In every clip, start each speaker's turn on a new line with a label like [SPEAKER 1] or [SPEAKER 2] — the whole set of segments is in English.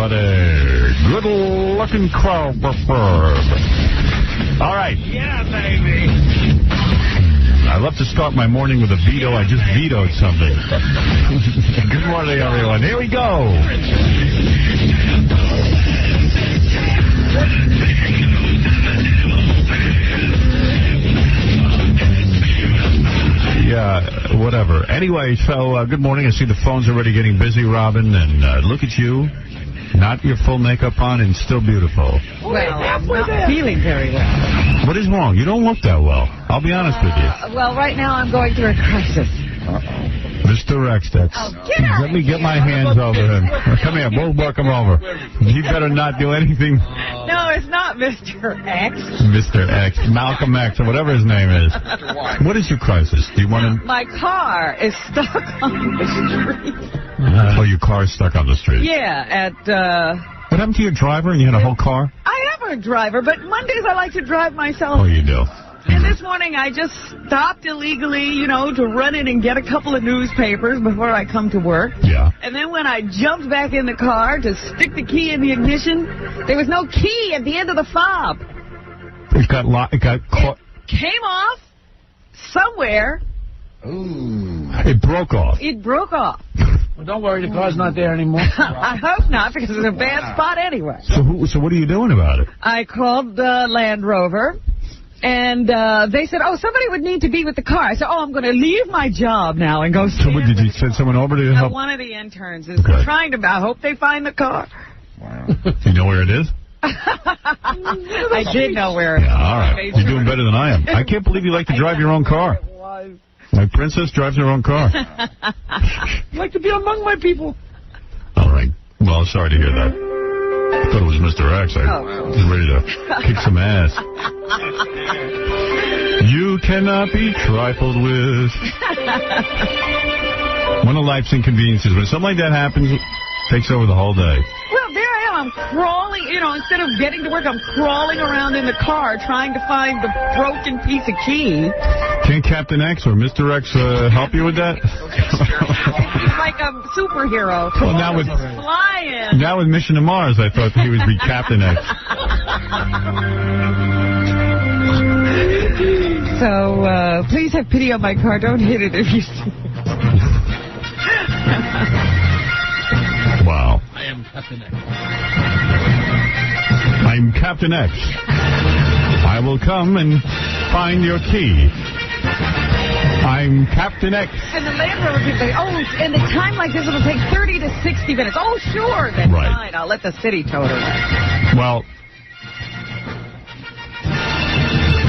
[SPEAKER 1] but a good-looking crowd. All right.
[SPEAKER 2] Yeah, baby.
[SPEAKER 1] I love to start my morning with a veto. I just vetoed something. Good morning, everyone. Here we go. Yeah, whatever. Anyway, so good morning. I see the phone's already getting busy, Robin, and look at you. Not your full makeup on and still beautiful.
[SPEAKER 3] Well, I'm not feeling very well.
[SPEAKER 1] What is wrong? You don't look that well. I'll be honest with you.
[SPEAKER 3] Well, right now I'm going through a crisis.
[SPEAKER 1] Mr. X, let me get my hands over him. Come here, we'll work him over. You better not do anything.
[SPEAKER 3] No, it's not Mr. X.
[SPEAKER 1] Mr. X, Malcolm X, or whatever his name is. What is your crisis? Do you want to...
[SPEAKER 3] My car is stuck on the street.
[SPEAKER 1] Oh, your car is stuck on the street?
[SPEAKER 3] Yeah, at...
[SPEAKER 1] What happened to your driver and you had a whole car?
[SPEAKER 3] I am a driver, but Mondays I like to drive myself.
[SPEAKER 1] Oh, you do?
[SPEAKER 3] And this morning I just stopped illegally, you know, to run in and get a couple of newspapers before I come to work.
[SPEAKER 1] Yeah.
[SPEAKER 3] And then when I jumped back in the car to stick the key in the ignition, there was no key at the end of the fob.
[SPEAKER 1] It got caught.
[SPEAKER 3] It came off somewhere.
[SPEAKER 1] Ooh. It broke off.
[SPEAKER 3] It broke off.
[SPEAKER 2] Well, don't worry, the car's not there anymore.
[SPEAKER 3] I hope not, because it's a bad spot anyway.
[SPEAKER 1] So what are you doing about it?
[SPEAKER 3] I called the Land Rover. And they said, oh, somebody would need to be with the car. I said, oh, I'm going to leave my job now and go see.
[SPEAKER 1] So what, did you send someone over to help?
[SPEAKER 3] One of the interns is trying to, I hope they find the car.
[SPEAKER 1] Wow. Do you know where it is?
[SPEAKER 3] I did know where it is.
[SPEAKER 1] Yeah, all right. You're doing better than I am. I can't believe you like to drive your own car. My princess drives her own car.
[SPEAKER 2] I like to be among my people.
[SPEAKER 1] All right. Well, sorry to hear that. I thought it was Mr. X. I was ready to kick some ass. You cannot be trifled with. One of life's inconveniences. When something like that happens, it takes over the whole day.
[SPEAKER 3] Well, there I am. I'm crawling, you know, instead of getting to work, I'm crawling around in the car trying to find the broken piece of key.
[SPEAKER 1] Can't Captain X or Mr. X help you with that?
[SPEAKER 3] He's like a superhero.
[SPEAKER 1] Well, now with Mission to Mars, I thought he would be Captain X.
[SPEAKER 3] So, please have pity on my car. Don't hit it if you see it.
[SPEAKER 1] Wow.
[SPEAKER 2] I am Captain X.
[SPEAKER 1] I'm Captain X. I will come and find your key. I'm Captain X.
[SPEAKER 3] And the Land Rover people say, oh, in a time like this, it'll take 30 to 60 minutes. Oh, sure, that's fine. I'll let the city tow it.
[SPEAKER 1] Well,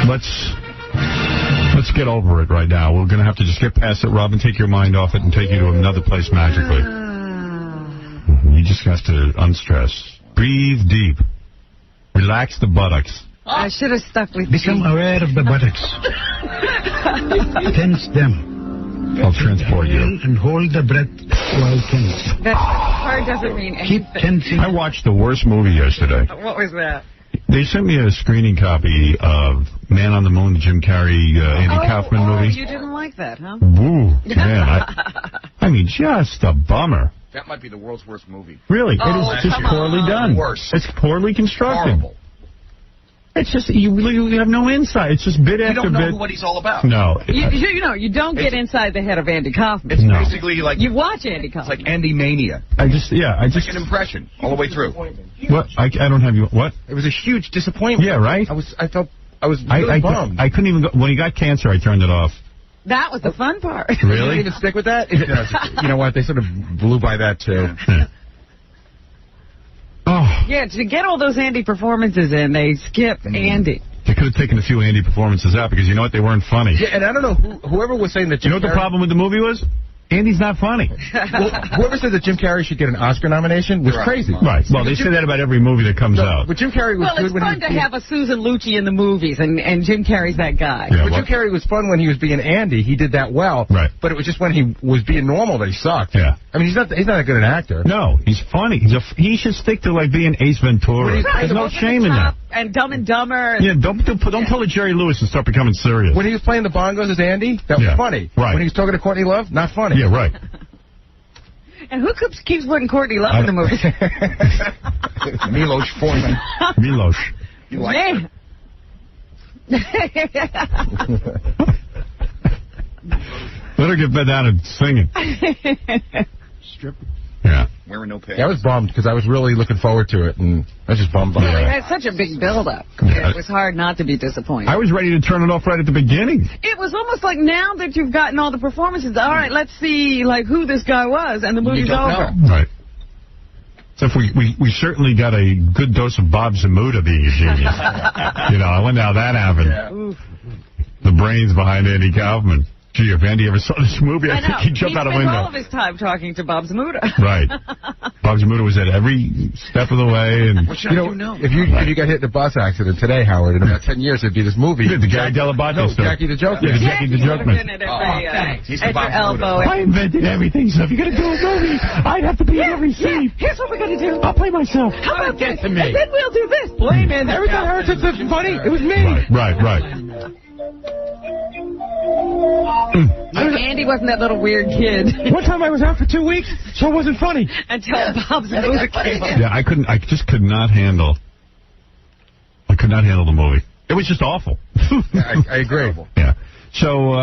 [SPEAKER 1] let's get over it right now. We're going to have to just get past it, Robin, take your mind off it and take you to another place magically. You just have to unstress. Breathe deep. Relax the buttocks.
[SPEAKER 3] I should have stuck with
[SPEAKER 4] Become aware of the buttocks. Tense them.
[SPEAKER 1] I'll transport you.
[SPEAKER 4] And hold the breath while tense.
[SPEAKER 3] That hard doesn't mean anything.
[SPEAKER 4] Keep tensing.
[SPEAKER 1] I watched the worst movie yesterday.
[SPEAKER 3] What was that?
[SPEAKER 1] They sent me a screening copy of Man on the Moon, the Jim Carrey, Andy Kaufman movie.
[SPEAKER 3] You didn't like that, huh?
[SPEAKER 1] Woo, man. I mean, just a bummer.
[SPEAKER 5] That might be the world's worst movie.
[SPEAKER 1] Really? It is just poorly done.
[SPEAKER 5] Worse.
[SPEAKER 1] It's poorly constructed.
[SPEAKER 5] Horrible.
[SPEAKER 1] It's just, you have no insight. It's just bit after bit.
[SPEAKER 5] You don't know what he's all about.
[SPEAKER 1] No.
[SPEAKER 3] You don't get inside the head of Andy Kaufman.
[SPEAKER 5] It's basically like...
[SPEAKER 3] You watch Andy Kaufman.
[SPEAKER 5] It's like Andy Mania.
[SPEAKER 1] It's like
[SPEAKER 5] an impression all the way through.
[SPEAKER 1] What? I don't have you... What?
[SPEAKER 5] It was a huge disappointment.
[SPEAKER 1] Yeah, right?
[SPEAKER 5] I was really bummed.
[SPEAKER 1] I couldn't even go... When he got cancer, I turned it off.
[SPEAKER 3] That was the fun part.
[SPEAKER 1] Really?
[SPEAKER 5] You didn't even stick with that? You know what? They sort of blew by that, too.
[SPEAKER 1] Oh.
[SPEAKER 3] Yeah, to get all those Andy performances in, they skipped Andy.
[SPEAKER 1] They could have taken a few Andy performances out because you know what? They weren't funny.
[SPEAKER 5] Yeah, and I don't know, whoever was saying that...
[SPEAKER 1] You know what the problem with the movie was? Andy's not funny.
[SPEAKER 5] Well, whoever said that Jim Carrey should get an Oscar nomination was crazy.
[SPEAKER 1] Right. Well, they say that about every movie that comes out.
[SPEAKER 5] But Jim Carrey was good when he was...
[SPEAKER 3] Well, it's fun to have a Susan Lucci in the movies, and Jim Carrey's that guy.
[SPEAKER 1] Yeah,
[SPEAKER 5] Jim Carrey was fun when he was being Andy. He did that well.
[SPEAKER 1] Right.
[SPEAKER 5] But it was just when he was being normal that he sucked.
[SPEAKER 1] Yeah.
[SPEAKER 5] I mean, he's not that good an actor.
[SPEAKER 1] No, he's funny. He should stick to, like, being Ace Ventura. There's no shame in that.
[SPEAKER 3] And Dumb and Dumber.
[SPEAKER 1] Yeah, don't pull a Jerry Lewis and start becoming serious.
[SPEAKER 5] When he was playing the bongos as Andy, that was funny.
[SPEAKER 1] Right.
[SPEAKER 5] When he was talking to Courtney Love, not funny.
[SPEAKER 1] Yeah, right.
[SPEAKER 3] And who keeps putting Courtney Love in the movie?
[SPEAKER 5] Milos Forman.
[SPEAKER 1] Milos.
[SPEAKER 5] You like
[SPEAKER 3] Yeah.
[SPEAKER 1] Let her get down and singing.
[SPEAKER 2] Stripping.
[SPEAKER 1] Yeah.
[SPEAKER 6] Wearing no pants.
[SPEAKER 5] Yeah, I was bummed because I was really looking forward to it, and I was just bummed by
[SPEAKER 3] Well, it
[SPEAKER 5] it.
[SPEAKER 3] had such a big build-up.
[SPEAKER 1] Yeah.
[SPEAKER 3] It was hard not to be disappointed.
[SPEAKER 1] I was ready to turn it off right at the beginning.
[SPEAKER 3] It was almost like now that you've gotten all the performances, all right, let's see like who this guy was, and the movie's over.
[SPEAKER 1] Right. So if we certainly got a good dose of Bob Zamuda being a genius. I wonder how that happened.
[SPEAKER 3] Yeah.
[SPEAKER 1] The brains behind Andy Kaufman. Gee, if Andy ever saw this movie, I think he'd jump out a window.
[SPEAKER 3] He spent all of his time talking to Bob Zamuda.
[SPEAKER 1] Right. Bob Zamuda was at every step of the way. And
[SPEAKER 5] If you got hit in a bus accident today, Howard, in about 10 years, it'd be this movie.
[SPEAKER 1] The Gary Dell'Abate stuff.
[SPEAKER 5] Jackie the Joker.
[SPEAKER 1] Yeah, Jackie the Joker.
[SPEAKER 3] At your elbow.
[SPEAKER 1] I invented everything, so if you're going to do a movie, I'd have to be in every scene.
[SPEAKER 3] Here's what we're going to do.
[SPEAKER 1] I'll play myself.
[SPEAKER 3] How about
[SPEAKER 2] Get to
[SPEAKER 3] this?
[SPEAKER 2] me.
[SPEAKER 3] And then we'll do this. Blame it.
[SPEAKER 2] Every time I heard something funny, it was me.
[SPEAKER 1] Right.
[SPEAKER 3] Andy wasn't that little weird kid.
[SPEAKER 2] One time I was out for 2 weeks, so it wasn't funny.
[SPEAKER 3] Until Bob Zamuda came on.
[SPEAKER 1] Yeah, I just could not handle the movie. It was just awful.
[SPEAKER 5] I agree.
[SPEAKER 1] Yeah. So,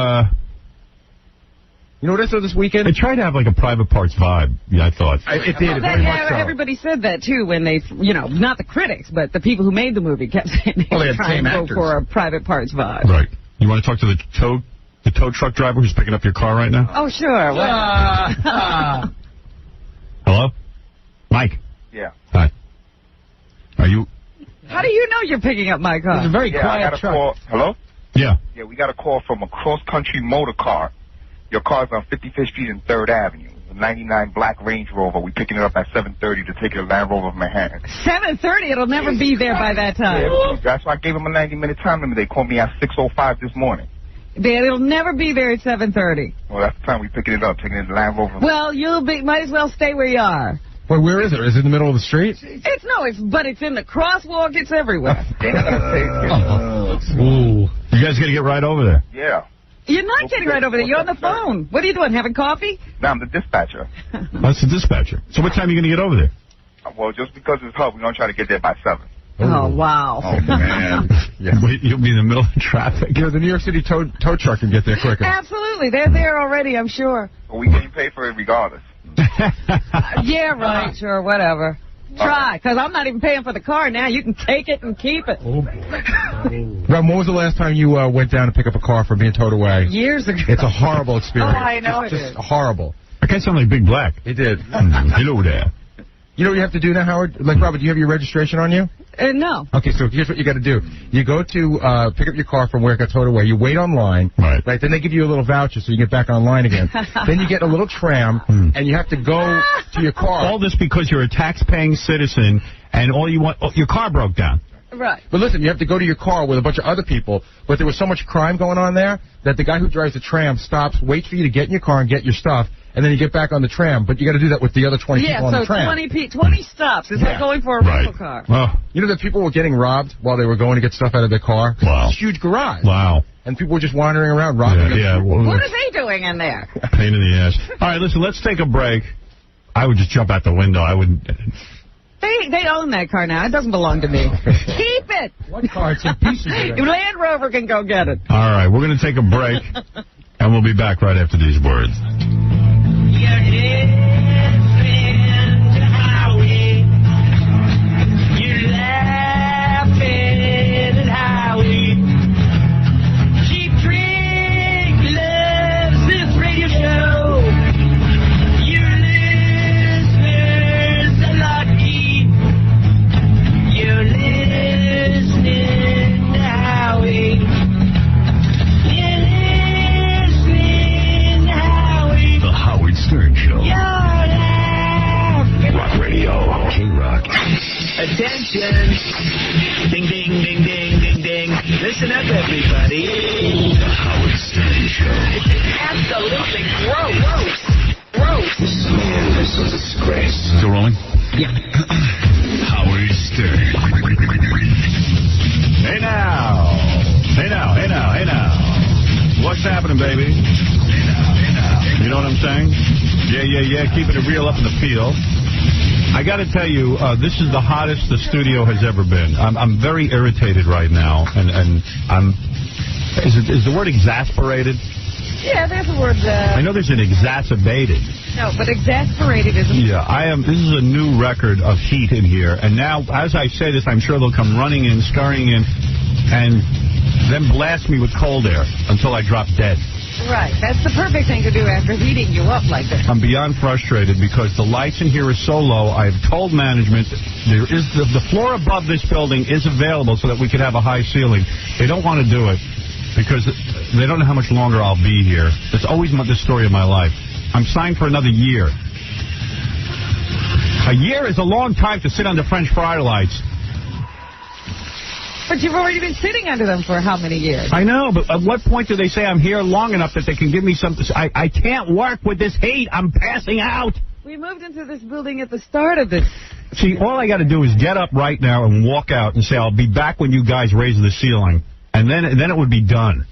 [SPEAKER 5] you know what I saw this weekend?
[SPEAKER 1] it tried to have like a Private Parts vibe, I thought.
[SPEAKER 5] It did, very much so.
[SPEAKER 3] Everybody said that, too, when they, not the critics, but the people who made the movie kept saying they
[SPEAKER 5] Well, they
[SPEAKER 3] were
[SPEAKER 5] had the
[SPEAKER 3] trying
[SPEAKER 5] same
[SPEAKER 3] to go
[SPEAKER 5] actors.
[SPEAKER 3] for a Private Parts vibe.
[SPEAKER 1] Right. You want to talk to the tow truck driver who's picking up your car right now?
[SPEAKER 3] Oh, sure.
[SPEAKER 1] Hello? Mike?
[SPEAKER 6] Yeah.
[SPEAKER 1] Hi. Are you...
[SPEAKER 3] How do you know you're picking up my car?
[SPEAKER 2] It's a very
[SPEAKER 6] I
[SPEAKER 2] quiet
[SPEAKER 6] got a
[SPEAKER 2] truck.
[SPEAKER 6] call. Hello?
[SPEAKER 1] Yeah.
[SPEAKER 6] Yeah, we got a call from a cross-country motor car. Your car's on 55th Street and 3rd Avenue. A 99 black Range Rover. We picking it up at 7:30 to take it to Land Rover of Manhattan.
[SPEAKER 3] 7:30. It'll never be there by that time.
[SPEAKER 6] Yeah, that's why I gave them a 90-minute time limit. They called me at 6:05 this morning.
[SPEAKER 3] It'll never be there at 7:30.
[SPEAKER 6] Well, that's the time we picking it up, taking it to Land Rover.
[SPEAKER 3] Well, might as well stay where you are.
[SPEAKER 5] Wait, where is it? Is it in the middle of the street?
[SPEAKER 3] But it's in the crosswalk. It's everywhere.
[SPEAKER 6] They're not gonna take it.
[SPEAKER 1] Ooh. You guys got to get right over there.
[SPEAKER 6] Yeah.
[SPEAKER 3] You're not getting right over there. You're on the phone. What are you doing? Having coffee?
[SPEAKER 6] Now I'm the dispatcher.
[SPEAKER 1] That's the dispatcher. So what time are you going to get over there?
[SPEAKER 6] Well, just because it's hub, we're going to try to get there by 7.
[SPEAKER 3] Oh, wow.
[SPEAKER 6] Oh, man.
[SPEAKER 5] Yeah.
[SPEAKER 1] Wait, you'll be in the middle of traffic.
[SPEAKER 5] The New York City tow truck can get there quicker.
[SPEAKER 3] Absolutely. They're there already, I'm sure.
[SPEAKER 6] But we getting paid for it regardless.
[SPEAKER 3] Yeah, right. Sure, whatever. Try, because I'm not even paying for the car now. You can take it and keep it.
[SPEAKER 2] Oh, boy.
[SPEAKER 5] Rob, when was the last time you went down to pick up a car from being towed away?
[SPEAKER 3] Years ago.
[SPEAKER 5] It's a horrible experience.
[SPEAKER 3] Oh, I know it
[SPEAKER 5] Just
[SPEAKER 3] is.
[SPEAKER 5] horrible.
[SPEAKER 1] That guy sounded like Big Black.
[SPEAKER 5] It did.
[SPEAKER 1] Hello there.
[SPEAKER 5] You know what you have to do now, Howard? Like, Robert, do you have your registration on you?
[SPEAKER 3] No.
[SPEAKER 5] Okay, so here's what you got to do. You go to pick up your car from where it got towed away. You wait online.
[SPEAKER 1] Right.
[SPEAKER 5] Then they give you a little voucher so you get back online again. Then you get a little tram, and you have to go to your car.
[SPEAKER 1] All this because you're a tax-paying citizen, and all you want... your car broke down.
[SPEAKER 3] Right.
[SPEAKER 5] But listen, you have to go to your car with a bunch of other people, but there was so much crime going on there that the guy who drives the tram stops, waits for you to get in your car and get your stuff, and then you get back on the tram. But you got to do that with the other 20 people on the tram.
[SPEAKER 3] Yeah, so 20 stops. It's like going for a rental car.
[SPEAKER 1] Oh,
[SPEAKER 5] You know that people were getting robbed while they were going to get stuff out of their car?
[SPEAKER 1] Wow.
[SPEAKER 5] It's a huge garage.
[SPEAKER 1] wow.
[SPEAKER 5] And people were just wandering around robbing them.
[SPEAKER 1] Yeah.
[SPEAKER 3] What are they doing in there?
[SPEAKER 1] Pain in the ass. All right, listen, let's take a break. I would just jump out the window. I wouldn't...
[SPEAKER 3] They own that car now. It doesn't belong to me. Keep it.
[SPEAKER 2] What car? It's in pieces already.
[SPEAKER 3] Land Rover can go get it.
[SPEAKER 1] All right, we're going to take a break, and we'll be back right after these words.
[SPEAKER 7] Attention! Ding, ding, ding, ding, ding, ding. Listen up, everybody. The Howard Stern Show. It's absolutely gross.
[SPEAKER 6] Man, this is a disgrace.
[SPEAKER 1] Still rolling?
[SPEAKER 7] Yeah.
[SPEAKER 1] Howard Stern. Hey now. Hey now, hey now, hey now. What's happening, baby? Hey now, hey now. You know what I'm saying? Yeah. Keeping it real up in the field. I got to tell you, this is the hottest the studio has ever been. I'm very irritated right now, and I'm. Is the word exasperated?
[SPEAKER 3] Yeah, there's a word.
[SPEAKER 1] I know there's an exacerbated.
[SPEAKER 3] No, but exasperated isn't.
[SPEAKER 1] Yeah, I am. This is a new record of heat in here, and now, as I say this, I'm sure they'll come running in, scurrying in, and then blast me with cold air until I drop dead.
[SPEAKER 3] Right. That's the perfect thing to do after heating you up like this.
[SPEAKER 1] I'm beyond frustrated because the lights in here are so low. I've told management there is the floor above this building is available so that we could have a high ceiling. They don't want to do it because they don't know how much longer I'll be here. It's always the story of my life. I'm signed for another year. A year is a long time to sit under French fry lights.
[SPEAKER 3] But you've already been sitting under them for how many years?
[SPEAKER 1] I know, but at what point do they say I'm here long enough that they can give me something? I can't work with this heat. I'm passing out.
[SPEAKER 3] We moved into this building at the start of this.
[SPEAKER 1] See, all I got to do is get up right now and walk out and say, I'll be back when you guys raise the ceiling. And then it would be done.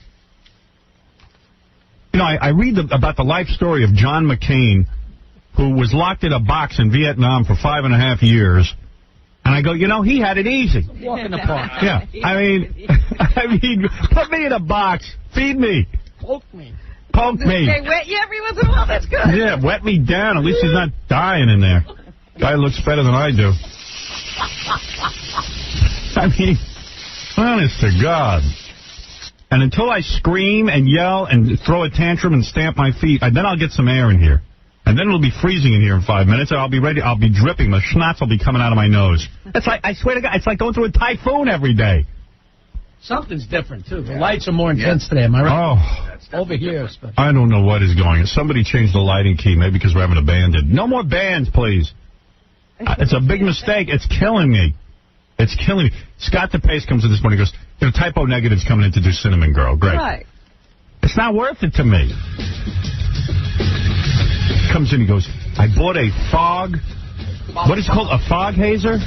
[SPEAKER 1] You know, I read about the life story of John McCain, who was locked in a box in Vietnam for 5.5 years. And I go, you know, he had it easy.
[SPEAKER 2] Walk in the park.
[SPEAKER 1] Yeah. I mean, put me in a box. Feed me.
[SPEAKER 2] Poke me.
[SPEAKER 1] Poke me.
[SPEAKER 3] They wet you every once in a while. That's good.
[SPEAKER 1] Yeah, wet me down. At least he's not dying in there. Guy looks better than I do. I mean, honest to God. And until I scream and yell and throw a tantrum and stamp my feet, then I'll get some air in here. And then it'll be freezing in here in 5 minutes, and I'll be ready. I'll be dripping. The schnapps will be coming out of my nose. It's like, I swear to God, it's like going through a typhoon every day.
[SPEAKER 2] Something's different, too. The lights are more intense today, am I right?
[SPEAKER 1] Oh.
[SPEAKER 2] Over here, especially.
[SPEAKER 1] I don't know what is going on. Somebody changed the lighting key, maybe because we're having a band in. No more bands, please. It's a big mistake. It's killing me. It's killing me. Scott DePace comes in this morning and goes, you know, typo negative's coming in to do Cinnamon Girl. Great.
[SPEAKER 3] Right.
[SPEAKER 1] It's not worth it to me. Comes in, he goes, I bought a fog. What is it called? A fog hazer?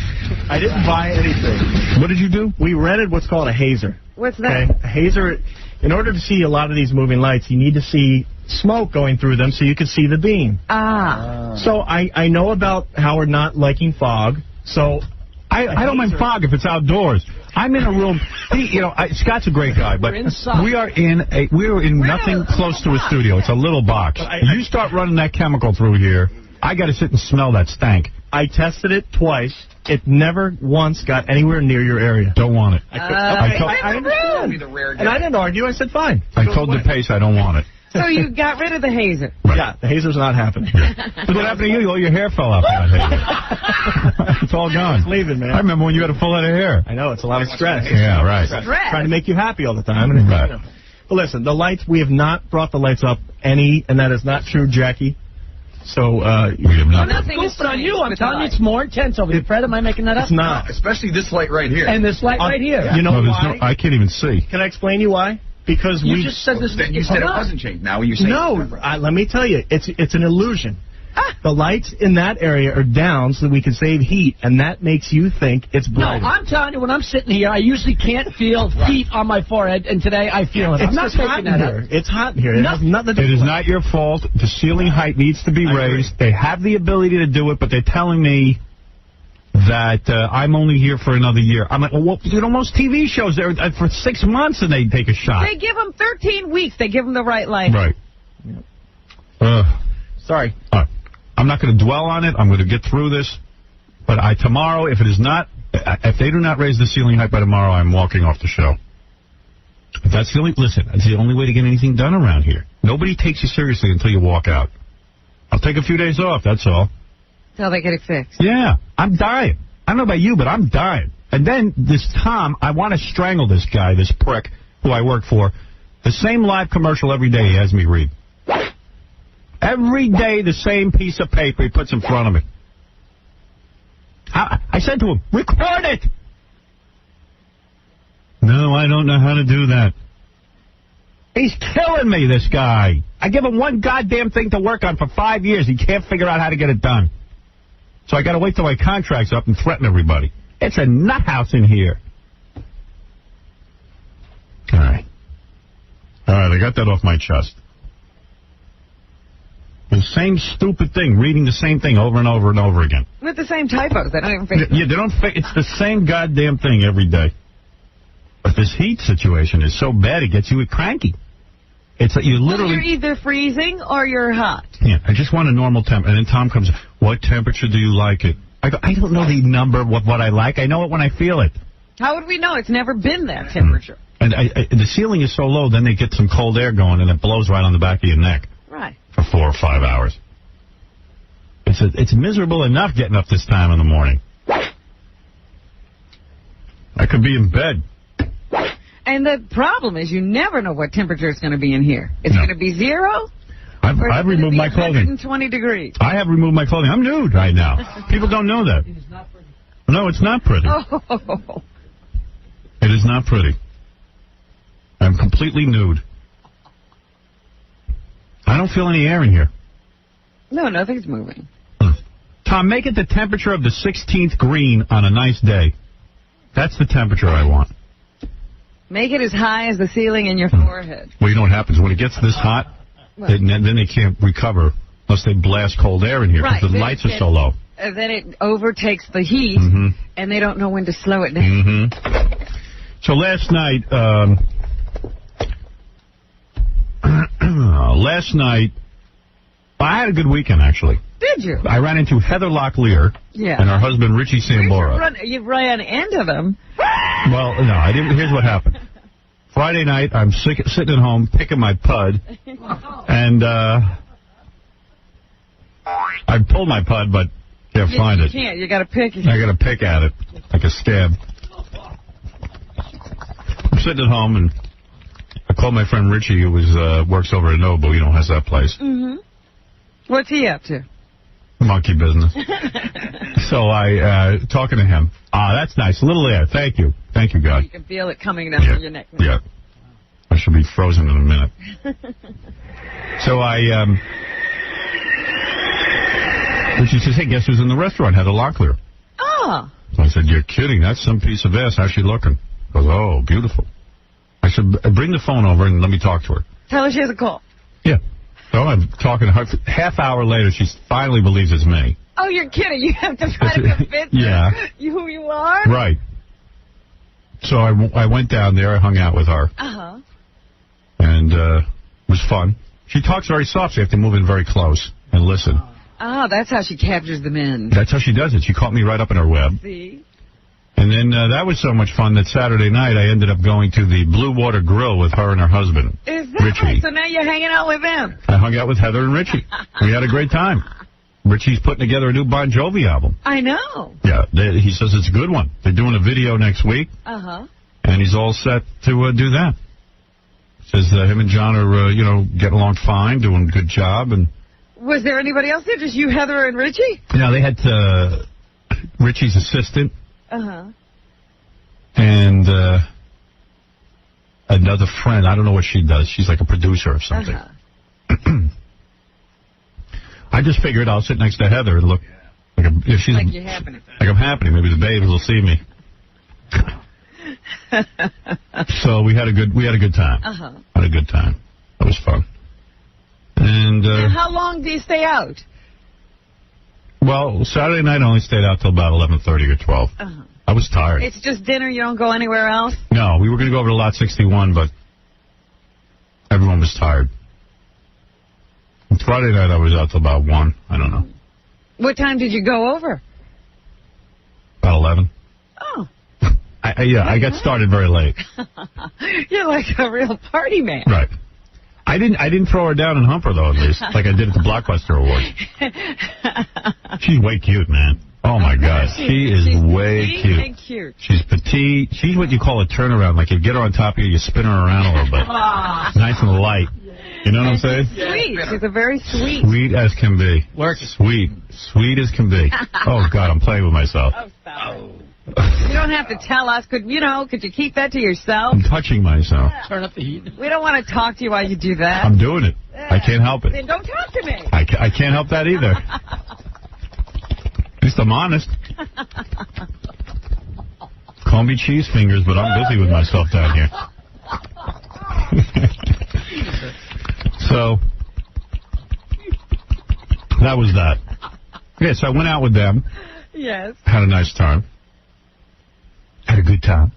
[SPEAKER 8] I didn't buy anything.
[SPEAKER 1] What did you do?
[SPEAKER 8] We rented what's called a hazer.
[SPEAKER 3] What's that?
[SPEAKER 8] Okay? A hazer, in order to see a lot of these moving lights, you need to see smoke going through them so you can see the beam. So I know about Howard not liking fog, so...
[SPEAKER 1] I don't mind fog if it's outdoors. I'm in a room. Scott's a great guy, but we're in nothing close to a studio. It's a little box. You start running that chemical through here, I got to sit and smell that stank.
[SPEAKER 8] I tested it twice. It never once got anywhere near your area.
[SPEAKER 1] Don't want it.
[SPEAKER 8] I understand. And I didn't argue. I said, fine.
[SPEAKER 1] I told DePace I don't want it.
[SPEAKER 3] So you got rid of the hazer.
[SPEAKER 8] Right. Yeah, the hazer's not happening.
[SPEAKER 1] Look what happened to you. All your hair fell out from that hazer. It's all gone.
[SPEAKER 8] It's leaving, man.
[SPEAKER 1] I remember when you had a full head of hair.
[SPEAKER 8] I know. It's a lot of stress.
[SPEAKER 1] Yeah, right.
[SPEAKER 8] Trying to make you happy all the time. And
[SPEAKER 1] right.
[SPEAKER 8] But listen, the lights, we have not brought the lights up any, and that is not true, Jackie. So,
[SPEAKER 1] we have not.
[SPEAKER 3] Nothing is
[SPEAKER 2] on you. I'm telling you, it's more intense over here. Fred, am I making that up?
[SPEAKER 8] It's not.
[SPEAKER 5] Especially this light right here.
[SPEAKER 2] And this light right here.
[SPEAKER 8] You know why?
[SPEAKER 1] I can't even see.
[SPEAKER 8] Can I explain you why? Because
[SPEAKER 2] you just said this.
[SPEAKER 5] You said it wasn't changed. Now you say
[SPEAKER 8] let me tell you, it's an illusion. The lights in that area are down so that we can save heat, and that makes you think it's brighter.
[SPEAKER 2] No, I'm telling you, when I'm sitting here, I usually can't feel heat on my forehead, and today I feel it.
[SPEAKER 8] It's not hot in here. It's hot in here. It has nothing to do with it.
[SPEAKER 1] It is not your fault. The ceiling height needs to be raised. They have the ability to do it, but they're telling me that I'm only here for another year. I'm like, well, you know, most TV shows, they're for 6 months and they take a shot.
[SPEAKER 3] They give them 13 weeks. They give them the right light.
[SPEAKER 1] Right.
[SPEAKER 8] Sorry.
[SPEAKER 1] I'm not going to dwell on it. I'm going to get through this. But tomorrow, if they do not raise the ceiling height by tomorrow, I'm walking off the show. If that's the only, listen, that's the only way to get anything done around here. Nobody takes you seriously until you walk out. I'll take a few days off, that's all.
[SPEAKER 3] Until they get it fixed.
[SPEAKER 1] Yeah, I'm dying. I don't know about you, but I'm dying. And then this Tom, I want to strangle this guy, this prick who I work for. The same live commercial every day he has me read. Every day the same piece of paper he puts in front of me. I said to him, record it. No, I don't know how to do that. He's killing me, this guy. I give him one goddamn thing to work on for 5 years. He can't figure out how to get it done. So I got to wait till my contract's up and threaten everybody. It's a nut house in here. All right, I got that off my chest. The same stupid thing, reading the same thing over and over and over again.
[SPEAKER 3] With the same typos. They don't even fix
[SPEAKER 1] Yeah, they don't. It's the same goddamn thing every day. But this heat situation is so bad, it gets you cranky. It's like you literally...
[SPEAKER 3] Well, you're either freezing or you're hot.
[SPEAKER 1] Yeah, I just want a normal temp. And then Tom comes, what temperature do you like it? I go, I don't know the number of what I like. I know it when I feel it.
[SPEAKER 3] How would we know? It's never been that temperature.
[SPEAKER 1] And the ceiling is so low, then they get some cold air going, and it blows right on the back of your neck.
[SPEAKER 3] Right.
[SPEAKER 1] For 4 or 5 hours. It's miserable enough getting up this time in the morning. I could be in bed.
[SPEAKER 3] And the problem is you never know what temperature it's going to be in here. It's going to be 0?
[SPEAKER 1] I've removed my clothing.
[SPEAKER 3] 120 degrees.
[SPEAKER 1] I have removed my clothing. I'm nude right now. People don't know that. No, it's not pretty.
[SPEAKER 3] Oh.
[SPEAKER 1] It is not pretty. I'm completely nude. I don't feel any air in here.
[SPEAKER 3] No, nothing's moving.
[SPEAKER 1] Tom, make it the temperature of the 16th green on a nice day. That's the temperature I want.
[SPEAKER 3] Make it as high as the ceiling in your forehead.
[SPEAKER 1] Well, you know what happens? When it gets this hot, then they can't recover unless they blast cold air in here because the lights are so low.
[SPEAKER 3] Then it overtakes the heat, and they don't know when to slow it
[SPEAKER 1] Mm-hmm.
[SPEAKER 3] down.
[SPEAKER 1] So last night, I had a good weekend, actually.
[SPEAKER 3] Did you?
[SPEAKER 1] I ran into Heather Locklear and her husband, Richie Sambora.
[SPEAKER 3] You ran into them.
[SPEAKER 1] Well, no, I didn't. Here's what happened. Friday night, I'm sitting at home picking my pud, and I pulled my pud, but can't find it.
[SPEAKER 3] You can't. You got to pick it.
[SPEAKER 1] I got to pick at it like a scab. I'm sitting at home, and I called my friend Richie, who works over at Nobu. You know, has that place.
[SPEAKER 3] Mm-hmm. What's he up to?
[SPEAKER 1] Monkey business. So I, talking to him. That's nice. A little air. Thank you. Thank you, God.
[SPEAKER 3] You can feel it coming down from your neck.
[SPEAKER 1] Yeah. I should be frozen in a minute. So Richie says, hey, guess who's in the restaurant? Heather Locklear.
[SPEAKER 3] Oh.
[SPEAKER 1] So I said, you're kidding. That's some piece of ass. How's she looking? He goes, oh, beautiful. I said, bring the phone over and let me talk to her.
[SPEAKER 3] Tell her she has a call.
[SPEAKER 1] Yeah. So I'm talking to her. Half hour later, she finally believes it's me.
[SPEAKER 3] Oh, you're kidding. You have to try to convince her who you are?
[SPEAKER 1] Right. So I went down there. I hung out with her.
[SPEAKER 3] Uh-huh.
[SPEAKER 1] And it was fun. She talks very soft, so you have to move in very close and listen.
[SPEAKER 3] Oh, that's how she captures the men.
[SPEAKER 1] That's how she does it. She caught me right up in her web.
[SPEAKER 3] See?
[SPEAKER 1] And then that was so much fun that Saturday night I ended up going to the Blue Water Grill with her and her husband,
[SPEAKER 3] Is that
[SPEAKER 1] Richie.
[SPEAKER 3] right? So now you're hanging out with them.
[SPEAKER 1] I hung out with Heather and Richie. We had a great time. Richie's putting together a new Bon Jovi album.
[SPEAKER 3] I know.
[SPEAKER 1] Yeah, he says it's a good one. They're doing a video next week.
[SPEAKER 3] Uh-huh.
[SPEAKER 1] And he's all set to do that. Says him and John are, getting along fine, doing a good job. And
[SPEAKER 3] was there anybody else there? Just you, Heather, and Richie?
[SPEAKER 1] No, they had Richie's assistant.
[SPEAKER 3] Uh-huh.
[SPEAKER 1] And another friend. I don't know what she does. She's like a producer or something.
[SPEAKER 3] Uh-huh.
[SPEAKER 1] I just figured I'll sit next to Heather and look if she's
[SPEAKER 3] like you're happening.
[SPEAKER 1] Like I'm happening. Maybe the babes will see me. So we had a good time.
[SPEAKER 3] Uh-huh.
[SPEAKER 1] Had a good time. That was fun. And
[SPEAKER 3] how long do you stay out?
[SPEAKER 1] Well, Saturday night I only stayed out till about 11:30 or 12.
[SPEAKER 3] Uh-huh.
[SPEAKER 1] I was tired.
[SPEAKER 3] It's just dinner. You don't go anywhere else?
[SPEAKER 1] No, we were going to go over to Lot 61, but everyone was tired. And Friday night I was out till about 1. I don't know.
[SPEAKER 3] What time did you go over?
[SPEAKER 1] About 11.
[SPEAKER 3] Oh.
[SPEAKER 1] I got started very late.
[SPEAKER 3] You're like a real party man.
[SPEAKER 1] Right. I didn't throw her down and hump her, though, at least, like I did at the Blockbuster Awards. She's way cute, man. Oh, my God. She is way cute.
[SPEAKER 3] And cute.
[SPEAKER 1] She's petite. She's what you call a turnaround. Like, you get her on top of you, you spin her around a little bit. Nice and light. You know what I'm saying?
[SPEAKER 3] Sweet. She's a very sweet.
[SPEAKER 1] Sweet as can be.
[SPEAKER 8] Works.
[SPEAKER 1] Sweet. Sweet as can be. Oh, God, I'm playing with myself.
[SPEAKER 3] Oh, stop it. You don't have to tell us. Could you keep that to yourself?
[SPEAKER 1] I'm touching myself.
[SPEAKER 3] Yeah. Turn up the heat. We don't want to talk to you while you do that.
[SPEAKER 1] I'm doing it.
[SPEAKER 3] Yeah.
[SPEAKER 1] I can't help it.
[SPEAKER 3] Then don't talk to me.
[SPEAKER 1] I can't help that either. At least I'm honest. Call me cheese fingers, but I'm busy with myself down here. So, that was that. Yeah, so I went out with them.
[SPEAKER 3] Yes.
[SPEAKER 1] Had a nice time. Had a good time.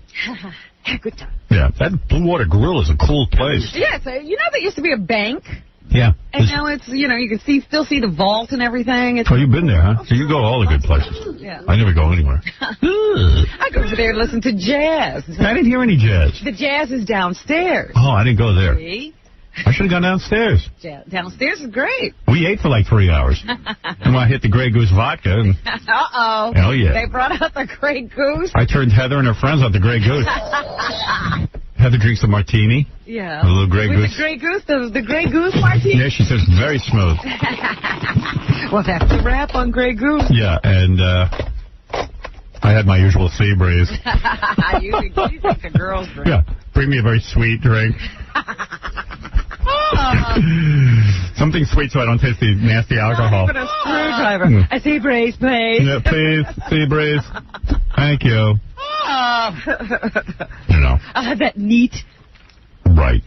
[SPEAKER 3] Had a good time.
[SPEAKER 1] Yeah, that Blue Water Grill is a cool place.
[SPEAKER 3] Yes, you know there used to be a bank?
[SPEAKER 1] Yeah.
[SPEAKER 3] And now it's, you know, you can still see the vault and everything. It's,
[SPEAKER 1] oh, you've been there, huh? So you go to all the good places.
[SPEAKER 3] Yeah.
[SPEAKER 1] I never go anywhere.
[SPEAKER 3] I go over there and listen to jazz.
[SPEAKER 1] I didn't hear any jazz.
[SPEAKER 3] The jazz is downstairs.
[SPEAKER 1] Oh, I didn't go there.
[SPEAKER 3] See?
[SPEAKER 1] I should have gone downstairs.
[SPEAKER 3] Downstairs is great.
[SPEAKER 1] We ate for like 3 hours. And I hit the Grey Goose vodka. And,
[SPEAKER 3] uh-oh.
[SPEAKER 1] Hell yeah.
[SPEAKER 3] They brought out the Grey Goose.
[SPEAKER 1] I turned Heather and her friends out the Grey Goose. Heather drinks a martini.
[SPEAKER 3] Yeah.
[SPEAKER 1] A little Grey
[SPEAKER 3] With
[SPEAKER 1] Goose.
[SPEAKER 3] the Grey Goose, the Grey Goose martini?
[SPEAKER 1] Yeah, she says very smooth.
[SPEAKER 3] Well, that's the wrap on Grey Goose.
[SPEAKER 1] Yeah, and I had my usual sea breeze.
[SPEAKER 3] you think the girls drink.
[SPEAKER 1] Yeah, bring me a very sweet drink. Something sweet so I don't taste the nasty alcohol.
[SPEAKER 3] Not even a screwdriver. A sea breeze, please.
[SPEAKER 1] Yeah, please, sea breeze. Thank you. You know.
[SPEAKER 3] I'll have that neat.
[SPEAKER 1] Right.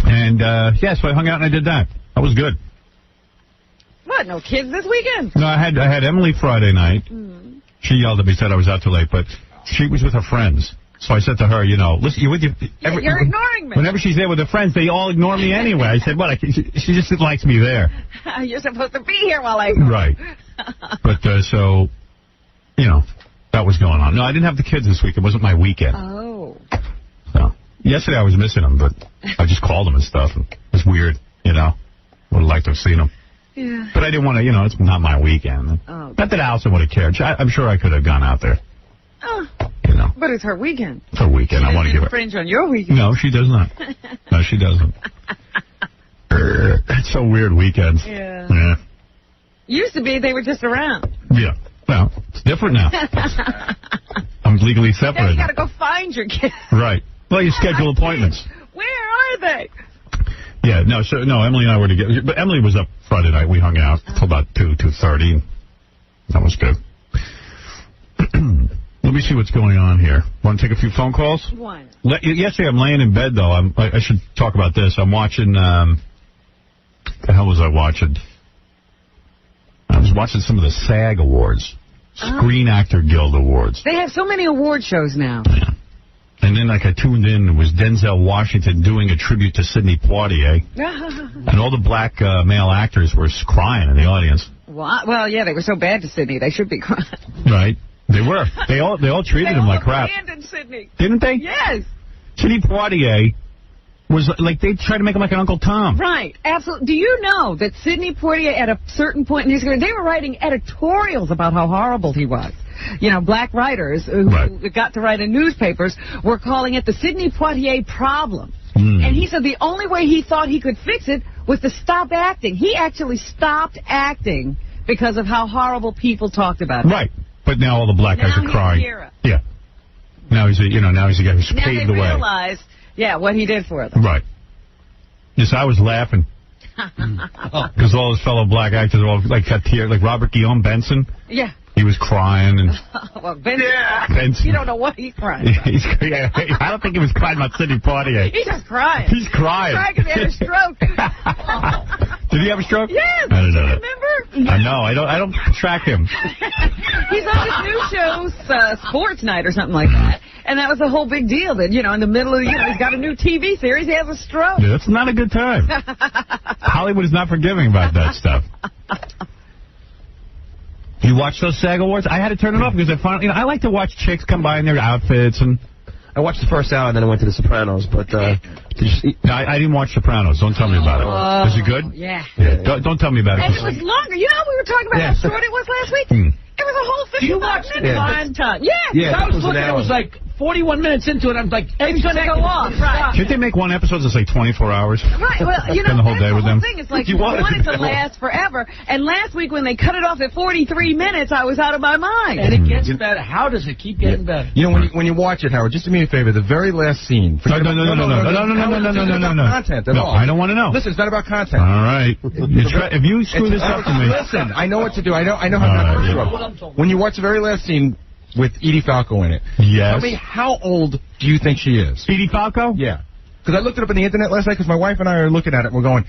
[SPEAKER 1] And, yeah, so I hung out and I did that. That was good.
[SPEAKER 3] What, no kids this weekend?
[SPEAKER 1] No, I had Emily Friday night. She yelled at me, said I was out too late, but she was with her friends. So I said to her, you know, listen, you're
[SPEAKER 3] ignoring me.
[SPEAKER 1] Whenever she's there with her friends, they all ignore me anyway. I said, what? She just likes me there.
[SPEAKER 3] You're supposed to be here while I...
[SPEAKER 1] Right. But, so, you know, that was going on. No, I didn't have the kids this week. It wasn't my weekend.
[SPEAKER 3] Oh.
[SPEAKER 1] So, yesterday I was missing them, but I just called them and stuff. And it was weird, you know. Would have liked to have seen them.
[SPEAKER 3] Yeah.
[SPEAKER 1] But I didn't want to, you know, it's not my weekend.
[SPEAKER 3] Oh.
[SPEAKER 1] Not that Allison would have cared. I'm sure I could have gone out there.
[SPEAKER 3] Oh.
[SPEAKER 1] You know.
[SPEAKER 3] But it's her weekend.
[SPEAKER 1] It's her weekend. I want to give her.
[SPEAKER 3] Infringe on your weekend.
[SPEAKER 1] No, she does not. No, she doesn't. That's so weird, weekends.
[SPEAKER 3] Yeah. Used to be they were just around.
[SPEAKER 1] Yeah. Well, it's different now. I'm legally
[SPEAKER 3] Now
[SPEAKER 1] separated.
[SPEAKER 3] you got to go find your kids.
[SPEAKER 1] Right. Well, you schedule appointments.
[SPEAKER 3] Where are they?
[SPEAKER 1] Yeah, no, Emily and I were together. But Emily was up Friday night. We hung out till about 2:30. That was good. Let me see what's going on here. Want to take a few phone calls?
[SPEAKER 3] One.
[SPEAKER 1] Yesterday, I'm laying in bed, though. I should talk about this. I'm watching, the hell was I watching? I was watching some of the SAG Awards. Screen Actor Guild Awards.
[SPEAKER 3] They have so many award shows now.
[SPEAKER 1] Yeah. And then, I tuned in, it was Denzel Washington doing a tribute to Sidney Poitier. And all the black male actors were crying in the audience.
[SPEAKER 3] What? Well, yeah, they were so bad to Sidney, they should be crying.
[SPEAKER 1] Right. They were. They all treated him like crap.
[SPEAKER 3] They abandoned Sidney.
[SPEAKER 1] Didn't they?
[SPEAKER 3] Yes.
[SPEAKER 1] Sidney Poitier was like, they tried to make him like an Uncle Tom.
[SPEAKER 3] Right. Absolutely. Do you know that Sidney Poitier, at a certain point in his career, they were writing editorials about how horrible he was. You know, black writers who got to write in newspapers were calling it the Sidney Poitier problem. And he said the only way he thought he could fix it was to stop acting. He actually stopped acting because of how horrible people talked about him.
[SPEAKER 1] Right. But now all the black guys are crying. Yeah. Now he's a guy who's paved the way.
[SPEAKER 3] Now they realize, what he did for them.
[SPEAKER 1] Right. Yes, I was laughing. Because all his fellow black actors all got tears, like Robert Guillaume Benson.
[SPEAKER 3] Yeah.
[SPEAKER 1] He was crying. And
[SPEAKER 3] well, Benson. You don't know what he's crying about.
[SPEAKER 1] I don't think he was crying about Sidney Poitier.
[SPEAKER 3] He's just crying.
[SPEAKER 1] He's crying.
[SPEAKER 3] He's crying because he had a stroke.
[SPEAKER 1] Did he have a stroke?
[SPEAKER 3] Yes.
[SPEAKER 1] I didn't know that.
[SPEAKER 3] Remember?
[SPEAKER 1] I know. I don't track him.
[SPEAKER 3] He's on this new show, Sports Night or something like that. And that was the whole big deal that, in the middle of, he's got a new TV series, he has a stroke.
[SPEAKER 1] Yeah, that's not a good time. Hollywood is not forgiving about that stuff. You watch those SAG Awards? I had to turn it off because I finally, I like to watch chicks come by in their outfits and...
[SPEAKER 9] I watched the first hour and then I went to The Sopranos, but
[SPEAKER 1] I didn't watch Sopranos. Don't tell me about it. Was it good?
[SPEAKER 3] Yeah.
[SPEAKER 1] Don't tell me about it.
[SPEAKER 3] And it was longer. You know how we were talking about how short it was last week? It was a whole 55 minutes.
[SPEAKER 2] Prime time.
[SPEAKER 3] Yeah.
[SPEAKER 2] I was looking, it was like 41 minutes into it. I'm like,
[SPEAKER 3] it's going to go off. Right.
[SPEAKER 1] Can't they make one episode that's like 24 hours?
[SPEAKER 3] Right. Well,
[SPEAKER 1] spend the whole day with them.
[SPEAKER 3] Thing. It's like you want it to last forever. And last week when they cut it off at 43 minutes, I was out of my mind.
[SPEAKER 2] And it gets better. How does it keep getting better?
[SPEAKER 5] When you watch it, Howard, just do me a favor. The very last scene.
[SPEAKER 1] No.
[SPEAKER 5] Content at all.
[SPEAKER 1] I don't want to know.
[SPEAKER 5] Listen, it's not about content.
[SPEAKER 1] All right. If you screw this up to me.
[SPEAKER 5] Listen, I know what to do. I know how not to screw up. When you watch the very last scene with Edie Falco in it.
[SPEAKER 1] Yes.
[SPEAKER 5] Tell me, how old do you think she is?
[SPEAKER 1] Edie Falco?
[SPEAKER 5] Yeah. Because I looked it up on the internet last night because my wife and I are looking at it and we're going,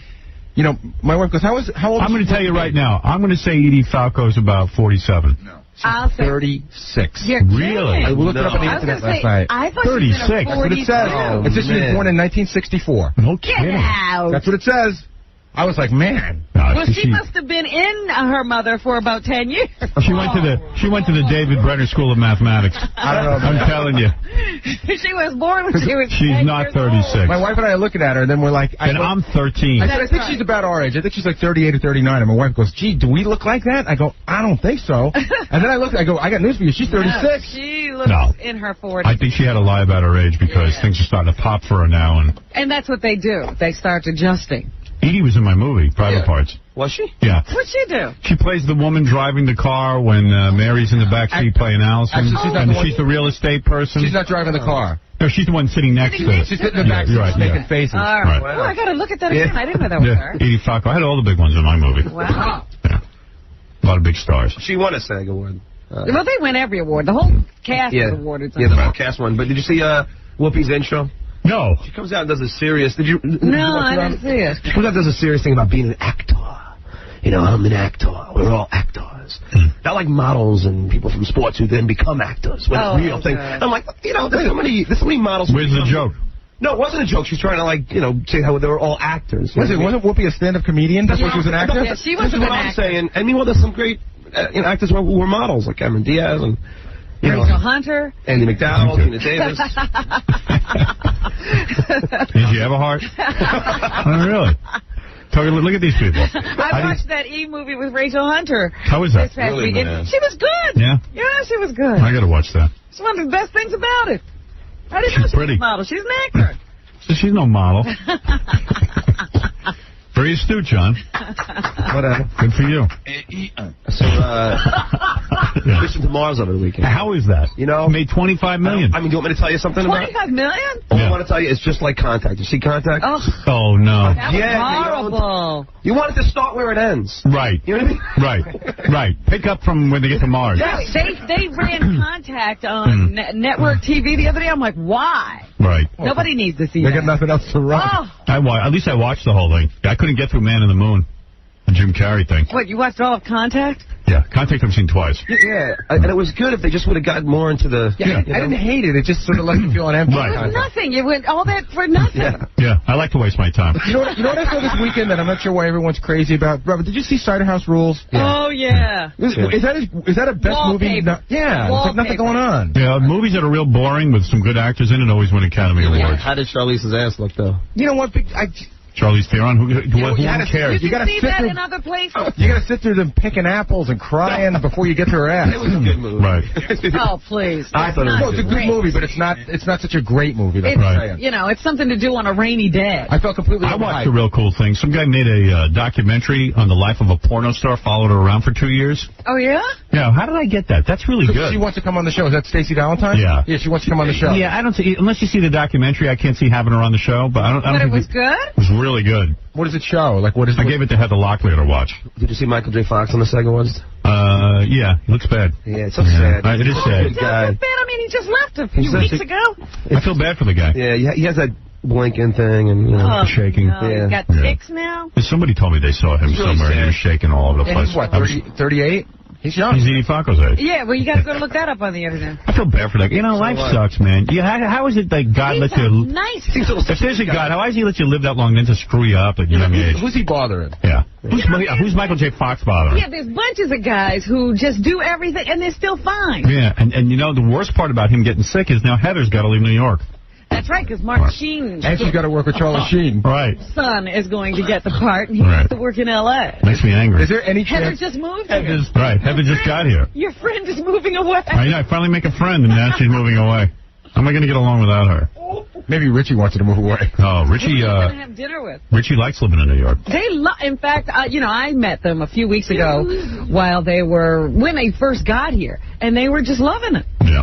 [SPEAKER 5] You know, my wife goes, how old?
[SPEAKER 1] I'm going to tell you right now. I'm going to say Edie Falco's about 47.
[SPEAKER 6] No.
[SPEAKER 3] I'll say
[SPEAKER 5] 36.
[SPEAKER 3] You're
[SPEAKER 1] Really?
[SPEAKER 5] I looked it up on the internet last night.
[SPEAKER 3] I thought
[SPEAKER 1] 36.
[SPEAKER 3] That's
[SPEAKER 5] That's what it says. It says she was born in 1964.
[SPEAKER 1] No
[SPEAKER 3] Get
[SPEAKER 1] kidding.
[SPEAKER 3] out.
[SPEAKER 5] That's what it says. I was like, man.
[SPEAKER 3] Well, she must have been in her mother for about 10 years.
[SPEAKER 1] She went to the David Brenner School of Mathematics.
[SPEAKER 5] I don't know.
[SPEAKER 1] I'm telling you.
[SPEAKER 3] She was born when she was
[SPEAKER 1] She's
[SPEAKER 3] 10
[SPEAKER 1] not
[SPEAKER 3] years
[SPEAKER 1] 36.
[SPEAKER 3] old.
[SPEAKER 5] My wife and I are looking at her, and then we're like...
[SPEAKER 1] And I'm 13.
[SPEAKER 5] I said, I think she's about our age. I think she's like 38 or 39. And my wife goes, gee, do we look like that? I go, I don't think so. And then I looked, I go, I got news for you. She's 36.
[SPEAKER 3] No, she looks in her 40s.
[SPEAKER 1] I think she had to lie about her age because things are starting to pop for her now.
[SPEAKER 3] And that's what they do. They start adjusting.
[SPEAKER 1] Edie was in my movie, Private Parts.
[SPEAKER 9] Was she?
[SPEAKER 1] Yeah.
[SPEAKER 3] What'd she do?
[SPEAKER 1] She plays the woman driving the car when Mary's in the back seat playing Allison.
[SPEAKER 5] Actually,
[SPEAKER 1] she's the real estate person.
[SPEAKER 5] She's not driving the car.
[SPEAKER 1] No, she's the one sitting next to her.
[SPEAKER 5] She's sitting in the back seat making faces.
[SPEAKER 3] All right. Oh, I got to look at that again. I didn't know that was her.
[SPEAKER 1] Edie Falco. I had all the big ones in my movie.
[SPEAKER 3] Wow.
[SPEAKER 1] Yeah. A lot of big stars.
[SPEAKER 9] She won a SAG award.
[SPEAKER 3] Well, they win every award. The whole cast is awarded.
[SPEAKER 9] Yeah, the whole cast won. But did you see Whoopi's intro?
[SPEAKER 1] No.
[SPEAKER 9] She comes out and does a serious... Did you?
[SPEAKER 3] No, I didn't see it.
[SPEAKER 9] She comes out and does a serious thing about being an actor. You know, I'm an actor. We're all actors. Not like models and people from sports who then become actors. When it's a real thing. I'm like, you know, there's so many models.
[SPEAKER 1] Where's the joke?
[SPEAKER 9] No, it wasn't a joke. She's trying to, like, you know, say how they were all actors.
[SPEAKER 5] Wasn't Whoopi a stand-up comedian? That's why she was an actor?
[SPEAKER 3] Yeah, she was
[SPEAKER 9] This is what I'm saying. And meanwhile, there's some great actors who were models, like Cameron Diaz and...
[SPEAKER 3] Rachel Hunter.
[SPEAKER 9] Andy McDowell, Tina Davis.
[SPEAKER 1] Did you have a heart? Oh, really? Look at these people.
[SPEAKER 3] I watched that E-movie with Rachel Hunter.
[SPEAKER 1] How was that?
[SPEAKER 3] This past weekend. She was good.
[SPEAKER 1] Yeah?
[SPEAKER 3] Yeah, she was good.
[SPEAKER 1] I got to watch that.
[SPEAKER 3] It's one of the best things about it. I didn't know she was a model. She's an actor.
[SPEAKER 1] She's no model. Very astute, John.
[SPEAKER 9] Whatever.
[SPEAKER 1] Good for you.
[SPEAKER 9] So, fishing to Mars over the weekend.
[SPEAKER 1] How is that?
[SPEAKER 9] You know,
[SPEAKER 1] made $25 million.
[SPEAKER 9] I mean, do you want me to tell you something about it?
[SPEAKER 3] $25 million?
[SPEAKER 9] All I want to tell you is just like Contact. You see Contact?
[SPEAKER 1] Oh no.
[SPEAKER 3] That was horrible.
[SPEAKER 9] You want it to start where it ends.
[SPEAKER 1] Right.
[SPEAKER 9] You know what I mean?
[SPEAKER 1] Right. Pick up from when they get to Mars.
[SPEAKER 3] Yes. They ran Contact on network TV the other day. I'm like, why?
[SPEAKER 1] Right.
[SPEAKER 3] Nobody needs to see
[SPEAKER 5] They
[SPEAKER 3] that.
[SPEAKER 5] got nothing else to run.
[SPEAKER 1] At least I watched the whole thing. I couldn't get through Man in the Moon, the Jim Carrey thing.
[SPEAKER 3] What, you watched all of Contact?
[SPEAKER 1] Yeah, Contact I've seen twice.
[SPEAKER 9] Yeah, and it was good if they just would have gotten more into the...
[SPEAKER 5] I didn't hate it. It just sort of left me feeling empty.
[SPEAKER 1] Right.
[SPEAKER 3] It was nothing. You went all that for nothing.
[SPEAKER 1] Yeah, I like to waste my time.
[SPEAKER 5] You know what I saw this weekend that I'm not sure why everyone's crazy about? Robert, did you see Cider House Rules?
[SPEAKER 3] Oh, yeah.
[SPEAKER 5] Is that a best movie? No, yeah, there's like nothing going on.
[SPEAKER 1] Yeah, movies that are real boring with some good actors in it always win Academy Awards.
[SPEAKER 9] How did Charlize's ass look, though?
[SPEAKER 5] You know what?
[SPEAKER 1] Charlize Theron, who cares?
[SPEAKER 3] You can see that in other places.
[SPEAKER 5] You got to sit through them picking apples and crying before you get to her ass.
[SPEAKER 9] It was a good movie.
[SPEAKER 1] Right.
[SPEAKER 3] Oh, please.
[SPEAKER 5] I thought it was a good movie, but it's not such a great movie. That's what I'm saying.
[SPEAKER 3] You know, it's something to do on a rainy day.
[SPEAKER 5] I felt completely.
[SPEAKER 1] I watched a real cool thing. Some guy made a documentary on the life of a porno star, followed her around for 2 years.
[SPEAKER 3] Oh, yeah?
[SPEAKER 1] Yeah, how did I get that? That's really good.
[SPEAKER 5] She wants to come on the show. Is that Stacey Valentine?
[SPEAKER 1] Yeah.
[SPEAKER 5] Yeah, she wants to come on the show.
[SPEAKER 1] Yeah, I don't see, unless you see the documentary, I can't see having her on the show, but I don't
[SPEAKER 3] But
[SPEAKER 1] think
[SPEAKER 3] it was good?
[SPEAKER 1] It was really good.
[SPEAKER 5] What does it show? Like, what is?
[SPEAKER 1] I gave it to Heather Locklear to watch.
[SPEAKER 9] Did you see Michael J. Fox on the second one?
[SPEAKER 1] Yeah, he looks bad.
[SPEAKER 9] Yeah, it's so sad.
[SPEAKER 1] It is sad.
[SPEAKER 3] It's bad. I mean, he just left a few weeks ago.
[SPEAKER 1] I feel bad for the guy.
[SPEAKER 9] Yeah, he has that blinking thing and, you know,
[SPEAKER 1] shaking.
[SPEAKER 3] No, he's got tics now.
[SPEAKER 1] Somebody told me they saw him somewhere and he was shaking all over the place.
[SPEAKER 5] He's what, 38? He's young.
[SPEAKER 1] He's Edie Falco's age.
[SPEAKER 3] Yeah, well, you got to go look that up on the internet.
[SPEAKER 1] I feel bad for that. You know, life sucks, man. How is it that God lets you...
[SPEAKER 3] Nice.
[SPEAKER 1] If there's a God, why does he let you live that long and then to screw you up at your young age?
[SPEAKER 5] Who's he bothering?
[SPEAKER 1] Yeah. Who's Michael J. Fox bothering?
[SPEAKER 3] Yeah, there's bunches of guys who just do everything and they're still fine.
[SPEAKER 1] Yeah, and you know, the worst part about him getting sick is now Heather's got to leave New York.
[SPEAKER 3] That's right, because Mark Sheen's
[SPEAKER 5] And she's got to work with Charlie Sheen.
[SPEAKER 1] Right.
[SPEAKER 3] son is going to get the part, and he has to work in L.A.
[SPEAKER 1] Makes me angry.
[SPEAKER 5] Is there any
[SPEAKER 3] Heather
[SPEAKER 5] chance?
[SPEAKER 3] just moved here.
[SPEAKER 1] Heather just got here.
[SPEAKER 3] Your friend is moving away.
[SPEAKER 1] I know, I finally make a friend, and now she's moving away. How am I going to get along without her?
[SPEAKER 5] Maybe Richie wants her to move away.
[SPEAKER 1] Oh, Richie.
[SPEAKER 3] Who are you going to have dinner with?
[SPEAKER 1] Richie likes living in New York.
[SPEAKER 3] In fact, you know, I met them a few weeks ago when they first got here, and they were just loving it.
[SPEAKER 1] Yeah.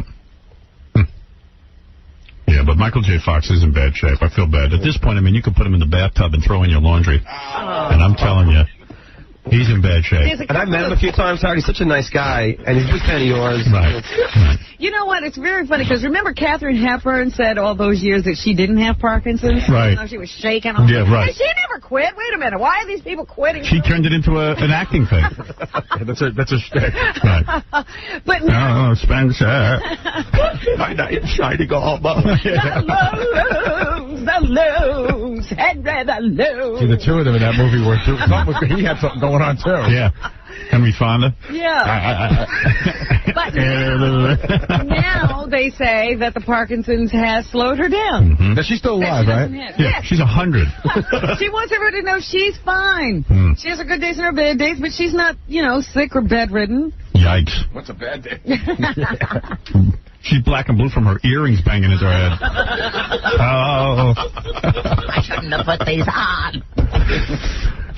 [SPEAKER 1] Yeah, but Michael J. Fox is in bad shape. I feel bad. At this point, I mean, you could put him in the bathtub and throw in your laundry. And I'm telling you, He's in bad shape.
[SPEAKER 9] And I've met him a few times, Howard. He's such a nice guy, and he's a big fan of yours.
[SPEAKER 1] Right.
[SPEAKER 3] You know what? It's very funny, because remember Katharine Hepburn said all those years that she didn't have Parkinson's?
[SPEAKER 1] Right.
[SPEAKER 3] You know, she was shaking. All
[SPEAKER 1] Yeah, right.
[SPEAKER 3] And she never quit. Wait a minute. Why are these people quitting?
[SPEAKER 1] She turned it into an acting thing.
[SPEAKER 5] That's a shtick.
[SPEAKER 1] Right.
[SPEAKER 3] But now...
[SPEAKER 1] Oh, Spencer.
[SPEAKER 9] Shining all
[SPEAKER 3] The lows, Henry the lows.
[SPEAKER 5] See, the two of them in that movie were he had something going on too.
[SPEAKER 1] Yeah. Henry Fonda.
[SPEAKER 3] Yeah. But now they say that the Parkinson's has slowed her down.
[SPEAKER 1] Mm-hmm.
[SPEAKER 5] Now, she's still alive, right?
[SPEAKER 1] Yeah, she's 100.
[SPEAKER 3] She wants everybody to know she's fine. She has her good days and her bad days, but she's not, sick or bedridden.
[SPEAKER 1] Yikes.
[SPEAKER 5] What's a bad day?
[SPEAKER 1] She's black and blue from her earrings banging into her head. Oh.
[SPEAKER 2] I shouldn't have put these on.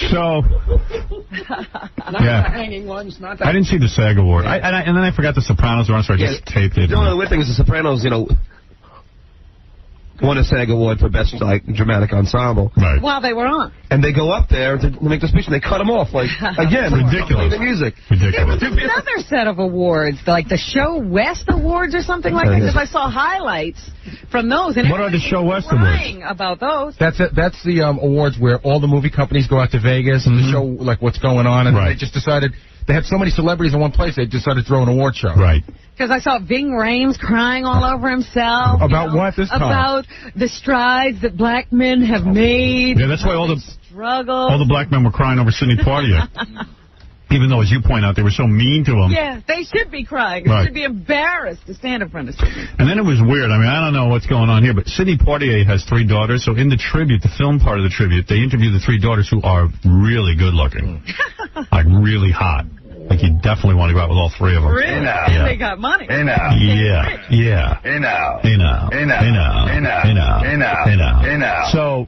[SPEAKER 1] So,
[SPEAKER 2] Not the hanging ones, not the...
[SPEAKER 1] I didn't see the SAG Award. And then I forgot the Sopranos were on, so I just taped it.
[SPEAKER 9] The only weird thing is the Sopranos, won a SAG Award for Best Dramatic Ensemble.
[SPEAKER 1] Right.
[SPEAKER 3] While they were on.
[SPEAKER 9] And they go up there to make the speech, and they cut them off. Again.
[SPEAKER 1] Ridiculous.
[SPEAKER 9] The music.
[SPEAKER 1] Ridiculous.
[SPEAKER 3] There was another set of awards, like the Show West Awards or something like that, because I saw highlights from those. And
[SPEAKER 1] what are the Show West
[SPEAKER 3] crying
[SPEAKER 1] Awards?
[SPEAKER 3] about those.
[SPEAKER 5] That's the awards where all the movie companies go out to Vegas to show what's going on, and they just decided they had so many celebrities in one place they decided to throw an award show.
[SPEAKER 1] Right.
[SPEAKER 3] Because I saw Ving Rhames crying all over himself.
[SPEAKER 5] About what this time?
[SPEAKER 3] About the strides that black men have made.
[SPEAKER 1] Yeah, that's why all the black men were crying over Sidney Poitier. Even though, as you point out, they were so mean to him.
[SPEAKER 3] Yeah, they should be crying. They should be embarrassed to stand in front of Sidney.
[SPEAKER 1] And then it was weird. I mean, I don't know what's going on here, but Sidney Poitier has 3 daughters. So in the tribute, the film part of the tribute, they interview the 3 daughters who are really good looking. Like, really hot. Like, you definitely want to go out with all 3 of them.
[SPEAKER 3] Really?
[SPEAKER 1] Yeah.
[SPEAKER 3] They got money.
[SPEAKER 1] Yeah. So,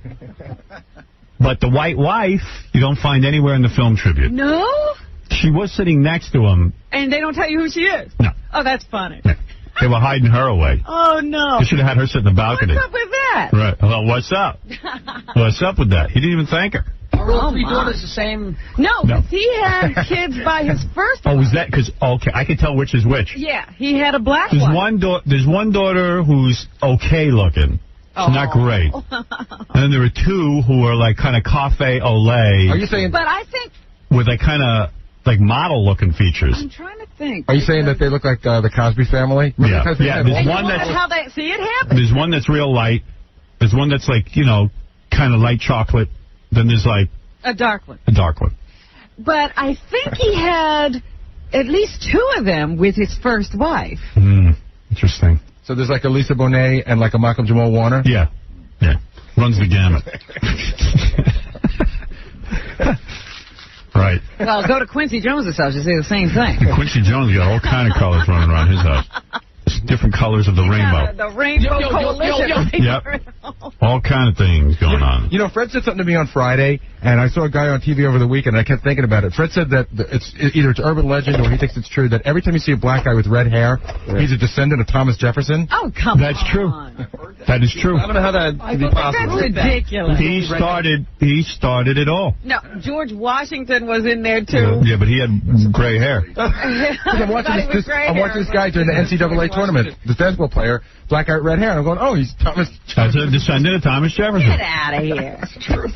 [SPEAKER 1] but the white wife, you don't find anywhere in the film tribute.
[SPEAKER 3] No?
[SPEAKER 1] She was sitting next to him.
[SPEAKER 3] And they don't tell you who she is?
[SPEAKER 1] No.
[SPEAKER 3] Oh, that's funny.
[SPEAKER 1] Yeah. They were hiding her away.
[SPEAKER 3] Oh, no.
[SPEAKER 1] They should have had her sit in the balcony.
[SPEAKER 3] What's up with that?
[SPEAKER 1] Right. Well, what's up? What's up with that? He didn't even thank her.
[SPEAKER 2] Are all 3 daughters the same?
[SPEAKER 3] No, he had kids by his first wife.
[SPEAKER 1] Oh, was that? Because, okay, I could tell which is which.
[SPEAKER 3] Yeah, he had a black one.
[SPEAKER 1] There's one daughter who's okay looking. She's not great. And then there are 2 who are like kind of cafe au lait.
[SPEAKER 5] Are you saying?
[SPEAKER 3] But I think
[SPEAKER 1] with like kind of like model looking features.
[SPEAKER 3] I'm trying to think.
[SPEAKER 5] Are you saying that they look like the Cosby family?
[SPEAKER 1] Yeah. Yeah. There's one that's
[SPEAKER 3] how they see it happen.
[SPEAKER 1] There's one that's real light. There's one that's like kind of light chocolate. Then there's like
[SPEAKER 3] a dark one.
[SPEAKER 1] A dark one.
[SPEAKER 3] But I think he had at least 2 of them with his first wife.
[SPEAKER 1] Interesting.
[SPEAKER 5] So there's like a Lisa Bonet and like a Malcolm Jamal Warner?
[SPEAKER 1] Yeah. Yeah. Runs the gamut. Right.
[SPEAKER 3] Well, go to Quincy Jones' house, you see the same thing.
[SPEAKER 1] Quincy Jones got all kind of colors running around his house. Different colors of the rainbow.
[SPEAKER 3] The Rainbow Coalition.
[SPEAKER 1] Yep. All kind of things going on.
[SPEAKER 5] Fred said something to me on Friday, and I saw a guy on TV over the weekend, and I kept thinking about it. Fred said that it's urban legend or he thinks it's true that every time you see a black guy with red hair, he's a descendant of Thomas Jefferson.
[SPEAKER 3] Oh, come on.
[SPEAKER 1] That's true. That is true.
[SPEAKER 9] I don't know how that could be possible.
[SPEAKER 3] That's ridiculous.
[SPEAKER 1] He started it all.
[SPEAKER 3] No, George Washington was in there, too.
[SPEAKER 1] Yeah, but he had gray hair.
[SPEAKER 5] I'm watching this guy during the NCAA tournament, this basketball player, black guy with red hair, and I'm going, oh, he's Thomas Jefferson.
[SPEAKER 1] That's a descendant of Thomas Jefferson.
[SPEAKER 3] Get out of here.
[SPEAKER 5] It's true.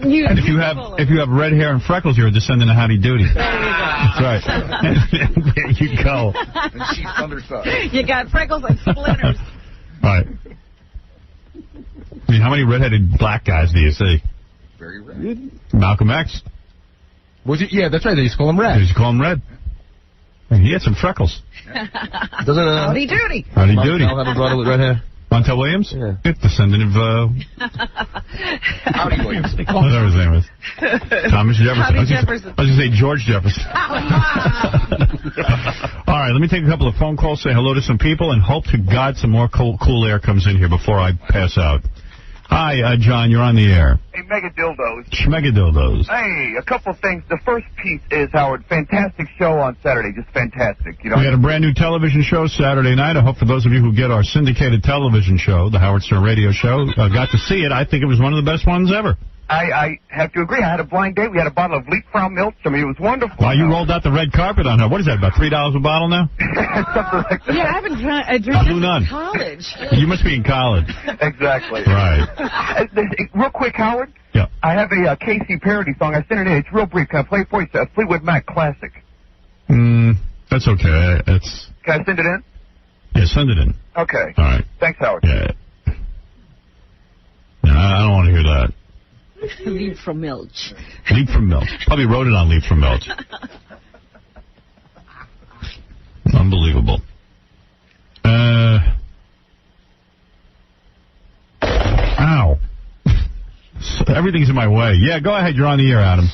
[SPEAKER 1] And if you have red hair and freckles, you're a descendant of Howdy Doody.
[SPEAKER 3] There you go.
[SPEAKER 1] That's right. There you go.
[SPEAKER 5] And she's undersized.
[SPEAKER 3] You got freckles and splinters.
[SPEAKER 1] All right. I mean, how many redheaded black guys do you see?
[SPEAKER 5] Very red.
[SPEAKER 1] Malcolm X.
[SPEAKER 5] Was it? Yeah, that's right. They used to call him Red.
[SPEAKER 1] They used to call him Red. And he had some freckles.
[SPEAKER 9] Doesn't
[SPEAKER 3] Howdy Doody.
[SPEAKER 1] Howdy Doody.
[SPEAKER 9] I'll have a brother with red hair.
[SPEAKER 1] Montel Williams?
[SPEAKER 9] Yeah.
[SPEAKER 1] Descendant of,
[SPEAKER 5] Howdy Williams.
[SPEAKER 1] whatever his name is. Thomas Jefferson.
[SPEAKER 3] Howdy Jefferson.
[SPEAKER 1] I was going to say George Jefferson. All right, let me take a couple of phone calls, say hello to some people, and hope to God some more cool air comes in here before I pass out. Hi, John, you're on the air.
[SPEAKER 6] Hey, Mega Dildos.
[SPEAKER 1] Schmega dildos.
[SPEAKER 6] Hey, a couple of things. The first piece is, Howard, fantastic show on Saturday. Just fantastic.
[SPEAKER 1] We had a brand new television show Saturday night. I hope for those of you who get our syndicated television show, the Howard Stern Radio Show, got to see it. I think it was one of the best ones ever.
[SPEAKER 6] I have to agree. I had a blind date. We had a bottle of Leapfrog milk. I mean, it was wonderful.
[SPEAKER 1] Wow, you rolled out the red carpet on her. What is that, about $3 a bottle now?
[SPEAKER 6] Something like that.
[SPEAKER 3] Yeah, I haven't drank
[SPEAKER 1] Blue Nun.
[SPEAKER 3] in college.
[SPEAKER 1] You must be in college.
[SPEAKER 6] Exactly.
[SPEAKER 1] Right.
[SPEAKER 6] Real quick, Howard.
[SPEAKER 1] Yeah.
[SPEAKER 6] I have a Casey parody song. I sent it in. It's real brief. Can I play it for you? It's a Fleetwood Mac classic.
[SPEAKER 1] That's okay.
[SPEAKER 6] Can I send it in?
[SPEAKER 1] Yeah, send it in.
[SPEAKER 6] Okay.
[SPEAKER 1] All right.
[SPEAKER 6] Thanks, Howard.
[SPEAKER 1] Yeah. No, I don't want to hear that.
[SPEAKER 3] Leap from Milch.
[SPEAKER 1] Leap from Milch. Probably wrote it on Leap from Milch. Unbelievable. Ow. Everything's in my way. Yeah, go ahead. You're on the air, Adam.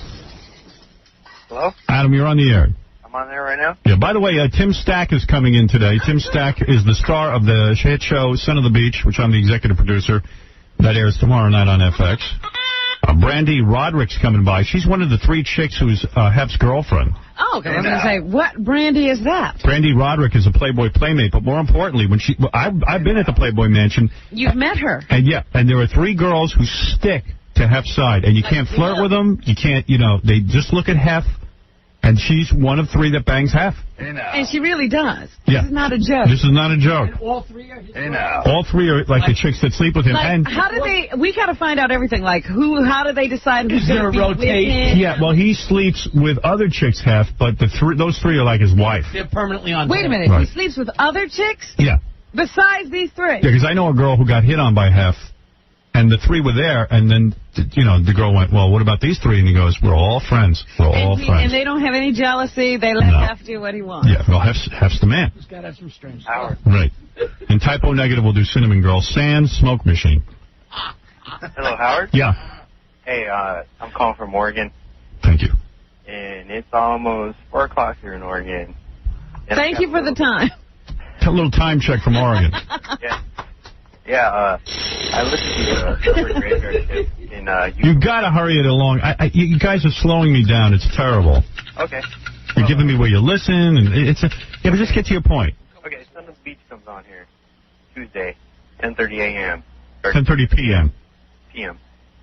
[SPEAKER 6] Hello?
[SPEAKER 1] Adam, you're on the air.
[SPEAKER 6] I'm on there right now?
[SPEAKER 1] Yeah, by the way, Tim Stack is coming in today. Tim Stack is the star of the hit show Son of the Beach, which I'm the executive producer. That airs tomorrow night on FX. Brandy Roderick's coming by. She's one of the 3 chicks who's Hef's girlfriend.
[SPEAKER 3] Oh, okay. I was going to say, what Brandy is that?
[SPEAKER 1] Brandy Roderick is a Playboy playmate, but more importantly, when I've been at the Playboy Mansion.
[SPEAKER 3] You've met her.
[SPEAKER 1] And and there are 3 girls who stick to Hef's side, and you can't flirt with them. You can't, they just look at Hef, and she's one of 3 that bangs Hef.
[SPEAKER 3] And she really does.
[SPEAKER 1] Yeah.
[SPEAKER 3] This is not a joke.
[SPEAKER 1] This is not a joke.
[SPEAKER 2] And all 3 are his
[SPEAKER 1] All 3 are like the chicks that sleep with him.
[SPEAKER 3] Like,
[SPEAKER 1] and
[SPEAKER 3] how do we got to find out everything, like how do they decide who's going to
[SPEAKER 2] rotate?
[SPEAKER 1] Yeah, well, he sleeps with other chicks, Hef, but those 3 are like his wife.
[SPEAKER 2] They're permanently on.
[SPEAKER 3] Wait a minute,
[SPEAKER 1] Right.
[SPEAKER 3] he sleeps with other chicks?
[SPEAKER 1] Yeah.
[SPEAKER 3] Besides these 3?
[SPEAKER 1] Yeah, because I know a girl who got hit on by Hef, and the 3 were there, and then, the girl went, well, what about these 3? And he goes, we're all friends. We're all friends.
[SPEAKER 3] And they don't have any jealousy. They let Hef do what he wants.
[SPEAKER 1] Yeah, well, Hef's the man.
[SPEAKER 2] He's got to have some strange
[SPEAKER 6] Howard.
[SPEAKER 1] Right. And Typo Negative will do Cinnamon Girl. Sans Smoke Machine.
[SPEAKER 6] Hello, Howard?
[SPEAKER 1] Yeah.
[SPEAKER 6] Hey, I'm calling from Oregon.
[SPEAKER 1] Thank you.
[SPEAKER 6] And it's almost 4 o'clock here in Oregon. And
[SPEAKER 3] Thank you for the time.
[SPEAKER 1] A little time check from Oregon.
[SPEAKER 6] Yeah, I listened to your graveyard shift in
[SPEAKER 1] You got to hurry it along. You guys are slowing me down. It's terrible.
[SPEAKER 6] Okay.
[SPEAKER 1] You're giving me where you listen, and but just get to your point.
[SPEAKER 6] Okay, Son of the Beach comes on here Tuesday, 10:30 a.m.
[SPEAKER 1] 10:30 p.m.
[SPEAKER 6] p.m.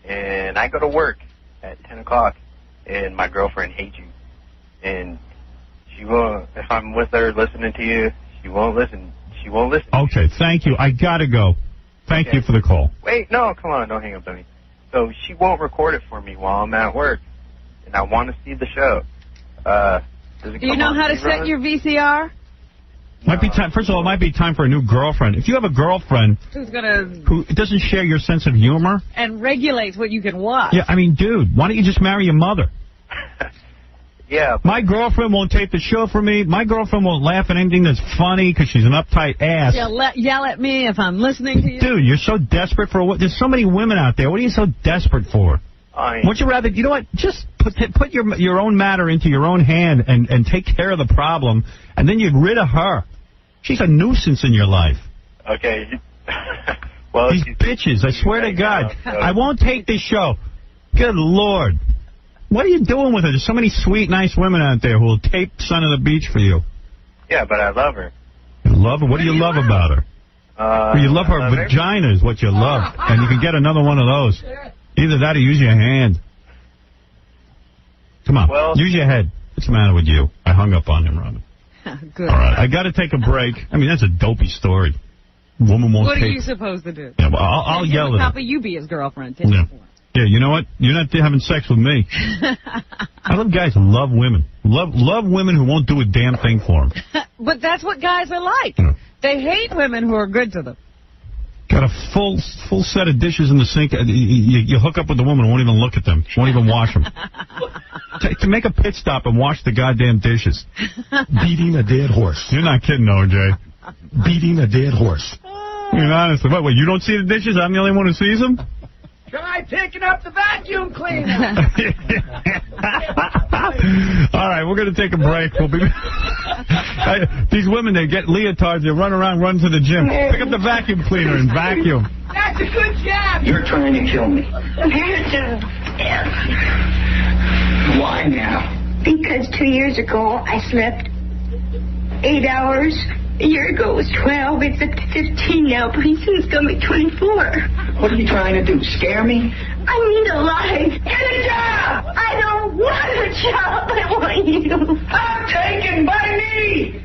[SPEAKER 6] And I go to work at 10 o'clock, and my girlfriend hates you. And she won't, if I'm with her listening to you, she won't listen. She won't listen.
[SPEAKER 1] Okay, thank you. I got to go. Thank you for the call.
[SPEAKER 6] Wait, no, come on, don't hang up on me. So she won't record it for me while I'm at work, and I want to see the show. Does it
[SPEAKER 3] Do you know how to set your VCR?
[SPEAKER 1] Might be time. First of all, it might be time for a new girlfriend. If you have a girlfriend who doesn't share your sense of humor
[SPEAKER 3] and regulates what you can watch.
[SPEAKER 1] Yeah, I mean, dude, why don't you just marry your mother?
[SPEAKER 6] Yeah.
[SPEAKER 1] My girlfriend won't tape the show for me. My girlfriend won't laugh at anything that's funny because she's an uptight ass.
[SPEAKER 3] She'll yell at me if I'm listening to you.
[SPEAKER 1] Dude, you're so desperate for what? There's so many women out there. What are you so desperate for? Wouldn't you rather, you know what, just put your own matter into your own hand and take care of the problem, and then you're rid of her. She's a nuisance in your life.
[SPEAKER 6] Okay. Well,
[SPEAKER 1] these bitches, I swear to God. I won't take this show. Good Lord. What are you doing with her? There's so many sweet, nice women out there who will tape Son of the Beach for you.
[SPEAKER 6] Yeah, but I love her.
[SPEAKER 1] You love her? What do you love about her? Well, you love her vagina is what you love, and you can get another one of those. Either that or use your hand. Come on, use your head. What's the matter with you? I hung up on him, Robin.
[SPEAKER 3] Good.
[SPEAKER 1] All right, I got to take a break. I mean, that's a dopey story. Woman won't
[SPEAKER 3] What
[SPEAKER 1] take...
[SPEAKER 3] are you supposed to do?
[SPEAKER 1] Yeah, well, I'll yell at her.
[SPEAKER 3] How about you be his girlfriend?
[SPEAKER 1] Yeah, you know what? You're not having sex with me. I love guys who love women. Love women who won't do a damn thing for them.
[SPEAKER 3] But that's what guys are like. They hate women who are good to them.
[SPEAKER 1] Got a full set of dishes in the sink. You hook up with the woman and won't even look at them. Won't even wash them. To make a pit stop and wash the goddamn dishes.
[SPEAKER 9] Beating a dead horse.
[SPEAKER 1] You're not kidding, OJ.
[SPEAKER 9] Beating a dead horse.
[SPEAKER 1] I mean, honestly, what, you don't see the dishes? I'm the only one who sees them?
[SPEAKER 2] Try picking up the vacuum cleaner.
[SPEAKER 1] All right, we're going to take a break. We'll be. These women, they get leotards, they run around, run to the gym. Pick up the vacuum cleaner and vacuum.
[SPEAKER 2] That's a good job.
[SPEAKER 10] You're trying to kill me. Why now?
[SPEAKER 11] Because 2 years ago, I slept 8 hours. A year ago, it was 12. It's at 15 now. Pretty soon it's going to be 24.
[SPEAKER 10] What are you trying to do, scare me?
[SPEAKER 11] I need a life. Get a job. I don't want a job. I want you.
[SPEAKER 10] I'm taken by me.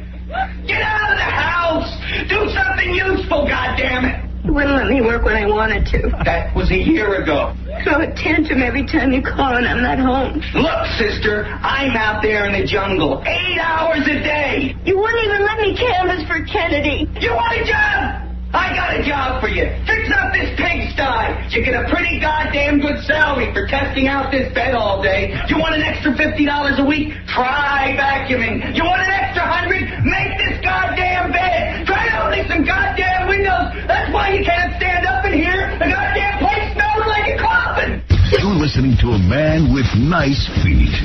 [SPEAKER 10] Get out of the house. Do something useful, goddammit.
[SPEAKER 11] You wouldn't let me work when I wanted to.
[SPEAKER 10] That was a year ago.
[SPEAKER 11] Throw a tantrum every time you call and I'm not home.
[SPEAKER 10] Look, sister, I'm out there in the jungle 8 hours a day.
[SPEAKER 11] You wouldn't even let me canvass for Kennedy.
[SPEAKER 10] You want a job? I got a job for you. Fix up this pigsty. You get a pretty goddamn good salary for testing out this bed all day. You want an extra $50 a week? Try vacuuming. You want an extra $100? Make this goddamn bed. Try opening some goddamn windows. That's why you can't stand up in here. The goddamn place smells like a coffin.
[SPEAKER 7] You're listening to a man with nice feet.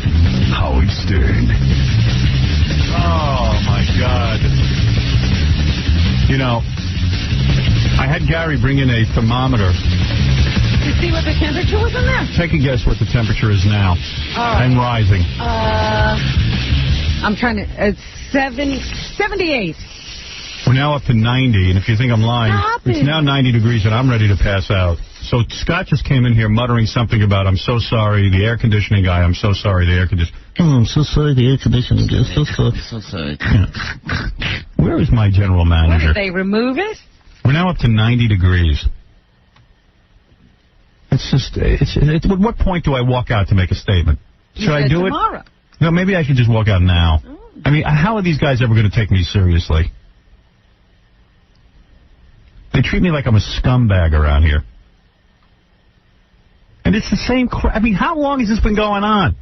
[SPEAKER 7] Howard Stern.
[SPEAKER 1] Oh, my God. You know, I had Gary bring in a thermometer.
[SPEAKER 3] To see what the temperature was in there?
[SPEAKER 1] Take a guess what the temperature is now. And rising.
[SPEAKER 3] I'm trying to... It's 78.
[SPEAKER 1] We're now up to 90, and if you think I'm lying, it's now 90 degrees, and I'm ready to pass out. So Scott just came in here muttering something about, I'm so sorry, the air conditioning guy, I'm so sorry, the air conditioning...
[SPEAKER 12] Oh, I'm so sorry, the air conditioning guy, so sorry.
[SPEAKER 13] So sorry.
[SPEAKER 1] Where is my general manager?
[SPEAKER 3] What, did they remove it?
[SPEAKER 1] We're now up to 90 degrees. It's just, at what point do I walk out to make a statement? Should I do
[SPEAKER 3] tomorrow.
[SPEAKER 1] it? No, maybe I should just walk out now. Oh. I mean, how are these guys ever going to take me seriously? They treat me like I'm a scumbag around here. And it's the same crap. I mean, how long has this been going on?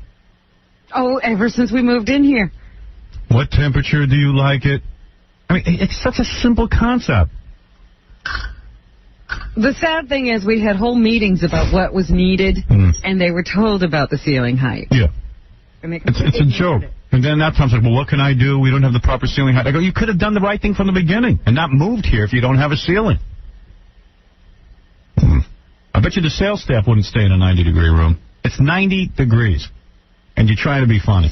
[SPEAKER 3] Oh, ever since we moved in here.
[SPEAKER 1] What temperature do you like it? I mean, it's such a simple concept.
[SPEAKER 3] The sad thing is we had whole meetings about what was needed, and they were told about the ceiling height.
[SPEAKER 1] Yeah. It's a joke. And then that time's like, well, what can I do? We don't have the proper ceiling height. I go, you could have done the right thing from the beginning and not moved here if you don't have a ceiling. I bet you the sales staff wouldn't stay in a 90-degree room. It's 90 degrees. And you're trying to be funny.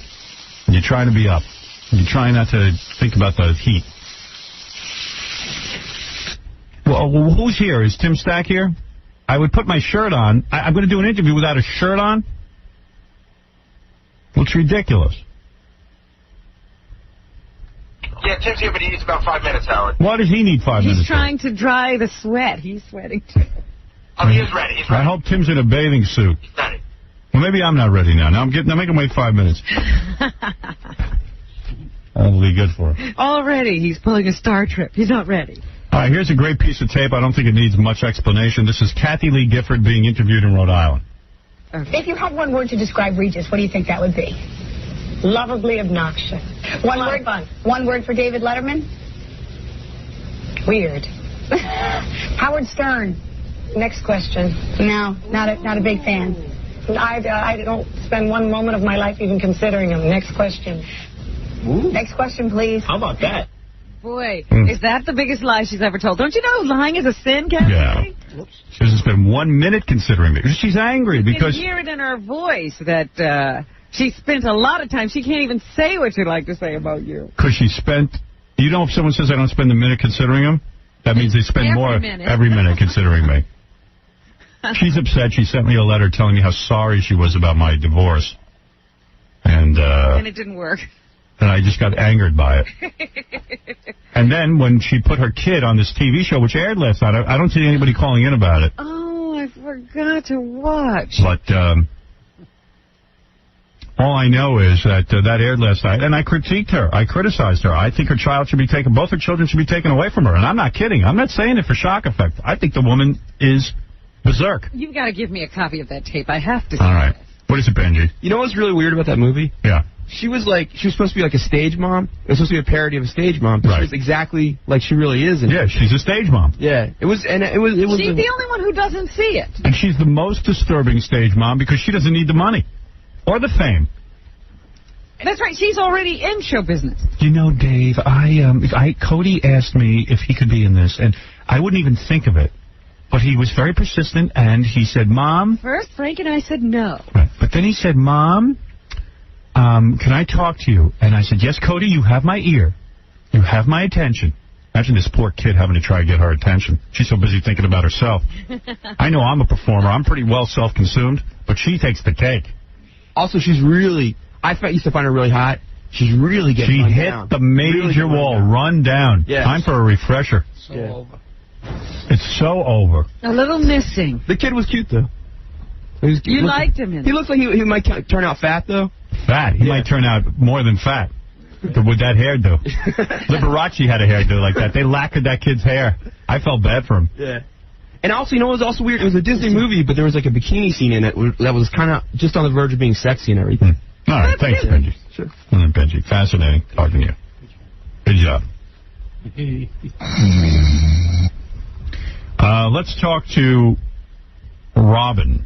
[SPEAKER 1] And you're trying to be up. And you're trying not to think about the heat. Well, who's here? Is Tim Stack here? I would put my shirt on. I'm going to do an interview without a shirt on. Looks ridiculous.
[SPEAKER 5] Yeah, Tim's here, but he needs about 5 minutes, Howard.
[SPEAKER 1] Why does he need 5 minutes?
[SPEAKER 3] He's trying to dry the sweat. He's sweating, too.
[SPEAKER 5] Oh, he is ready. He's ready.
[SPEAKER 1] I hope Tim's in a bathing suit.
[SPEAKER 5] He's ready.
[SPEAKER 1] Well, maybe I'm not ready now. Now I'm making him wait 5 minutes. That'll be good for him.
[SPEAKER 3] Already, he's pulling a Star Trip. He's not ready.
[SPEAKER 1] All right, here's a great piece of tape. I don't think it needs much explanation. This is Kathy Lee Gifford being interviewed in Rhode Island.
[SPEAKER 14] Okay. If you had one word to describe Regis, what do you think that would be? Lovably obnoxious. One word. Fun. One word for David Letterman? Weird. Howard Stern. Next question. No, not a big fan. I don't spend one moment of my life even considering him. Next question. Ooh. Next question, please.
[SPEAKER 8] How about that?
[SPEAKER 3] Boy, is that the biggest lie she's ever told? Don't you know lying is a sin, Kathy?
[SPEAKER 1] Yeah. She doesn't spend 1 minute considering me. She's angry because...
[SPEAKER 3] You can hear it in her voice that she spent a lot of time. She can't even say what she'd like to say about you.
[SPEAKER 1] Because she spent... You know, if someone says I don't spend a minute considering them, that means they spend every minute considering me. She's upset. She sent me a letter telling me how sorry she was about my divorce. And
[SPEAKER 3] it didn't work.
[SPEAKER 1] And I just got angered by it. And then when she put her kid on this TV show, which aired last night, I don't see anybody calling in about it.
[SPEAKER 3] Oh, I forgot to watch.
[SPEAKER 1] But all I know is that that aired last night, and I critiqued her. I criticized her. I think her child should be taken, both her children should be taken away from her. And I'm not kidding. I'm not saying it for shock effect. I think the woman is berserk.
[SPEAKER 3] You've got to give me a copy of that tape. I have to see
[SPEAKER 1] All right. What is it, Benji?
[SPEAKER 15] You know what's really weird about that movie?
[SPEAKER 1] Yeah.
[SPEAKER 15] She was supposed to be like a stage mom. It was supposed to be a parody of a stage mom. But
[SPEAKER 1] right.
[SPEAKER 15] She was exactly like she really is.
[SPEAKER 1] Yeah, she's a stage mom.
[SPEAKER 15] Yeah, it was. She's
[SPEAKER 3] the only one who doesn't see it.
[SPEAKER 1] And she's the most disturbing stage mom because she doesn't need the money or the fame.
[SPEAKER 3] That's right. She's already in show business.
[SPEAKER 1] You know, Dave, Cody asked me if he could be in this, and I wouldn't even think of it. But he was very persistent, and he said, Mom...
[SPEAKER 3] First, Frank and I said no.
[SPEAKER 1] Right. But then he said, Mom, can I talk to you? And I said, yes, Cody, you have my ear. You have my attention. Imagine this poor kid having to try to get her attention. She's so busy thinking about herself. I know I'm a performer. I'm pretty well self-consumed, but she takes the cake.
[SPEAKER 15] Also, she's really... I used to find her really hot. She's really getting run down.
[SPEAKER 1] She hit the major wall. Run down.
[SPEAKER 15] Yes.
[SPEAKER 1] Time for a refresher.
[SPEAKER 15] Over.
[SPEAKER 1] It's so over.
[SPEAKER 3] A little missing.
[SPEAKER 15] The kid was cute, though.
[SPEAKER 3] You liked him.
[SPEAKER 15] He looks like he might turn out fat, though.
[SPEAKER 1] Fat? He might turn out more than fat. With that hairdo. Liberace had a hairdo like that. They lacquered that kid's hair. I felt bad for him.
[SPEAKER 15] Yeah. And also, you know what was also weird? It was a Disney movie, but there was like a bikini scene in it that was kind of just on the verge of being sexy and everything.
[SPEAKER 1] All right, thanks, Benji.
[SPEAKER 15] Sure.
[SPEAKER 1] Benji, fascinating talking to you. Good job. Let's talk to Robin.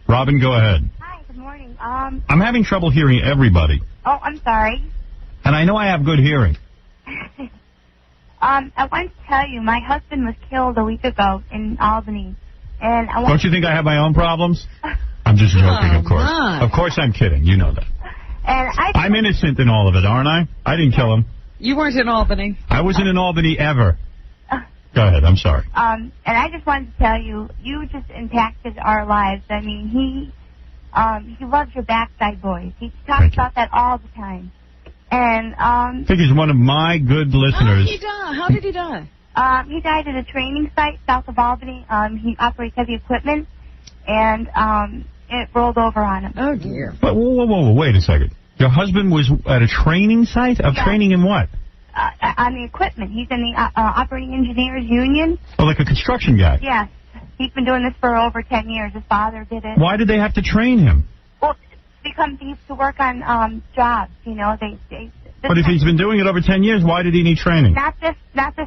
[SPEAKER 1] Robin, go ahead.
[SPEAKER 13] Hi, good morning.
[SPEAKER 1] I'm having trouble hearing everybody.
[SPEAKER 13] Oh, I'm sorry.
[SPEAKER 1] And I know I have good hearing.
[SPEAKER 13] I wanted to tell you, my husband was killed a week ago in Albany. And
[SPEAKER 1] Don't you think I have my own problems? I'm just joking, of course.
[SPEAKER 3] My.
[SPEAKER 1] Of course I'm kidding. You know that.
[SPEAKER 13] And
[SPEAKER 1] I'm innocent in all of it, aren't I? I didn't kill him.
[SPEAKER 3] You weren't in Albany.
[SPEAKER 1] I wasn't in Albany ever. Go ahead. I'm sorry.
[SPEAKER 13] And I just wanted to tell you, you just impacted our lives. I mean, he loves your backside boys. He talks about that all the time. And
[SPEAKER 1] I think he's one of my good listeners.
[SPEAKER 3] How did he die?
[SPEAKER 13] He died at a training site south of Albany. He operates heavy equipment, and it rolled over on him.
[SPEAKER 3] Oh, dear.
[SPEAKER 1] But, whoa, wait a second. Your husband was at a training site? Of training in what?
[SPEAKER 13] On the equipment. He's in the Operating Engineers Union.
[SPEAKER 1] Oh, like a construction guy?
[SPEAKER 13] Yes. He's been doing this for over 10 years. His father did it.
[SPEAKER 1] Why did they have to train him?
[SPEAKER 13] Well, because he used to work on jobs, you know.
[SPEAKER 1] But if he's been doing it over 10 years, why did he need training?
[SPEAKER 13] Not this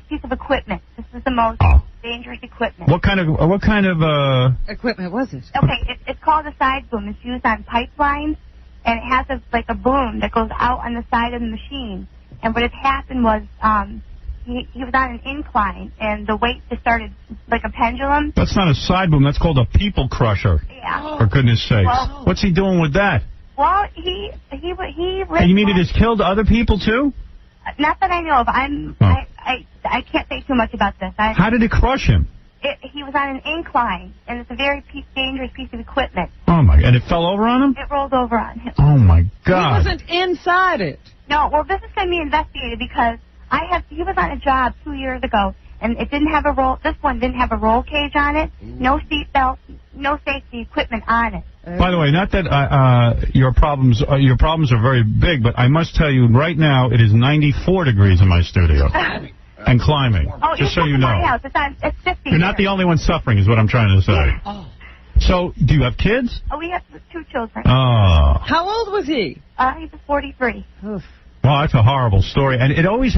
[SPEAKER 13] piece of equipment. This is the most dangerous equipment.
[SPEAKER 1] What kind of
[SPEAKER 3] equipment was it?
[SPEAKER 13] Okay, it's called a side boom. It's used on pipelines, and it has a boom that goes out on the side of the machine. And what had happened was he was on an incline, and the weight just started like a pendulum.
[SPEAKER 1] That's not a side boom. That's called a people crusher.
[SPEAKER 13] Yeah.
[SPEAKER 1] For goodness sakes.
[SPEAKER 13] Well,
[SPEAKER 1] what's he doing with that?
[SPEAKER 13] Well, he lived.
[SPEAKER 1] And you mean it has killed other people, too?
[SPEAKER 13] Not that I know of. I can't say too much about this.
[SPEAKER 1] How did it crush him?
[SPEAKER 13] He was on an incline, and it's a very dangerous piece of equipment.
[SPEAKER 1] Oh, my. And it fell over on him?
[SPEAKER 13] It rolled over on him.
[SPEAKER 1] Oh, my God.
[SPEAKER 3] He wasn't inside it.
[SPEAKER 13] No, well, this is going to be investigated because he was on a job 2 years ago, and it didn't have a roll. This one didn't have a roll cage on it, no seat belt, no safety equipment on it.
[SPEAKER 1] By the way, not that your problems are very big, but I must tell you right now it is 94 degrees in my studio and climbing.
[SPEAKER 13] Oh,
[SPEAKER 1] just so you know.
[SPEAKER 13] My house. It's 50.
[SPEAKER 1] You're not the only one suffering, is what I'm trying to say.
[SPEAKER 13] Oh.
[SPEAKER 1] So, do you have kids?
[SPEAKER 13] Oh, we have 2 children.
[SPEAKER 1] Oh.
[SPEAKER 13] How old was he? He was 43.
[SPEAKER 1] Well, that's a horrible story, and it always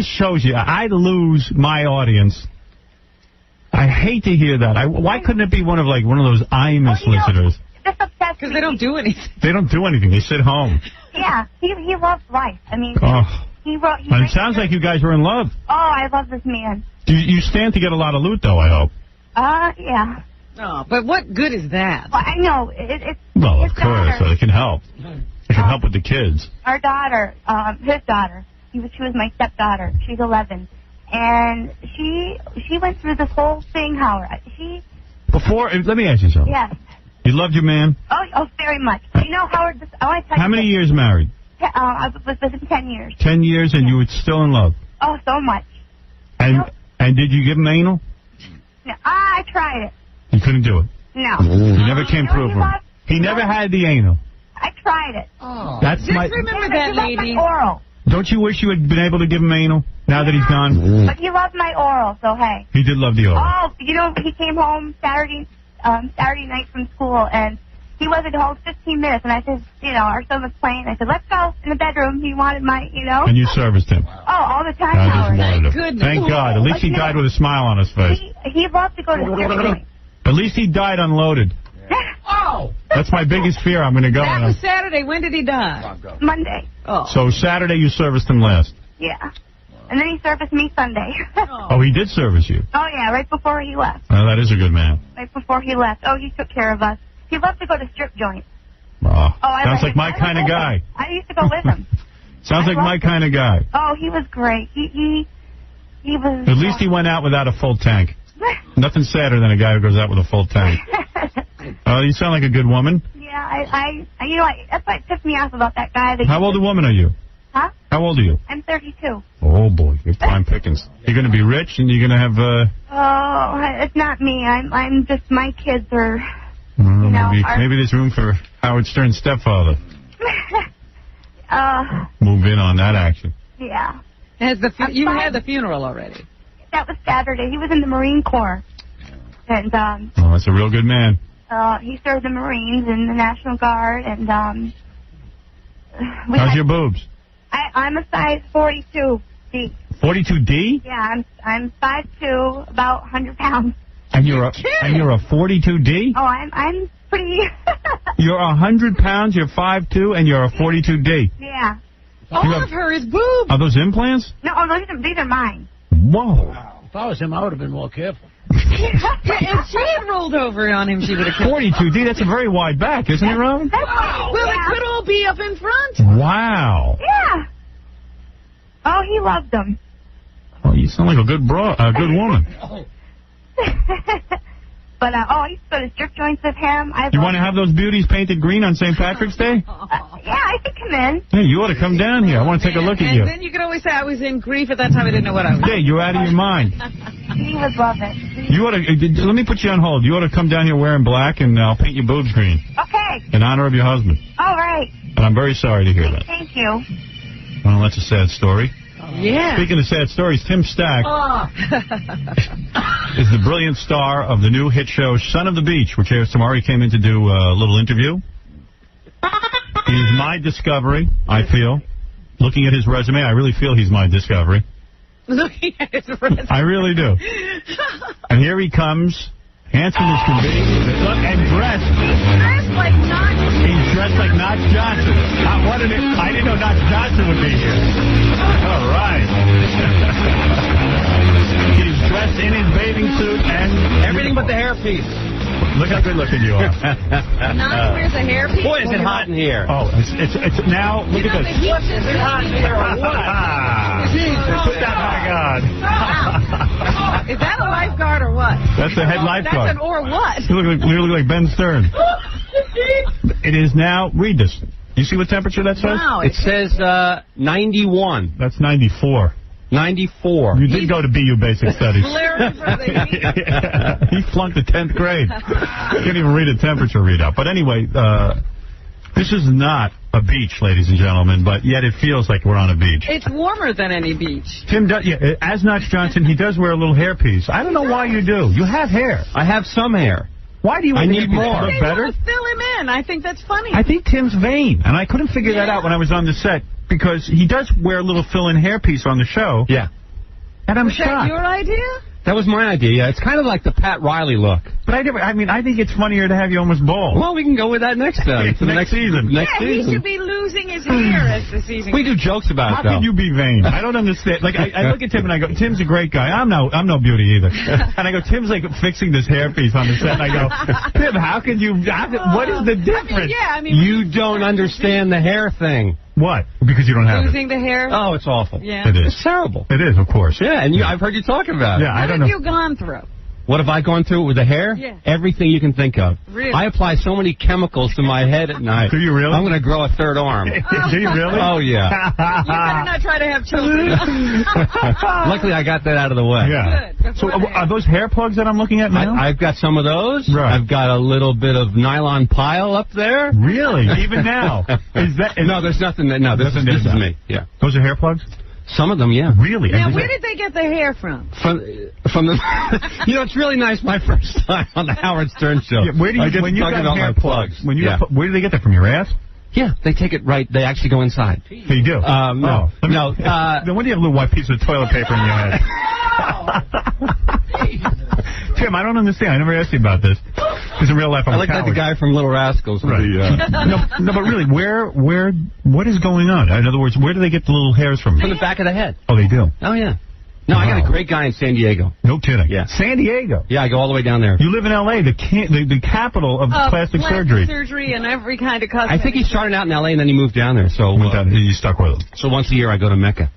[SPEAKER 1] shows you. I lose my audience. I hate to hear that. Why couldn't it be one of those Imus listeners?
[SPEAKER 13] Because
[SPEAKER 3] they don't do anything.
[SPEAKER 1] They don't do anything. They sit home.
[SPEAKER 13] Yeah, he loves life. I mean,
[SPEAKER 1] and it sounds like you guys were in love.
[SPEAKER 13] Oh, I love this man.
[SPEAKER 1] You stand to get a lot of loot, though, I hope.
[SPEAKER 13] Yeah.
[SPEAKER 3] Oh, but what good is that?
[SPEAKER 13] Well, I know. It's
[SPEAKER 1] well,
[SPEAKER 13] his
[SPEAKER 1] of course,
[SPEAKER 13] daughter.
[SPEAKER 1] it can help. It can help with the kids.
[SPEAKER 13] Our daughter, his daughter, she was my stepdaughter. She's 11. And she went through this whole thing, Howard.
[SPEAKER 1] Let me ask you something.
[SPEAKER 13] Yes.
[SPEAKER 1] You loved your man?
[SPEAKER 13] Oh, very much. You know, Howard, I want to tell you.
[SPEAKER 1] How many years married?
[SPEAKER 13] I was with him 10 years.
[SPEAKER 1] 10 years, and you were still in love?
[SPEAKER 13] Oh, so much.
[SPEAKER 1] And did you give him anal?
[SPEAKER 13] No, I tried it.
[SPEAKER 1] You couldn't do it?
[SPEAKER 13] No.
[SPEAKER 1] You never came through for him? He never had the anal?
[SPEAKER 13] I tried it.
[SPEAKER 3] Oh.
[SPEAKER 13] Remember that lady. Oral.
[SPEAKER 1] Don't you wish you had been able to give him anal now that he's gone?
[SPEAKER 13] But he loved my oral, so hey.
[SPEAKER 1] He did love the oral.
[SPEAKER 13] Oh, you know, he came home Saturday night from school, and he wasn't home 15 minutes, and I said, our son was playing. I said, let's go in the bedroom. He wanted
[SPEAKER 1] And you serviced him?
[SPEAKER 13] Oh, all the time,
[SPEAKER 1] I just wanted him.
[SPEAKER 3] Goodness.
[SPEAKER 1] Thank God. At least he died with a smile on his face.
[SPEAKER 13] He loved to go to the
[SPEAKER 1] At least he died unloaded.
[SPEAKER 3] Oh!
[SPEAKER 1] That's my biggest fear. I'm going to go.
[SPEAKER 3] That was Saturday. When did he die?
[SPEAKER 13] Monday.
[SPEAKER 3] Oh.
[SPEAKER 1] So Saturday you serviced him last?
[SPEAKER 13] Yeah. And then he serviced me Sunday.
[SPEAKER 1] Oh, he did service you?
[SPEAKER 13] Oh, yeah, right before he left.
[SPEAKER 1] Oh, that is a good man.
[SPEAKER 13] Right before he left. Oh, he took care of us. He loved to go to strip joints.
[SPEAKER 1] Oh, sounds like my kind of guy.
[SPEAKER 13] I used to go with him.
[SPEAKER 1] Sounds like my kind of guy.
[SPEAKER 13] Oh, he was great. He was...
[SPEAKER 1] At least he went out without a full tank. Nothing sadder than a guy who goes out with a full tank. You sound like a good woman.
[SPEAKER 13] Yeah, you know, that's what pissed me off about that guy.
[SPEAKER 1] How old a woman are you?
[SPEAKER 13] Huh?
[SPEAKER 1] How old are you?
[SPEAKER 13] I'm 32.
[SPEAKER 1] Oh, boy. You're prime pickings. You're going to be rich and you're going to have...
[SPEAKER 13] Oh, it's not me. I'm just, my kids are, you know...
[SPEAKER 1] Maybe there's room for Howard Stern's stepfather. Move in on that action.
[SPEAKER 13] Yeah.
[SPEAKER 3] You had the funeral already.
[SPEAKER 13] That was Saturday. He was in the Marine Corps. And,
[SPEAKER 1] oh, that's a real good man.
[SPEAKER 13] He served the Marines and the National Guard, and,
[SPEAKER 1] how's your boobs?
[SPEAKER 13] I'm a size 42D.
[SPEAKER 1] 42D?
[SPEAKER 13] Yeah, I'm 5'2", about 100 pounds.
[SPEAKER 1] And you're a 42D?
[SPEAKER 13] Oh, I'm pretty...
[SPEAKER 1] You're 100 pounds, you're 5'2", and you're a 42D.
[SPEAKER 13] Yeah.
[SPEAKER 3] All of her is boobs.
[SPEAKER 1] Are those implants?
[SPEAKER 13] No, these are mine.
[SPEAKER 1] Whoa.
[SPEAKER 2] If I was him, I would have been more careful.
[SPEAKER 3] If she had rolled over on him, she would have killed him.
[SPEAKER 1] 42D, that's a very wide back, isn't it, Robin?
[SPEAKER 3] Well, it could all be up in front.
[SPEAKER 1] Wow.
[SPEAKER 13] Yeah. Oh, he loved them.
[SPEAKER 1] Oh, you sound like a good woman.
[SPEAKER 13] But, I used to go to strip joints with him.
[SPEAKER 1] You want to have those beauties painted green on St. Patrick's Day?
[SPEAKER 13] Yeah, I could come in.
[SPEAKER 1] Hey, you ought to come down here. I want to take a look at you.
[SPEAKER 3] And then you could always say I was in grief at that time. I didn't know what I was.
[SPEAKER 1] Hey, you're out of your mind.
[SPEAKER 13] He would love it.
[SPEAKER 1] You ought to, let me put you on hold. You ought to come down here wearing black, and I'll paint your boobs green.
[SPEAKER 13] Okay.
[SPEAKER 1] In honor of your husband.
[SPEAKER 13] All right.
[SPEAKER 1] And I'm very sorry to hear that.
[SPEAKER 13] Thank you.
[SPEAKER 1] Well, that's a sad story.
[SPEAKER 3] Yeah.
[SPEAKER 1] Speaking of sad stories, Tim Stack is the brilliant star of the new hit show Son of the Beach, which airs tomorrow. He came in to do a little interview. He's my discovery, I feel. Looking at his resume, I really feel he's my discovery.
[SPEAKER 3] Looking at his resume.
[SPEAKER 1] I really do. And here he comes, handsome as can be, and dressed.
[SPEAKER 3] Dressed like Knox.
[SPEAKER 1] He's dressed like Knox Johnson. I didn't know Knox Johnson would be here. All right. He's dressed in his bathing suit and...
[SPEAKER 2] Everything but the hairpiece.
[SPEAKER 1] Look how good looking you are.
[SPEAKER 3] Knox wears a hairpiece.
[SPEAKER 2] Boy, is it hot in here.
[SPEAKER 1] Oh, it's now, look at this.
[SPEAKER 2] Is it hot in here or what?
[SPEAKER 1] Put that back on.
[SPEAKER 3] Is that a lifeguard or what?
[SPEAKER 1] That's the head lifeguard.
[SPEAKER 3] That's an or what?
[SPEAKER 1] You look like Ben Stern. It is now, read this. You see what temperature that says?
[SPEAKER 3] Wow,
[SPEAKER 2] it says 91.
[SPEAKER 1] That's 94.
[SPEAKER 2] 94.
[SPEAKER 1] You did go to BU Basic Studies. He flunked the 10th grade. Can't even read a temperature readout. But anyway, this is not a beach, ladies and gentlemen, but yet it feels like we're on a beach.
[SPEAKER 3] It's warmer than any beach.
[SPEAKER 1] Tim does, as Knox Johnson, he does wear a little hairpiece. I don't know why you do. You have hair.
[SPEAKER 2] I have some hair.
[SPEAKER 1] Why do you
[SPEAKER 2] need more?
[SPEAKER 3] They
[SPEAKER 1] better?
[SPEAKER 3] want to fill him in. I think that's funny.
[SPEAKER 1] I think Tim's vain, and I couldn't figure that out when I was on the set, because he does wear a little fill-in hairpiece on the show.
[SPEAKER 2] Yeah.
[SPEAKER 1] And I'm
[SPEAKER 3] Was
[SPEAKER 1] shocked.
[SPEAKER 3] that your idea?
[SPEAKER 2] That was my idea, yeah. It's kind of like the Pat Riley look.
[SPEAKER 1] But I think it's funnier to have you almost bald.
[SPEAKER 2] Well, we can go with that next time.
[SPEAKER 1] next season.
[SPEAKER 2] Next
[SPEAKER 3] he
[SPEAKER 2] season.
[SPEAKER 3] should be losing his hair as the season
[SPEAKER 2] We do jokes about
[SPEAKER 1] How
[SPEAKER 2] it, though.
[SPEAKER 1] can you be vain? I don't understand. Like, I look at Tim and I go, Tim's a great guy. I'm no beauty either. And I go, Tim's like fixing this hairpiece on the set. And I go, Tim, what is the difference?
[SPEAKER 2] You don't understand the hair thing.
[SPEAKER 1] What? Because you don't have
[SPEAKER 3] Losing the hair?
[SPEAKER 2] Oh, it's awful.
[SPEAKER 3] Yeah.
[SPEAKER 1] It is.
[SPEAKER 2] It's terrible.
[SPEAKER 1] It is, of course.
[SPEAKER 2] Yeah, and I've heard you talking about it.
[SPEAKER 1] Yeah, I don't know.
[SPEAKER 3] What have you gone through?
[SPEAKER 2] What have I gone through with the hair?
[SPEAKER 3] Yeah.
[SPEAKER 2] Everything you can think of.
[SPEAKER 3] Really?
[SPEAKER 2] I apply so many chemicals to my head at night.
[SPEAKER 1] Do you really?
[SPEAKER 2] I'm going to grow a third arm.
[SPEAKER 1] Do you really?
[SPEAKER 2] Oh, yeah.
[SPEAKER 3] You better not try to have children.
[SPEAKER 2] Luckily, I got that out of the way.
[SPEAKER 1] Yeah.
[SPEAKER 3] Good.
[SPEAKER 1] So are those hair plugs that I'm looking at now?
[SPEAKER 2] I've got some of those.
[SPEAKER 1] Right.
[SPEAKER 2] I've got a little bit of nylon pile up there.
[SPEAKER 1] Really? Even now?
[SPEAKER 2] No, there's nothing. No, this is me. Yeah.
[SPEAKER 1] Those are hair plugs?
[SPEAKER 2] Some of them, yeah.
[SPEAKER 1] Really?
[SPEAKER 3] Now, where did they get the hair from?
[SPEAKER 2] From the, it's really nice. My first time on the Howard Stern show.
[SPEAKER 1] Yeah, where do you when you got hair plugs? Where do they get that from? Your ass?
[SPEAKER 2] Yeah, they take it right. They actually go inside.
[SPEAKER 1] They do?
[SPEAKER 2] No. No.
[SPEAKER 1] Then when do you have a little white piece of toilet paper in your head? Tim, I don't understand. I never asked you about this. Because in real life, I'm
[SPEAKER 2] I like that the guy from Little Rascals.
[SPEAKER 1] Right. No, but really, what is going on? In other words, where do they get the little hairs from?
[SPEAKER 2] From the back of the head.
[SPEAKER 1] Oh, they do?
[SPEAKER 2] Oh, yeah. No, I got a great guy in San Diego.
[SPEAKER 1] No kidding.
[SPEAKER 2] Yeah.
[SPEAKER 1] San Diego?
[SPEAKER 2] Yeah, I go all the way down there.
[SPEAKER 1] You live in L.A., the capital of plastic surgery.
[SPEAKER 3] Surgery and every kind of cosmetic.
[SPEAKER 2] I think he started out in L.A. and then he moved down there. So
[SPEAKER 1] you stuck with him.
[SPEAKER 2] So once a year I go to Mecca.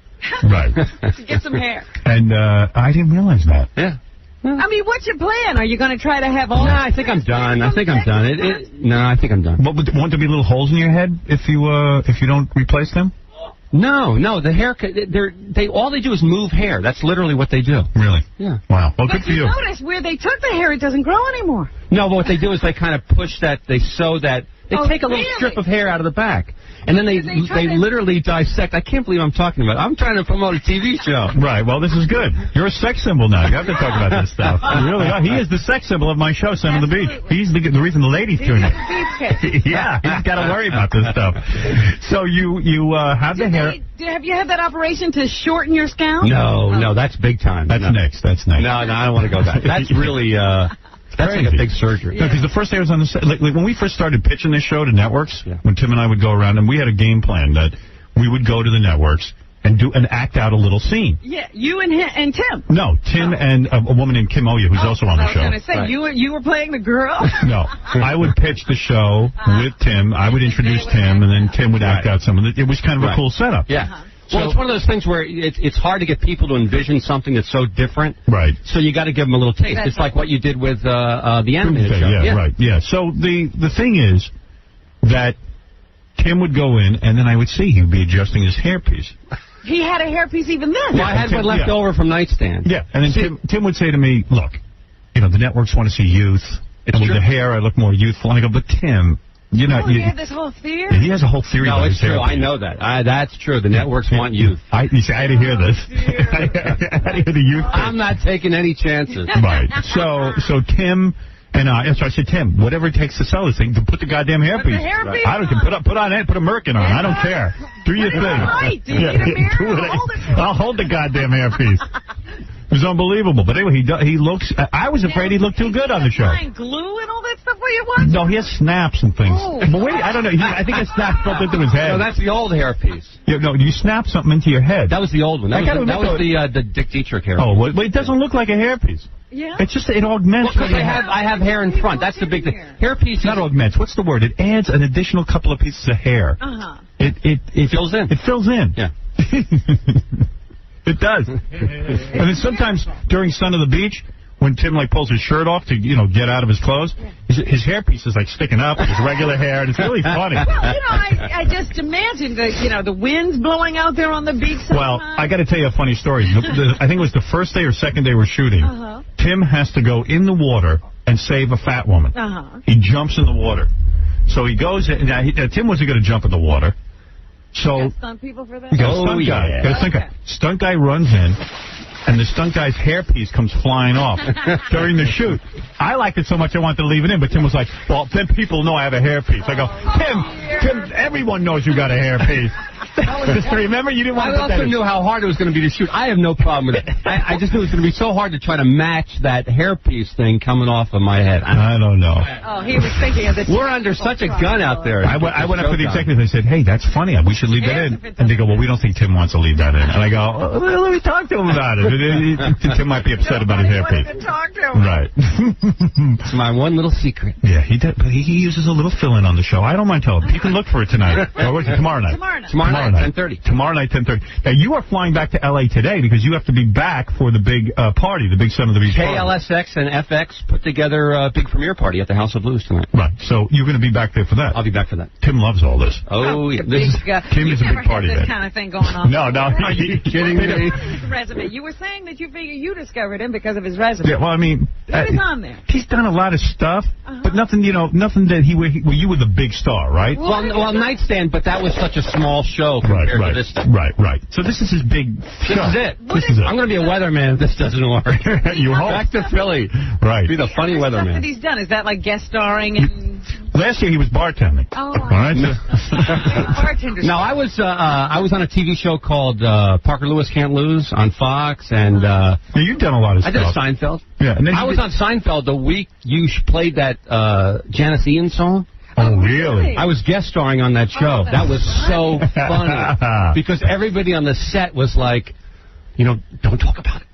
[SPEAKER 1] Right.
[SPEAKER 3] To get some hair.
[SPEAKER 1] And I didn't realize that.
[SPEAKER 15] Yeah.
[SPEAKER 3] I mean, what's your plan? Are you going to try to have all...
[SPEAKER 15] No, I think I'm done. I think I'm done. No, I think I'm done.
[SPEAKER 1] But won't there be little holes in your head if you don't replace them?
[SPEAKER 15] No, the haircut, all they do is move hair. That's literally what they do.
[SPEAKER 1] Really?
[SPEAKER 15] Yeah.
[SPEAKER 1] Wow. Well,
[SPEAKER 3] but
[SPEAKER 1] good for you.
[SPEAKER 3] Notice where they took the hair, it doesn't grow anymore.
[SPEAKER 15] No, but what they do is they kind of push that, they sew that, they take a little strip of hair out of the back. And then they literally dissect. I can't believe I'm talking about it. I'm trying to promote a TV show.
[SPEAKER 1] Right. Well, this is good. You're a sex symbol now. You have to talk about this stuff. You really are. He is the sex symbol of my show, Son of the Beach. He's the reason the ladies tune in. Yeah, he's got to worry about this stuff. So you have the hair.
[SPEAKER 3] Have you had that operation to shorten your scalp?
[SPEAKER 15] No, that's big time.
[SPEAKER 1] That's next. That's next.
[SPEAKER 15] No, I don't want to go back. That's really... That's like a big surgery.
[SPEAKER 1] No, because the first day I was on the set, like when we first started pitching this show to networks, when Tim and I would go around, and we had a game plan that we would go to the networks and act out a little scene.
[SPEAKER 3] Yeah, you and Tim.
[SPEAKER 1] No, Tim and a woman named Kim Oya, who's also on the show.
[SPEAKER 3] I was going to say, you were playing the girl?
[SPEAKER 1] No, I would pitch the show with Tim. I would introduce Tim, and then Tim would act out some of it. It was kind of a cool setup.
[SPEAKER 15] Yeah. Well, it's one of those things where it's hard to get people to envision something that's so different.
[SPEAKER 1] Right.
[SPEAKER 15] So you got to give them a little taste. It's like what you did with the animated show.
[SPEAKER 1] Yeah, right. Yeah. So the thing is that Tim would go in, and then I would see he'd be adjusting his hairpiece.
[SPEAKER 3] He had a hairpiece even then.
[SPEAKER 15] Well, I had one left over from Nightstand.
[SPEAKER 1] Yeah, and then Tim would say to me, look, the networks want to see youth. And with the hair, I look more youthful. And I go, but Tim... You
[SPEAKER 3] have this whole theory?
[SPEAKER 1] Yeah, he has a whole theory about his hair.
[SPEAKER 15] No, it's true. I know that. That's true. The networks want youth.
[SPEAKER 1] You see, I had to hear this. I had to hear the youth.
[SPEAKER 15] I'm not taking any chances.
[SPEAKER 1] Right. So Tim and so I said, Tim, whatever it takes to sell this thing, to put the goddamn hairpiece.
[SPEAKER 3] Right.
[SPEAKER 1] I don't care. Put a Merkin on. I don't care. Do your thing.
[SPEAKER 3] Right. Do you need a mirror?
[SPEAKER 1] I'll hold the goddamn hairpiece. It was unbelievable. But anyway, he looks... I was afraid he looked too good on the show.
[SPEAKER 3] Glue and all that stuff where you watch?
[SPEAKER 1] No, he has snaps and things.
[SPEAKER 3] Oh.
[SPEAKER 1] But wait, I don't know. I think a snap built into his head.
[SPEAKER 15] No, that's the old hairpiece.
[SPEAKER 1] Yeah, no, you snap something into your head.
[SPEAKER 15] That was the old one. That was the Dick Dietrich hairpiece.
[SPEAKER 1] Oh, well, it doesn't look like a hairpiece.
[SPEAKER 3] Yeah.
[SPEAKER 1] It's just, it augments.
[SPEAKER 15] Well, I have hair in front. That's the big thing. Hairpiece
[SPEAKER 1] not augments. What's the word? It adds an additional couple of pieces of hair. It
[SPEAKER 15] fills in.
[SPEAKER 1] It fills in.
[SPEAKER 15] Yeah.
[SPEAKER 1] It does. And then sometimes during Son of the Beach, when Tim pulls his shirt off to get out of his clothes, his hairpiece is sticking up, his regular hair, and it's really funny.
[SPEAKER 3] Well, I just imagine that the wind's blowing out there on the beach.
[SPEAKER 1] Well, I got to tell you a funny story. I think it was the first day or second day we're shooting. Tim has to go in the water and save a fat woman. He jumps in the water. So he goes in. Now, Tim wasn't going to jump in the water. So
[SPEAKER 3] you got stunt people for that?
[SPEAKER 1] You got a stunt guy.
[SPEAKER 3] Yeah.
[SPEAKER 1] Got a stunt guy. Stunt guy runs in, and the stunt guy's hairpiece comes flying off during the shoot. I liked it so much I wanted to leave it in, but Tim was like, well, then people know I have a hairpiece. I go, Tim, everyone knows you got a hairpiece. Remember, you didn't want to put that in.
[SPEAKER 15] I also knew how hard it was going to be to shoot. I have no problem with it. I just knew it was going to be so hard to try to match that hairpiece thing coming off of my head.
[SPEAKER 1] I don't know.
[SPEAKER 3] Oh, he was thinking of the...
[SPEAKER 15] We're under such a gun out there.
[SPEAKER 1] I went up to the executives and I said, hey, that's funny. We should leave that in. And they go, well, we don't think Tim wants to leave that in. And I go, well, let me talk to him about it. Tim might be upset about his hairpiece.
[SPEAKER 3] Talk to him.
[SPEAKER 1] Right.
[SPEAKER 15] It's my one little secret.
[SPEAKER 1] Yeah, he does, but he uses a little fill-in on the show. I don't mind telling him. You can look for it tonight. Or tomorrow night.
[SPEAKER 3] Tomorrow night,
[SPEAKER 15] 10:30.
[SPEAKER 1] Tomorrow night, 10:30. Now, you are flying back to L.A. today because you have to be back for the big party, the big Son of the Beach party.
[SPEAKER 15] KLSX and FX put together a big premiere party at the House of Blues tonight.
[SPEAKER 1] Right. So you're going to be back there for that.
[SPEAKER 15] I'll be back for that.
[SPEAKER 1] Tim loves all this.
[SPEAKER 15] Oh, yeah.
[SPEAKER 1] Tim is a big party
[SPEAKER 3] man. This kind of thing going on.
[SPEAKER 1] No. Are you kidding me?
[SPEAKER 3] Resume. You were saying that you figure you discovered him because of his resume.
[SPEAKER 1] Yeah, well, I mean...
[SPEAKER 3] What is on there?
[SPEAKER 1] He's done a lot of stuff, but nothing, nothing that you were the big star, right?
[SPEAKER 15] Well, Nightstand, but that was such a small show compared to this stuff.
[SPEAKER 1] Right. So this is his big show.
[SPEAKER 15] This is it. I'm going to be a weatherman if this doesn't work.
[SPEAKER 1] You hope.
[SPEAKER 15] Back to Philly.
[SPEAKER 1] Right.
[SPEAKER 15] Be the funny weatherman.
[SPEAKER 3] What he's done, is that like guest starring and...
[SPEAKER 1] Last year he was bartending.
[SPEAKER 3] Oh.
[SPEAKER 1] All right.
[SPEAKER 3] Bartender.
[SPEAKER 15] No, I was on a TV show called Parker Lewis Can't Lose on Fox, and
[SPEAKER 1] now, you've done a lot of stuff.
[SPEAKER 15] I did Seinfeld.
[SPEAKER 1] Yeah, and then
[SPEAKER 15] I was on Seinfeld the week you played that Janis Ian song.
[SPEAKER 1] Oh, really?
[SPEAKER 15] I was guest starring on that show. That was so funny because everybody on the set was like, don't talk about it.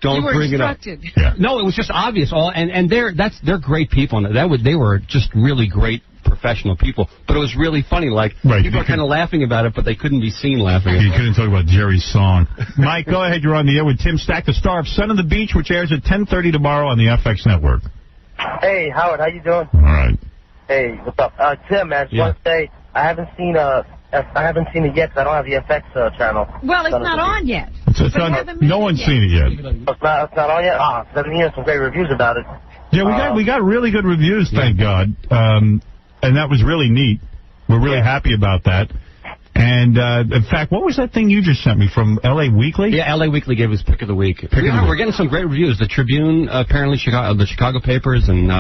[SPEAKER 15] Don't bring it up.
[SPEAKER 1] Yeah.
[SPEAKER 15] No, it was just obvious. And they're great people. They were just really great professional people. But it was really funny. Like, people were kind of laughing about it, but they couldn't be seen laughing.
[SPEAKER 1] You couldn't talk about Jerry's song. Mike, go ahead. You're on the air with Tim Stack, the star of Son of the Beach, which airs at 10:30 tomorrow on the FX network.
[SPEAKER 16] Hey, Howard, how you doing?
[SPEAKER 1] All right.
[SPEAKER 16] Hey, what's up? Tim, man, I just want to say I haven't seen it yet because I don't have the FX channel.
[SPEAKER 3] Well, it's not on yet.
[SPEAKER 1] No one's seen it yet.
[SPEAKER 16] It's not on yet? Ah, I've been hearing some great reviews about it.
[SPEAKER 1] Yeah, we got really good reviews, thank God. And that was really neat. We're really happy about that. And, in fact, what was that thing you just sent me from L.A. Weekly?
[SPEAKER 15] Yeah, L.A. Weekly gave us Pick of the Week. We're getting some great reviews. The Tribune, apparently, the Chicago papers, and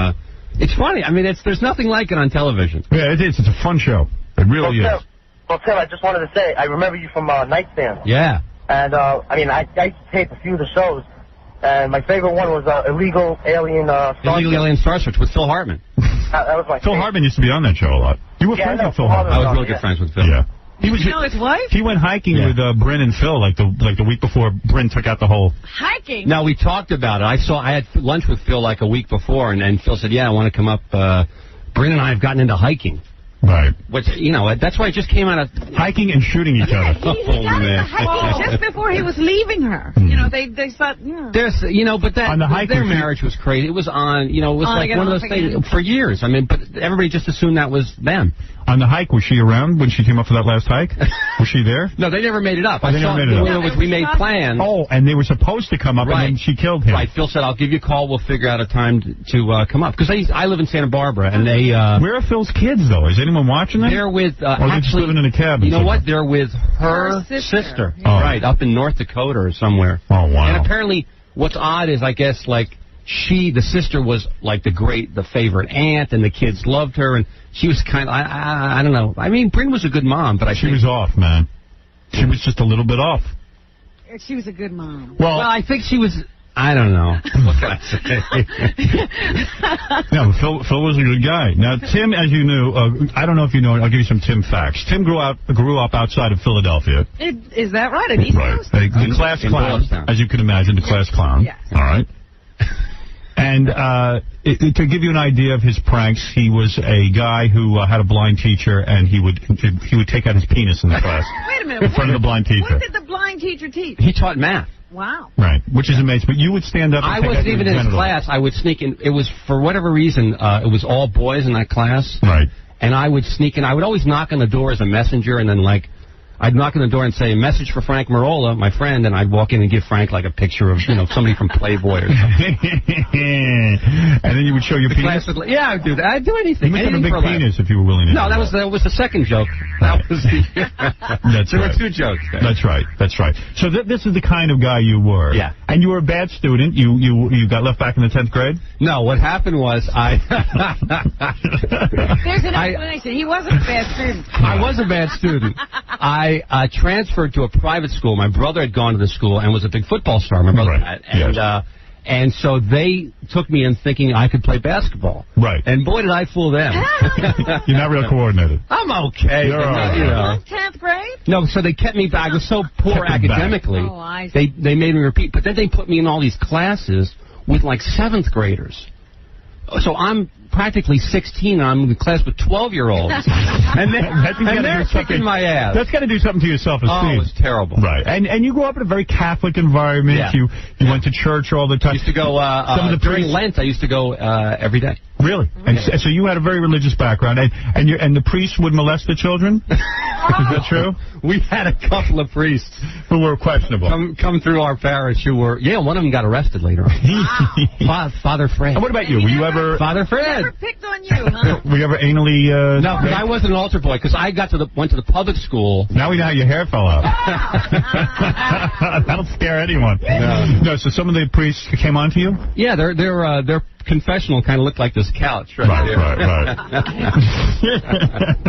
[SPEAKER 15] it's funny. I mean, there's nothing like it on television.
[SPEAKER 1] Yeah, it is. It's a fun show. It really is.
[SPEAKER 16] Well, Tim, I just wanted to say, I remember you from Nightstand.
[SPEAKER 15] Yeah.
[SPEAKER 16] And, I used to tape a few of the shows, and my favorite one was Illegal Alien
[SPEAKER 15] Starsearch with Phil Hartman.
[SPEAKER 16] That was my
[SPEAKER 1] Phil Hartman used to be on that show a lot. You were friends with Phil Hartman.
[SPEAKER 15] I was really good friends with Phil.
[SPEAKER 1] Yeah.
[SPEAKER 3] You know his wife?
[SPEAKER 1] He went hiking with Bryn and Phil like the week before Bryn took out the whole...
[SPEAKER 3] Hiking?
[SPEAKER 15] No, we talked about it. I had lunch with Phil like a week before, and Phil said, yeah, I want to come up. Bryn and I have gotten into hiking.
[SPEAKER 1] Right.
[SPEAKER 15] Which, that's why it just came out of...
[SPEAKER 1] Hiking and shooting each other.
[SPEAKER 3] He got into hiking just before he was leaving her. They thought,
[SPEAKER 15] There's, but their marriage was crazy. It was on, it was like one of those things for years. I mean, but everybody just assumed that was them.
[SPEAKER 1] On the hike, was she around when she came up for that last hike? Was she there?
[SPEAKER 15] No, they never made it up.
[SPEAKER 1] We
[SPEAKER 15] made plans.
[SPEAKER 1] Oh, and they were supposed to come up, and then she killed him.
[SPEAKER 15] Right. Phil said, I'll give you a call. We'll figure out a time to come up. Because I live in Santa Barbara, and they...
[SPEAKER 1] Where are Phil's kids, though? Is anyone watching them?
[SPEAKER 15] They're with...
[SPEAKER 1] or they're just living in a cabin?
[SPEAKER 15] You know what? They're with her sister.
[SPEAKER 1] Oh.
[SPEAKER 15] Right, up in North Dakota or somewhere.
[SPEAKER 1] Oh, wow.
[SPEAKER 15] And apparently, what's odd is, I guess, like... the sister was like the favorite aunt, and the kids loved her, and she was kind of, I don't know. I mean, Bryn was a good mom, but
[SPEAKER 1] she was off, man. She was just a little bit off.
[SPEAKER 3] She was a good mom.
[SPEAKER 15] Well, I think she was, I don't know. What can I say?
[SPEAKER 1] No, Phil was a good guy. Now, Tim, as you knew, I don't know if you know, I'll give you some Tim facts. Tim grew up outside of Philadelphia.
[SPEAKER 3] Is that right? An East Coast?
[SPEAKER 1] The class clown, as you can imagine, the class clown.
[SPEAKER 3] Yes.
[SPEAKER 1] All right. And to give you an idea of his pranks, he was a guy who had a blind teacher, and he would take out his penis in the class.
[SPEAKER 3] Wait a minute.
[SPEAKER 1] In front of the blind teacher.
[SPEAKER 3] What did the blind teacher teach?
[SPEAKER 15] He taught math.
[SPEAKER 3] Wow.
[SPEAKER 1] Right, which is amazing. But you would stand up and
[SPEAKER 15] I wasn't even in his class. I would sneak in. It was, for whatever reason, it was all boys in that class.
[SPEAKER 1] Right.
[SPEAKER 15] And I would sneak in. I would always knock on the door as a messenger, and then, I'd knock on the door and say, message for Frank Marola, my friend, and I'd walk in and give Frank, a picture of, somebody from Playboy or something.
[SPEAKER 1] And then you would show your penis?
[SPEAKER 15] Yeah, I'd do that. I'd do anything.
[SPEAKER 1] You must have a big penis if you were willing to.
[SPEAKER 15] No, that was the second joke. That was
[SPEAKER 1] There
[SPEAKER 15] were two jokes there.
[SPEAKER 1] That's right. So this is the kind of guy you were.
[SPEAKER 15] Yeah.
[SPEAKER 1] And you were a bad student. You got left back in the 10th grade?
[SPEAKER 15] No, what happened was
[SPEAKER 3] There's an explanation. He wasn't a bad student.
[SPEAKER 15] I was a bad student. I transferred to a private school. My brother had gone to the school and was a big football star. My brother had. And so they took me in thinking I could play basketball.
[SPEAKER 1] Right.
[SPEAKER 15] And boy, did I fool them.
[SPEAKER 1] You're not real coordinated.
[SPEAKER 15] I'm okay.
[SPEAKER 1] You're all right.
[SPEAKER 3] 10th grade?
[SPEAKER 15] No, so they kept me back. I was so poor academically.
[SPEAKER 3] Oh, I see.
[SPEAKER 15] They made me repeat. But then they put me in all these classes with 7th graders. So I'm practically 16, and I'm in the class with 12-year-olds. and they're kicking my ass.
[SPEAKER 1] That's got to do something to your self-esteem.
[SPEAKER 15] Oh, it was terrible.
[SPEAKER 1] Right. And you grew up in a very Catholic environment.
[SPEAKER 15] Yeah.
[SPEAKER 1] You went to church all the time.
[SPEAKER 15] Used to go, during Lent, I used to go every day.
[SPEAKER 1] Really? And so you had a very religious background. And the priests would molest the children? Is that true?
[SPEAKER 15] We had a couple of priests
[SPEAKER 1] who were questionable.
[SPEAKER 15] Come through our parish who were, one of them got arrested later on. Father Fred.
[SPEAKER 1] And what about you? Were you ever...
[SPEAKER 15] Father Fred.
[SPEAKER 3] Never picked on you, huh?
[SPEAKER 1] Were you ever anally...
[SPEAKER 15] No, because I wasn't an altar boy, because I went to the public school.
[SPEAKER 1] Now we know how your hair fell out. That'll scare anyone. No, so some of the priests came on to you?
[SPEAKER 15] Yeah, their confessional kind of looked like this couch right there.
[SPEAKER 1] Right.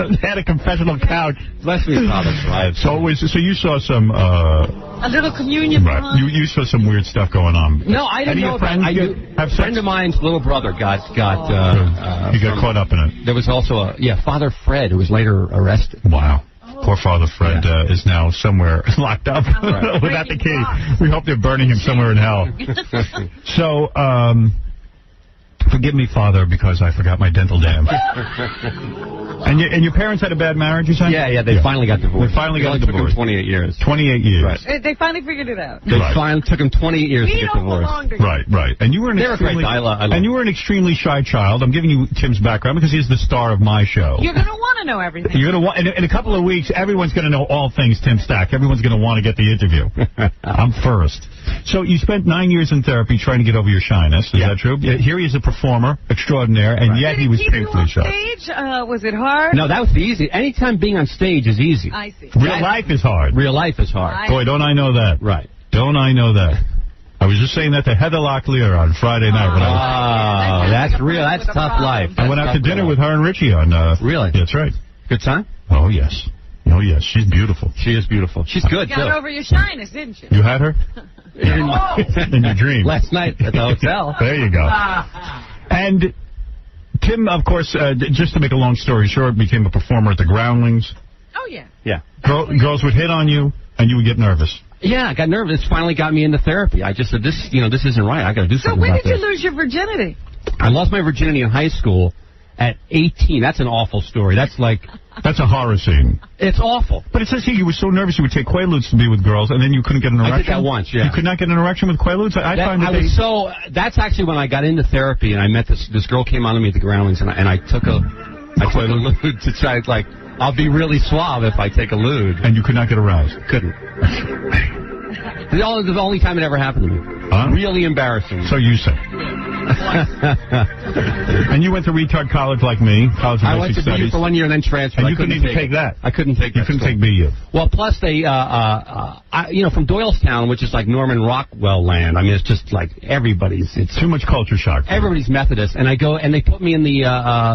[SPEAKER 1] They had a confessional couch.
[SPEAKER 15] Bless me, Father Fred.
[SPEAKER 1] So you saw some...
[SPEAKER 3] a little communion.
[SPEAKER 1] Right. You saw some weird stuff going on.
[SPEAKER 15] No, I didn't know about it. A friend of mine's little brother got
[SPEAKER 1] he got caught up in it.
[SPEAKER 15] There was also Father Fred, who was later arrested.
[SPEAKER 1] Wow. Poor Father Fred is now somewhere locked up without the key. We hope they're burning him somewhere in hell. So, Forgive me, Father, because I forgot my dental dam. And your parents had a bad marriage, you said?
[SPEAKER 15] Yeah, they finally got divorced.
[SPEAKER 1] They finally got
[SPEAKER 15] divorced.
[SPEAKER 1] divorced.
[SPEAKER 15] Took them 28 years.
[SPEAKER 1] 28 years.
[SPEAKER 15] Right.
[SPEAKER 3] They finally figured it out.
[SPEAKER 15] They finally took them 28 years to get divorced.
[SPEAKER 1] Right. And you were an extremely shy child. I'm giving you Tim's background because he's the star of my show.
[SPEAKER 3] You're going to want to know everything.
[SPEAKER 1] You're going to want, in a couple of weeks, everyone's going to know all things Tim Stack. Everyone's going to want to get the interview. I'm first. So you spent 9 years in therapy trying to get over your shyness. Is that true? Here he is a performer extraordinaire, and yet he was painfully shy.
[SPEAKER 3] Stage? Was it hard?
[SPEAKER 15] No, that was easy. Anytime being on stage is easy.
[SPEAKER 3] I see.
[SPEAKER 1] Real life is hard.
[SPEAKER 15] Real life is hard.
[SPEAKER 1] Boy, don't I know that.
[SPEAKER 15] Right.
[SPEAKER 1] Don't I know that. I was just saying that to Heather Locklear on Friday night. When
[SPEAKER 15] that's real. That's tough life.
[SPEAKER 1] I went out to dinner with her and Richie on...
[SPEAKER 15] Really?
[SPEAKER 1] That's right.
[SPEAKER 15] Good time?
[SPEAKER 1] Oh, yes. Oh, yes. She's beautiful.
[SPEAKER 15] She is beautiful. She's good,
[SPEAKER 3] You got over your shyness, didn't you?
[SPEAKER 1] You had her? In your dream.
[SPEAKER 15] Last night at the hotel.
[SPEAKER 1] There you go. And Tim, of course, just to make a long story short, became a performer at the Groundlings.
[SPEAKER 3] Oh, yeah.
[SPEAKER 15] Yeah.
[SPEAKER 1] Girls would hit on you, and you would get nervous.
[SPEAKER 15] Yeah, I got nervous. It finally got me into therapy. I just said, this isn't right. I got to do something about this.
[SPEAKER 3] So when did you lose your virginity?
[SPEAKER 15] I lost my virginity in high school at 18. That's an awful story. That's
[SPEAKER 1] a horror scene.
[SPEAKER 15] It's awful.
[SPEAKER 1] But it says here you were so nervous you would take Quaaludes to be with girls, and then you couldn't get an erection.
[SPEAKER 15] I did that once, yeah.
[SPEAKER 1] You could not get an erection with Quaaludes?
[SPEAKER 15] That's actually when I got into therapy, and I met this girl came on to me at the Groundlings, and I took a lewd to try, I'll be really suave if I take a lewd.
[SPEAKER 1] And you could not get aroused?
[SPEAKER 15] Couldn't. The only time it ever happened to me.
[SPEAKER 1] Huh?
[SPEAKER 15] Really embarrassing.
[SPEAKER 1] So you say. And you went to retard college like me, College of
[SPEAKER 15] I went to BU for 1 year and then transferred.
[SPEAKER 1] And you couldn't even take that.
[SPEAKER 15] I couldn't take that.
[SPEAKER 1] You couldn't take BU.
[SPEAKER 15] Well, plus they, from Doylestown, which is like Norman Rockwell land. I mean, it's just like it's
[SPEAKER 1] too much culture shock.
[SPEAKER 15] Everybody's Methodist, and I go and they put me in the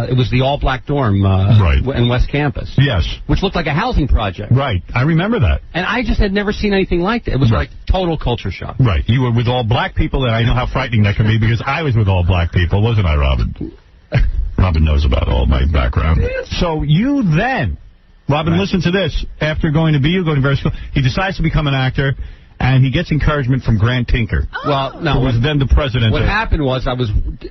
[SPEAKER 15] it was the all black dorm in West Campus.
[SPEAKER 1] Yes.
[SPEAKER 15] Which looked like a housing project.
[SPEAKER 1] Right. I remember that.
[SPEAKER 15] And I just had never seen anything like that. It was like total culture shock.
[SPEAKER 1] Right. You were with all black people, and I know how frightening that can be because I was with all black people, wasn't I, Robin? Robin knows about all my background. So you then, Robin, listen to this. After going to BU, going to various school, he decides to become an actor, and he gets encouragement from Grant Tinker.
[SPEAKER 15] Well, no.
[SPEAKER 1] Who was then the president.
[SPEAKER 15] What happened was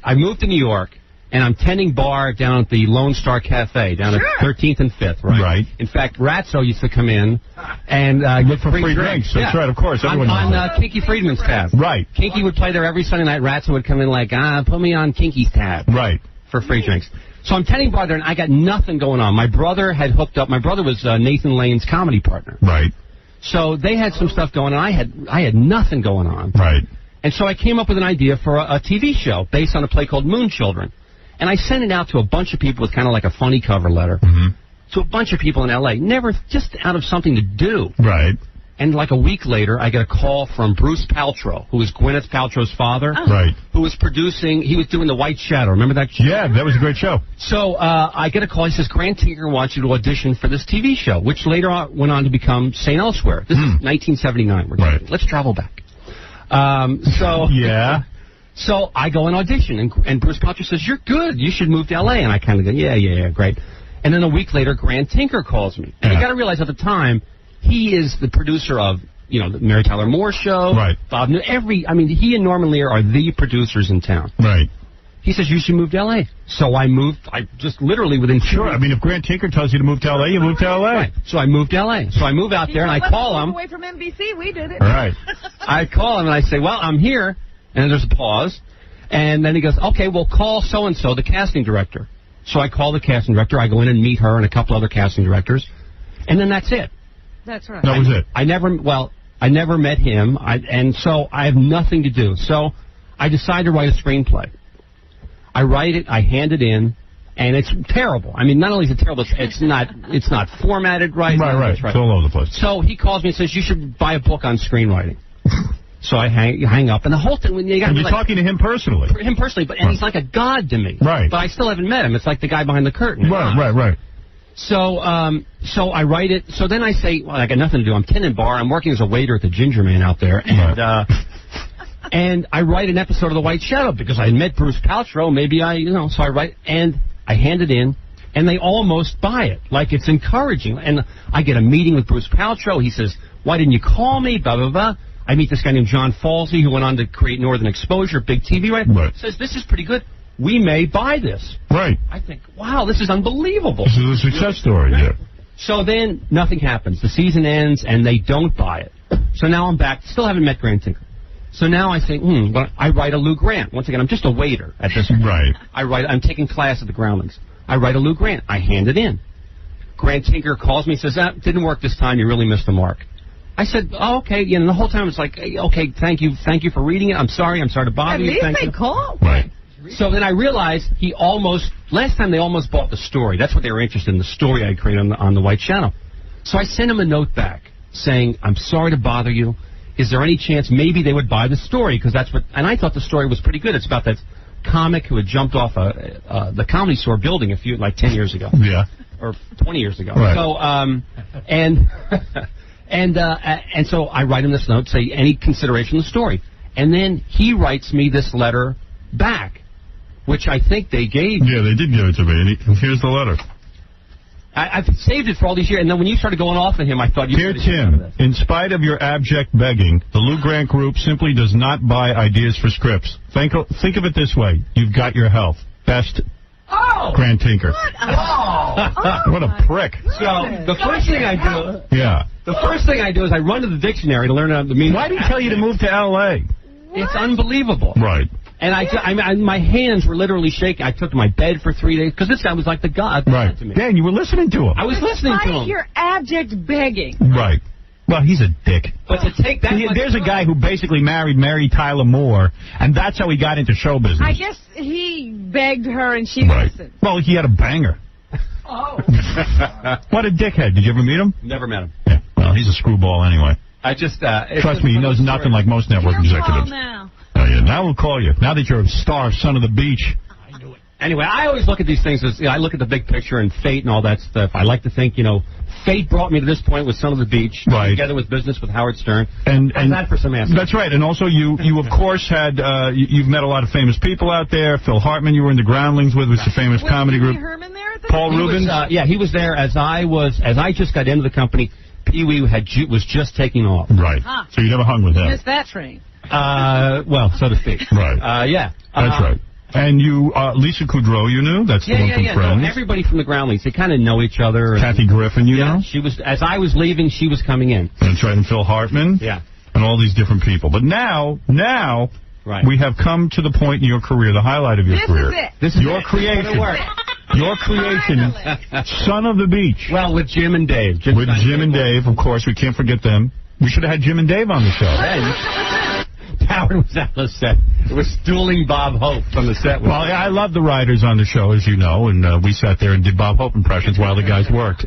[SPEAKER 15] I moved to New York, and I'm tending bar down at the Lone Star Cafe down at 13th and 5th, right? Right. In fact, Ratso used to come in and
[SPEAKER 1] look for free drinks. That's right, of course. Everyone
[SPEAKER 15] on Kinky Friedman's tab.
[SPEAKER 1] Right.
[SPEAKER 15] Kinky would play there every Sunday night. Ratso would come in put me on Kinky's tab.
[SPEAKER 1] Right.
[SPEAKER 15] For free drinks. So I'm tending bar there, and I got nothing going on. My brother had hooked up. My brother was Nathan Lane's comedy partner.
[SPEAKER 1] Right.
[SPEAKER 15] So they had some stuff going on. I had nothing going on.
[SPEAKER 1] Right.
[SPEAKER 15] And so I came up with an idea for a TV show based on a play called Moon Children. And I sent it out to a bunch of people with kind of like a funny cover letter. Mm-hmm. To a bunch of people in L.A. Never, just out of something to do.
[SPEAKER 1] Right.
[SPEAKER 15] And like a week later, I get a call from Bruce Paltrow, who was Gwyneth Paltrow's father.
[SPEAKER 1] Oh. Right.
[SPEAKER 15] Who was he was doing The White Shadow. Remember that show?
[SPEAKER 1] Yeah, that was a great show.
[SPEAKER 15] So I get a call. He says, Grant Tinker wants you to audition for this TV show, which later on went on to become St. Elsewhere. This is 1979. Let's travel back.
[SPEAKER 1] Yeah.
[SPEAKER 15] So I go and audition, and Bruce Paltrow says, you're good. You should move to L.A. And I kind of go, yeah, great. And then a week later, Grant Tinker calls me. And you got to realize at the time, he is the producer of, the Mary Tyler Moore Show.
[SPEAKER 1] Right.
[SPEAKER 15] Bob Newhart, he and Norman Lear are the producers in town.
[SPEAKER 1] Right.
[SPEAKER 15] He says, you should move to L.A. So I moved, just literally within 2 weeks.
[SPEAKER 1] Sure, I mean, if Grant Tinker tells you to move to L.A., you move to L.A.
[SPEAKER 15] Right. So I moved to L.A. So I move out there, and I call him.
[SPEAKER 3] Away from NBC, we did it.
[SPEAKER 1] All right.
[SPEAKER 15] I call him, and I say, well, I'm here. And there's a pause. And then he goes, okay, well, call so-and-so, the casting director. So I call the casting director. I go in and meet her and a couple other casting directors. And then that's it.
[SPEAKER 3] That's right.
[SPEAKER 1] That was it.
[SPEAKER 15] I never met him, and so I have nothing to do. So I decide to write a screenplay. I write it, I hand it in, and it's terrible. I mean, not only is it terrible, it's not formatted right.
[SPEAKER 1] Right. It's all over the place.
[SPEAKER 15] So he calls me and says, you should buy a book on screenwriting. So I hang up, and the whole thing...
[SPEAKER 1] you're talking to him personally.
[SPEAKER 15] And he's like a god to me.
[SPEAKER 1] Right.
[SPEAKER 15] But I still haven't met him. It's like the guy behind the curtain.
[SPEAKER 1] Right.
[SPEAKER 15] So I write it. So then I say, well, I got nothing to do. I'm tending bar. I'm working as a waiter at the Ginger Man out there. And and I write an episode of The White Shadow because I met Bruce Paltrow. Maybe so I write, and I hand it in, and they almost buy it. Like, it's encouraging. And I get a meeting with Bruce Paltrow. He says, why didn't you call me? Blah, blah, blah. I meet this guy named John Falsey, who went on to create Northern Exposure, big TV writer. Says, this is pretty good. we may buy this.
[SPEAKER 1] Right.
[SPEAKER 15] I think, wow, this is unbelievable.
[SPEAKER 1] This is a success story, yeah.
[SPEAKER 15] So then nothing happens. The season ends, and they don't buy it. So now I'm back. Still haven't met Grant Tinker. So now I think, well, I write a Lou Grant. Once again, I'm just a waiter at this point.
[SPEAKER 1] Right.
[SPEAKER 15] I'm taking class at the Groundlings. I write a Lou Grant. I hand it in. Grant Tinker calls me and says, didn't work this time. You really missed the mark. I said, oh, okay. And the whole time it's like, okay, thank you for reading it. I'm sorry to bother you.
[SPEAKER 3] At least they call.
[SPEAKER 1] Right.
[SPEAKER 15] So then I realized last time they almost bought the story. That's what they were interested in, the story I created on the White Channel. So I sent him a note back saying, I'm sorry to bother you. Is there any chance maybe they would buy the story? Because and I thought the story was pretty good. It's about that comic who had jumped off the Comedy Store building 10 years ago.
[SPEAKER 1] Yeah.
[SPEAKER 15] Or 20 years ago.
[SPEAKER 1] Right.
[SPEAKER 15] So, and so I write him this note, say any consideration of the story. And then he writes me this letter back, which I think they gave me.
[SPEAKER 1] Yeah, they did give it to me. And here's the letter.
[SPEAKER 15] I've saved it for all these years, and then when you started going off at him, I thought you...
[SPEAKER 1] Dear Tim, in spite of your abject begging, the Lou Grant Group simply does not buy ideas for scripts. Think of it this way. You've got your health. Best, Grant Tinker. What a prick.
[SPEAKER 15] So, the first thing I do...
[SPEAKER 1] Yeah.
[SPEAKER 15] The first thing I do is I run to the dictionary to learn the meaning.
[SPEAKER 1] Why did he tell you to move to L.A.?
[SPEAKER 15] It's unbelievable.
[SPEAKER 1] Right.
[SPEAKER 15] And my hands were literally shaking. I took to my bed for 3 days, because this guy was like the god to me.
[SPEAKER 1] Yeah, and you were listening to him.
[SPEAKER 15] I was listening to him.
[SPEAKER 3] Your abject begging.
[SPEAKER 1] Right. Well, he's a dick.
[SPEAKER 15] But to take that...
[SPEAKER 1] There's a guy who basically married Mary Tyler Moore, and that's how he got into show business.
[SPEAKER 3] I guess he begged her and she listened.
[SPEAKER 1] Well, he had a banger.
[SPEAKER 3] Oh.
[SPEAKER 1] What a dickhead. Did you ever meet him?
[SPEAKER 15] Never met him.
[SPEAKER 1] Yeah. Well, he's a screwball anyway.
[SPEAKER 15] I just...
[SPEAKER 1] Trust me, he knows nothing like most network executives.
[SPEAKER 3] Now.
[SPEAKER 1] Oh, yeah. Now we'll call you. Now that you're a star of Son of the Beach.
[SPEAKER 15] I knew it. Anyway, I always look at these things as, I look at the big picture and fate and all that stuff. I like to think, fate brought me to this point with Son of the Beach.
[SPEAKER 1] Right.
[SPEAKER 15] Together with Business with Howard Stern.
[SPEAKER 1] And
[SPEAKER 15] that for some answers.
[SPEAKER 1] That's right. And also, you of course, had, you've met a lot of famous people out there. Phil Hartman, you were in the Groundlings with, was a famous comedy group.
[SPEAKER 3] Herman there at the
[SPEAKER 1] Paul Rubens?
[SPEAKER 15] He was there as I just got into the company. Pee-wee was just taking off.
[SPEAKER 1] Right. So you never hung with him.
[SPEAKER 3] Missed that train.
[SPEAKER 15] Well, so to speak.
[SPEAKER 1] Right.
[SPEAKER 15] Yeah.
[SPEAKER 1] That's right. And you, Lisa Kudrow, you knew? That's the one from Friends.
[SPEAKER 15] No, everybody from the Groundlings, they kind of know each other.
[SPEAKER 1] Kathy Griffin, you know?
[SPEAKER 15] She was, as I was leaving, she was coming in.
[SPEAKER 1] That's right, and Phil Hartman.
[SPEAKER 15] Yeah.
[SPEAKER 1] And all these different people. But now,
[SPEAKER 15] right.
[SPEAKER 1] we have come to the point in your career, the highlight of your career.
[SPEAKER 3] This is
[SPEAKER 1] your creation. Your creation, Son of the Beach.
[SPEAKER 15] Well, with Jim and Dave.
[SPEAKER 1] With Jim and Dave, of course. We can't forget them. We should have had Jim and Dave on the show.
[SPEAKER 15] Howard was on the set. It was dueling Bob Hope from the set.
[SPEAKER 1] Well, I love the writers on the show, as you know, and we sat there and did Bob Hope impressions while the guys worked.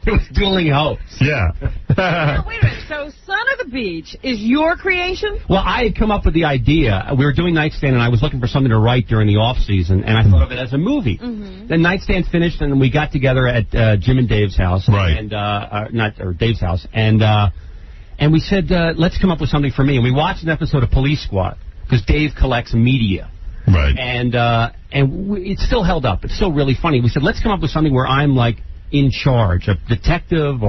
[SPEAKER 15] It was dueling hopes.
[SPEAKER 1] Yeah.
[SPEAKER 3] Now, wait a minute. So, Son of the Beach is your creation?
[SPEAKER 15] Well, I had come up with the idea. We were doing Nightstand, and I was looking for something to write during the off-season, and I thought of it as a movie.
[SPEAKER 3] Mm-hmm.
[SPEAKER 15] Then Nightstand finished, and we got together at Jim and Dave's house.
[SPEAKER 1] Right.
[SPEAKER 15] And, Dave's house. And we said, let's come up with something for me. And we watched an episode of Police Squad, because Dave collects media.
[SPEAKER 1] Right.
[SPEAKER 15] And it still held up. It's still really funny. We said, let's come up with something where I'm, like, in charge, a detective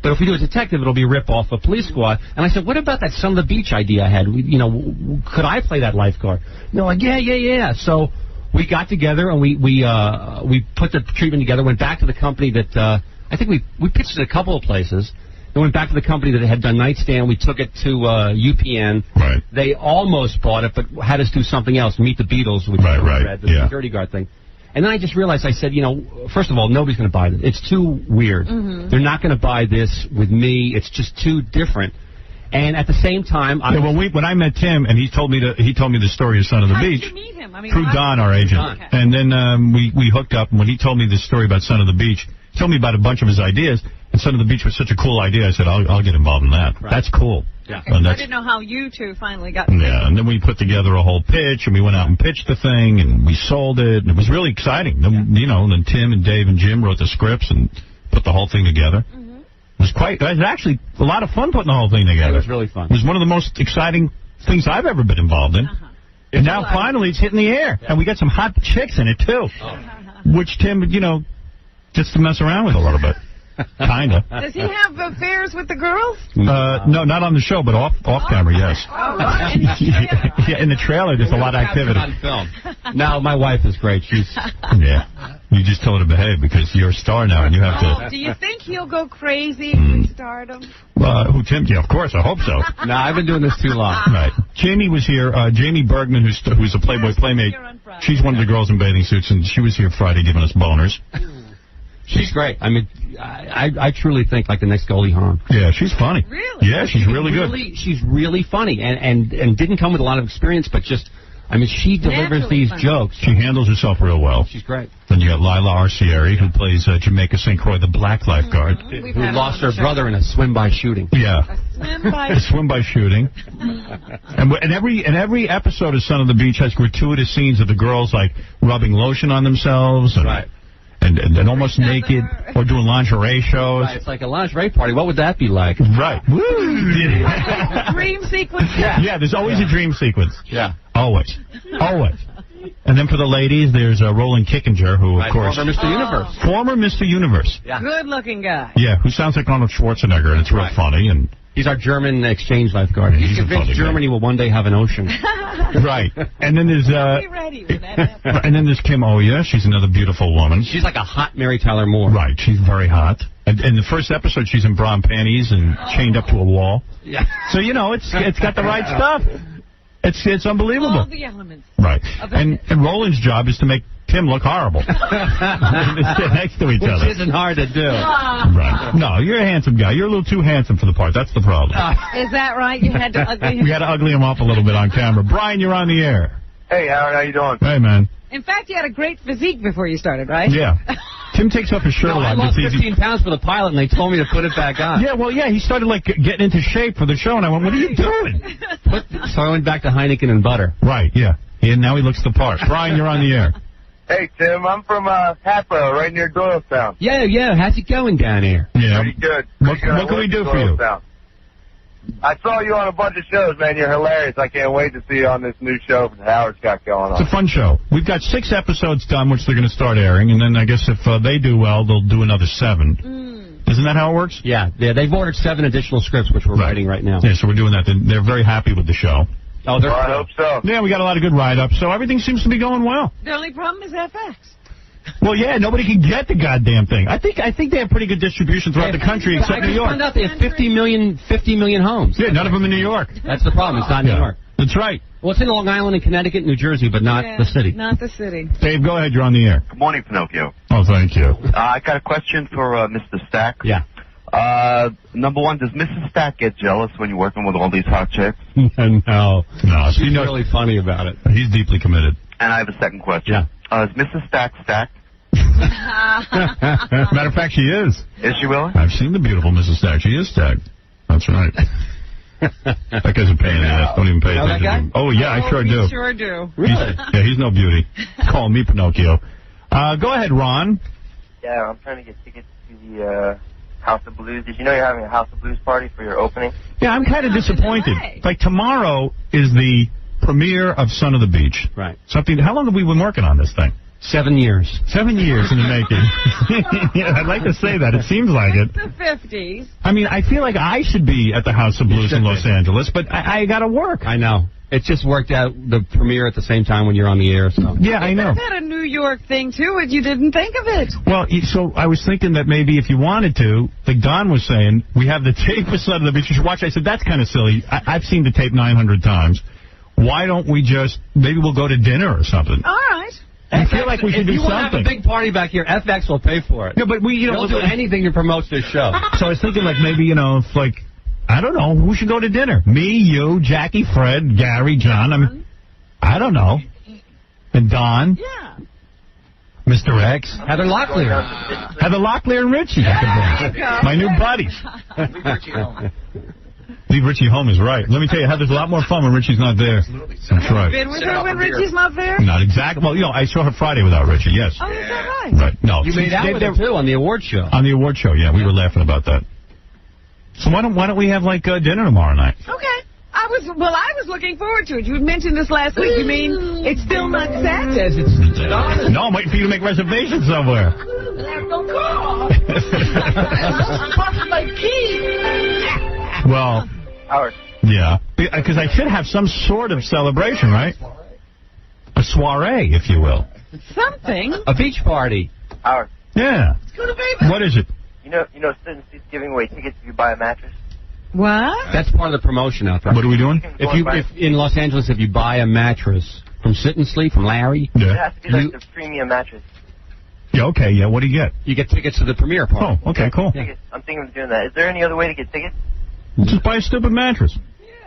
[SPEAKER 15] but if we do a detective, it'll be a rip-off of Police Squad. And I said, what about that Son of the Beach idea I had? Could I play that lifeguard? No, like, yeah. So we got together and we put the treatment together, went back to the company that, I think we pitched it a couple of places. Then went back to the company that had done Nightstand. We took it to UPN.
[SPEAKER 1] Right.
[SPEAKER 15] They almost bought it, but had us do something else, Meet the Beatles, which read, the security guard thing. And then I just realized, I said, first of all, nobody's going to buy this. It's too weird.
[SPEAKER 3] Mm-hmm.
[SPEAKER 15] They're not going to buy this with me. It's just too different. And at the same time,
[SPEAKER 1] when I met Tim and he told me the story of Son of the Beach.
[SPEAKER 3] How did you meet him?
[SPEAKER 1] Through Don, our agent.
[SPEAKER 3] Okay.
[SPEAKER 1] And then we hooked up, and when he told me the story about Son of the Beach, he told me about a bunch of his ideas. And Son of the Beach was such a cool idea. I said, I'll get involved in that. Right. That's cool.
[SPEAKER 15] Yeah.
[SPEAKER 3] Okay. I didn't know how you two finally got together.
[SPEAKER 1] Yeah, and then we put together a whole pitch, and we went out and pitched the thing, and we sold it, and it was really exciting. Then, then Tim and Dave and Jim wrote the scripts and put the whole thing together. Mm-hmm. It was actually a lot of fun putting the whole thing together.
[SPEAKER 15] It was really fun.
[SPEAKER 1] It was one of the most exciting things I've ever been involved in. Uh-huh. And now finally it's hitting the air, and we got some hot chicks in it, too, which Tim, gets to mess around with a little bit. Kinda.
[SPEAKER 3] Does he have affairs with the girls?
[SPEAKER 1] No, not on the show, but off camera, yes.
[SPEAKER 3] Oh, right.
[SPEAKER 1] Yeah, in the trailer, there's a lot of activity.
[SPEAKER 15] On film. No, my wife is great. She's...
[SPEAKER 1] Yeah. You just told her to behave because you're a star now and you have to...
[SPEAKER 3] Do you think he'll go crazy with stardom?
[SPEAKER 1] Who, Tim? Yeah, of course. I hope so.
[SPEAKER 15] No, I've been doing this too long.
[SPEAKER 1] Right. Jamie was here. Jamie Bergman, who's a Playboy Playmate. She's one of the girls in bathing suits, and she was here Friday giving us boners.
[SPEAKER 15] She's great. I mean, I truly think like the next Goldie Hawn.
[SPEAKER 1] Yeah, she's funny.
[SPEAKER 3] Really?
[SPEAKER 1] Yeah, she's really good.
[SPEAKER 15] She's really funny and didn't come with a lot of experience, but just, I mean, she delivers
[SPEAKER 3] Naturally
[SPEAKER 15] these
[SPEAKER 3] funny.
[SPEAKER 15] jokes.
[SPEAKER 1] She handles herself real well.
[SPEAKER 15] She's great.
[SPEAKER 1] Then you got Lila Arcieri, who plays Jamaica St. Croix, the black lifeguard.
[SPEAKER 3] We've
[SPEAKER 15] Who
[SPEAKER 3] had
[SPEAKER 15] lost
[SPEAKER 3] her on
[SPEAKER 15] her
[SPEAKER 3] the
[SPEAKER 15] brother in a swim-by shooting.
[SPEAKER 1] Yeah.
[SPEAKER 3] A
[SPEAKER 1] swim by shooting. And every episode of Son of the Beach has gratuitous scenes of the girls, like, rubbing lotion on themselves. And,
[SPEAKER 15] Right.
[SPEAKER 1] And almost naked, or doing lingerie shows.
[SPEAKER 15] Right, it's like a lingerie party. What would that be like?
[SPEAKER 1] Right.
[SPEAKER 3] Dream sequence.
[SPEAKER 1] Yeah, there's always a dream sequence.
[SPEAKER 15] Yeah.
[SPEAKER 1] Always. Always. And then for the ladies, there's Roland Kickinger, who, of course...
[SPEAKER 15] Former Mr. Universe.
[SPEAKER 1] Former Mr. Universe.
[SPEAKER 15] Yeah.
[SPEAKER 3] Good-looking guy.
[SPEAKER 1] Yeah, who sounds like Arnold Schwarzenegger, and it's real funny. And
[SPEAKER 15] He's our German exchange lifeguard. He's convinced Germany will one day have an ocean.
[SPEAKER 1] Right. And then there's...
[SPEAKER 3] Be ready when that happens.
[SPEAKER 1] and then there's Kim Oya. She's another beautiful woman.
[SPEAKER 15] She's like a hot Mary Tyler Moore.
[SPEAKER 1] Right. She's very hot. And in the first episode, she's in bra and panties and chained up to a wall.
[SPEAKER 15] Yeah.
[SPEAKER 1] So, you know, it's got the right stuff. It's unbelievable.
[SPEAKER 3] All the elements.
[SPEAKER 1] Right. And Roland's job is to make Tim look horrible. They sit next to each other.
[SPEAKER 15] Which isn't hard to do.
[SPEAKER 1] Right. No, you're a handsome guy. You're a little too handsome for the part. That's the problem.
[SPEAKER 3] Is that right? You had to ugly him?
[SPEAKER 1] We had to ugly him up a little bit on camera. Brian, you're on the air.
[SPEAKER 6] Hey, Howard, how you doing?
[SPEAKER 1] Hey, man.
[SPEAKER 3] In fact, you had a great physique before you started, right?
[SPEAKER 1] Yeah. Tim takes off his shirt a lot.
[SPEAKER 15] I lost 15 pounds for the pilot, and they told me to put it back on.
[SPEAKER 1] Yeah, well, yeah, he started, like, getting into shape for the show, and I went, what are you doing?
[SPEAKER 15] So I went back to Heineken and butter.
[SPEAKER 1] Right, yeah. And now he looks the part. Brian, you're on the air.
[SPEAKER 6] Hey, Tim, I'm from Hatboro, right near Doylestown.
[SPEAKER 15] Yeah, how's it going down here?
[SPEAKER 1] Yeah.
[SPEAKER 6] Pretty good.
[SPEAKER 1] What can we do for you?
[SPEAKER 6] I saw you on a bunch of shows, man. You're hilarious. I can't wait to see you on this new show that Howard's got going on.
[SPEAKER 1] It's a fun show. We've got 6 episodes done, which they're going to start airing, and then I guess if they do well, they'll do another 7. Isn't that how it works?
[SPEAKER 15] Yeah, they've ordered 7 additional scripts, which we're writing right now.
[SPEAKER 1] Yeah, so we're doing that. They're very happy with the show.
[SPEAKER 15] Oh,
[SPEAKER 6] well, I hope so.
[SPEAKER 1] Yeah, we got a lot of good write-ups, so everything seems to be going well.
[SPEAKER 3] The only problem is FX.
[SPEAKER 1] Well, yeah, nobody can get the goddamn thing. I think they have pretty good distribution throughout the country, except New York.
[SPEAKER 15] I found out they have 50 million homes.
[SPEAKER 1] Yeah, none of them in New York.
[SPEAKER 15] That's the problem. It's not New York.
[SPEAKER 1] That's right.
[SPEAKER 15] Well, it's in Long Island and Connecticut, New Jersey, but not the city.
[SPEAKER 3] Not the city.
[SPEAKER 1] Dave, go ahead. You're on the air.
[SPEAKER 6] Good morning, Pinocchio.
[SPEAKER 1] Oh, thank you.
[SPEAKER 6] I got a question for Mr. Stack.
[SPEAKER 15] Yeah.
[SPEAKER 6] Number one, does Mrs. Stack get jealous when you're working with all these hot chicks?
[SPEAKER 1] No.
[SPEAKER 15] She's really funny about it.
[SPEAKER 1] He's deeply committed.
[SPEAKER 6] And I have a second question.
[SPEAKER 15] Yeah.
[SPEAKER 6] Is Mrs. Stack stacked?
[SPEAKER 1] Matter of fact, she is.
[SPEAKER 6] Is she really?
[SPEAKER 1] I've seen the beautiful Mrs. Stack. She is stacked. That's right. That guy's a pain in the ass. Don't even pay attention to him. Oh, yeah, I sure do.
[SPEAKER 3] We sure do.
[SPEAKER 1] Really? He's no beauty. Call me Pinocchio. Go ahead, Ron.
[SPEAKER 16] Yeah, I'm trying to get tickets to the House of Blues. Did you know you're having a House of Blues party for your opening?
[SPEAKER 1] Yeah, I'm kind of disappointed. Like, tomorrow is the premiere of Son of the Beach.
[SPEAKER 15] Right.
[SPEAKER 1] How long have we been working on this thing?
[SPEAKER 15] 7 years.
[SPEAKER 1] 7 years in the making. Yeah, I'd like to say that. It seems like it.
[SPEAKER 3] The 50s.
[SPEAKER 1] I mean, I feel like I should be at the House of Blues in Los Angeles, but I got to work.
[SPEAKER 15] I know. It just worked out, the premiere at the same time when you're on the air. So.
[SPEAKER 1] Yeah, I know.
[SPEAKER 3] You had a New York thing, too, and you didn't think of it.
[SPEAKER 1] Well, so I was thinking that maybe if you wanted to, like Don was saying, we have the tape of Son of the Beach. You should watch. I said, that's kind of silly. I've seen the tape 900 times. Why don't we maybe we'll go to dinner or something?
[SPEAKER 3] All right.
[SPEAKER 1] I feel like we should do something.
[SPEAKER 15] If you want to have a big party back here, FX will pay for it.
[SPEAKER 1] Yeah, but
[SPEAKER 15] they'll do anything to promote this show.
[SPEAKER 1] So I was thinking, like, maybe, if, like, I don't know, who should go to dinner? Me, you, Jackie, Fred, Gary, John. I mean, I don't know. And Don.
[SPEAKER 3] Yeah.
[SPEAKER 1] Mr. X.
[SPEAKER 15] Heather Locklear.
[SPEAKER 1] Heather Locklear and Richie. My new buddies. Leave Richie home is right. Let me tell you, Heather's a lot more fun when Richie's not there. That's right.
[SPEAKER 3] Been with her when Richie's not there?
[SPEAKER 1] Not exactly. Well, I saw her Friday without Richie, yes.
[SPEAKER 3] Oh, is that right?
[SPEAKER 1] Right. No.
[SPEAKER 15] You made out with her, too, on the award show.
[SPEAKER 1] On the award show, yeah. We were laughing about that. So why don't we have, like, dinner tomorrow night?
[SPEAKER 3] Okay. I was looking forward to it. You mentioned this last week. You mean it's still not set?
[SPEAKER 1] No, I'm waiting for you to make reservations somewhere. Well,
[SPEAKER 16] Howard.
[SPEAKER 1] Yeah, because I should have some sort of celebration, right? A soiree, if you will.
[SPEAKER 3] Something.
[SPEAKER 15] A beach party.
[SPEAKER 6] Howard.
[SPEAKER 1] Yeah. What is it?
[SPEAKER 6] You know, Sitting Seat's giving away tickets if you buy a mattress.
[SPEAKER 3] What?
[SPEAKER 15] That's part of the promotion out there.
[SPEAKER 1] What are we doing?
[SPEAKER 15] If in Los Angeles, if you buy a mattress from Sit and Sleep, from Larry.
[SPEAKER 6] It has to be like the premium mattress.
[SPEAKER 1] Yeah, okay, yeah, what do you get?
[SPEAKER 15] You get tickets to the premiere party.
[SPEAKER 1] Oh, okay, cool.
[SPEAKER 6] I'm thinking of doing that. Is there any other way to get tickets?
[SPEAKER 1] Just buy a stupid mattress.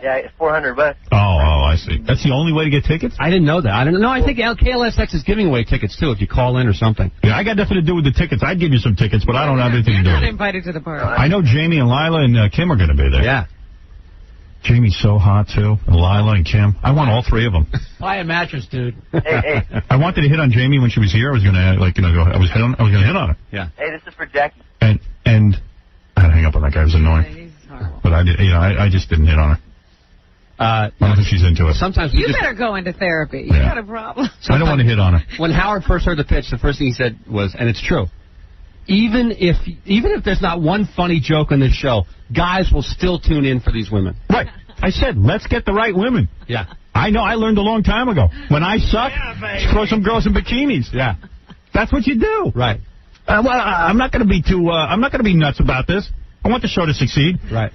[SPEAKER 6] Yeah, it's $400.
[SPEAKER 1] Oh, I see. That's the only way to get tickets?
[SPEAKER 15] I didn't know that. I didn't know. I think KLSX is giving away tickets, too, if you call in or something.
[SPEAKER 1] Yeah, I got nothing to do with the tickets. I'd give you some tickets, but I don't have anything to do
[SPEAKER 3] You're
[SPEAKER 1] with
[SPEAKER 3] not
[SPEAKER 1] it.
[SPEAKER 3] invited to the party.
[SPEAKER 1] I know Jamie and Lila and Kim are going to be there.
[SPEAKER 15] Yeah.
[SPEAKER 1] Jamie's so hot, too. And Lila and Kim. I want all three of them.
[SPEAKER 15] Buy a mattress, dude.
[SPEAKER 6] Hey.
[SPEAKER 1] I wanted to hit on Jamie when she was here. I was going to, I was going to hit on her.
[SPEAKER 15] Yeah.
[SPEAKER 6] Hey, this is for Jackie.
[SPEAKER 1] And I had to hang up on that guy. It was annoying. But I did, I just didn't hit on her. I don't think she's into it.
[SPEAKER 15] Sometimes
[SPEAKER 3] You better go into therapy. You got a problem.
[SPEAKER 1] I don't want to hit on her.
[SPEAKER 15] When Howard first heard the pitch, the first thing he said was, and it's true, even if there's not one funny joke on this show, guys will still tune in for these women.
[SPEAKER 1] Right. I said, let's get the right women.
[SPEAKER 15] Yeah.
[SPEAKER 1] I know. I learned a long time ago. When I suck, throw some girls in bikinis.
[SPEAKER 15] Yeah.
[SPEAKER 1] That's what you do.
[SPEAKER 15] Right.
[SPEAKER 1] Well, I'm not going to be I'm not going to be nuts about this. I want the show to succeed.
[SPEAKER 15] Right.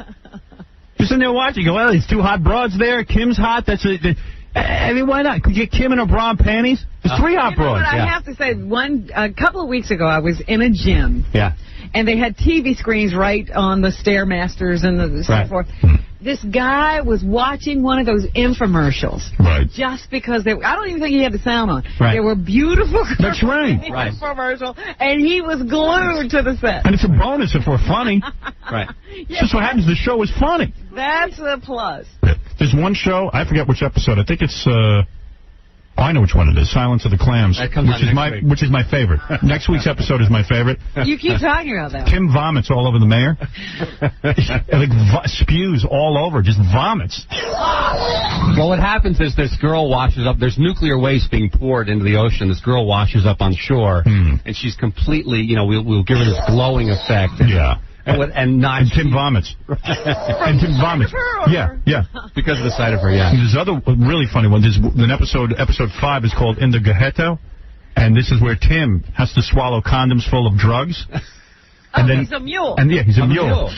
[SPEAKER 1] You're sitting there watching. You go, well, there's two hot broads there. Kim's hot. I mean, why not? Could you get Kim in her bra and panties? There's three hot broads.
[SPEAKER 3] What I have to say, a couple of weeks ago, I was in a gym.
[SPEAKER 15] Yeah.
[SPEAKER 3] And they had TV screens right on the Stairmasters and so forth. This guy was watching one of those infomercials.
[SPEAKER 1] Right.
[SPEAKER 3] Just because I don't even think he had the sound on.
[SPEAKER 1] Right.
[SPEAKER 3] They were beautiful.
[SPEAKER 1] That's right.
[SPEAKER 15] Right.
[SPEAKER 3] Infomercial, and he was glued to the set.
[SPEAKER 1] And it's a bonus if we're funny.
[SPEAKER 15] Right.
[SPEAKER 1] It's just what happens. The show is funny.
[SPEAKER 3] That's a plus.
[SPEAKER 1] There's one show, I forget which episode. I think it's, I know which one it is. Silence of the Clams,
[SPEAKER 15] That comes
[SPEAKER 1] which is my favorite. Next week's episode is my favorite.
[SPEAKER 3] You keep talking about that.
[SPEAKER 1] Kim vomits all over the mayor. Spews all over, just vomits.
[SPEAKER 15] Well, what happens is this girl washes up. There's nuclear waste being poured into the ocean. This girl washes up on shore, and she's completely, we'll give her this glowing effect.
[SPEAKER 1] Yeah.
[SPEAKER 15] And
[SPEAKER 1] Tim vomits. And Tim vomits. Yeah.
[SPEAKER 15] Because of the sight of her, yeah.
[SPEAKER 1] And there's other really funny one. There's an episode 5 is called In the Ghetto, and this is where Tim has to swallow condoms full of drugs. And then,
[SPEAKER 3] he's a mule.
[SPEAKER 1] And yeah, he's a mule.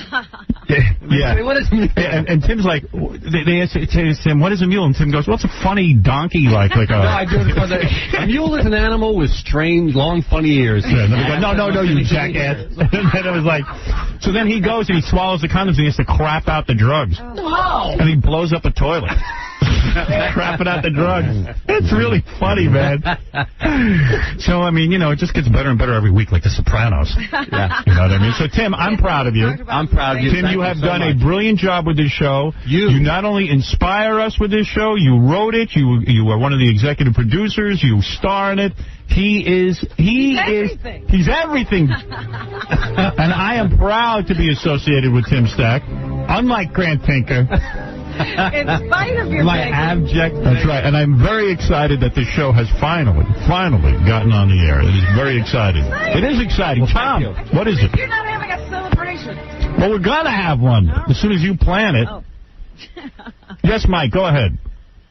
[SPEAKER 1] Yeah.
[SPEAKER 15] What is a mule?
[SPEAKER 1] And Tim's like, they ask Tim, what is a mule? And Tim goes, well, it's a funny donkey, like a...
[SPEAKER 15] No, I do it because a mule is an animal with strange, long, funny ears.
[SPEAKER 1] Yeah, and then we go, no, you jackass. And then it was like... So then he goes and he swallows the condoms and he has to crap out the drugs.
[SPEAKER 15] Oh.
[SPEAKER 1] And he blows up a toilet. Crapping out the drugs. It's really funny, man. So, I mean, it just gets better and better every week, like The Sopranos.
[SPEAKER 15] Yeah.
[SPEAKER 1] You know what I mean? So, Tim, I'm proud of you.
[SPEAKER 15] I'm proud of you.
[SPEAKER 1] Tim, you have done a brilliant job with this show. You not only inspire us with this show, you wrote it, you are one of the executive producers, you star in it. He's everything. And I am proud to be associated with Tim Stack, unlike Grant Tinker.
[SPEAKER 3] In spite of your
[SPEAKER 1] abject. That's right. And I'm very excited that this show has finally gotten on the air. It is very exciting. It is exciting. Tom, what is it?
[SPEAKER 3] You're not having a celebration.
[SPEAKER 1] Well, we're going to have one as soon as you plan it.
[SPEAKER 3] Oh.
[SPEAKER 1] Yes, Mike, go ahead.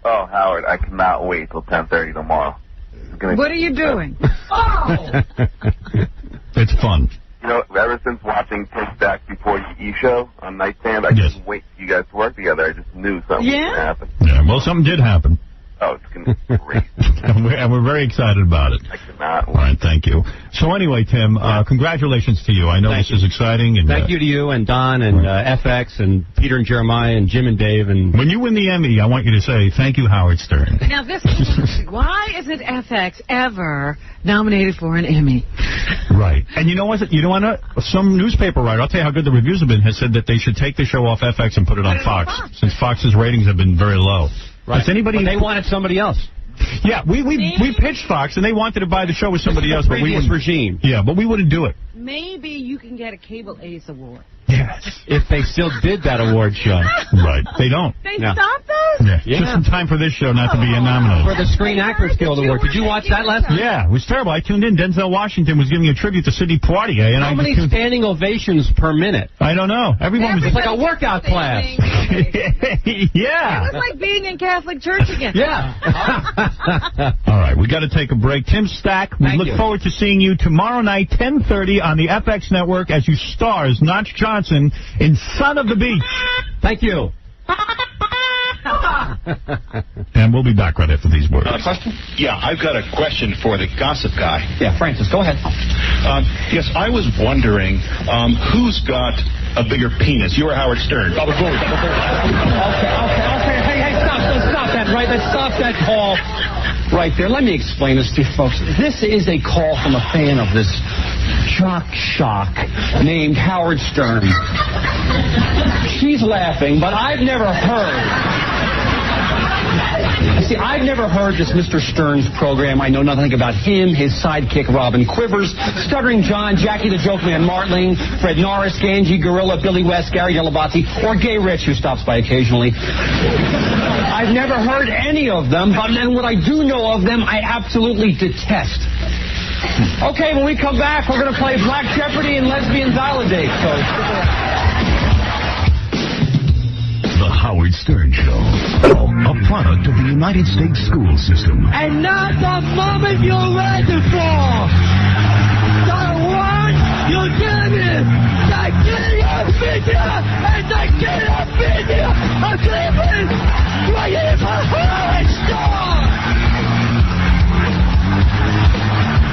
[SPEAKER 17] Oh, Howard, I cannot wait till 10:30 tomorrow.
[SPEAKER 3] What are you doing?
[SPEAKER 1] It's fun.
[SPEAKER 17] Ever since watching Take Back Before You Eat show on Nightstand, I couldn't wait for you guys to work together. I just knew something was going to happen.
[SPEAKER 1] Yeah, well, something did happen.
[SPEAKER 17] Oh, it's going to be great.
[SPEAKER 1] and we're very excited about it.
[SPEAKER 17] I cannot wait.
[SPEAKER 1] All right, thank you. So anyway, Tim, congratulations to you. I know this is exciting. And
[SPEAKER 15] thank you to you and Don and FX and Peter and Jeremiah and Jim and Dave. And
[SPEAKER 1] when you win the Emmy, I want you to say, thank you, Howard Stern.
[SPEAKER 3] Now, this is why isn't FX ever nominated for an Emmy?
[SPEAKER 1] Right. And you know what? Some newspaper writer, I'll tell you how good the reviews have been, has said that they should take the show off FX and put it on Fox, since Fox's ratings have been very low.
[SPEAKER 15] Right. But they wanted somebody else.
[SPEAKER 1] Yeah, we pitched Fox, and they wanted to buy the show with somebody else. But we wouldn't.
[SPEAKER 15] Regime.
[SPEAKER 1] Yeah, but we wouldn't do it.
[SPEAKER 3] Maybe you can get a Cable Ace Award.
[SPEAKER 1] Yes.
[SPEAKER 15] If they still did that award show.
[SPEAKER 1] Right. They don't.
[SPEAKER 3] They stopped those?
[SPEAKER 1] Yeah. Just in time for this show not to be nominated.
[SPEAKER 15] For the Screen Actors Guild Award. Did you watch that last night?
[SPEAKER 1] Yeah, it was terrible. I tuned in. Denzel Washington was giving a tribute to Sidney Poitier. And
[SPEAKER 15] How many standing ovations per minute?
[SPEAKER 1] I don't know. Everyone was
[SPEAKER 15] like a workout class.
[SPEAKER 1] Yeah.
[SPEAKER 3] It was like being in Catholic church again.
[SPEAKER 15] Yeah.
[SPEAKER 1] All right, we got to take a break. Tim Stack, we look forward to seeing you tomorrow night, 10:30 on the FX network as you star as Notch Johnson in Son of the Beach.
[SPEAKER 15] Thank you.
[SPEAKER 1] And we'll be back right after these words.
[SPEAKER 18] Question? Yeah, I've got a question for the gossip guy.
[SPEAKER 15] Yeah, Francis, go ahead.
[SPEAKER 18] Yes, I was wondering who's got a bigger penis, you or Howard Stern?
[SPEAKER 15] Okay. Hey, stop that, right? Let's stop that call right there. Let me explain this to you folks. This is a call from a fan of this jock shock named Howard Stern. She's laughing, but I've never heard. See, I've never heard this Mr. Stern's program. I know nothing about him, his sidekick Robin Quivers, Stuttering John, Jackie the Joke Man Martling, Fred Norris, Ganji Gorilla, Billy West, Gary Delabate, or Gay Rich, who stops by occasionally. I've never heard any of them, but then what I do know of them, I absolutely detest. Okay, when we come back, we're going to play Black Jeopardy and Lesbian Validate, folks.
[SPEAKER 19] The Howard Stern Show, a product of the United States school system.
[SPEAKER 7] And not the moment you're ready for. The one you give it. The killer video and the killer video of Cleveland. Ready for Howard Stern.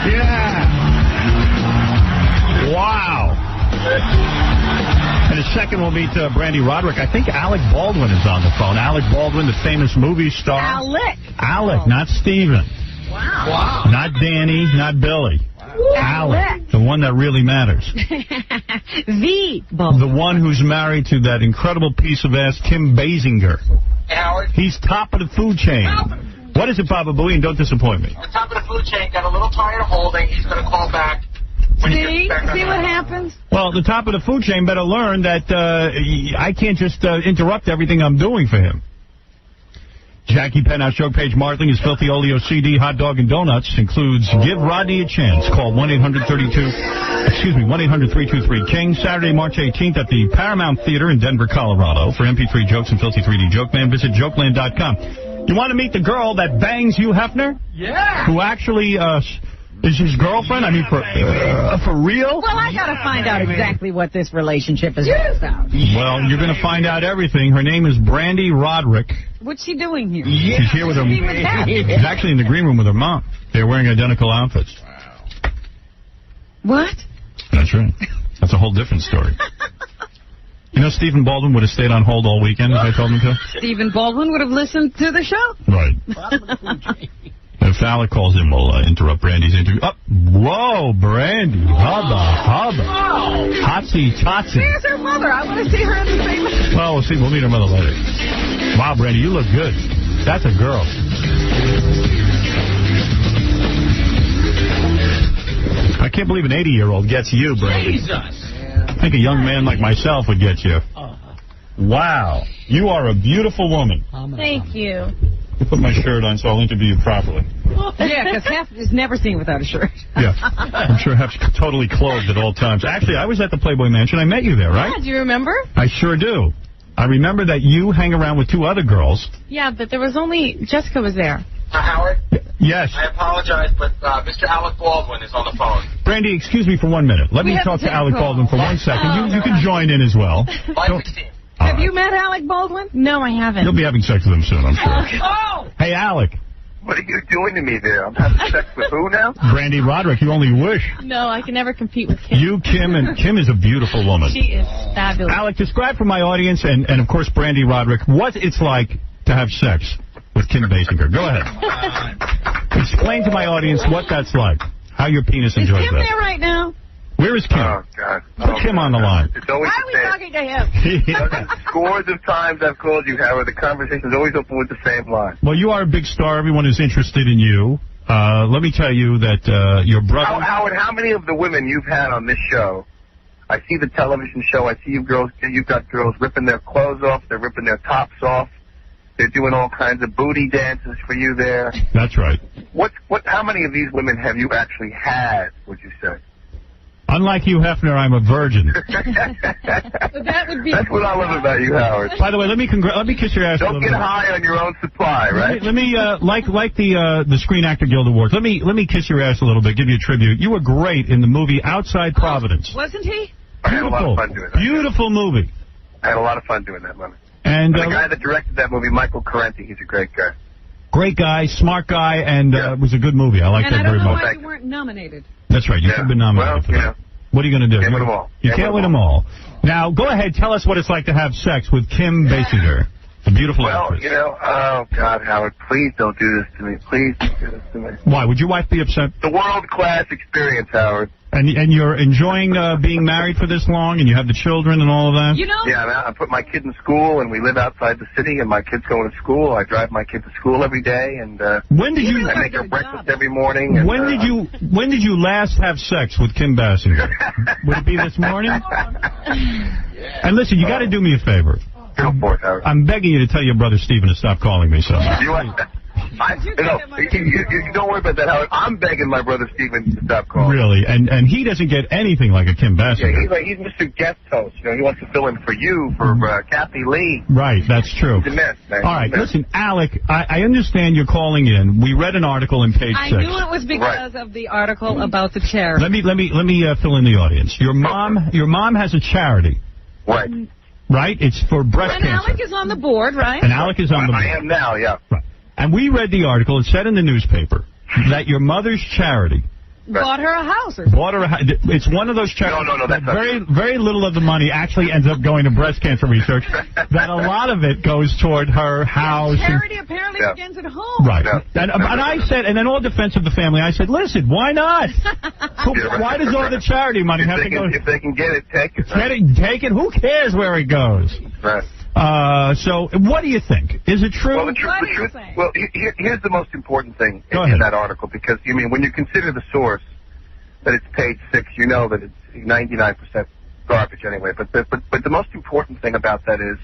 [SPEAKER 1] Yeah. Wow. In a second, we'll meet Brandy Roderick. I think Alec Baldwin is on the phone. Alec Baldwin, the famous movie star. Alec, not Steven.
[SPEAKER 3] Wow.
[SPEAKER 1] Not Danny, not Billy. Alec, the one that really matters. The one who's married to that incredible piece of ass, Kim Basinger.
[SPEAKER 20] Howard.
[SPEAKER 1] He's top of the food chain. What is it, Papa Booey? And don't disappoint me.
[SPEAKER 20] The top of the food chain got a little tired of holding. He's going to call back.
[SPEAKER 3] See what happens?
[SPEAKER 1] Well, the top of the food chain better learn that I can't just interrupt everything I'm doing for him. Jackie Penthouse Joke Page Martling, his Filthy Oleo CD, Hot Dog and Donuts includes Give Rodney a Chance. Call 1-800-323-KING. Saturday, March 18th at the Paramount Theater in Denver, Colorado. For MP3 jokes and Filthy 3D Joke Man, visit jokeland.com. You want to meet the girl that bangs Hugh Hefner?
[SPEAKER 7] Yeah.
[SPEAKER 1] Who actually is his girlfriend? I mean, for real?
[SPEAKER 3] Well, I got to find out exactly what this relationship is about.
[SPEAKER 1] Well, you're going to find out everything. Her name is Brandy Roderick.
[SPEAKER 3] What's she doing here?
[SPEAKER 1] She's here with her. She's actually in the green room with her mom. They're wearing identical outfits.
[SPEAKER 3] What?
[SPEAKER 1] That's right. That's a whole different story. You know, Stephen Baldwin would have stayed on hold all weekend if I told him to?
[SPEAKER 3] Stephen Baldwin would have listened to the show.
[SPEAKER 1] Right. If Alec calls in, we'll interrupt Brandy's interview. Oh, whoa, Brandy. Hubba. Hotsy totsy.
[SPEAKER 3] Where's her mother? I want to see her in the same...
[SPEAKER 1] Well, we'll see. We'll meet her mother later. Wow, Brandy, you look good. That's a girl. I can't believe an 80-year-old gets you, Brandy.
[SPEAKER 7] Jesus.
[SPEAKER 1] I think a young man like myself would get you. Wow. You are a beautiful woman.
[SPEAKER 21] Thank you.
[SPEAKER 1] You put my shirt on so I'll interview you properly.
[SPEAKER 3] Yeah, because Hef is never seen without a shirt.
[SPEAKER 1] Yeah. I'm sure Hef's totally clothed at all times. Actually, I was at the Playboy Mansion. I met you there, right?
[SPEAKER 21] Yeah, do you remember?
[SPEAKER 1] I sure do. I remember that you hang around with two other girls.
[SPEAKER 21] Yeah, but there was only... Jessica was there.
[SPEAKER 20] Howard?
[SPEAKER 1] Yes.
[SPEAKER 20] I apologize, but Mr. Alec Baldwin is on the phone.
[SPEAKER 1] Brandy, excuse me for 1 minute. Let me talk to Alec Baldwin for 1 second. You can join in as well.
[SPEAKER 20] 5:16.
[SPEAKER 3] Have you met Alec Baldwin?
[SPEAKER 21] No, I haven't.
[SPEAKER 1] You'll be having sex with him soon, I'm sure.
[SPEAKER 20] Oh!
[SPEAKER 1] Hey, Alec.
[SPEAKER 17] What are you doing to me there? I'm having sex with who now?
[SPEAKER 1] Brandy Roderick, you only wish.
[SPEAKER 21] No, I can never compete with Kim.
[SPEAKER 1] You, Kim is a beautiful woman.
[SPEAKER 21] She is fabulous.
[SPEAKER 1] Alec, describe for my audience, and of course Brandy Roderick, what it's like to have sex with Kim Basinger. Go ahead. Explain to my audience what that's like, how your penis enjoys
[SPEAKER 3] Is Kim
[SPEAKER 1] that.
[SPEAKER 3] there right now?
[SPEAKER 1] Where is Kim?
[SPEAKER 17] Oh, God.
[SPEAKER 1] Put Kim on the line.
[SPEAKER 17] It's always
[SPEAKER 3] Why are we talking to him?
[SPEAKER 17] Scores of times I've called you, Howard. The conversation's always open with the same line.
[SPEAKER 1] Well, you are a big star. Everyone is interested in you. Let me tell you that your brother...
[SPEAKER 17] Howard, how many of the women you've had on this show I see the television show. I see you've got girls ripping their clothes off. They're ripping their tops off. They're doing all kinds of booty dances for you there.
[SPEAKER 1] That's right.
[SPEAKER 17] How many of these women have you actually had, would you say?
[SPEAKER 1] Unlike Hugh Hefner, I'm a virgin.
[SPEAKER 3] That would be.
[SPEAKER 17] That's what I love about you, Howard.
[SPEAKER 1] By the way, let me kiss your ass a
[SPEAKER 17] Don't
[SPEAKER 1] little
[SPEAKER 17] get
[SPEAKER 1] bit.
[SPEAKER 17] high on your own supply, right?
[SPEAKER 1] Let me like the Screen Actor Guild Awards. Let me kiss your ass a little bit, give you a tribute. You were great in the movie Outside Providence.
[SPEAKER 3] Wasn't he?
[SPEAKER 17] I had a lot of fun doing that.
[SPEAKER 1] Beautiful movie.
[SPEAKER 17] I had a lot of fun doing that movie.
[SPEAKER 1] And
[SPEAKER 17] the guy that directed that movie, Michael Carenti, he's a great guy.
[SPEAKER 1] Great guy, smart guy, and it was a good movie. I liked that very much.
[SPEAKER 3] And I don't know why you weren't nominated.
[SPEAKER 1] That's right. You should have been nominated for that. What are you going to do?
[SPEAKER 17] Can't win them all.
[SPEAKER 1] You can't win them all. Now, go ahead. Tell us what it's like to have sex with Kim Basinger, the beautiful actress.
[SPEAKER 17] Well, you know, oh, God, Howard, please don't do this to me. Please don't do this to me.
[SPEAKER 1] Why? Would your wife be upset?
[SPEAKER 17] The world-class experience, Howard.
[SPEAKER 1] And you're enjoying being married for this long, and you have the children and all of that?
[SPEAKER 3] You know?
[SPEAKER 17] Yeah, I put my kid in school, and we live outside the city, and my kid's going to school. I drive my kid to school every day, and I make her breakfast every morning. And,
[SPEAKER 1] when did you last have sex with Kim Basinger? Would it be this morning? And listen, you got to do me a favor.
[SPEAKER 17] Go for it, Howard.
[SPEAKER 1] I'm begging you to tell your brother Stephen to stop calling me so much.
[SPEAKER 17] You don't worry about that, Howard. I'm begging my brother Stephen to stop calling.
[SPEAKER 1] Really? And he doesn't get anything like a Kim Basinger.
[SPEAKER 17] Yeah, he's Mr. Guest Host. You know, he wants to fill in for you, for Kathy Lee.
[SPEAKER 1] Right, that's true.
[SPEAKER 17] He's a mess, man.
[SPEAKER 1] All right, listen, Alec, I understand you're calling in. We read an article in Page 6.
[SPEAKER 3] I knew it was because of the article about the charity.
[SPEAKER 1] Let me fill in the audience. Your mom has a charity.
[SPEAKER 17] Right.
[SPEAKER 1] Right? It's for breast cancer.
[SPEAKER 3] And Alec is on the board, right?
[SPEAKER 1] And Alec is on the board.
[SPEAKER 17] I am now, yeah.
[SPEAKER 1] Right. And we read the article. It said in the newspaper that your mother's charity
[SPEAKER 3] bought her a house.
[SPEAKER 1] It's one of those charities.
[SPEAKER 17] No, that's
[SPEAKER 1] very little of the money actually ends up going to breast cancer research. That a lot of it goes toward her house.
[SPEAKER 3] Charity apparently begins at home.
[SPEAKER 1] Right. And I said, and in all defense of the family, I said, listen, why not? Why does all the charity money have to go?
[SPEAKER 17] If they can get it, take it.
[SPEAKER 1] Take it. Who cares where it goes?
[SPEAKER 17] Right.
[SPEAKER 1] So what do you think? Is it true?
[SPEAKER 17] Well, here's the most important thing in that article, because, you mean, when you consider the source, that it's Page 6, you know that it's 99% garbage anyway. But the most important thing about that is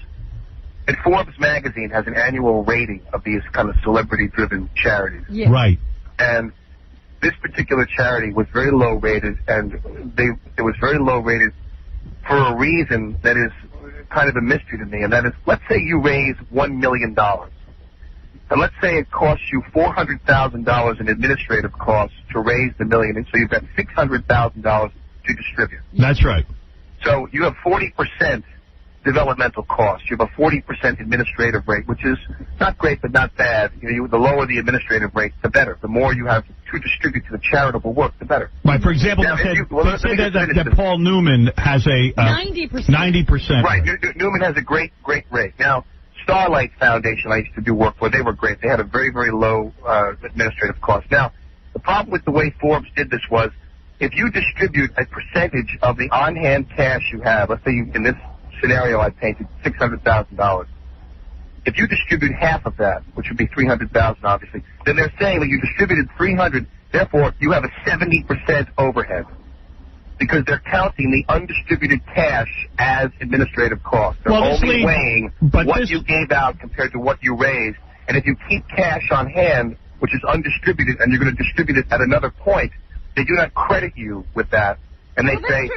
[SPEAKER 17] that Forbes magazine has an annual rating of these kind of celebrity-driven charities.
[SPEAKER 1] Yeah. Right.
[SPEAKER 17] And this particular charity was very low rated, and it was very low rated for a reason that is kind of a mystery to me, and that is, let's say you raise $1 million, and let's say it costs you $400,000 in administrative costs to raise the million, and so you've got $600,000 to distribute.
[SPEAKER 1] That's right.
[SPEAKER 17] So you have 40% developmental costs. You have a 40% administrative rate, which is not great but not bad. You know, the lower the administrative rate, the better. The more you have to distribute to the charitable work, the better.
[SPEAKER 1] Right. For example, they said that Paul Newman has a 90%. 90%.
[SPEAKER 17] Right. Newman has a great rate. Now, Starlight Foundation I used to do work for, they were great. They had a very, very low administrative cost. Now, the problem with the way Forbes did this was, if you distribute a percentage of the on-hand cash you have, let's say in this scenario I painted $600,000. If you distribute half of that, which would be $300,000 obviously, then they're saying that you distributed $300,000, therefore you have a 70% overhead, because they're counting the undistributed cash as administrative costs. They're only weighing what you gave out compared to what you raised, and if you keep cash on hand, which is undistributed, and you're going to distribute it at another point, they do not credit you with that, and they say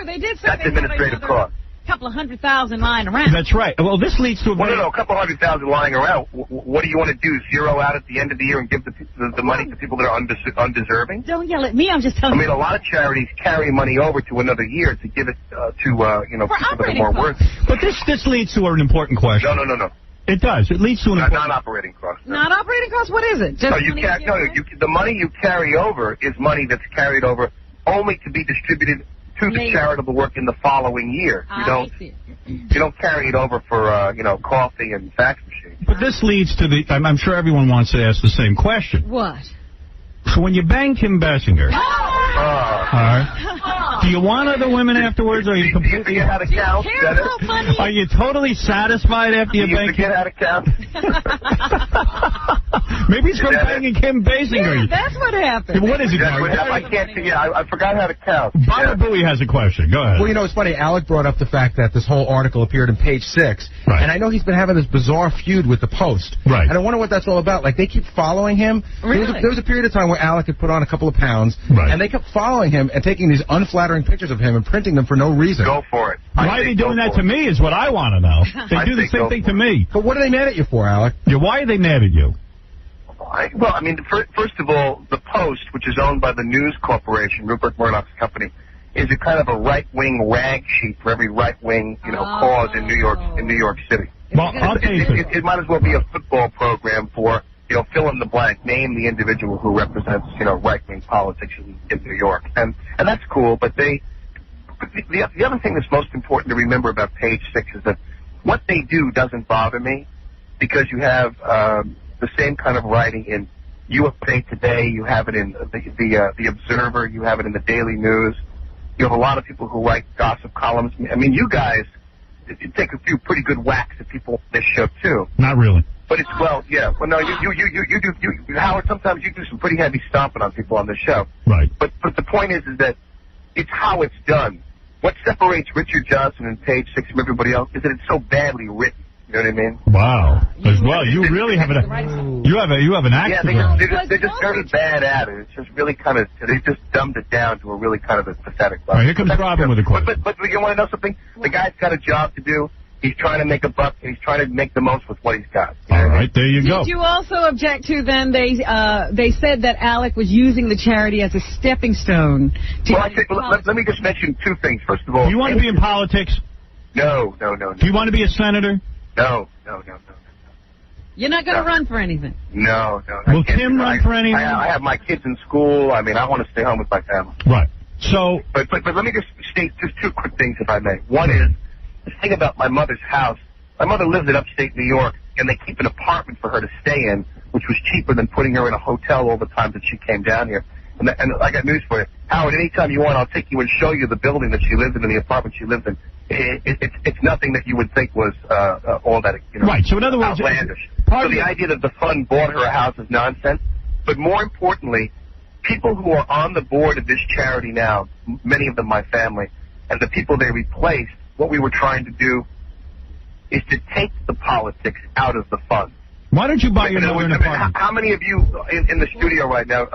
[SPEAKER 17] that's administrative cost.
[SPEAKER 3] Couple of $100,000 lying around.
[SPEAKER 1] That's right. Well, this leads to
[SPEAKER 17] a couple $100,000 lying around. What do you want to do? Zero out at the end of the year and give the money to people that are undeserving?
[SPEAKER 3] Don't yell at me. I'm just telling you.
[SPEAKER 17] I mean, a lot of charities carry money over to another year to give it to people that are more worthy.
[SPEAKER 1] But this leads to an important question.
[SPEAKER 17] No.
[SPEAKER 1] It does. It leads to an important...
[SPEAKER 17] Non-operating costs.
[SPEAKER 3] No. Not operating costs? What is it? Just
[SPEAKER 17] the money you carry over is money that's carried over only to be distributed to the charitable work in the following year. You don't carry it over for coffee and fax machines.
[SPEAKER 1] But this leads to the... I'm sure everyone wants to ask the same question.
[SPEAKER 3] What?
[SPEAKER 1] So when you bang Kim Basinger, do you want other women afterwards? Or are you completely...
[SPEAKER 17] Out of count?
[SPEAKER 1] Are you totally satisfied after you bang Kim?
[SPEAKER 17] Get out of count?
[SPEAKER 1] Maybe he's from banging Kim Basinger.
[SPEAKER 3] Yeah, that's what happened.
[SPEAKER 1] What is it?
[SPEAKER 17] I can't. Yeah, I forgot how to count.
[SPEAKER 1] Baba Booey has a question. Go ahead.
[SPEAKER 5] Well, you know, it's funny. Alec brought up the fact that this whole article appeared in Page 6.
[SPEAKER 1] Right.
[SPEAKER 5] And I know he's been having this bizarre feud with the Post.
[SPEAKER 1] Right.
[SPEAKER 5] And I wonder what that's all about. Like, they keep following him.
[SPEAKER 3] Really?
[SPEAKER 5] There was a period of time where Alec had put on a couple of pounds.
[SPEAKER 1] Right.
[SPEAKER 5] And they kept following him and taking these unflattering pictures of him and printing them for no reason.
[SPEAKER 17] Go for it.
[SPEAKER 1] Why are they doing that to me is what I want to know. They do the same thing to me.
[SPEAKER 5] But what are they mad at you for, Alec?
[SPEAKER 1] Yeah, why are they mad at you?
[SPEAKER 17] Well, I mean, first of all, the Post, which is owned by the News Corporation, Rupert Murdoch's company, is a kind of a right-wing rag sheet for every right-wing, cause in New York City.
[SPEAKER 1] Well, I'll tell you
[SPEAKER 17] it might as well be a football program for, fill in the blank, name the individual who represents, right-wing politics in New York, and that's cool. But the other thing that's most important to remember about Page 6 is that what they do doesn't bother me, because you have the same kind of writing in USA Today, you have it in the Observer, you have it in the Daily News. You have a lot of people who write gossip columns. I mean, you guys you take a few pretty good whacks at people on this show too.
[SPEAKER 1] Not really.
[SPEAKER 17] But it's Well, no, you do, Howard. Sometimes you do some pretty heavy stomping on people on this show.
[SPEAKER 1] Right.
[SPEAKER 17] But the point is that it's how it's done. What separates Richard Johnson and Page 6 from everybody else is that it's so badly written. You know what I mean?
[SPEAKER 1] Wow. As well, you really have you have an accent.
[SPEAKER 17] Yeah, they're just very bad at it. It's just really kind of, they just dumbed it down to a really kind of a pathetic level.
[SPEAKER 1] All right, here comes Robin with a question.
[SPEAKER 17] But you want to know something? The guy's got a job to do. He's trying to make a buck, and he's trying to make the most with what he's got.
[SPEAKER 1] All right, there you go.
[SPEAKER 3] Did you also object to then they said that Alec was using the charity as a stepping stone to
[SPEAKER 17] let me just mention two things. First of all,
[SPEAKER 1] do you want to be in politics?
[SPEAKER 17] No.
[SPEAKER 1] Do you want to be a senator?
[SPEAKER 17] No.
[SPEAKER 3] You're not going to run for anything?
[SPEAKER 17] No.
[SPEAKER 1] Will Kim run for anything?
[SPEAKER 17] I have my kids in school. I mean, I want to stay home with my family.
[SPEAKER 1] Right. So,
[SPEAKER 17] But let me just state just two quick things, if I may. One is, the thing about my mother's house, my mother lives in upstate New York, and they keep an apartment for her to stay in, which was cheaper than putting her in a hotel all the time that she came down here. And I got news for you. Howard, anytime you want, I'll take you and show you the building that she lives in and the apartment she lives in. It's nothing that you would think was all that,
[SPEAKER 1] right. So in other words,
[SPEAKER 17] outlandish. So the idea that the fund bought her a house is nonsense. But more importantly, people who are on the board of this charity now, many of them my family, and the people they replaced, what we were trying to do is to take the politics out of the fund.
[SPEAKER 1] Why don't you buy your mother an apartment?
[SPEAKER 17] How many of you in the studio right now,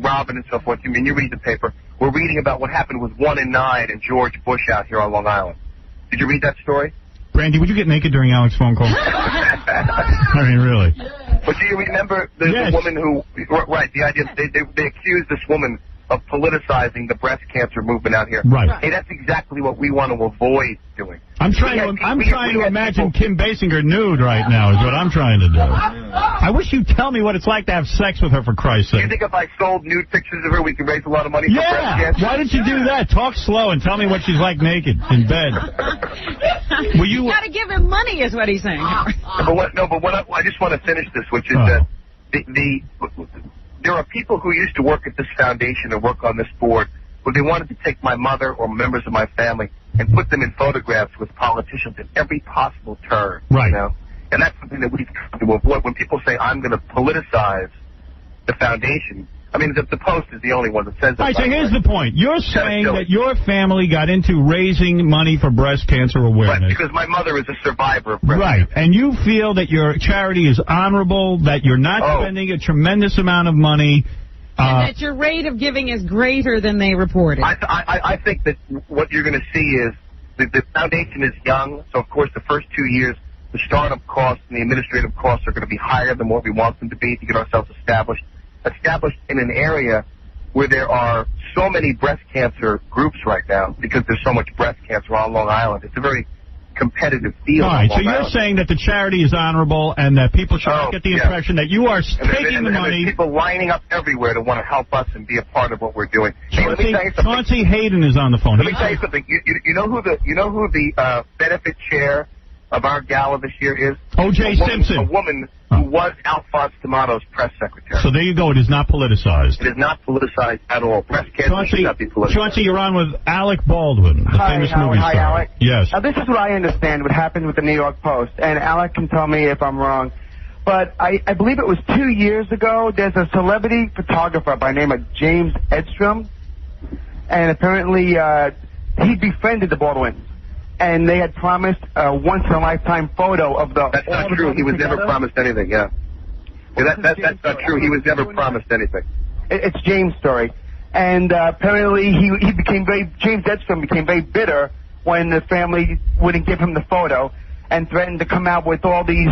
[SPEAKER 17] Robin and so forth, you read the paper, we're reading about what happened with 1 in 9 and George Bush out here on Long Island. Did you read that story?
[SPEAKER 1] Brandy, would you get naked during Alec's phone call? I mean, really.
[SPEAKER 17] But do you remember the woman who, right, the idea, they accused this woman of politicizing the breast cancer movement out here.
[SPEAKER 1] Right.
[SPEAKER 17] Hey, that's exactly what we want to avoid doing.
[SPEAKER 1] I'm trying to imagine Kim Basinger nude right now is what I'm trying to do. I wish you'd tell me what it's like to have sex with her, for Christ's sake.
[SPEAKER 17] Do you think if I sold nude pictures of her, we could raise a lot of money for breast cancer?
[SPEAKER 1] Why didn't you do that? Talk slow and tell me what she's like naked in bed.
[SPEAKER 3] You got to give him money is what he's saying.
[SPEAKER 17] I just want to finish this, which is that there are people who used to work at this foundation and work on this board where they wanted to take my mother or members of my family and put them in photographs with politicians at every possible turn.
[SPEAKER 1] Right.
[SPEAKER 17] And that's something that we've tried to avoid. When people say, I'm going to politicize the foundation, I mean, the Post is the only one that says that.
[SPEAKER 1] All right, so here's the point. You're saying that your family got into raising money for breast cancer awareness.
[SPEAKER 17] Right, because my mother is a survivor of breast
[SPEAKER 1] cancer. Right, and you feel that your charity is honorable, that you're not spending a tremendous amount of money.
[SPEAKER 3] And that your rate of giving is greater than they reported.
[SPEAKER 17] I think that what you're going to see is the foundation is young, so of course the first 2 years, the startup costs and the administrative costs are going to be higher than what we want them to be to get ourselves established in an area where there are so many breast cancer groups right now because there's so much breast cancer on Long Island. It's a very competitive field.
[SPEAKER 1] All right, so you're saying that the charity is honorable and that people should not get the impression that you are taking the money.
[SPEAKER 17] There's people lining up everywhere to want to help us and be a part of what we're doing.
[SPEAKER 1] Chauncey Hayden is on the phone.
[SPEAKER 17] Let me tell you something. You know who the benefit chair of our gala this year is?
[SPEAKER 1] O.J. Simpson.
[SPEAKER 17] A woman who was Alphonse D'Amato's press secretary.
[SPEAKER 1] So there you go. It is not politicized.
[SPEAKER 17] It is not politicized at all. Breast cancer should not be politicized.
[SPEAKER 1] Chauncey, you're on with Alec Baldwin, the famous movie star.
[SPEAKER 4] Hi, Alec.
[SPEAKER 1] Yes.
[SPEAKER 4] Now, this is what I understand what happened with the New York Post, and Alec can tell me if I'm wrong. but I believe it was 2 years ago. There's a celebrity photographer by the name of James Edstrom, and apparently he befriended the Baldwins, and they had promised a once-in-a-lifetime photo of the...
[SPEAKER 17] That's not true. He was never promised anything, yeah. That's not true. He was never promised anything.
[SPEAKER 4] It's James' story. And apparently James Edstrom became very bitter when the family wouldn't give him the photo, and threatened to come out with all these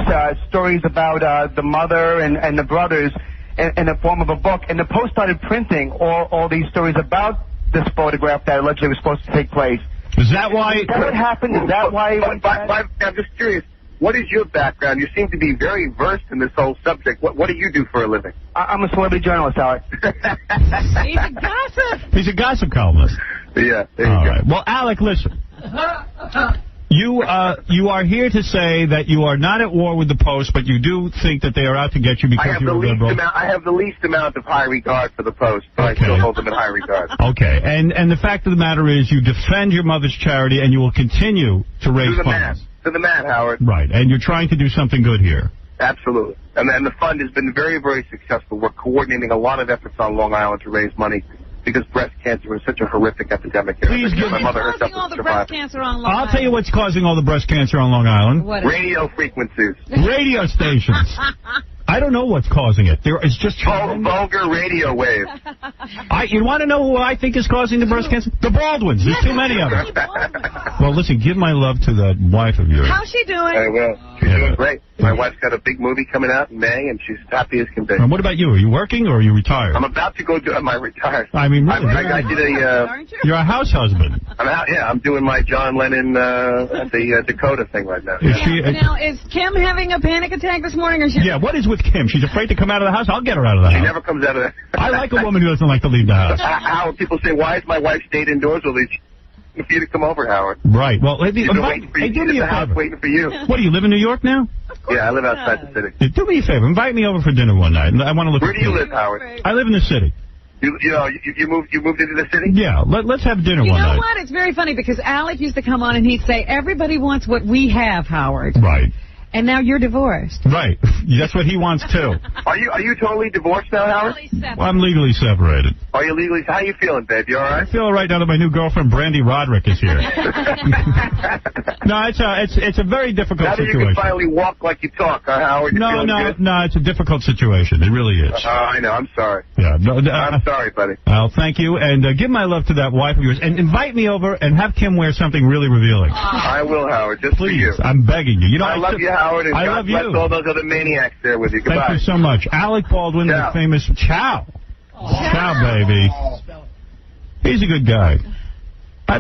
[SPEAKER 4] stories about the mother and the brothers in the form of a book. And the Post started printing all these stories about this photograph that allegedly was supposed to take place.
[SPEAKER 1] Is that why...
[SPEAKER 4] Is that what happened? Is that why...
[SPEAKER 17] I'm just curious. What is your background? You seem to be very versed in this whole subject. What do you do for a living?
[SPEAKER 4] I'm a celebrity journalist, Howard.
[SPEAKER 3] He's a gossip.
[SPEAKER 1] He's a gossip columnist.
[SPEAKER 17] Yeah, there you
[SPEAKER 1] All
[SPEAKER 17] go.
[SPEAKER 1] right. Well, Alec, listen. You are here to say that you are not at war with the Post, but you do think that they are out to get you because you're a liberal.
[SPEAKER 17] I have the least amount of high regard for the Post, but I still hold them in high regard.
[SPEAKER 1] Okay, and the fact of the matter is you defend your mother's charity, and you will continue to raise funds.
[SPEAKER 17] To the man, Howard.
[SPEAKER 1] Right, and you're trying to do something good here.
[SPEAKER 17] Absolutely. And the fund has been very, very successful. We're coordinating a lot of efforts on Long Island to raise money because breast cancer is such a horrific epidemic here.
[SPEAKER 1] Please give
[SPEAKER 17] my mother herself
[SPEAKER 3] all the breast cancer on Long Island.
[SPEAKER 1] I'll tell you what's causing all the breast cancer on Long Island.
[SPEAKER 17] Radio frequencies.
[SPEAKER 1] Radio stations. I don't know what's causing it. There is just
[SPEAKER 17] vulgar radio waves.
[SPEAKER 1] You want to know who I think is causing the breast cancer? The Baldwins. There's too many of them. Well, listen, give my love to that wife of yours.
[SPEAKER 3] How's she doing?
[SPEAKER 17] I will. She's doing great. My wife's got a big movie coming out in May, and she's happy as can be.
[SPEAKER 1] And what about you? Are you working or are you retired?
[SPEAKER 17] I'm about to go do my retired.
[SPEAKER 1] I mean, really,
[SPEAKER 17] I did
[SPEAKER 1] you're a house husband.
[SPEAKER 17] I'm doing my John Lennon at the Dakota thing right now.
[SPEAKER 3] Now, is Kim having a panic attack this morning? Or
[SPEAKER 1] yeah, what is with Kim? She's afraid to come out of the house? I'll get her out of the house.
[SPEAKER 17] She never comes out of the house.
[SPEAKER 1] I like a woman who doesn't like to leave the house.
[SPEAKER 17] How people say, why is my wife stayed indoors? Well, they for you to come over, Howard.
[SPEAKER 1] Right. Well,
[SPEAKER 17] do me a favor. Waiting for you.
[SPEAKER 1] What, do you live in New York now?
[SPEAKER 17] Yeah, I live outside the city.
[SPEAKER 1] Do me a favor. Invite me over for dinner one night. I want to look.
[SPEAKER 17] Where do you live, Howard?
[SPEAKER 1] I live in the city.
[SPEAKER 17] You moved into the city?
[SPEAKER 1] Yeah. Let's have dinner one night.
[SPEAKER 3] You know what? It's very funny because Alec used to come on and he'd say, everybody wants what we have, Howard.
[SPEAKER 1] Right.
[SPEAKER 3] And now you're divorced.
[SPEAKER 1] Right. That's what he wants, too.
[SPEAKER 17] Are you totally divorced now, Howard?
[SPEAKER 1] Well, I'm legally separated.
[SPEAKER 17] Are you legally? How you feeling, babe? You all right?
[SPEAKER 1] I feel all right now that my new girlfriend, Brandy Roderick, is here. No, it's a very difficult situation.
[SPEAKER 17] Now that you can finally walk like you talk, Howard?
[SPEAKER 1] No, it's a difficult situation. It really is.
[SPEAKER 17] I know. I'm sorry.
[SPEAKER 1] Yeah.
[SPEAKER 17] I'm sorry, buddy.
[SPEAKER 1] Well, thank you. And give my love to that wife of yours. And invite me over and have Kim wear something really revealing.
[SPEAKER 17] I will, Howard. Just
[SPEAKER 1] Please,
[SPEAKER 17] for you.
[SPEAKER 1] I'm begging you.
[SPEAKER 17] I love you, Howard, and
[SPEAKER 1] I
[SPEAKER 17] God
[SPEAKER 1] love
[SPEAKER 17] bless
[SPEAKER 1] you.
[SPEAKER 17] all those other maniacs there with you. Goodbye.
[SPEAKER 1] Thank you so much. Alec Baldwin, the famous Chow. Chow, baby. He's a good guy.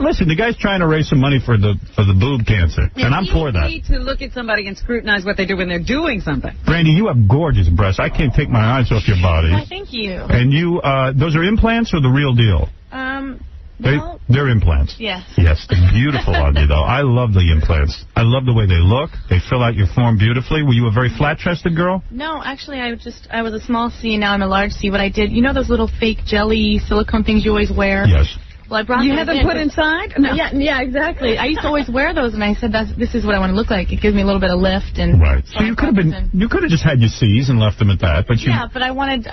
[SPEAKER 1] Listen, the guy's trying to raise some money for the boob cancer, and I'm for that.
[SPEAKER 3] You need to look at somebody and scrutinize what they do when they're doing something.
[SPEAKER 1] Brandy, you have gorgeous breasts. I can't take my eyes off your body.
[SPEAKER 21] Why, thank you.
[SPEAKER 1] And you, those are implants or the real deal?
[SPEAKER 21] Well,
[SPEAKER 1] they're implants.
[SPEAKER 21] Yes.
[SPEAKER 1] Yes, they're beautiful on you, though. I love the implants. I love the way they look. They fill out your form beautifully. Were you a very flat-chested girl?
[SPEAKER 21] No, actually, I was a small C, now I'm a large C. What I did, you know those little fake jelly silicone things you always wear?
[SPEAKER 1] Yes.
[SPEAKER 21] Well, I brought
[SPEAKER 3] you
[SPEAKER 21] those
[SPEAKER 3] have them
[SPEAKER 21] in,
[SPEAKER 3] put inside?
[SPEAKER 21] No. Yeah, exactly. I used to always wear those, and I said, this is what I want to look like. It gives me a little bit of lift. And
[SPEAKER 1] right. So you could have just had your C's and left them at that. But
[SPEAKER 21] yeah, but I wanted,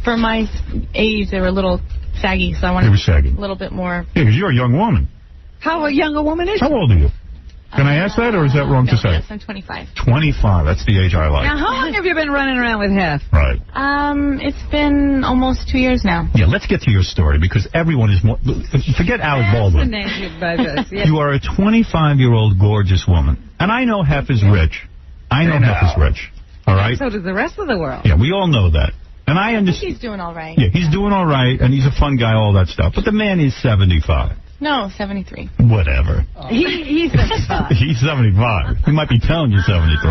[SPEAKER 21] for my age, they were a little saggy, so I wanted a little bit more.
[SPEAKER 1] Yeah, because you're a young woman.
[SPEAKER 3] How young a woman is she?
[SPEAKER 1] How old are you? Can I ask that, or is that wrong to say?
[SPEAKER 21] Yes, I'm 25.
[SPEAKER 1] 25. That's the age I like.
[SPEAKER 3] Now, how long have you been running around with Hef?
[SPEAKER 1] Right.
[SPEAKER 21] It's been almost 2 years now.
[SPEAKER 1] Yeah, let's get to your story, because everyone is more... Forget Alec Baldwin. You are a 25-year-old gorgeous woman. And I know Hef is rich. I know Hef is rich. All right?
[SPEAKER 3] So does the rest of the world.
[SPEAKER 1] Yeah, we all know that. And I understand.
[SPEAKER 21] He's doing all right.
[SPEAKER 1] Yeah, he's doing all right, and he's a fun guy, all that stuff. But the man is 75.
[SPEAKER 21] No, 73.
[SPEAKER 1] Whatever.
[SPEAKER 3] He's 75.
[SPEAKER 1] He's 75. He might be telling you 73.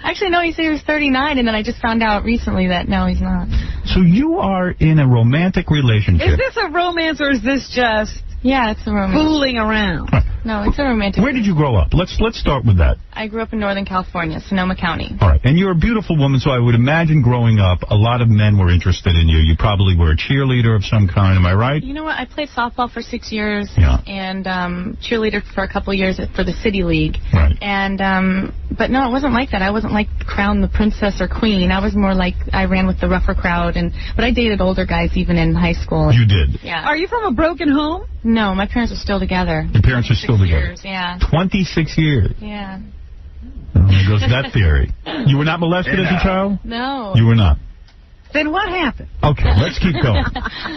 [SPEAKER 21] Actually, no, he said he was 39, and then I just found out recently that, no, he's not.
[SPEAKER 1] So you are in a romantic relationship.
[SPEAKER 3] Is this a romance, or is this just...
[SPEAKER 21] Yeah, it's a romance.
[SPEAKER 3] Fooling around.
[SPEAKER 21] No, it's a romantic.
[SPEAKER 1] Where did you grow up? Let's start with that.
[SPEAKER 21] I grew up in Northern California, Sonoma County.
[SPEAKER 1] All right. And you're a beautiful woman, so I would imagine growing up, a lot of men were interested in you. You probably were a cheerleader of some kind. Am I right?
[SPEAKER 21] You know what? I played softball for 6 years and cheerleader for a couple of years for the City League.
[SPEAKER 1] Right.
[SPEAKER 21] And but no, it wasn't like that. I wasn't like crowned the princess or queen. I was more like I ran with the rougher crowd. But I dated older guys even in high school.
[SPEAKER 1] You did?
[SPEAKER 21] Yeah.
[SPEAKER 3] Are you from a broken home?
[SPEAKER 21] No, my parents are still together.
[SPEAKER 1] Your parents are still together?
[SPEAKER 21] Years, yeah.
[SPEAKER 1] 26 years?
[SPEAKER 21] Yeah.
[SPEAKER 1] Oh, there goes that theory. You were not molested as a child?
[SPEAKER 21] No.
[SPEAKER 1] You were not?
[SPEAKER 3] Then what happened?
[SPEAKER 1] Okay, let's keep going.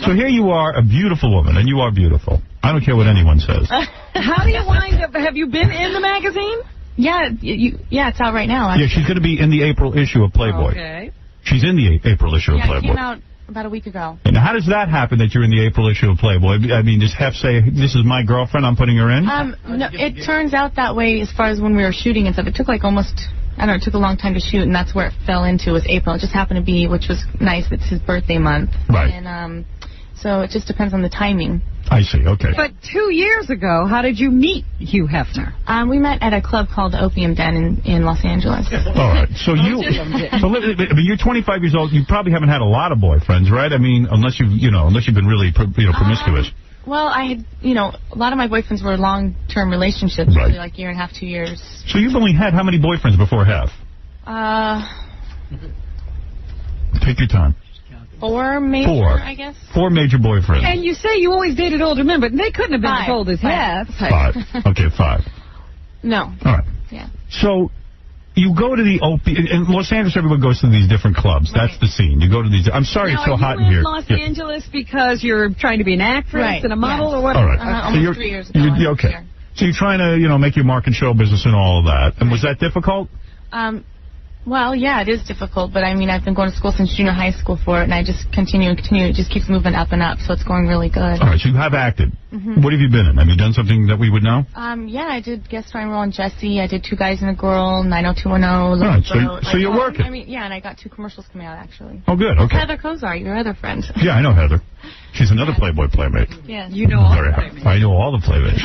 [SPEAKER 1] So here you are, a beautiful woman, and you are beautiful. I don't care what anyone says.
[SPEAKER 3] How do you wind up? Have you been in the magazine?
[SPEAKER 21] Yeah, it's out right now.
[SPEAKER 1] Yeah, she's going to be in the April issue of Playboy.
[SPEAKER 3] Okay.
[SPEAKER 1] She's in the April issue of Playboy.
[SPEAKER 21] It came out about a week ago.
[SPEAKER 1] And how does that happen that you're in the April issue of Playboy? I mean, does Hef say, this is my girlfriend, I'm putting her in?
[SPEAKER 21] No, it turns out that way as far as when we were shooting and stuff. It took like almost, I don't know, it took a long time to shoot, and that's where it fell into was April. It just happened to be, which was nice, it's his birthday month.
[SPEAKER 1] Right.
[SPEAKER 21] And so it just depends on the timing.
[SPEAKER 1] I see, okay.
[SPEAKER 3] But 2 years ago, how did you meet Hugh Hefner?
[SPEAKER 21] We met at a club called the Opium Den in Los Angeles.
[SPEAKER 1] All right, so you're 25 years old. You probably haven't had a lot of boyfriends, right? I mean, unless you've been really, promiscuous.
[SPEAKER 21] Well, I had, a lot of my boyfriends were long-term relationships, really like year and a half, 2 years.
[SPEAKER 1] So you've only had how many boyfriends before Hef? Take your time.
[SPEAKER 21] 4 major, I guess.
[SPEAKER 1] 4 major boyfriends.
[SPEAKER 3] And you say you always dated older men, but they couldn't have been as old as Hef.
[SPEAKER 1] 5. Okay, 5.
[SPEAKER 21] No.
[SPEAKER 1] All right.
[SPEAKER 21] Yeah.
[SPEAKER 1] So you go to the in Los Angeles, everyone goes to these different clubs. Right. That's the scene. You go to these. I'm sorry, it's so hot in here.
[SPEAKER 3] Are you in Los Angeles because you're trying to be an actress and a model or what?
[SPEAKER 1] All right.
[SPEAKER 21] Almost 3 years ago.
[SPEAKER 1] Okay. So you're trying to, make your mark in show business and all of that. And was that difficult?
[SPEAKER 21] Well, yeah, it is difficult, but I mean, I've been going to school since junior high school for it, and I just continue. It just keeps moving up and up, so it's going really good.
[SPEAKER 1] All right, so you have acted. What have you been in? Have you done something that we would know?
[SPEAKER 21] Yeah, I did guest starring role in Jessie. I did 2 Guys and a Girl, 90210.
[SPEAKER 1] All right, so you're working.
[SPEAKER 21] I mean, yeah, and I got 2 commercials coming out, actually.
[SPEAKER 1] Oh, good, okay.
[SPEAKER 21] Heather Kozar, your other friend.
[SPEAKER 1] Yeah, I know Heather. She's another Playboy playmate.
[SPEAKER 21] Yeah.
[SPEAKER 3] You know all the playmates.
[SPEAKER 1] I know all the playmates.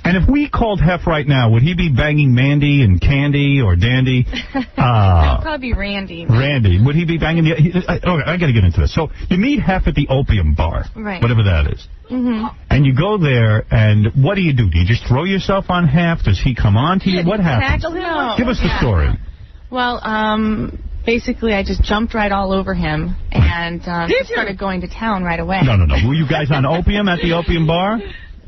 [SPEAKER 1] And if we called Hef right now, would he be banging Mandy and Candy or Dandy?
[SPEAKER 21] It'll probably be Randy.
[SPEAKER 1] Randy. Would he be banging the... Okay, I got to get into this. So you meet Hef at the Opium Bar.
[SPEAKER 21] Right.
[SPEAKER 1] Whatever that is. And you go there, and what do? Do you just throw yourself on Hef? Does he come on to you? What happens?
[SPEAKER 21] No.
[SPEAKER 1] Give us the story.
[SPEAKER 21] Well, basically, I just jumped right all over him and started going to town right away.
[SPEAKER 1] No. Were you guys on Opium at the Opium Bar?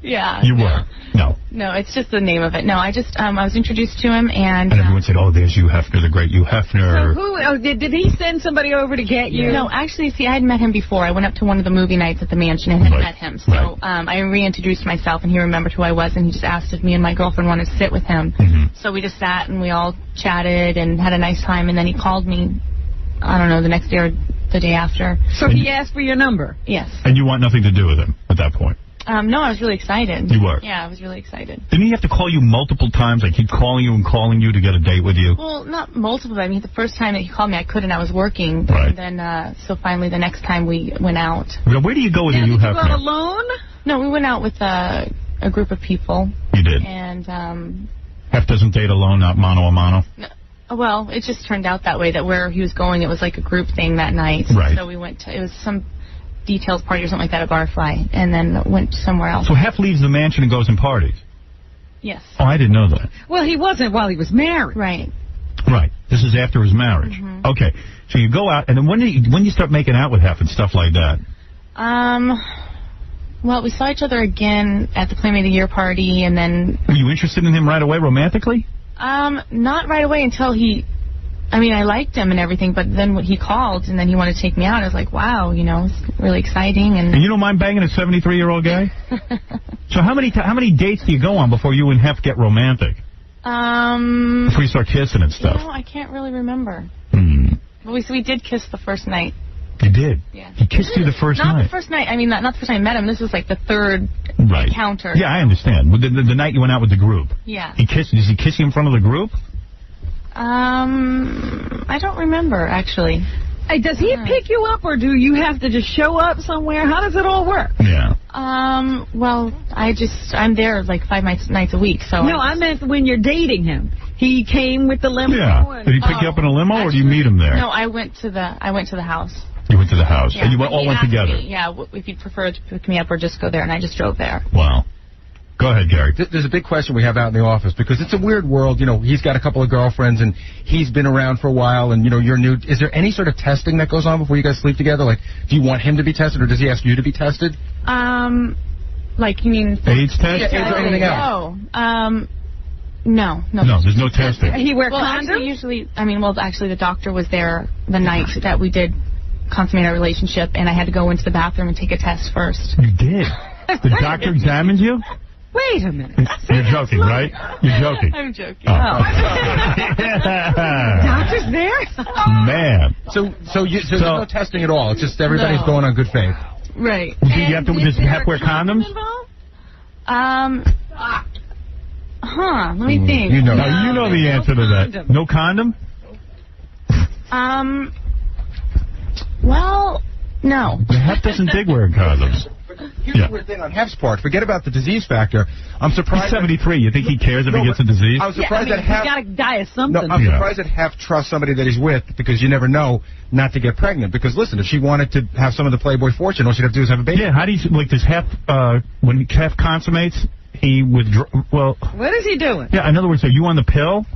[SPEAKER 21] Yeah.
[SPEAKER 1] You were? No.
[SPEAKER 21] No, it's just the name of it. No, I just, I was introduced to him, and
[SPEAKER 1] everyone said, oh, there's Hugh Hefner, the great Hugh Hefner.
[SPEAKER 3] So did he send somebody over to get you?
[SPEAKER 21] No, actually, see, I had met him before. I went up to one of the movie nights at the mansion and had met him. So I reintroduced myself, and he remembered who I was, and he just asked if me and my girlfriend wanted to sit with him. So we just sat, and we all chatted and had a nice time, and then he called me, I don't know, the next day or the day after.
[SPEAKER 3] So he asked for your number?
[SPEAKER 21] Yes.
[SPEAKER 1] And you want nothing to do with him at that point?
[SPEAKER 21] No, I was really excited.
[SPEAKER 1] You were?
[SPEAKER 21] Yeah, I was really excited.
[SPEAKER 1] Didn't he have to call you multiple times? Like, he'd calling you to get a date with you?
[SPEAKER 21] Well, not multiple. I mean, the first time that he called me, I couldn't. I was working.
[SPEAKER 1] Right.
[SPEAKER 21] And then, so finally, the next time we went out.
[SPEAKER 1] Where do you go with you?
[SPEAKER 3] Did you go alone?
[SPEAKER 21] No, we went out with a group of people.
[SPEAKER 1] You did?
[SPEAKER 21] And,
[SPEAKER 1] Hef doesn't date alone, not mano a mano?
[SPEAKER 21] No. Well, it just turned out that way, that where he was going, it was like a group thing that night.
[SPEAKER 1] Right.
[SPEAKER 21] So we went to, it was some details party or something like that at Barfly, and then went somewhere else.
[SPEAKER 1] So Hef leaves the mansion and goes and parties?
[SPEAKER 21] Yes.
[SPEAKER 1] Oh, I didn't know that.
[SPEAKER 3] Well, he wasn't while he was married.
[SPEAKER 21] Right.
[SPEAKER 1] Right. This is after his marriage. Okay. So you go out, and then when you start making out with Hef and stuff like that?
[SPEAKER 21] Well, we saw each other again at the Playmate of the Year party, and then...
[SPEAKER 1] Were you interested in him right away romantically?
[SPEAKER 21] Not right away until he... I mean, I liked him and everything, but then when he called and then he wanted to take me out, I was like, wow, it's really exciting. And
[SPEAKER 1] you don't mind banging a 73-year-old guy? So how many dates do you go on before you and Hef get romantic? Before you start kissing and stuff?
[SPEAKER 21] I can't really remember. But we did kiss the first night.
[SPEAKER 1] You did?
[SPEAKER 21] Yeah.
[SPEAKER 1] He kissed you the first night?
[SPEAKER 21] Not the first night. I mean, not the first time I met him. This was like the third encounter.
[SPEAKER 1] Yeah, I understand. The night you went out with the group.
[SPEAKER 21] Yeah.
[SPEAKER 1] Does he kiss you in front of the group?
[SPEAKER 21] I don't remember, actually.
[SPEAKER 3] Hey, does he pick you up, or do you have to just show up somewhere? How does it all work?
[SPEAKER 1] Yeah.
[SPEAKER 21] Well, I'm there like 5 nights a week. So
[SPEAKER 3] no, I meant when you're dating him. He came with the limo.
[SPEAKER 1] Yeah. Did he pick you up in a limo, or do you meet him there?
[SPEAKER 21] No, I went to the house.
[SPEAKER 1] You went to the house.
[SPEAKER 21] Yeah,
[SPEAKER 1] and you all went together.
[SPEAKER 21] If you'd prefer to pick me up or just go there, and I just drove there.
[SPEAKER 1] Wow. Go ahead, Gary.
[SPEAKER 5] There's a big question we have out in the office, because it's a weird world. You know, he's got a couple of girlfriends, and he's been around for a while, and, you know, you're new. Is there any sort of testing that goes on before you guys sleep together? Like, do you want him to be tested, or does he ask you to be tested?
[SPEAKER 21] Like, you mean...
[SPEAKER 1] AIDS test?
[SPEAKER 5] Yeah, AIDS or anything else?
[SPEAKER 21] No,
[SPEAKER 1] there's no testing.
[SPEAKER 3] He wear condoms?
[SPEAKER 21] Actually, the doctor was there the night that we did consummate our relationship, and I had to go into the bathroom and take a test first.
[SPEAKER 1] You did? The doctor examined you?
[SPEAKER 3] Wait a minute.
[SPEAKER 1] You're joking, right? You're joking.
[SPEAKER 21] I'm joking.
[SPEAKER 3] Doctor's there?
[SPEAKER 1] Man.
[SPEAKER 5] So there's no testing at all. It's just everybody's going on good faith.
[SPEAKER 21] Right.
[SPEAKER 1] Do you have to wear condoms?
[SPEAKER 21] Let me think.
[SPEAKER 1] You know the answer to that. No condom?
[SPEAKER 21] Well, no.
[SPEAKER 1] The Hef doesn't dig wearing condoms.
[SPEAKER 5] Here's the weird thing on Hef's part. Forget about the disease factor. I'm surprised.
[SPEAKER 1] He's 73. You think he cares if he gets a disease?
[SPEAKER 5] I'm surprised that Hef...
[SPEAKER 3] He's got to die of something.
[SPEAKER 5] No, I'm surprised that Hef trusts somebody that he's with, because you never know not to get pregnant. Because, listen, if she wanted to have some of the Playboy fortune, all she'd have to do is have a baby.
[SPEAKER 1] Yeah, how do you... Like, does Hef... when Hef consummates, he withdraw... Well...
[SPEAKER 3] What is he doing?
[SPEAKER 1] Yeah, in other words, are you on the pill?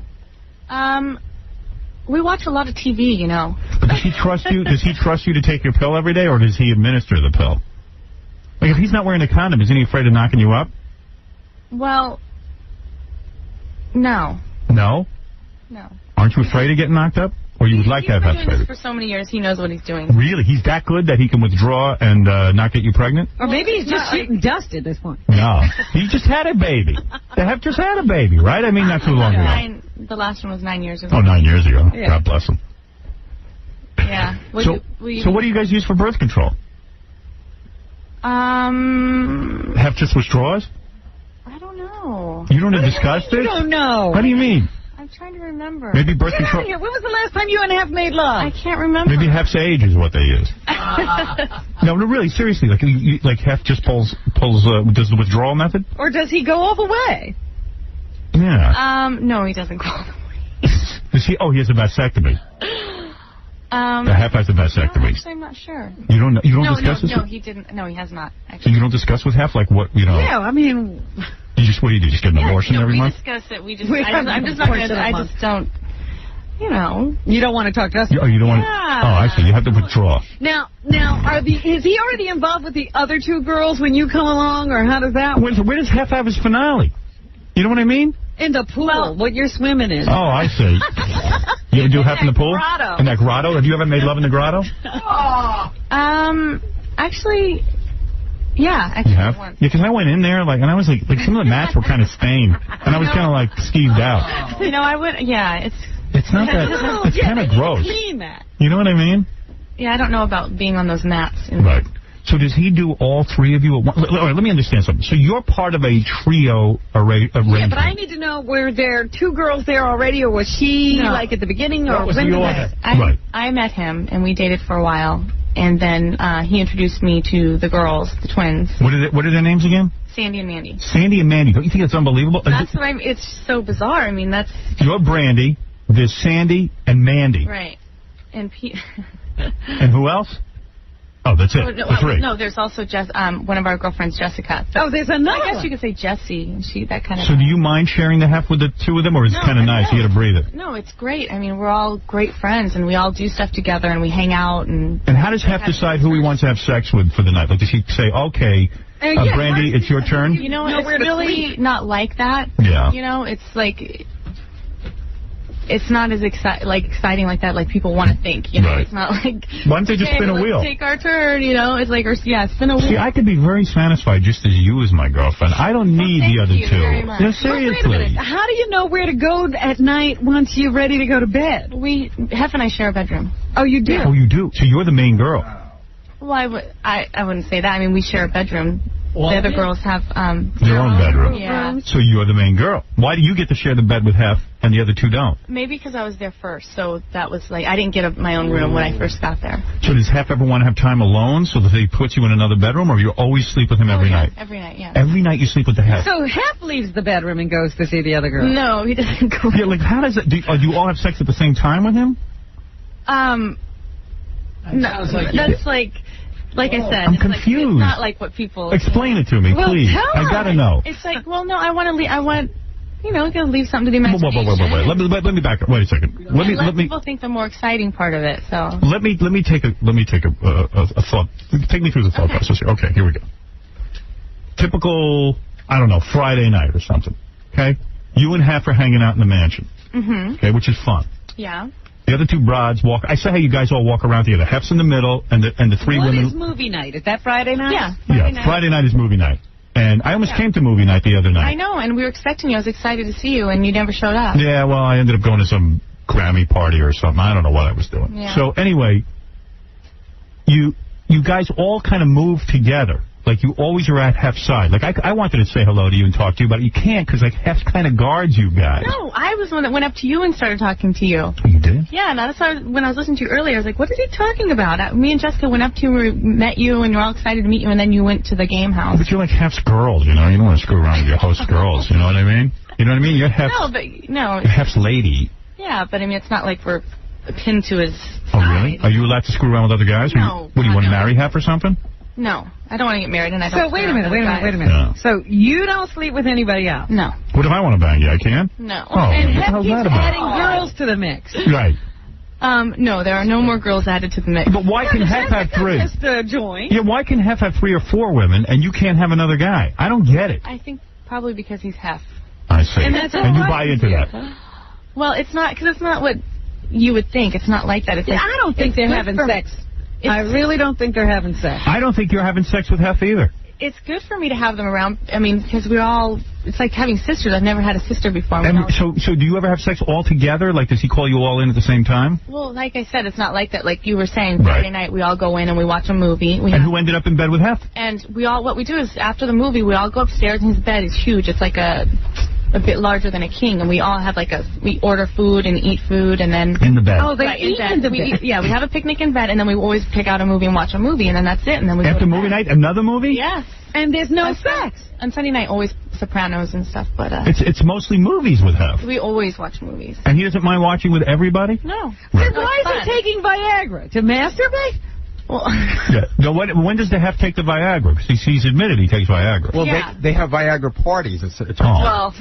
[SPEAKER 21] We watch a lot of TV, you know.
[SPEAKER 1] But does he trust you? Does he trust you to take your pill every day, or does he administer the pill? Like, if he's not wearing a condom, isn't he afraid of knocking you up?
[SPEAKER 21] Well, no.
[SPEAKER 1] No?
[SPEAKER 21] No.
[SPEAKER 1] Aren't you afraid of getting knocked up? Or you would like to have
[SPEAKER 21] He's been doing
[SPEAKER 1] baby?
[SPEAKER 21] this for so many years, he knows what he's doing.
[SPEAKER 1] Really? He's that good that he can withdraw and not get you pregnant?
[SPEAKER 3] Or maybe he's just shooting dust at this point.
[SPEAKER 1] No. He just had a baby. The Hef just had a baby, right? I mean, not too long ago.
[SPEAKER 21] The last one was 9 years ago.
[SPEAKER 1] Oh, 9 years ago.
[SPEAKER 21] Yeah.
[SPEAKER 1] God bless him.
[SPEAKER 21] Yeah.
[SPEAKER 1] So what do you guys use for birth control? Hef just withdraws?
[SPEAKER 21] I don't know.
[SPEAKER 1] You don't have discussed it?
[SPEAKER 3] You don't know.
[SPEAKER 1] What do you mean?
[SPEAKER 21] I'm trying to remember.
[SPEAKER 1] Maybe birth control.
[SPEAKER 3] When was the last time you and Hef made love?
[SPEAKER 21] I can't remember.
[SPEAKER 1] Maybe Hef's age is what they use. No, really, seriously. Like Hef just does the withdrawal method?
[SPEAKER 3] Or does he go all the way?
[SPEAKER 1] Yeah.
[SPEAKER 21] No, he doesn't go all the way.
[SPEAKER 1] Does he? Oh, he has a vasectomy. The Hef has a vasectomy.
[SPEAKER 21] Actually, I'm not sure.
[SPEAKER 1] You don't discuss this?
[SPEAKER 21] No, he didn't. No, he has not. Actually.
[SPEAKER 1] So you don't discuss with Hef, like what, you know?
[SPEAKER 3] Yeah, I mean...
[SPEAKER 1] What do you do? Just get an abortion every month?
[SPEAKER 21] We discuss it. I'm just not going to... I just don't... You know.
[SPEAKER 3] You don't want to talk to us?
[SPEAKER 1] Oh, you don't want to... Oh, I see. You have to withdraw.
[SPEAKER 3] Now, is he already involved with the other two girls when you come along, or how does that work?
[SPEAKER 1] Where does Hef have his finale? You know what I mean?
[SPEAKER 3] In the pool, what you're swimming in.
[SPEAKER 1] Oh, I see. You ever do Hef in the pool?
[SPEAKER 3] Grotto.
[SPEAKER 1] In that grotto? Have you ever made love in the grotto?
[SPEAKER 21] Actually... Yeah, actually,
[SPEAKER 1] you have?
[SPEAKER 21] once.
[SPEAKER 1] Yeah, because I went in there, and I was like some of the mats were kind of stained, and I was kind of skeeved out.
[SPEAKER 21] You know, I would, it's
[SPEAKER 1] not that, it's kind of gross.
[SPEAKER 3] Clean that.
[SPEAKER 1] You know what I mean?
[SPEAKER 21] Yeah, I don't know about being on those mats.
[SPEAKER 1] Right. So does he do all three of you at once? All right, let me understand something. So you're part of a trio arrangement.
[SPEAKER 3] Yeah, but I need to know, were there two girls there already, or was she, at the beginning, or when did that?
[SPEAKER 21] I met him, and we dated for a while. And then he introduced me to the girls, the twins.
[SPEAKER 1] What are their names again?
[SPEAKER 21] Sandy and Mandy.
[SPEAKER 1] Sandy and Mandy. Don't you think it's unbelievable?
[SPEAKER 21] That's what it's so bizarre. I mean, that's...
[SPEAKER 1] You're Brandy, there's Sandy and Mandy.
[SPEAKER 21] Right. And
[SPEAKER 1] And who else? Oh, that's it.
[SPEAKER 21] No,
[SPEAKER 1] the three.
[SPEAKER 21] No, there's also one of our girlfriends, Jessica.
[SPEAKER 3] So, there's another.
[SPEAKER 21] I guess you could say Jessie. That kind of.
[SPEAKER 1] So do you mind sharing the Hef with the two of them, or is it kind of nice? You got to breathe it.
[SPEAKER 21] No, it's great. I mean, we're all great friends, and we all do stuff together, and we hang out. And
[SPEAKER 1] how does Hef decide who he wants to have sex with for the night? Like, does he say, okay, Brandy, it's your turn?
[SPEAKER 21] You know, it's really not like that.
[SPEAKER 1] Yeah.
[SPEAKER 21] You know, it's like... It's not as exciting like that, like people want to think. You know, it's not like.
[SPEAKER 1] Why don't they just spin a wheel?
[SPEAKER 21] Let's take our turn. You know, it's like, spin a wheel.
[SPEAKER 1] See, I could be very satisfied just as you as my girlfriend. I don't need the other two. No, seriously.
[SPEAKER 3] Wait a minute. How do you know where to go at night once you're ready to go to bed?
[SPEAKER 21] Hef and I share a bedroom.
[SPEAKER 3] Oh, you do?
[SPEAKER 1] Oh, you do. So you're the main girl.
[SPEAKER 21] Well, I wouldn't say that. I mean, we share a bedroom. The other girls have
[SPEAKER 1] their own bedroom.
[SPEAKER 21] Yeah.
[SPEAKER 1] So you're the main girl. Why do you get to share the bed with Hef and the other two don't?
[SPEAKER 21] Maybe because I was there first, so that was like, I didn't get my own room when I first got there.
[SPEAKER 1] So does Hef ever want to have time alone so that he puts you in another bedroom, or you always sleep with him every night?
[SPEAKER 21] Every night, yeah.
[SPEAKER 1] Every night you sleep with the Hef?
[SPEAKER 3] So Hef leaves the bedroom and goes to see the other girl.
[SPEAKER 21] No, he doesn't go.
[SPEAKER 1] Yeah, like how does it, do you all have sex at the same time with him?
[SPEAKER 21] No, that's like I said,
[SPEAKER 1] I'm confused.
[SPEAKER 21] It's not like what people...
[SPEAKER 1] Explain it to me, please. I gotta know.
[SPEAKER 21] It's like, well, no, I want to leave. I want, gotta leave something to the imagination.
[SPEAKER 1] Wait. Let me back up. Wait a second. Let me.
[SPEAKER 21] People think the more exciting part of it. So.
[SPEAKER 1] Let me take a thought. Take me through the thought process here. Okay, here we go. Typical, I don't know, Friday night or something. Okay, you and Hef are hanging out in the mansion.
[SPEAKER 21] Mm-hmm.
[SPEAKER 1] Okay, which is fun.
[SPEAKER 21] Yeah.
[SPEAKER 1] The other two broads walk. I say how you guys all walk around together. Hef's in the middle, and the three women.
[SPEAKER 3] What is movie night? Is that Friday night?
[SPEAKER 21] Yeah.
[SPEAKER 1] Friday night is movie night. And I almost came to movie night the other night.
[SPEAKER 21] I know, and we were expecting you. I was excited to see you, and you never showed up.
[SPEAKER 1] Yeah, well, I ended up going to some Grammy party or something. I don't know what I was doing.
[SPEAKER 21] Yeah.
[SPEAKER 1] So anyway, you guys all kind of move together. Like, you always are at Hef's side. Like, I wanted to say hello to you and talk to you, but you can't because, like, Hef kind of guards you guys.
[SPEAKER 21] No, I was the one that went up to you and started talking to you.
[SPEAKER 1] You did?
[SPEAKER 21] Yeah, and that's why when I was listening to you earlier, I was like, what is he talking about? Me and Jessica went up to you, we met you, and we're all excited to meet you, and then you went to the game house.
[SPEAKER 1] But you're like Hef's girls, you know? You don't want to screw around with your host girls, you know what I mean? You know what I mean? You're Hef's, you're Hef's lady.
[SPEAKER 21] Yeah, but I mean, it's not like we're pinned to his side.
[SPEAKER 1] Oh, really? Are you allowed to screw around with other guys?
[SPEAKER 21] No.
[SPEAKER 1] What, do you want to marry Hef or something?
[SPEAKER 21] No, I don't want to get married, and I don't.
[SPEAKER 3] So wait a minute.
[SPEAKER 1] Yeah.
[SPEAKER 3] So you don't sleep with anybody else?
[SPEAKER 21] No.
[SPEAKER 1] What if I want to bang you? I can?
[SPEAKER 21] No.
[SPEAKER 1] Oh,
[SPEAKER 3] and
[SPEAKER 1] what the
[SPEAKER 3] Hef
[SPEAKER 1] hell's
[SPEAKER 3] keeps
[SPEAKER 1] that about?
[SPEAKER 3] adding girls to the mix.
[SPEAKER 1] Right.
[SPEAKER 21] No, there are no more girls added to the mix.
[SPEAKER 1] But why can Hef have three?
[SPEAKER 3] Just join.
[SPEAKER 1] Yeah, why can Hef have 3 or 4 women and you can't have another guy? I don't get it.
[SPEAKER 21] I think probably because he's Hef.
[SPEAKER 1] I see.
[SPEAKER 21] And that's
[SPEAKER 1] you buy into that.
[SPEAKER 21] Well, it's not, because it's not what you would think. It's not like that. It's like,
[SPEAKER 3] I don't think they're having sex. I really don't think they're having sex.
[SPEAKER 1] I don't think you're having sex with Hef either.
[SPEAKER 21] It's good for me to have them around. I mean, because we're all, it's like having sisters. I've never had a sister before.
[SPEAKER 1] So do you ever have sex all together? Like, does he call you all in at the same time?
[SPEAKER 21] Well, like I said, it's not like that. Like you were saying, Friday night we all go in and we watch a movie.
[SPEAKER 1] Who ended up in bed with Hef?
[SPEAKER 21] And what we do is after the movie, we all go upstairs, and his bed is huge. It's like a bit larger than a king, and we all have we order food and eat food, and then
[SPEAKER 1] in the bed.
[SPEAKER 21] Oh, they eat in the bed. We have a picnic in bed, and then we always pick out a movie and watch a movie, and then that's it. And then we
[SPEAKER 1] after movie night, another movie.
[SPEAKER 21] Yes.
[SPEAKER 3] And there's no sex.
[SPEAKER 21] On Sunday night, always Sopranos and stuff, but
[SPEAKER 1] it's mostly movies with Hef.
[SPEAKER 21] We always watch movies.
[SPEAKER 1] And he doesn't mind watching with everybody?
[SPEAKER 21] No.
[SPEAKER 3] Then why is he taking Viagra? To masturbate?
[SPEAKER 21] Well,
[SPEAKER 1] yeah. No, when does the Hef take the Viagra? Because he's admitted he takes Viagra.
[SPEAKER 5] Well, they have Viagra parties.
[SPEAKER 21] Well,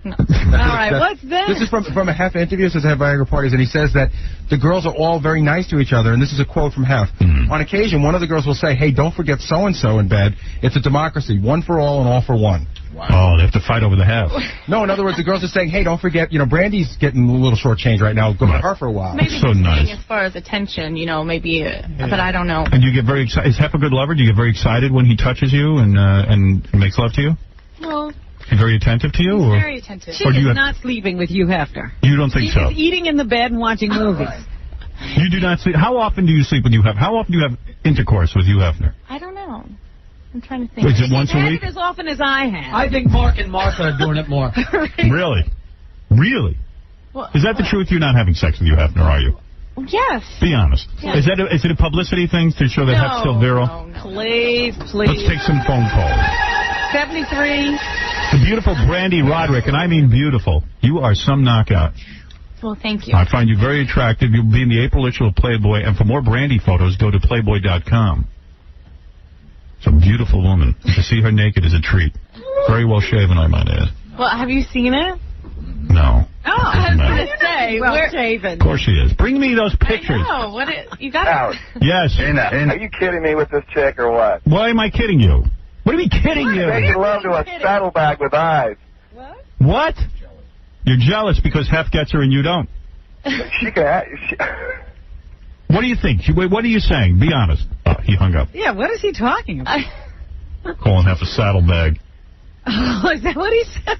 [SPEAKER 21] no. All right, what's that?
[SPEAKER 5] This is from a Hef interview. It says they have Viagra parties, and he says that the girls are all very nice to each other, and this is a quote from Hef. On occasion, one of the girls will say, hey, don't forget so-and-so in bed. It's a democracy. One for all and all for one.
[SPEAKER 1] Wow. Oh, they have to fight over the Hef.
[SPEAKER 5] No, in other words, the girls are saying, hey, don't forget, Brandy's getting a little short change right now. Go to her for a while.
[SPEAKER 21] Maybe
[SPEAKER 1] so nice.
[SPEAKER 21] As far as attention, maybe, but I don't know.
[SPEAKER 1] And you get very excited. Is Hef a good lover? Do you get very excited when he touches you and makes love to you?
[SPEAKER 21] Well,
[SPEAKER 1] he's very attentive to you?
[SPEAKER 21] He's very attentive.
[SPEAKER 3] She is not sleeping with you, Hefner.
[SPEAKER 1] You don't think so?
[SPEAKER 3] She's eating in the bed and watching movies.
[SPEAKER 1] You do not sleep. How often do you sleep with you, Hef? How often do you have intercourse with you, Hefner?
[SPEAKER 21] I don't know. I'm trying to think.
[SPEAKER 1] Is it once a week?
[SPEAKER 3] As often as I have.
[SPEAKER 2] I think Mark and Martha are doing it more.
[SPEAKER 1] Really? Really?
[SPEAKER 21] Well,
[SPEAKER 1] is that the truth? You're not having sex with you, Hefner, are you?
[SPEAKER 21] Yes.
[SPEAKER 1] Be honest.
[SPEAKER 21] Yes.
[SPEAKER 1] Is it a publicity thing to show that Hef's still virile?
[SPEAKER 21] No.
[SPEAKER 3] Please.
[SPEAKER 1] Let's take some phone calls.
[SPEAKER 3] 73.
[SPEAKER 1] The beautiful Brandy Roderick, and I mean beautiful. You are some knockout.
[SPEAKER 21] Well, thank you.
[SPEAKER 1] I find you very attractive. You'll be in the April issue of Playboy, and for more Brandy photos, go to Playboy.com. It's a beautiful woman. To see her naked is a treat. Very well shaven, I might add.
[SPEAKER 21] Well, have you seen it?
[SPEAKER 1] No.
[SPEAKER 21] Oh, I was going to say.
[SPEAKER 3] Well shaven.
[SPEAKER 1] Of course she is. Bring me those pictures.
[SPEAKER 21] I know. You got it.
[SPEAKER 1] Yes.
[SPEAKER 6] Are you kidding me with this chick or what?
[SPEAKER 1] Why am I kidding you? What are we kidding you?
[SPEAKER 6] Making love to a saddlebag with eyes.
[SPEAKER 1] What? You're jealous because Hef gets her and you don't. What do you think? What are you saying? Be honest. Oh, he hung up.
[SPEAKER 3] Yeah, what is he talking about?
[SPEAKER 1] Calling Hef a saddlebag.
[SPEAKER 3] Oh, is that what he said?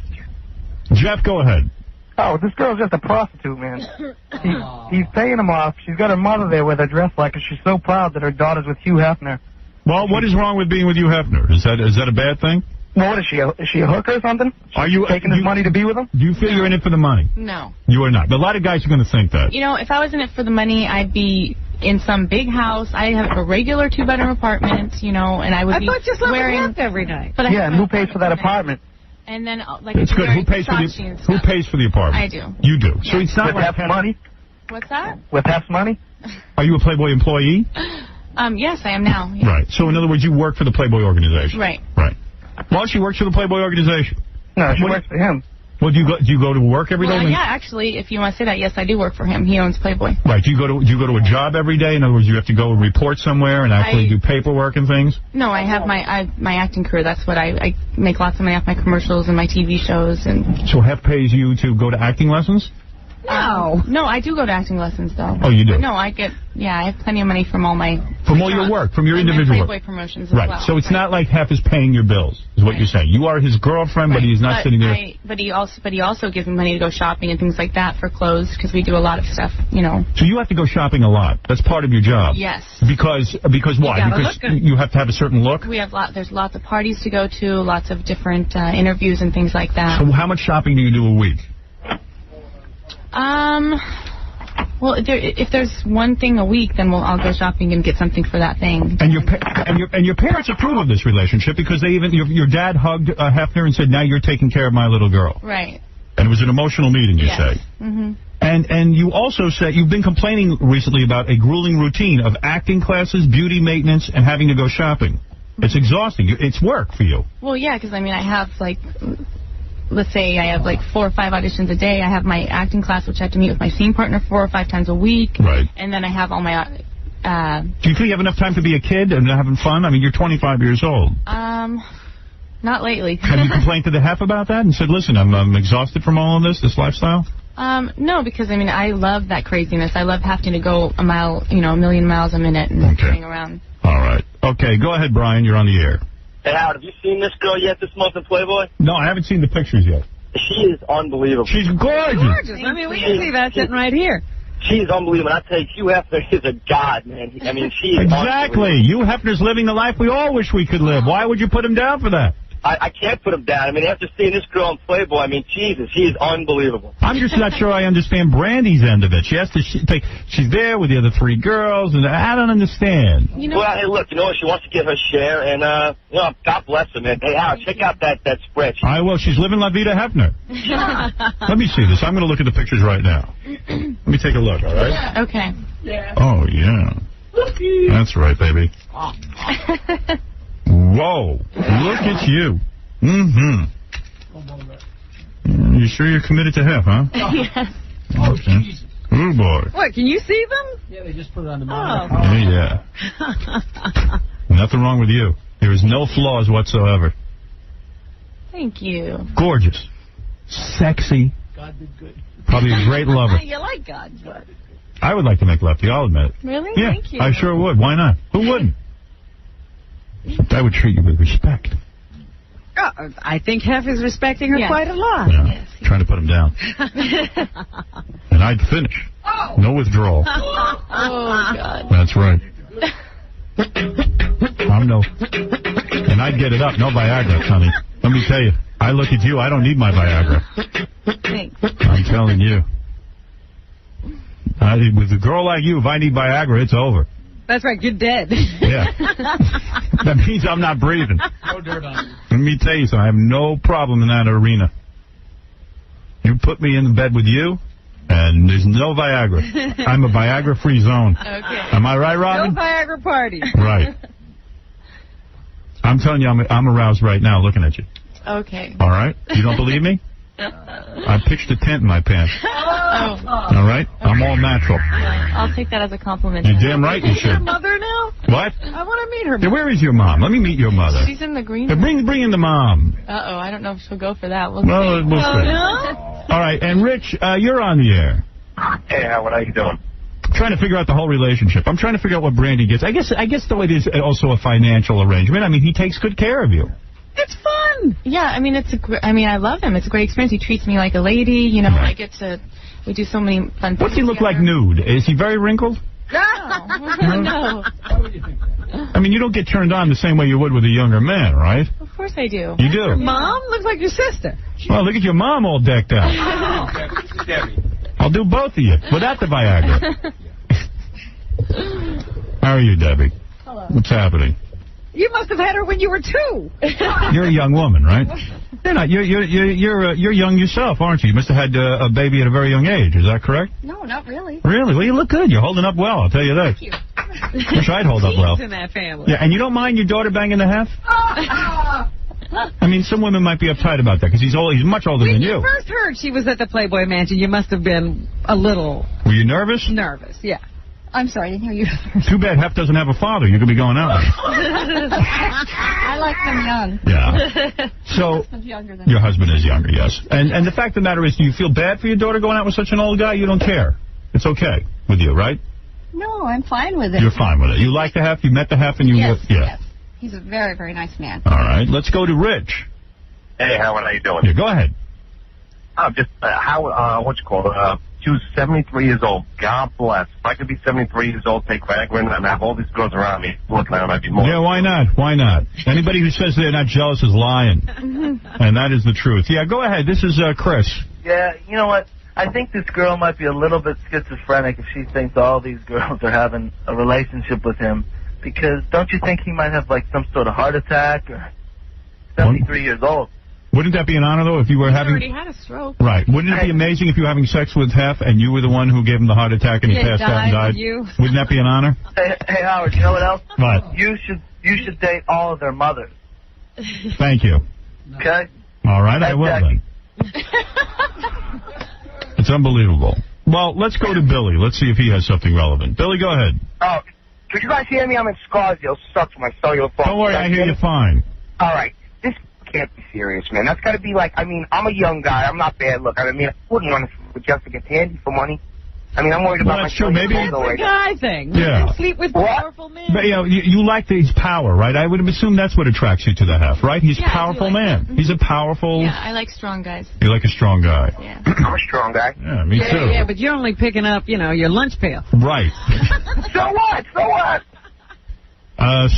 [SPEAKER 1] Jeff, go ahead.
[SPEAKER 9] Oh, this girl's just a prostitute, man. He's paying him off. She's got her mother there with her dressed like her. She's so proud that her daughter's with Hugh Hefner.
[SPEAKER 1] Well, what is wrong with being with Hugh Hefner? Is that a bad thing?
[SPEAKER 9] Well, what is she? Is she a hooker or something?
[SPEAKER 1] Are you
[SPEAKER 9] taking his money to be with him?
[SPEAKER 1] Do you feel you're in it for the money?
[SPEAKER 21] No.
[SPEAKER 1] You are not. But a lot of guys are going to think that.
[SPEAKER 21] You know, if I was in it for the money, I'd be in some big house. I have a regular 2-bedroom apartment, you know, and I would be
[SPEAKER 3] thought you slept
[SPEAKER 21] wearing...
[SPEAKER 3] with Hef every night.
[SPEAKER 21] But
[SPEAKER 9] Yeah, and who pays for that apartment?
[SPEAKER 21] And then, like,
[SPEAKER 1] It's good. Who pays for the apartment?
[SPEAKER 21] I do.
[SPEAKER 1] You do. So it's not
[SPEAKER 9] with
[SPEAKER 1] like
[SPEAKER 9] Hef's money?
[SPEAKER 21] What's that?
[SPEAKER 9] With Hef's money?
[SPEAKER 1] Are you a Playboy employee?
[SPEAKER 21] Yes, I am now. Yeah.
[SPEAKER 1] Right. So in other words, you work for the Playboy organization.
[SPEAKER 21] Right.
[SPEAKER 1] Right. Well, she works for the Playboy organization.
[SPEAKER 9] No, she works for him.
[SPEAKER 1] Well, do you go to work every day?
[SPEAKER 21] Well, yeah, actually, if you want to say that, yes, I do work for him. He owns Playboy.
[SPEAKER 1] Right. Do you go to a job every day? In other words, you have to go and report somewhere and actually do paperwork and things?
[SPEAKER 21] No, I have my acting career. That's what I make lots of money off my commercials and my TV shows. And
[SPEAKER 1] so Hef pays you to go to acting lessons?
[SPEAKER 21] No, I do go to acting lessons, though.
[SPEAKER 1] Oh, you do?
[SPEAKER 21] No, I have plenty of money from all my...
[SPEAKER 1] From all your work, from your individual work.
[SPEAKER 21] Playboy promotions as
[SPEAKER 1] right.
[SPEAKER 21] well.
[SPEAKER 1] So it's not like Hef is paying your bills, is what you're saying. You are his girlfriend, but he's not sitting there...
[SPEAKER 21] But he also gives me money to go shopping and things like that for clothes, because we do a lot of stuff, you know.
[SPEAKER 1] So you have to go shopping a lot. That's part of your job.
[SPEAKER 21] Yes.
[SPEAKER 1] Because why? Because you have to have a certain look?
[SPEAKER 21] There's lots of parties to go to, lots of different interviews and things like that.
[SPEAKER 1] So how much shopping do you do a week?
[SPEAKER 21] Well, if there's one thing a week, then I'll go shopping and get something for that thing.
[SPEAKER 1] And your parents approve of this relationship because they even your dad hugged Hefner and said, "Now you're taking care of my little girl."
[SPEAKER 21] Right.
[SPEAKER 1] And it was an emotional meeting, you say.
[SPEAKER 21] Mm-hmm.
[SPEAKER 1] And you also said you've been complaining recently about a grueling routine of acting classes, beauty maintenance, and having to go shopping. It's exhausting. It's work for you.
[SPEAKER 21] Well, yeah, because I mean, I have like. Let's say I have like 4 or 5 auditions a day. I have my acting class, which I have to meet with my scene partner 4 or 5 times a week.
[SPEAKER 1] Right.
[SPEAKER 21] And then I have all my...
[SPEAKER 1] Do you feel you have enough time to be a kid and having fun? I mean, you're 25 years old.
[SPEAKER 21] Not lately.
[SPEAKER 1] Have you complained to the Hef about that and said, listen, I'm exhausted from all of this lifestyle?
[SPEAKER 21] No, because, I mean, I love that craziness. I love having to go a million miles a minute and hang around.
[SPEAKER 1] All right. Okay, go ahead, Brian. You're on the air.
[SPEAKER 16] Hey, Howard, have you seen this girl yet this month in Playboy?
[SPEAKER 1] No, I haven't seen the pictures yet.
[SPEAKER 16] She is unbelievable.
[SPEAKER 1] She's gorgeous.
[SPEAKER 3] I mean, we can see that sitting right here.
[SPEAKER 16] She is unbelievable. And I tell you, Hugh Hefner is a god, man. I mean, she is
[SPEAKER 1] exactly. Hugh Hefner's living the life we all wish we could live. Why would you put him down for that?
[SPEAKER 16] I can't put him down. I mean, after seeing this girl in Playboy, I mean, Jesus, she is unbelievable.
[SPEAKER 1] I'm just not sure I understand Brandy's end of it. She has to she's there with the other 3 girls, and I don't understand.
[SPEAKER 16] Well, hey, look, you know what? She wants to give her share, and, God bless her, man. Hey, Howard, check out that spreadsheet.
[SPEAKER 1] I will. She's living La Vida Hefner. Let me see this. I'm going to look at the pictures right now. Let me take a look, all right?
[SPEAKER 21] Okay.
[SPEAKER 1] Yeah. Oh, yeah. That's right, baby. Whoa, look at you. Mm-hmm. You sure you're committed to Hef, huh?
[SPEAKER 21] Yes.
[SPEAKER 1] Okay. Oh, boy.
[SPEAKER 3] What, can you see them?
[SPEAKER 2] Yeah, they just put it on the monitor.
[SPEAKER 1] Yeah. Nothing wrong with you. There is no flaws whatsoever.
[SPEAKER 21] Thank you.
[SPEAKER 1] Gorgeous. Sexy.
[SPEAKER 2] God did good.
[SPEAKER 1] Probably a great lover.
[SPEAKER 3] You like God, but...
[SPEAKER 1] I would like to make Lefty, I'll admit it.
[SPEAKER 21] Really?
[SPEAKER 1] Yeah,
[SPEAKER 21] Thank you.
[SPEAKER 1] I sure would. Why not? Who wouldn't? I would treat you with respect.
[SPEAKER 3] I think Hef is respecting her quite a lot.
[SPEAKER 1] Yeah, yes. Trying to put him down. And I'd finish. No withdrawal.
[SPEAKER 21] Oh, God.
[SPEAKER 1] That's right. And I'd get it up. No Viagra, honey. Let me tell you. I look at you. I don't need my Viagra.
[SPEAKER 21] Thanks.
[SPEAKER 1] I'm telling you. With a girl like you, if I need Viagra, it's over.
[SPEAKER 3] That's right, you're dead.
[SPEAKER 1] Yeah. That means I'm not breathing.
[SPEAKER 2] No dirt on you.
[SPEAKER 1] Let me tell you something. I have no problem in that arena. You put me in bed with you, and there's no Viagra. I'm a Viagra-free zone.
[SPEAKER 21] Okay.
[SPEAKER 1] Am I right, Robin?
[SPEAKER 3] No Viagra party.
[SPEAKER 1] Right. I'm telling you, I'm aroused right now looking at you.
[SPEAKER 21] Okay.
[SPEAKER 1] All right? You don't believe me? I pitched a tent in my pants.
[SPEAKER 21] Oh.
[SPEAKER 1] All right? I'm all natural.
[SPEAKER 21] I'll take that as a compliment.
[SPEAKER 1] You're damn right you should.
[SPEAKER 3] Your mother now?
[SPEAKER 1] What?
[SPEAKER 3] I want to meet her.
[SPEAKER 1] Yeah, where is your mom? Let me meet your mother.
[SPEAKER 21] She's in the green
[SPEAKER 1] room. Bring in the mom.
[SPEAKER 21] Uh-oh, I don't know if she'll go for that.
[SPEAKER 1] We'll see.
[SPEAKER 21] No?
[SPEAKER 1] All right, and Rich, you're on the air.
[SPEAKER 17] Hey, Howard, how you doing?
[SPEAKER 1] I'm trying to figure out the whole relationship. I'm trying to figure out what Brandy gets. I guess though it is also a financial arrangement. I mean, he takes good care of you.
[SPEAKER 3] It's fun.
[SPEAKER 21] Yeah, I mean, I love him. It's a great experience. He treats me like a lady. You know, I get to. We do so many fun things.
[SPEAKER 1] What's he look like nude? Is he very wrinkled?
[SPEAKER 21] No.
[SPEAKER 1] I mean, you don't get turned on the same way you would with a younger man, right?
[SPEAKER 21] Of course I do.
[SPEAKER 1] You do?
[SPEAKER 3] Mom looks like your sister.
[SPEAKER 1] Well, look at your mom all decked out. I'll do both of you without the Viagra. How are you, Debbie?
[SPEAKER 3] Hello.
[SPEAKER 1] What's happening?
[SPEAKER 3] You must have had her when you were 2.
[SPEAKER 1] You're a young woman, right? You're not. You're young yourself, aren't you? You must have had a baby at a very young age. Is that correct?
[SPEAKER 21] No, not really.
[SPEAKER 1] Really? Well, you look good. You're holding up well. I'll tell you that.
[SPEAKER 21] Thank you.
[SPEAKER 1] Wish I'd hold up well.
[SPEAKER 3] In that family.
[SPEAKER 1] Yeah, and you don't mind your daughter banging the half? I mean, some women might be uptight about that because he's much older than you.
[SPEAKER 3] When you first heard she was at the Playboy Mansion, you must have been a little...
[SPEAKER 1] Were you nervous?
[SPEAKER 3] Nervous, yeah. I'm sorry, I didn't hear you.
[SPEAKER 1] Too bad Hef doesn't have a father. You could be going out.
[SPEAKER 14] I like them young.
[SPEAKER 1] Yeah. So, your husband is younger, yes. And the fact of the matter is, do you feel bad for your daughter going out with such an old guy? You don't care. It's okay with you, right?
[SPEAKER 14] No, I'm fine with it.
[SPEAKER 1] You're fine with it. You like the Hef? You met the Hef and you...
[SPEAKER 14] Yes,
[SPEAKER 1] yeah.
[SPEAKER 14] yes. He's a very, very nice man.
[SPEAKER 1] All right. Let's go to Rich.
[SPEAKER 17] Hey, Howard, how you doing?
[SPEAKER 1] Yeah, go ahead.
[SPEAKER 17] Just, Howard, what you call it? She was 73 years old. God bless. If I could be 73 years old, take Viagra and have all these girls around me looking at them, I'd be more.
[SPEAKER 1] Yeah, why not? Why not? Anybody who says they're not jealous is lying. And that is the truth. Yeah, go ahead. This is Chris.
[SPEAKER 11] Yeah, you know what? I think this girl might be a little bit schizophrenic if she thinks all these girls are having a relationship with him. Because don't you think he might have, like, some sort of heart attack? Or 73 years old.
[SPEAKER 1] Wouldn't that be an honor, though, if you were having...
[SPEAKER 21] He already had a stroke.
[SPEAKER 1] Right. Wouldn't it be amazing if you were having sex with Hef and you were the one who gave him the heart attack and he passed out and died? Wouldn't that be an honor?
[SPEAKER 11] Hey, Howard, you know what else?
[SPEAKER 1] What?
[SPEAKER 11] You should date all of their mothers.
[SPEAKER 1] Thank you.
[SPEAKER 11] Okay?
[SPEAKER 1] All right, I will then. It's unbelievable. Well, let's go to Billy. Let's see if he has something relevant. Billy, go ahead.
[SPEAKER 22] Oh, could you guys hear me? I'm in Scarsdale. Sucks my cellular phone.
[SPEAKER 1] Don't worry, I hear you fine.
[SPEAKER 22] All right. This can't be serious, man. That's got to be like, I mean, I'm a young guy. I'm not bad looking. I mean, I wouldn't want to sleep with Jessica Tandy for money. I mean, I'm worried about my
[SPEAKER 1] that's true. Maybe
[SPEAKER 3] That's a guy thing.
[SPEAKER 1] Yeah.
[SPEAKER 3] You can sleep with powerful men.
[SPEAKER 1] But, you know, you like his power, right? I would assume that's what attracts you to the Hef, right? He's a powerful man. He's a powerful...
[SPEAKER 21] Yeah, I like strong guys.
[SPEAKER 1] You like a strong guy.
[SPEAKER 21] Yeah.
[SPEAKER 22] I'm a strong guy.
[SPEAKER 1] Yeah, me too.
[SPEAKER 3] Yeah, but you're only picking up, you know, your lunch pail.
[SPEAKER 1] Right.
[SPEAKER 22] So what? So what?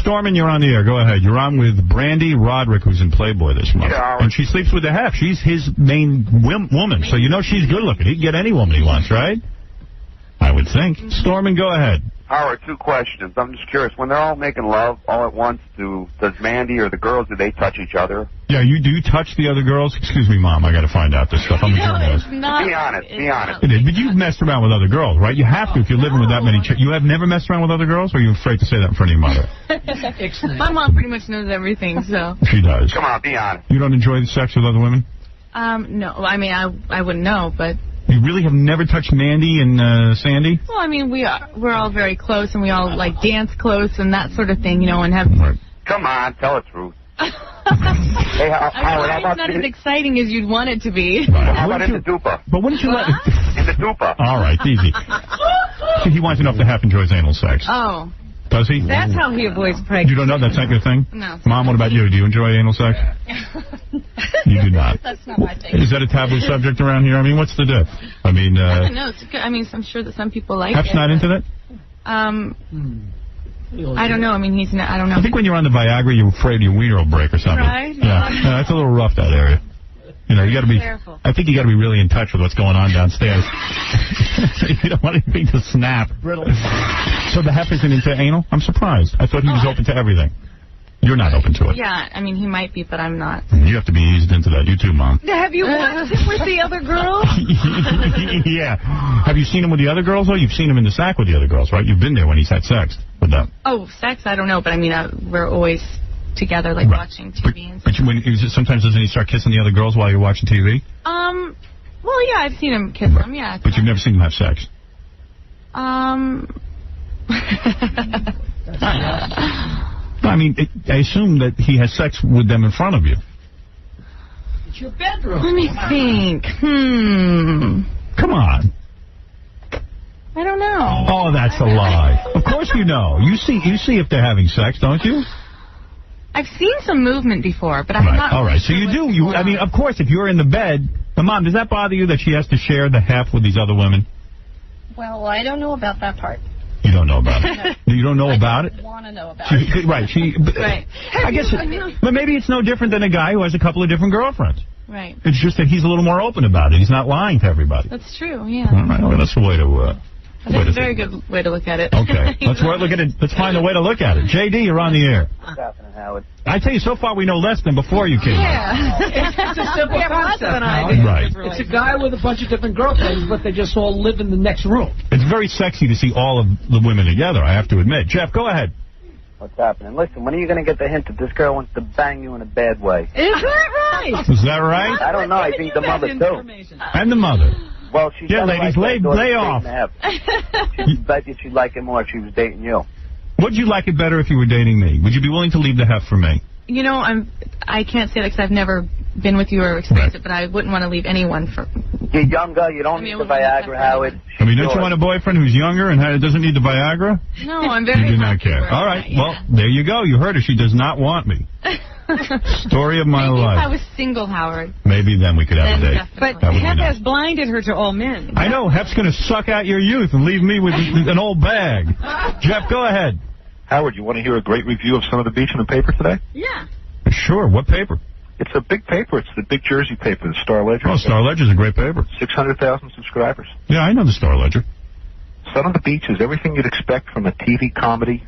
[SPEAKER 1] Stormin, you're on the air. Go ahead. You're on with Brandy Roderick, who's in Playboy this month.
[SPEAKER 22] Yeah,
[SPEAKER 1] and she sleeps with the Hef. She's his main woman, so you know she's good looking. He can get any woman he wants, right? I would think. Stormin, go ahead.
[SPEAKER 23] Howard, 2 questions. I'm just curious. When they're all making love all at once, does Mandy or the girls, do they touch each other?
[SPEAKER 1] Yeah, you do touch the other girls? Excuse me, Mom. I got to find out this stuff. I'm a journalist.
[SPEAKER 23] Be honest. Be honest.
[SPEAKER 1] It is, but you've messed around with other girls, right? You have to if you're living with that many You have never messed around with other girls, or are you afraid to say that in front of your mother?
[SPEAKER 21] My mom pretty much knows everything, so...
[SPEAKER 1] She does.
[SPEAKER 23] Come on, be honest.
[SPEAKER 1] You don't enjoy the sex with other women?
[SPEAKER 21] No. I mean, I wouldn't know, but...
[SPEAKER 1] You really have never touched Mandy and Sandy?
[SPEAKER 21] Well, I mean, we're all very close, and we all, like, dance close and that sort of thing, you know, and have...
[SPEAKER 1] Right.
[SPEAKER 23] Come on, tell the truth.
[SPEAKER 22] Hey,
[SPEAKER 21] I
[SPEAKER 22] Howard,
[SPEAKER 21] mean, it's not as exciting as you'd want it to be.
[SPEAKER 23] How about in the duper?
[SPEAKER 1] But wouldn't you let...
[SPEAKER 23] In the duper.
[SPEAKER 1] All right, easy. He wants to know if the Hef enjoys anal sex.
[SPEAKER 21] Oh.
[SPEAKER 1] Does he?
[SPEAKER 3] That's how he avoids pregnancy.
[SPEAKER 1] You don't know? That's not your thing?
[SPEAKER 21] No.
[SPEAKER 1] Mom, what about you? Do you enjoy anal sex? You do not.
[SPEAKER 21] That's not my thing.
[SPEAKER 1] Is that a taboo subject around here? I mean, what's the diff? I mean,
[SPEAKER 21] I don't know. It's good. I mean, I'm sure that some people like
[SPEAKER 1] Hef's
[SPEAKER 21] it.
[SPEAKER 1] not into that?
[SPEAKER 21] I don't know. I mean, he's not. I don't know.
[SPEAKER 1] I think when you're on the Viagra, you're afraid your wiener will break or something.
[SPEAKER 21] Right?
[SPEAKER 1] Yeah. That's a little rough, that area. You know, you got to be.
[SPEAKER 21] Careful.
[SPEAKER 1] I think you got to be really in touch with what's going on downstairs. You don't want anything to snap. So the Hef isn't into anal? I'm surprised. I thought he was open to everything. You're not open to it.
[SPEAKER 21] Yeah, I mean, he might be, but I'm not.
[SPEAKER 1] You have to be eased into that. You too, Mom.
[SPEAKER 3] Have you watched him with the other girls?
[SPEAKER 1] Yeah. Have you seen him with the other girls, though? You've seen him in the sack with the other girls, right? You've been there when he's had sex with them.
[SPEAKER 21] Oh, sex? I don't know, but I mean, we're always together, like, watching TV and stuff.
[SPEAKER 1] But sometimes doesn't he start kissing the other girls while you're watching TV?
[SPEAKER 21] Well, yeah, I've seen him kiss them, yeah.
[SPEAKER 1] But you've never seen him have sex? I mean, I assume that he has sex with them in front of you.
[SPEAKER 2] It's your bedroom.
[SPEAKER 21] Let me think.
[SPEAKER 1] Come on.
[SPEAKER 21] I don't know.
[SPEAKER 1] Oh, that's a lie. Of course you know. You see if they're having sex, don't you?
[SPEAKER 21] I've seen some movement before, but I'm not...
[SPEAKER 1] All right, so you do. I mean, of course, if you're in the bed... But, Mom, does that bother you that she has to share the Hef with these other women?
[SPEAKER 14] Well, I don't know about that part.
[SPEAKER 1] You don't know about it. You don't know about it?
[SPEAKER 21] I want to know about it.
[SPEAKER 1] Right.
[SPEAKER 21] Right.
[SPEAKER 1] I guess, but maybe it's no different than a guy who has a couple of different girlfriends.
[SPEAKER 21] Right.
[SPEAKER 1] It's just that he's a little more open about it. He's not lying to everybody.
[SPEAKER 21] That's true, yeah.
[SPEAKER 1] All right, well, that's the way to...
[SPEAKER 21] That's a very good way to look at it.
[SPEAKER 1] Okay. Let's look at it. Let's find a way to look at it. JD, you're on the air.
[SPEAKER 16] What's happening, Howard?
[SPEAKER 1] I tell you, so far we know less than before you came.
[SPEAKER 2] It's a simple concept.
[SPEAKER 1] Right.
[SPEAKER 2] It's a guy with a bunch of different girlfriends, but they just all live in the next room.
[SPEAKER 1] It's very sexy to see all of the women together, I have to admit. Jeff, go ahead.
[SPEAKER 16] What's happening? Listen, when are you going to get the hint that this girl wants to bang you in a bad way?
[SPEAKER 3] Is that right?
[SPEAKER 1] Is that right?
[SPEAKER 16] I don't know. I think the mother, too.
[SPEAKER 1] And the mother.
[SPEAKER 16] Well, she's
[SPEAKER 1] ladies, lay off.
[SPEAKER 16] Bet you she'd like it more if she was dating you.
[SPEAKER 1] Would you like it better if you were dating me? Would you be willing to leave the hef for me?
[SPEAKER 21] You know, I can't say that because I've never been with you or experienced it, but I wouldn't want to leave anyone for...
[SPEAKER 16] You're younger. You don't need the Viagra, Howard.
[SPEAKER 1] I mean, don't you want a boyfriend who's younger and doesn't need the Viagra?
[SPEAKER 21] No, I'm very
[SPEAKER 1] You do not care. All right. Well, there you go. You heard her. She does not want me. Story of my life.
[SPEAKER 21] If I was single, Howard.
[SPEAKER 1] Maybe then we could have a date.
[SPEAKER 3] But Hef has blinded her to all men.
[SPEAKER 1] I know. Hef's going to suck out your youth and leave me with an old bag. Jeff, go ahead.
[SPEAKER 8] Howard, you want to hear a great review of Son of the Beach in the paper today?
[SPEAKER 3] Yeah.
[SPEAKER 1] Sure. What paper?
[SPEAKER 8] It's a big paper. It's the big Jersey paper, the Star Ledger.
[SPEAKER 1] Oh, Star Ledger's a great paper.
[SPEAKER 8] 600,000 subscribers.
[SPEAKER 1] Yeah, I know the Star Ledger.
[SPEAKER 8] Son of the Beach is everything you'd expect from a TV comedy,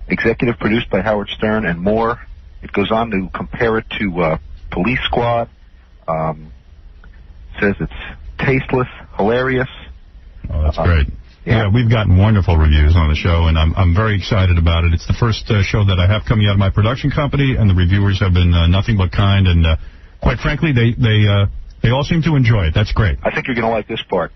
[SPEAKER 8] executive produced by Howard Stern, and more. It goes on to compare it to Police Squad. Says it's tasteless, hilarious.
[SPEAKER 1] Oh, that's great. Yeah, we've gotten wonderful reviews on the show, and I'm very excited about it. It's the first show that I have coming out of my production company, and the reviewers have been nothing but kind, and quite frankly, they all seem to enjoy it. That's great.
[SPEAKER 8] I think you're going to like this part.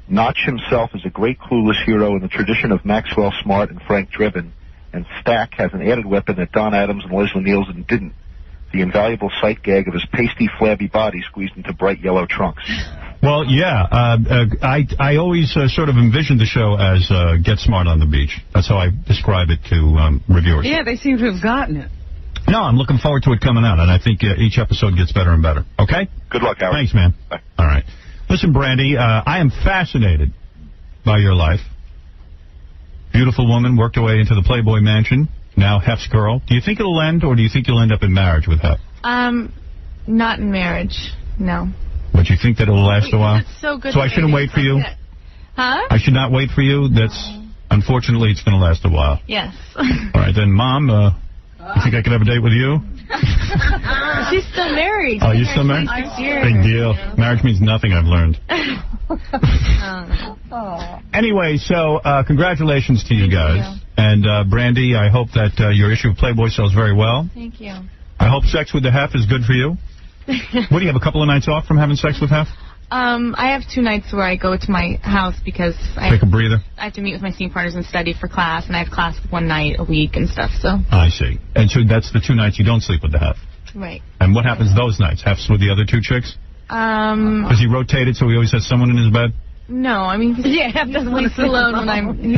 [SPEAKER 8] Notch himself is a great clueless hero in the tradition of Maxwell Smart and Frank Drebin, and Stack has an added weapon that Don Adams and Leslie Nielsen didn't. The invaluable sight gag of his pasty, flabby body squeezed into bright yellow trunks.
[SPEAKER 1] Well, yeah, I always sort of envisioned the show as Get Smart on the Beach. That's how I describe it to reviewers.
[SPEAKER 3] Yeah, they seem to have gotten it.
[SPEAKER 1] No, I'm looking forward to it coming out, and I think each episode gets better and better. Okay?
[SPEAKER 8] Good luck, Howard.
[SPEAKER 1] Thanks, man.
[SPEAKER 8] Bye.
[SPEAKER 1] All right. Listen, Brandy, I am fascinated by your life. Beautiful woman, worked her way into the Playboy Mansion, now Hef's girl. Do you think it'll end, or do you think you'll end up in marriage with Hef?
[SPEAKER 21] Not in marriage, no.
[SPEAKER 1] But you think that it'll last a while?
[SPEAKER 21] It's so good.
[SPEAKER 1] So I shouldn't wait for you?
[SPEAKER 21] Huh?
[SPEAKER 1] I should not wait for you? Unfortunately, it's going to last a while.
[SPEAKER 21] Yes.
[SPEAKER 1] All right, then, Mom, you think I could have a date with you?
[SPEAKER 21] She's still married.
[SPEAKER 1] Oh, you're still married? Big deal. Marriage means nothing, I've learned. Anyway, so congratulations to you guys. And, Brandy, I hope that your issue of Playboy sells very well.
[SPEAKER 21] Thank you.
[SPEAKER 1] I hope sex with the Hef is good for you. What, do you have a couple of nights off from having sex with Hef?
[SPEAKER 21] I have 2 nights where I go to my house because
[SPEAKER 1] Take a breather.
[SPEAKER 21] I have to meet with my senior partners and study for class, and I have class 1 night a week and stuff, so.
[SPEAKER 1] I see. And so that's the 2 nights you don't sleep with the Hef.
[SPEAKER 21] Right.
[SPEAKER 1] And what happens those nights? Hef's with the other 2 chicks? Does he rotate it so he always has someone in his bed?
[SPEAKER 21] No, I mean, he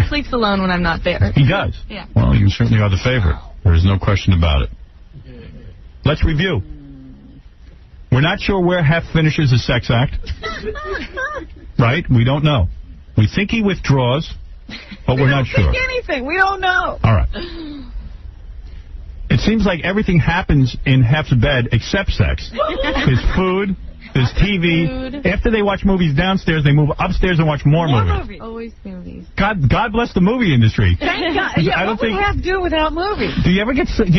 [SPEAKER 21] sleeps alone when I'm not there.
[SPEAKER 1] He does?
[SPEAKER 21] Yeah.
[SPEAKER 1] Well, you certainly are the favorite. There is no question about it. Let's review. We're not sure where Hef finishes his sex act. Right? We don't know. We think he withdraws, but we're not sure.
[SPEAKER 3] We don't think anything. We don't know.
[SPEAKER 1] All right. It seems like everything happens in Hef's bed except sex. His food, his TV. After they watch movies downstairs, they move upstairs and watch more movies.
[SPEAKER 21] Always movies.
[SPEAKER 1] God bless the movie industry.
[SPEAKER 3] Thank God. Yeah, what would Hef do without movies?
[SPEAKER 1] Do you ever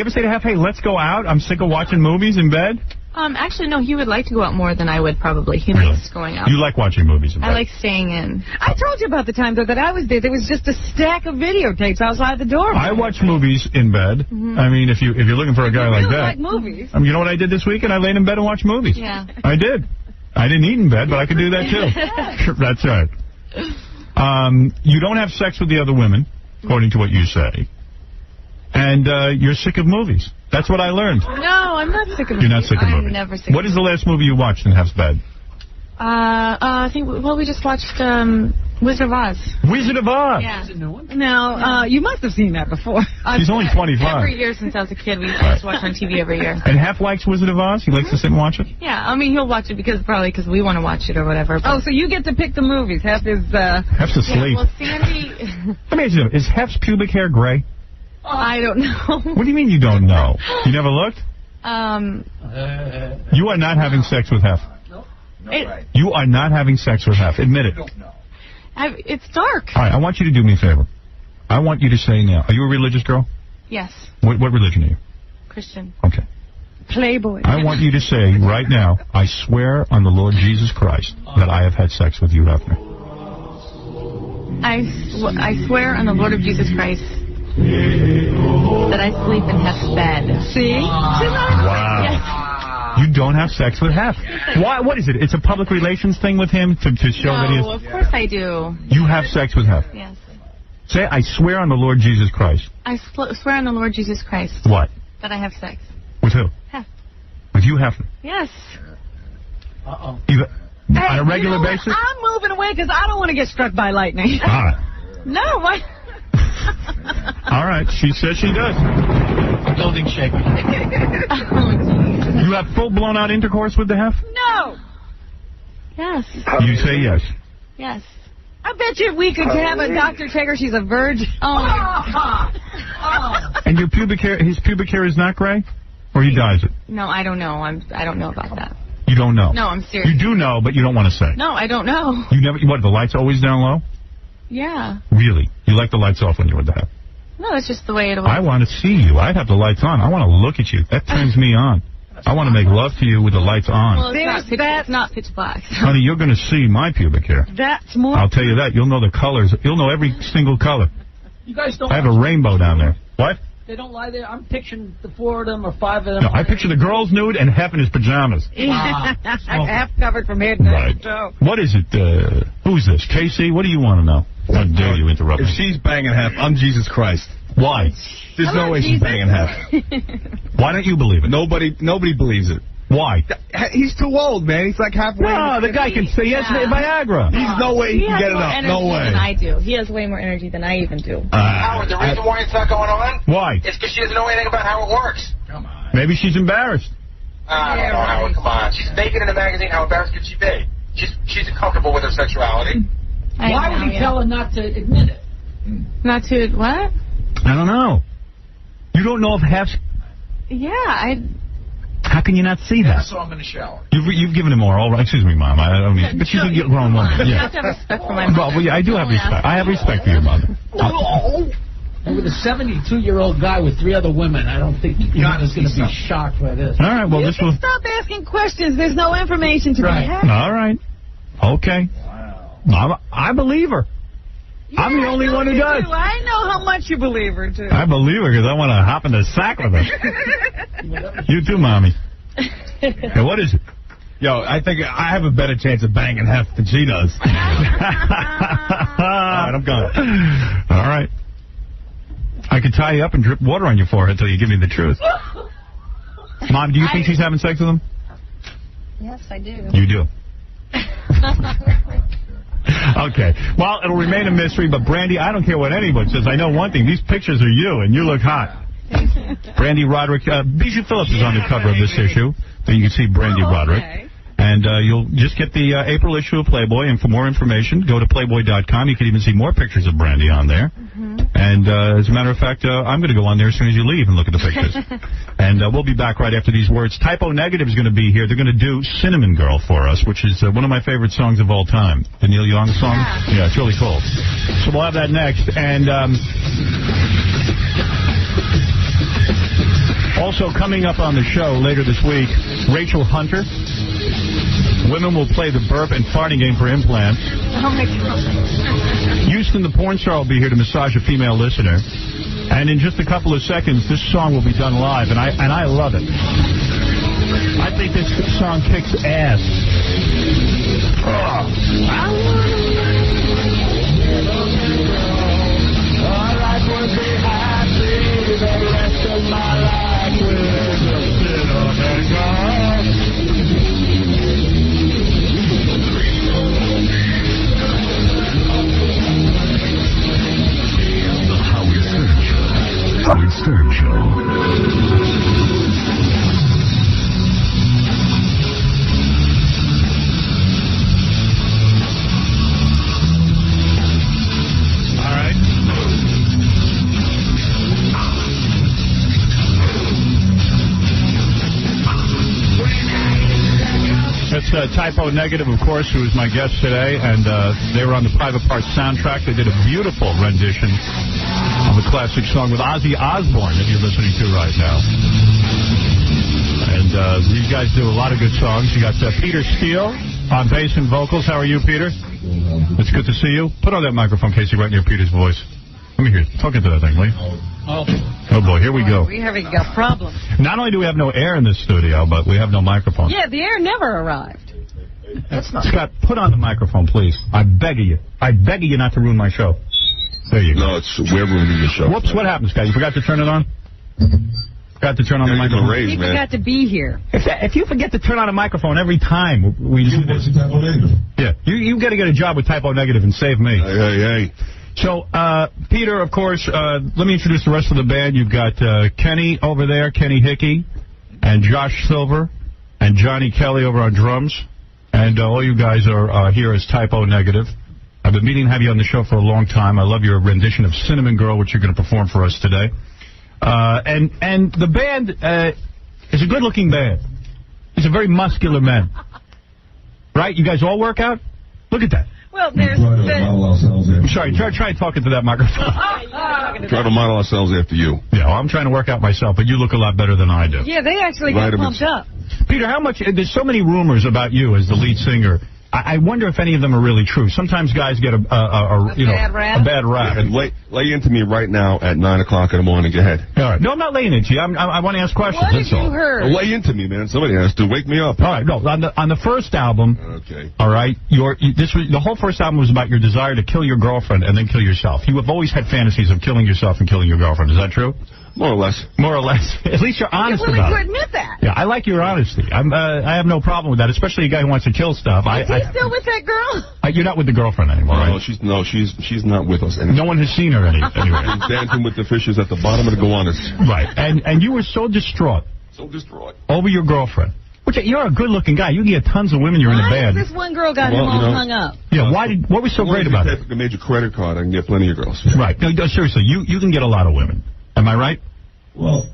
[SPEAKER 1] say to Hef, hey, let's go out? I'm sick of watching movies in bed?
[SPEAKER 21] Actually, no, he would like to go out more than I would probably. He likes going out.
[SPEAKER 1] You like watching movies in bed?
[SPEAKER 21] I like staying in.
[SPEAKER 3] I told you about the time, though, that I was there. There was just a stack of videotapes outside the door.
[SPEAKER 1] I watch movies in bed. I mean, if you're looking for a guy like that.
[SPEAKER 3] I like movies.
[SPEAKER 1] You know what I did this weekend? I laid in bed and watched movies.
[SPEAKER 21] Yeah.
[SPEAKER 1] I did. I didn't eat in bed, but I could do that, too. That's right. You don't have sex with the other women, according to what you say. And you're sick of movies. That's what I learned.
[SPEAKER 21] No, I'm not sick of movies.
[SPEAKER 1] You're not sick of movies.
[SPEAKER 21] I'm never sick of movies.
[SPEAKER 1] What is the last movie you watched in Hef's bed?
[SPEAKER 21] I think, we just watched Wizard of Oz.
[SPEAKER 1] Wizard of Oz.
[SPEAKER 21] Yeah.
[SPEAKER 3] Now, you must have seen that before.
[SPEAKER 1] She's only 25.
[SPEAKER 21] Every year since I was a kid, we used to watch on TV every year.
[SPEAKER 1] And Hef likes Wizard of Oz? He likes to sit and watch it?
[SPEAKER 21] Yeah, I mean, he'll watch it probably because we want to watch it or whatever.
[SPEAKER 3] Oh, so you get to pick the movies. Hef is...
[SPEAKER 1] Hef's asleep.
[SPEAKER 21] Yeah, well, Sandy...
[SPEAKER 1] Let me ask you, is Hef's pubic hair gray?
[SPEAKER 21] I don't know.
[SPEAKER 1] What do you mean you don't know? You never looked? You are not having sex with Hef. You are not having sex with Hef. Admit it.
[SPEAKER 21] It's dark.
[SPEAKER 1] All right, I want you to do me a favor. I want you to say now, are you a religious girl?
[SPEAKER 21] Yes.
[SPEAKER 1] What religion are you?
[SPEAKER 21] Christian.
[SPEAKER 1] Okay.
[SPEAKER 3] Playboy.
[SPEAKER 1] I want you to say right now, I swear on the Lord Jesus Christ that I have had sex with you, Hefner.
[SPEAKER 21] I swear on the Lord of Jesus Christ that I sleep in Hef's bed.
[SPEAKER 3] See?
[SPEAKER 1] Wow.
[SPEAKER 21] Yes.
[SPEAKER 1] You don't have sex with Hef. Why? What is it? It's a public relations thing with him to show that he is...
[SPEAKER 21] No, of course I do.
[SPEAKER 1] You have sex with Hef?
[SPEAKER 21] Yes.
[SPEAKER 1] Say, I swear on the Lord Jesus Christ.
[SPEAKER 21] I swear on the Lord Jesus Christ.
[SPEAKER 1] What?
[SPEAKER 21] That I have sex.
[SPEAKER 1] With who?
[SPEAKER 21] Hef.
[SPEAKER 1] With you, Hefner?
[SPEAKER 21] Yes.
[SPEAKER 1] On a regular basis?
[SPEAKER 3] I'm moving away because I don't want to get struck by lightning.
[SPEAKER 1] All right.
[SPEAKER 3] No, why?
[SPEAKER 1] All right. She says she does.
[SPEAKER 2] Building shaker.
[SPEAKER 1] You have full-blown out intercourse with the Hef?
[SPEAKER 3] No.
[SPEAKER 21] Yes.
[SPEAKER 1] You say yes.
[SPEAKER 21] Yes.
[SPEAKER 3] I bet you we could have a doctor check her. She's a virgin.
[SPEAKER 21] Oh.
[SPEAKER 1] And your pubic hair, his pubic hair is not gray? Or he dyes it?
[SPEAKER 21] No, I don't know. I don't know about that.
[SPEAKER 1] You don't know?
[SPEAKER 21] No, I'm serious.
[SPEAKER 1] You do know, but you don't want to say.
[SPEAKER 21] No, I don't know.
[SPEAKER 1] You never. What? The lights always down low?
[SPEAKER 21] Yeah.
[SPEAKER 1] Really? You like the lights off when you're with the Hef?
[SPEAKER 21] No, it's just the way it was.
[SPEAKER 1] I want to see you. I'd have the lights on. I want to look at you. That turns me on. I want to make love to you with the lights on.
[SPEAKER 21] Well, it's not pitch black. So.
[SPEAKER 1] Honey, you're going to see my pubic hair.
[SPEAKER 3] That's more.
[SPEAKER 1] I'll tell you that. You'll know the colors. You'll know every single color.
[SPEAKER 2] You guys don't.
[SPEAKER 1] I have a rainbow down there. What?
[SPEAKER 2] They don't lie there. I'm picturing the 4 of them or 5 of them.
[SPEAKER 1] No, I picture the girls nude and Hef in his pajamas.
[SPEAKER 3] Half covered from head to toe.
[SPEAKER 1] What is it? Who's this? Casey? What do you want to know? How dare you interrupt me?
[SPEAKER 10] If she's banging Hef, I'm Jesus Christ.
[SPEAKER 1] Why?
[SPEAKER 10] There's no way she's banging Hef.
[SPEAKER 1] Why don't you believe it?
[SPEAKER 10] Nobody believes it.
[SPEAKER 1] Why?
[SPEAKER 10] He's too old, man. He's like halfway.
[SPEAKER 1] No, the guy can say yes, Viagra.
[SPEAKER 10] There's no way he can get it up. No way.
[SPEAKER 21] Than I do. He has way more energy than I even do.
[SPEAKER 20] Howard, the reason why it's not going on?
[SPEAKER 1] Why?
[SPEAKER 20] It's because she doesn't know anything about how it works.
[SPEAKER 10] Come on.
[SPEAKER 1] Maybe she's embarrassed.
[SPEAKER 20] I don't know, Howard. Come on. She's naked in a magazine. How embarrassed could she be? She's comfortable with her sexuality.
[SPEAKER 2] Why would he tell her not to admit it?
[SPEAKER 21] Not to what?
[SPEAKER 1] I don't know. You don't know if Hef's...
[SPEAKER 21] Yeah,
[SPEAKER 1] How can you not see that?
[SPEAKER 10] I saw him in the shower.
[SPEAKER 1] You've given him more. All right. Excuse me, Mom. I don't mean... But she's a grown woman.
[SPEAKER 21] You
[SPEAKER 1] Yeah.
[SPEAKER 21] have to have respect for my mother.
[SPEAKER 1] Well, yeah, I do have respect. I have respect for your mother.
[SPEAKER 2] And with a 72-year-old guy with 3 other women, I don't think John is going to be shocked by this.
[SPEAKER 1] All right, well,
[SPEAKER 3] You
[SPEAKER 1] this
[SPEAKER 3] can
[SPEAKER 1] will...
[SPEAKER 3] stop asking questions. There's no information to be had.
[SPEAKER 1] All right. Okay. Wow. I believe her.
[SPEAKER 3] Yeah,
[SPEAKER 1] I'm the only one who does.
[SPEAKER 3] I know how much you believe her, too.
[SPEAKER 1] I believe her because I want to hop in the sack with her. You too, Mommy. Hey, what is it?
[SPEAKER 10] Yo, I think I have a better chance of banging Hef than she does.
[SPEAKER 1] All right, I'm gone. All right. I could tie you up and drip water on your forehead until you give me the truth. Mom, do you think she's having sex with him?
[SPEAKER 14] Yes, I do.
[SPEAKER 1] You do. Okay. Well, it'll remain a mystery, but Brandy, I don't care what anyone says. I know one thing. These pictures are you, and you look hot. Brandy Roderick. Bijou Phillips is on the cover of this issue. So you can see Brandy Roderick.
[SPEAKER 3] Okay.
[SPEAKER 1] And you'll just get the April issue of Playboy. And for more information, go to Playboy.com. You can even see more pictures of Brandy on there. And as a matter of fact, I'm going to go on there as soon as you leave and look at the pictures. And we'll be back right after these words. Typo Negative is going to be here. They're going to do Cinnamon Girl for us, which is one of my favorite songs of all time. The Neil Young song. Yeah, it's really cool. So we'll have that next. And also coming up on the show later this week, Rachel Hunter. Women will play the burp and farting game for implants.
[SPEAKER 21] Oh, my God.
[SPEAKER 1] Houston, the porn star, will be here to massage a female listener. And in just a couple of seconds, this song will be done live, and I love it. I think this song kicks ass. All I would be happy the rest of my life with a cinnamon girl.
[SPEAKER 19] Howard Stern Show.
[SPEAKER 1] That's Typo Negative, of course, who was my guest today, and they were on the Private Parts soundtrack. They did a beautiful rendition of a classic song with Ozzy Osbourne that you're listening to right now. And you guys do a lot of good songs. You got Peter Steele on bass and vocals. How are you, Peter? It's good to see you. Put on that microphone, Casey, right near Peter's voice. Let me hear you. Talk into that thing, will you? Oh, boy, here we go.
[SPEAKER 3] We're having a problem.
[SPEAKER 1] Not only do we have no air in this studio, but we have no microphone.
[SPEAKER 3] Yeah, the air never arrived.
[SPEAKER 1] That's not... Scott, put on the microphone, please. I beg of you. I beg of you not to ruin my show. There you go.
[SPEAKER 12] No, we're ruining the show.
[SPEAKER 1] Whoops, what happened, Scott? You forgot to turn it on? Forgot to turn on the microphone.
[SPEAKER 3] He forgot to be here.
[SPEAKER 1] If you forget to turn on a microphone every time we do this... Yeah, you got to get a job with Typo Negative and save me.
[SPEAKER 12] Hey.
[SPEAKER 1] So, Peter, of course, let me introduce the rest of the band. You've got Kenny over there, Kenny Hickey, and Josh Silver, and Johnny Kelly over on drums. And all you guys are here as Typo Negative. I've been meaning to have you on the show for a long time. I love your rendition of Cinnamon Girl, which you're going to perform for us today. And the band is a good-looking band. It's a very muscular man. Right? You guys all work out? Look at that.
[SPEAKER 3] Well, there's...
[SPEAKER 1] I'm sorry, try talking to that microphone.
[SPEAKER 12] Try to model ourselves after you.
[SPEAKER 1] Yeah, well, I'm trying to work out myself, but you look a lot better than I do.
[SPEAKER 3] Yeah, they actually got pumped up.
[SPEAKER 1] Peter, how much... There's so many rumors about you as the lead singer. I wonder if any of them are really true. Sometimes guys get a bad rap.
[SPEAKER 12] Lay into me right now at 9 o'clock in the morning. Go ahead.
[SPEAKER 1] All right. No, I'm not laying into you. I want to ask questions.
[SPEAKER 3] What have you heard?
[SPEAKER 12] Lay into me, man. Somebody has to wake me up.
[SPEAKER 1] All right. No, on the first album.
[SPEAKER 12] Okay.
[SPEAKER 1] All right. The whole first album was about your desire to kill your girlfriend and then kill yourself. You have always had fantasies of killing yourself and killing your girlfriend. Is that true?
[SPEAKER 12] More or less.
[SPEAKER 1] More or less. At least you're honest about it.
[SPEAKER 3] You're willing to admit that.
[SPEAKER 1] Yeah, I like your honesty. I have no problem with that, especially a guy who wants to kill stuff.
[SPEAKER 3] Is he still with that girl?
[SPEAKER 1] You're not with the girlfriend anymore, right?
[SPEAKER 12] She's not with us anymore.
[SPEAKER 1] No one has seen her anyway.
[SPEAKER 12] She's dancing with the fishes at the bottom of the goannas.
[SPEAKER 1] Right, and you were so distraught. Over your girlfriend. Which, you're a good-looking guy. You can get tons of women. You're in a band.
[SPEAKER 3] This one girl got him all hung up.
[SPEAKER 1] Yeah, what was so great about it?
[SPEAKER 12] I made your credit card. I can get plenty of girls.
[SPEAKER 1] Right. No, seriously, you can get a lot of women. Am I right?
[SPEAKER 12] Well,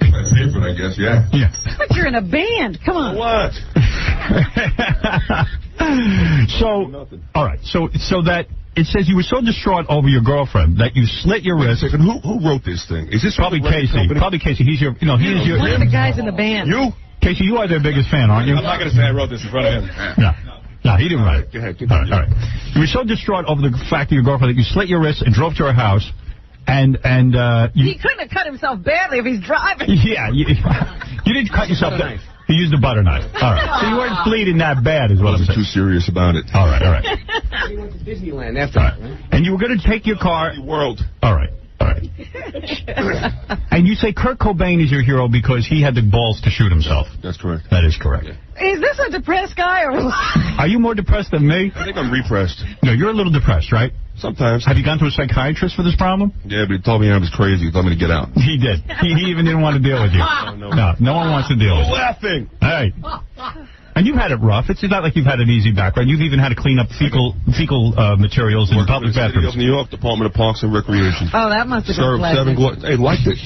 [SPEAKER 12] that's different, I guess, yeah.
[SPEAKER 1] Yeah.
[SPEAKER 3] But you're in a band. Come on.
[SPEAKER 12] What?
[SPEAKER 1] All right. So that it says you were so distraught over your girlfriend that you slit your wrist.
[SPEAKER 12] Wait a second. Who wrote this thing? Is this
[SPEAKER 1] probably Casey?
[SPEAKER 12] Company?
[SPEAKER 1] Probably Casey. He's your,
[SPEAKER 3] one of the guys in the band.
[SPEAKER 12] You?
[SPEAKER 1] Casey, you are their biggest fan, aren't you?
[SPEAKER 10] I'm not going to say I wrote this in front of him.
[SPEAKER 1] No, he didn't write it.
[SPEAKER 12] Go ahead.
[SPEAKER 1] All right. You were so distraught over the fact of your girlfriend that you slit your wrist and drove to her house. And
[SPEAKER 3] he couldn't have cut himself badly if he's driving.
[SPEAKER 1] Yeah, you didn't cut yourself. You used a butter knife. All right. So you weren't bleeding that bad, is what I'm saying.
[SPEAKER 12] Too serious about it.
[SPEAKER 1] All right.
[SPEAKER 15] You went to Disneyland after that, right?
[SPEAKER 1] And you were going to take your car.
[SPEAKER 12] World.
[SPEAKER 1] All right. And you say Kurt Cobain is your hero because he had the balls to shoot himself.
[SPEAKER 12] That's correct.
[SPEAKER 1] That is correct.
[SPEAKER 12] Yeah.
[SPEAKER 3] Is this a depressed guy or what?
[SPEAKER 1] Are you more depressed than me?
[SPEAKER 12] I think I'm repressed.
[SPEAKER 1] No, you're a little depressed, right?
[SPEAKER 12] Sometimes.
[SPEAKER 1] Have you gone to a psychiatrist for this problem?
[SPEAKER 12] Yeah, but he told me I was crazy. He told me to get out.
[SPEAKER 1] He did. He even didn't want to deal with you. No one wants to deal with you.
[SPEAKER 12] Laughing.
[SPEAKER 1] Hey. And you've had it rough. It's not like you've had an easy background. You've even had to clean up fecal materials in public bathrooms.
[SPEAKER 12] New York Department of Parks and Recreation.
[SPEAKER 3] Oh, that must have been
[SPEAKER 12] pleasant. Hey, liked it.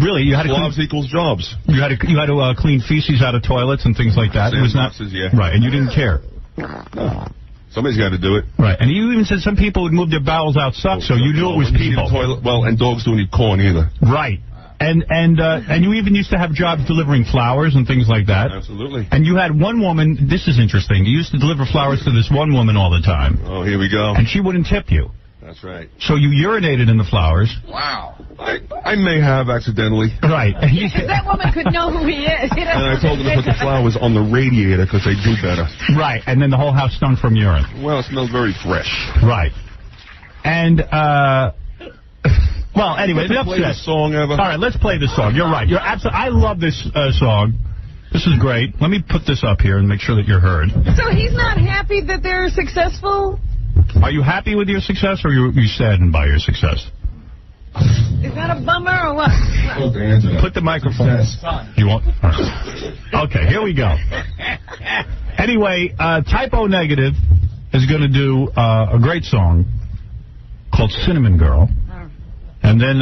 [SPEAKER 1] Really? You had to
[SPEAKER 12] jobs equals jobs.
[SPEAKER 1] You had to clean feces out of toilets and things like that. It was not right, and you didn't care.
[SPEAKER 12] No. Somebody's got to do it.
[SPEAKER 1] Right, and you even said some people would move their bowels outside, so you knew it was people.
[SPEAKER 12] Well, and dogs don't eat corn either.
[SPEAKER 1] Right. And you even used to have jobs delivering flowers and things like that.
[SPEAKER 12] Absolutely.
[SPEAKER 1] And you had one woman, this is interesting, you used to deliver flowers to this one woman all the time.
[SPEAKER 12] Oh, here we go.
[SPEAKER 1] And she wouldn't tip you.
[SPEAKER 12] That's right.
[SPEAKER 1] So you urinated in the flowers.
[SPEAKER 12] Wow. I may have accidentally.
[SPEAKER 1] Right.
[SPEAKER 3] Because that woman could know who he is.
[SPEAKER 12] And I told him to put the flowers on the radiator because they do better.
[SPEAKER 1] Right. And then the whole house stunk from urine.
[SPEAKER 12] Well, it smells very fresh.
[SPEAKER 1] Right. And, well, anyway,
[SPEAKER 12] let's play the song ever.
[SPEAKER 1] All right, let's play the song. You're right. You're absolutely. I love this song. This is great. Let me put this up here and make sure that you're heard.
[SPEAKER 3] So he's not happy that they're successful?
[SPEAKER 1] Are you happy with your success, or are you saddened by your success?
[SPEAKER 3] Is that a bummer or what?
[SPEAKER 1] Put the microphone. You won't? Okay, here we go. Anyway, Typo Negative is going to do a great song called Cinnamon Girl. And then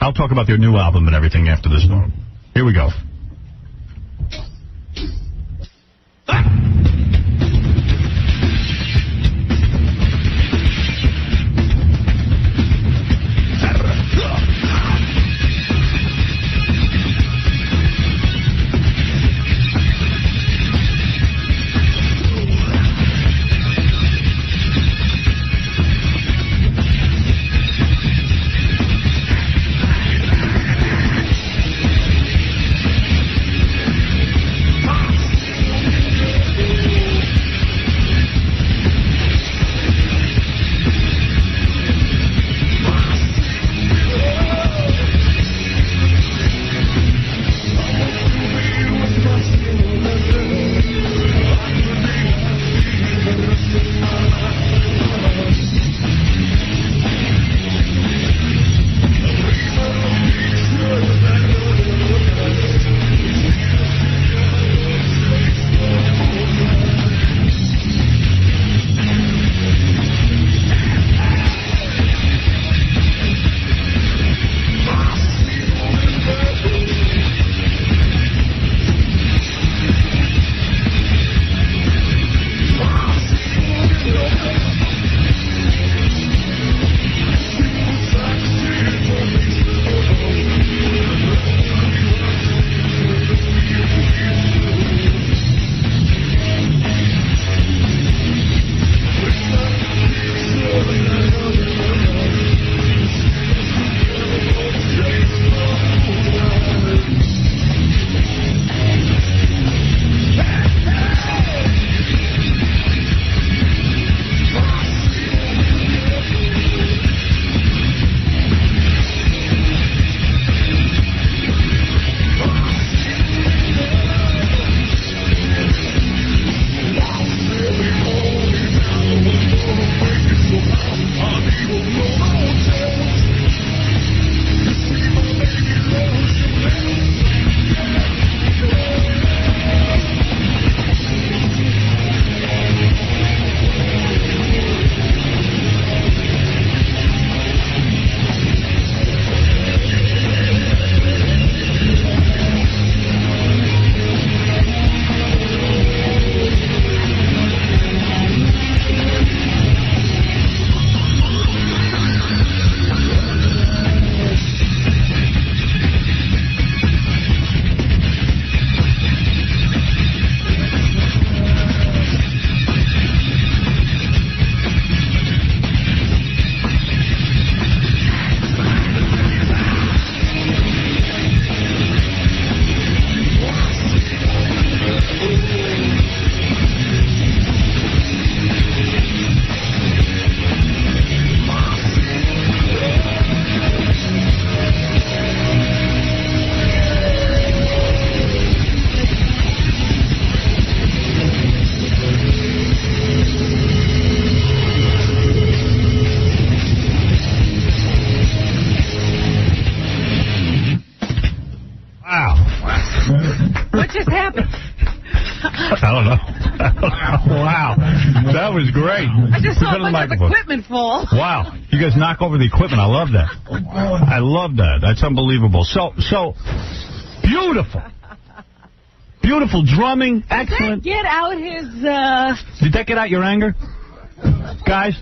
[SPEAKER 1] I'll talk about their new album and everything after this song. Here we go.
[SPEAKER 3] What just happened?
[SPEAKER 1] I don't know. Wow. That was great.
[SPEAKER 3] I just saw a bunch of equipment fall.
[SPEAKER 1] Wow. You guys knock over the equipment. I love that. I love that. That's unbelievable. So beautiful. Beautiful drumming. Excellent.
[SPEAKER 3] Did that get out his...
[SPEAKER 1] Did that get out your anger? Guys?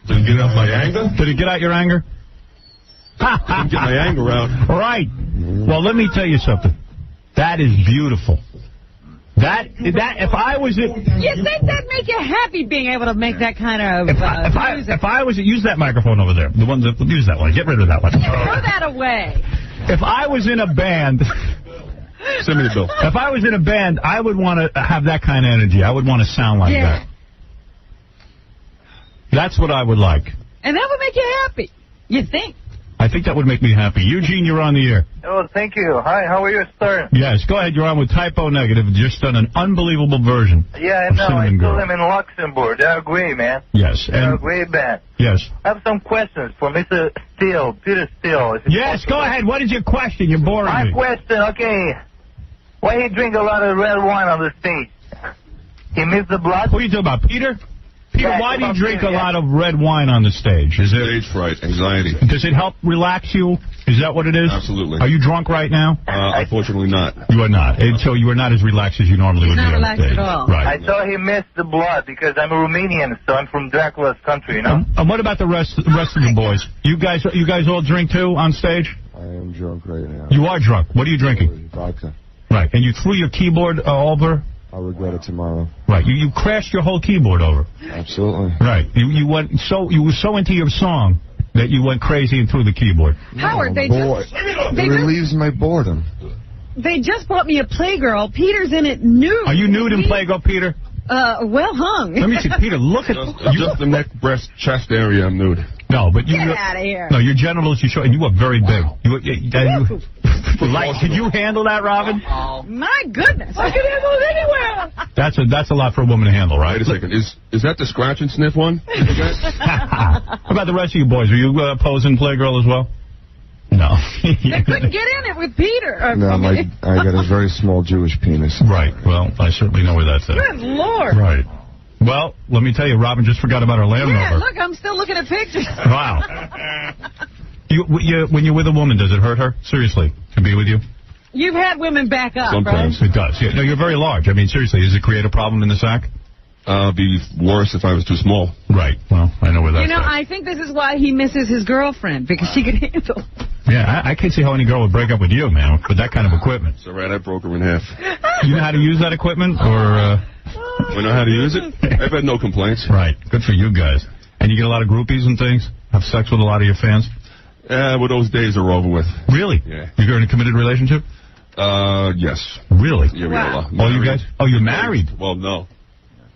[SPEAKER 12] Did it get out my anger?
[SPEAKER 1] Did it get out your anger?
[SPEAKER 12] Didn't get my anger out.
[SPEAKER 1] Right. Well, let me tell you something. That is beautiful. That if I was it,
[SPEAKER 3] you think that'd make you happy being able to make that kind of music?
[SPEAKER 1] If I was it, use that microphone over there. The one that use that one. Get rid of that one.
[SPEAKER 3] Throw that away.
[SPEAKER 1] If I was in a band,
[SPEAKER 12] send me the bill.
[SPEAKER 1] If I was in a band, I would want to have that kind of energy. I would want to sound like that. That's what I would like.
[SPEAKER 3] And that would make you happy. You think?
[SPEAKER 1] I think that would make me happy. Eugene, you're on the air.
[SPEAKER 11] Oh, thank you. Hi, how are you, Stern?
[SPEAKER 1] Yes, go ahead. You're on with Typo Negative. Just done an unbelievable version.
[SPEAKER 11] Yeah, I
[SPEAKER 1] of
[SPEAKER 11] know. I
[SPEAKER 1] Cinnamon
[SPEAKER 11] saw
[SPEAKER 1] Girl.
[SPEAKER 11] them in Luxembourg. They're great, man.
[SPEAKER 1] Yes.
[SPEAKER 11] They're a great band.
[SPEAKER 1] Yes.
[SPEAKER 11] I have some questions for Mr. Steele, Peter Steele. Is it
[SPEAKER 1] Yes,
[SPEAKER 11] possible?
[SPEAKER 1] go ahead. What is your question? You're boring
[SPEAKER 11] My
[SPEAKER 1] me.
[SPEAKER 11] question, okay. Why he drink a lot of red wine on the stage? He missed the blood?
[SPEAKER 1] Who are you talking about, Peter? Peter,
[SPEAKER 11] Yeah,
[SPEAKER 1] why do you
[SPEAKER 11] about
[SPEAKER 1] drink
[SPEAKER 11] Peter,
[SPEAKER 1] a
[SPEAKER 11] yeah.
[SPEAKER 1] lot of red wine on the stage? Is it
[SPEAKER 12] Stage fright, anxiety.
[SPEAKER 1] Does it help relax you? Is that what it is?
[SPEAKER 12] Absolutely.
[SPEAKER 1] Are you drunk right now?
[SPEAKER 12] Unfortunately not.
[SPEAKER 1] You are not. And so you are not as relaxed as you normally would be on stage. Right.
[SPEAKER 11] I thought he missed the blood because I'm a Romanian, so I'm from Dracula's country, you know?
[SPEAKER 1] And what about the rest of the boys? You guys all drink too on stage?
[SPEAKER 12] I am drunk right now.
[SPEAKER 1] You are drunk. What are you drinking?
[SPEAKER 12] Vodka.
[SPEAKER 1] Right. And you threw your keyboard over?
[SPEAKER 12] I'll regret it tomorrow.
[SPEAKER 1] Right. You crashed your whole keyboard over.
[SPEAKER 12] Absolutely.
[SPEAKER 1] Right. You were so into your song that you went crazy and threw the keyboard.
[SPEAKER 3] Howard, they
[SPEAKER 12] It relieves my boredom.
[SPEAKER 3] just bought me a Playgirl. Peter's in it nude.
[SPEAKER 1] Are you nude in Playgirl, Peter?
[SPEAKER 3] Well hung.
[SPEAKER 1] Let me see, Peter. Look at
[SPEAKER 12] just the neck, breast, chest area. I'm nude.
[SPEAKER 1] No, but you.
[SPEAKER 3] Get out of here.
[SPEAKER 1] No, your genitals you show, and you are very big. Could you handle that, Robin?
[SPEAKER 3] My goodness, I can handle it anywhere.
[SPEAKER 1] That's a lot for a woman to handle, right?
[SPEAKER 12] Wait a second. Is that the scratch and sniff one?
[SPEAKER 1] How about the rest of you boys? Are you posing Playgirl as well? No.
[SPEAKER 3] They couldn't get in it with Peter.
[SPEAKER 12] No, I got a very small Jewish penis.
[SPEAKER 1] Right. Well, I certainly know where that's at.
[SPEAKER 3] Good Lord.
[SPEAKER 1] Right. Well, let me tell you, Robin just forgot about her Land
[SPEAKER 3] Yeah,
[SPEAKER 1] Rover.
[SPEAKER 3] look, I'm still looking at pictures.
[SPEAKER 1] Wow. When you're with a woman, does it hurt her? Seriously, to be with you?
[SPEAKER 3] You've had women back up,
[SPEAKER 1] Sometimes
[SPEAKER 3] right?
[SPEAKER 1] it does. Yeah. No, you're very large. I mean, seriously, does it create a problem in the sack?
[SPEAKER 12] Be worse if I was too small.
[SPEAKER 1] Right. Well, I know where that's
[SPEAKER 3] You know,
[SPEAKER 1] at.
[SPEAKER 3] I think this is why he misses his girlfriend, because she can handle.
[SPEAKER 1] Yeah, I can't see how any girl would break up with you, man, with that kind of equipment.
[SPEAKER 12] It's all right. I broke her in half.
[SPEAKER 1] You know how to use that equipment, or?
[SPEAKER 12] We know how to use it. I've had no complaints.
[SPEAKER 1] Right. Good for you guys. And you get a lot of groupies and things? Have sex with a lot of your fans?
[SPEAKER 12] Well, those days are over with.
[SPEAKER 1] Really?
[SPEAKER 12] Yeah.
[SPEAKER 1] You're in a committed relationship?
[SPEAKER 12] Yes.
[SPEAKER 1] Really?
[SPEAKER 12] Yeah,
[SPEAKER 3] Wow.
[SPEAKER 1] Oh, you guys? Oh, you're married?
[SPEAKER 12] Well, no.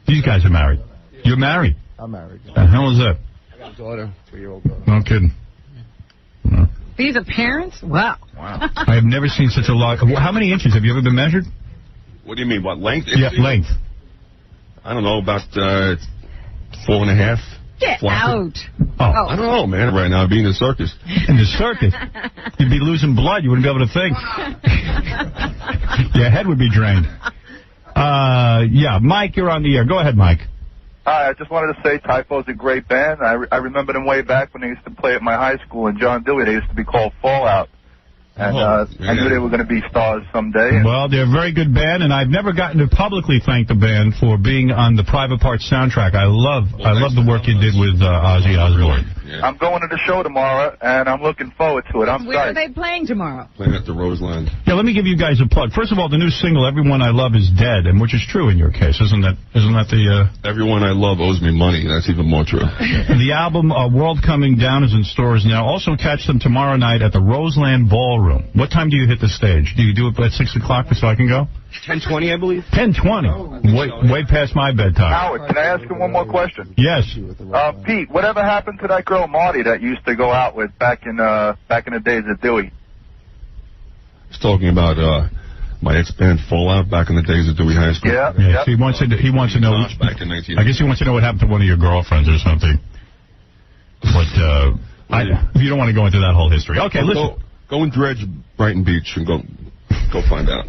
[SPEAKER 1] These guys are married. You're married?
[SPEAKER 12] I'm married.
[SPEAKER 1] The hell is that?
[SPEAKER 12] I got a daughter, 3-year-old daughter.
[SPEAKER 1] No kidding. No.
[SPEAKER 3] These are parents? Wow.
[SPEAKER 1] I have never seen such a lot. How many inches? Have you ever been measured?
[SPEAKER 12] What do you mean? What, length?
[SPEAKER 1] Yeah, length.
[SPEAKER 12] I don't know, about 4.5.
[SPEAKER 3] Get out.
[SPEAKER 1] Oh.
[SPEAKER 12] I don't know, man. Right now, being in the circus.
[SPEAKER 1] In the circus? You'd be losing blood. You wouldn't be able to think. Your head would be drained. Yeah, Mike, you're on the air. Go ahead, Mike.
[SPEAKER 7] Hi, I just wanted to say Typo's a great band. I remember them way back when they used to play at my high school in John Dewey. They used to be called Fallout. And I knew they were going to be stars someday.
[SPEAKER 1] Well, they're a very good band, and I've never gotten to publicly thank the band for being on the Private Parts soundtrack. I love the work you did with Ozzy Osbourne.
[SPEAKER 12] Yeah.
[SPEAKER 7] I'm going to the show tomorrow, and I'm looking forward to it. I'm
[SPEAKER 3] Where are
[SPEAKER 7] psyched.
[SPEAKER 3] they playing tomorrow?
[SPEAKER 12] Playing at the Roseland.
[SPEAKER 1] Yeah, let me give you guys a plug. First of all, the new single, Everyone I Love Is Dead, and which is true in your case. Isn't that the...
[SPEAKER 12] Everyone I love owes me money. That's even more true.
[SPEAKER 1] The album World Coming Down is in stores now. Also catch them tomorrow night at the Roseland Ballroom. What time do you hit the stage? Do you do it at 6 o'clock so I can go?
[SPEAKER 13] 10:20, I believe.
[SPEAKER 1] 10:20. Way past my bedtime.
[SPEAKER 7] Howard, can I ask you one more question?
[SPEAKER 1] Yes.
[SPEAKER 7] Pete, whatever happened to that girl Marty that you used to go out with back in the days at Dewey?
[SPEAKER 12] I was talking about my ex-band Fallout back in the days of Dewey High School.
[SPEAKER 7] Yeah.
[SPEAKER 1] So he wants to know.
[SPEAKER 12] Back in 19.
[SPEAKER 1] I guess he wants to know what happened to one of your girlfriends or something. But if you don't want to go into that whole history. Okay, listen.
[SPEAKER 12] Go and dredge Brighton Beach and go find out.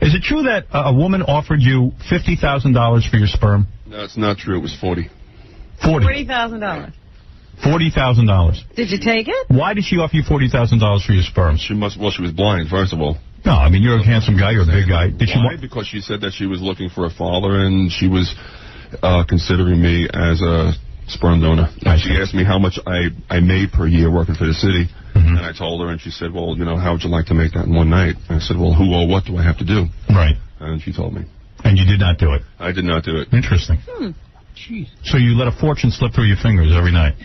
[SPEAKER 1] Is it true that a woman offered you $50,000 for your sperm?
[SPEAKER 12] No, it's not true. It was 40.
[SPEAKER 3] $40,000.
[SPEAKER 1] $40,000.
[SPEAKER 3] Did you take it?
[SPEAKER 1] Why did she offer you $40,000 for your sperm?
[SPEAKER 12] She was blind, first of all.
[SPEAKER 1] No, I mean, you're a handsome guy. You're a big guy. Did she
[SPEAKER 12] Why? Because she said that she was looking for a father, and she was considering me as a sperm donor. And she asked me how much I made per year working for the city. And I told her, and she said, well, how would you like to make that in one night? And I said, well, who or what do I have to do?
[SPEAKER 1] Right.
[SPEAKER 12] And she told me.
[SPEAKER 1] And you did not do it?
[SPEAKER 12] I did not do it.
[SPEAKER 1] Interesting.
[SPEAKER 2] Jeez.
[SPEAKER 1] So you let a fortune slip through your fingers every night.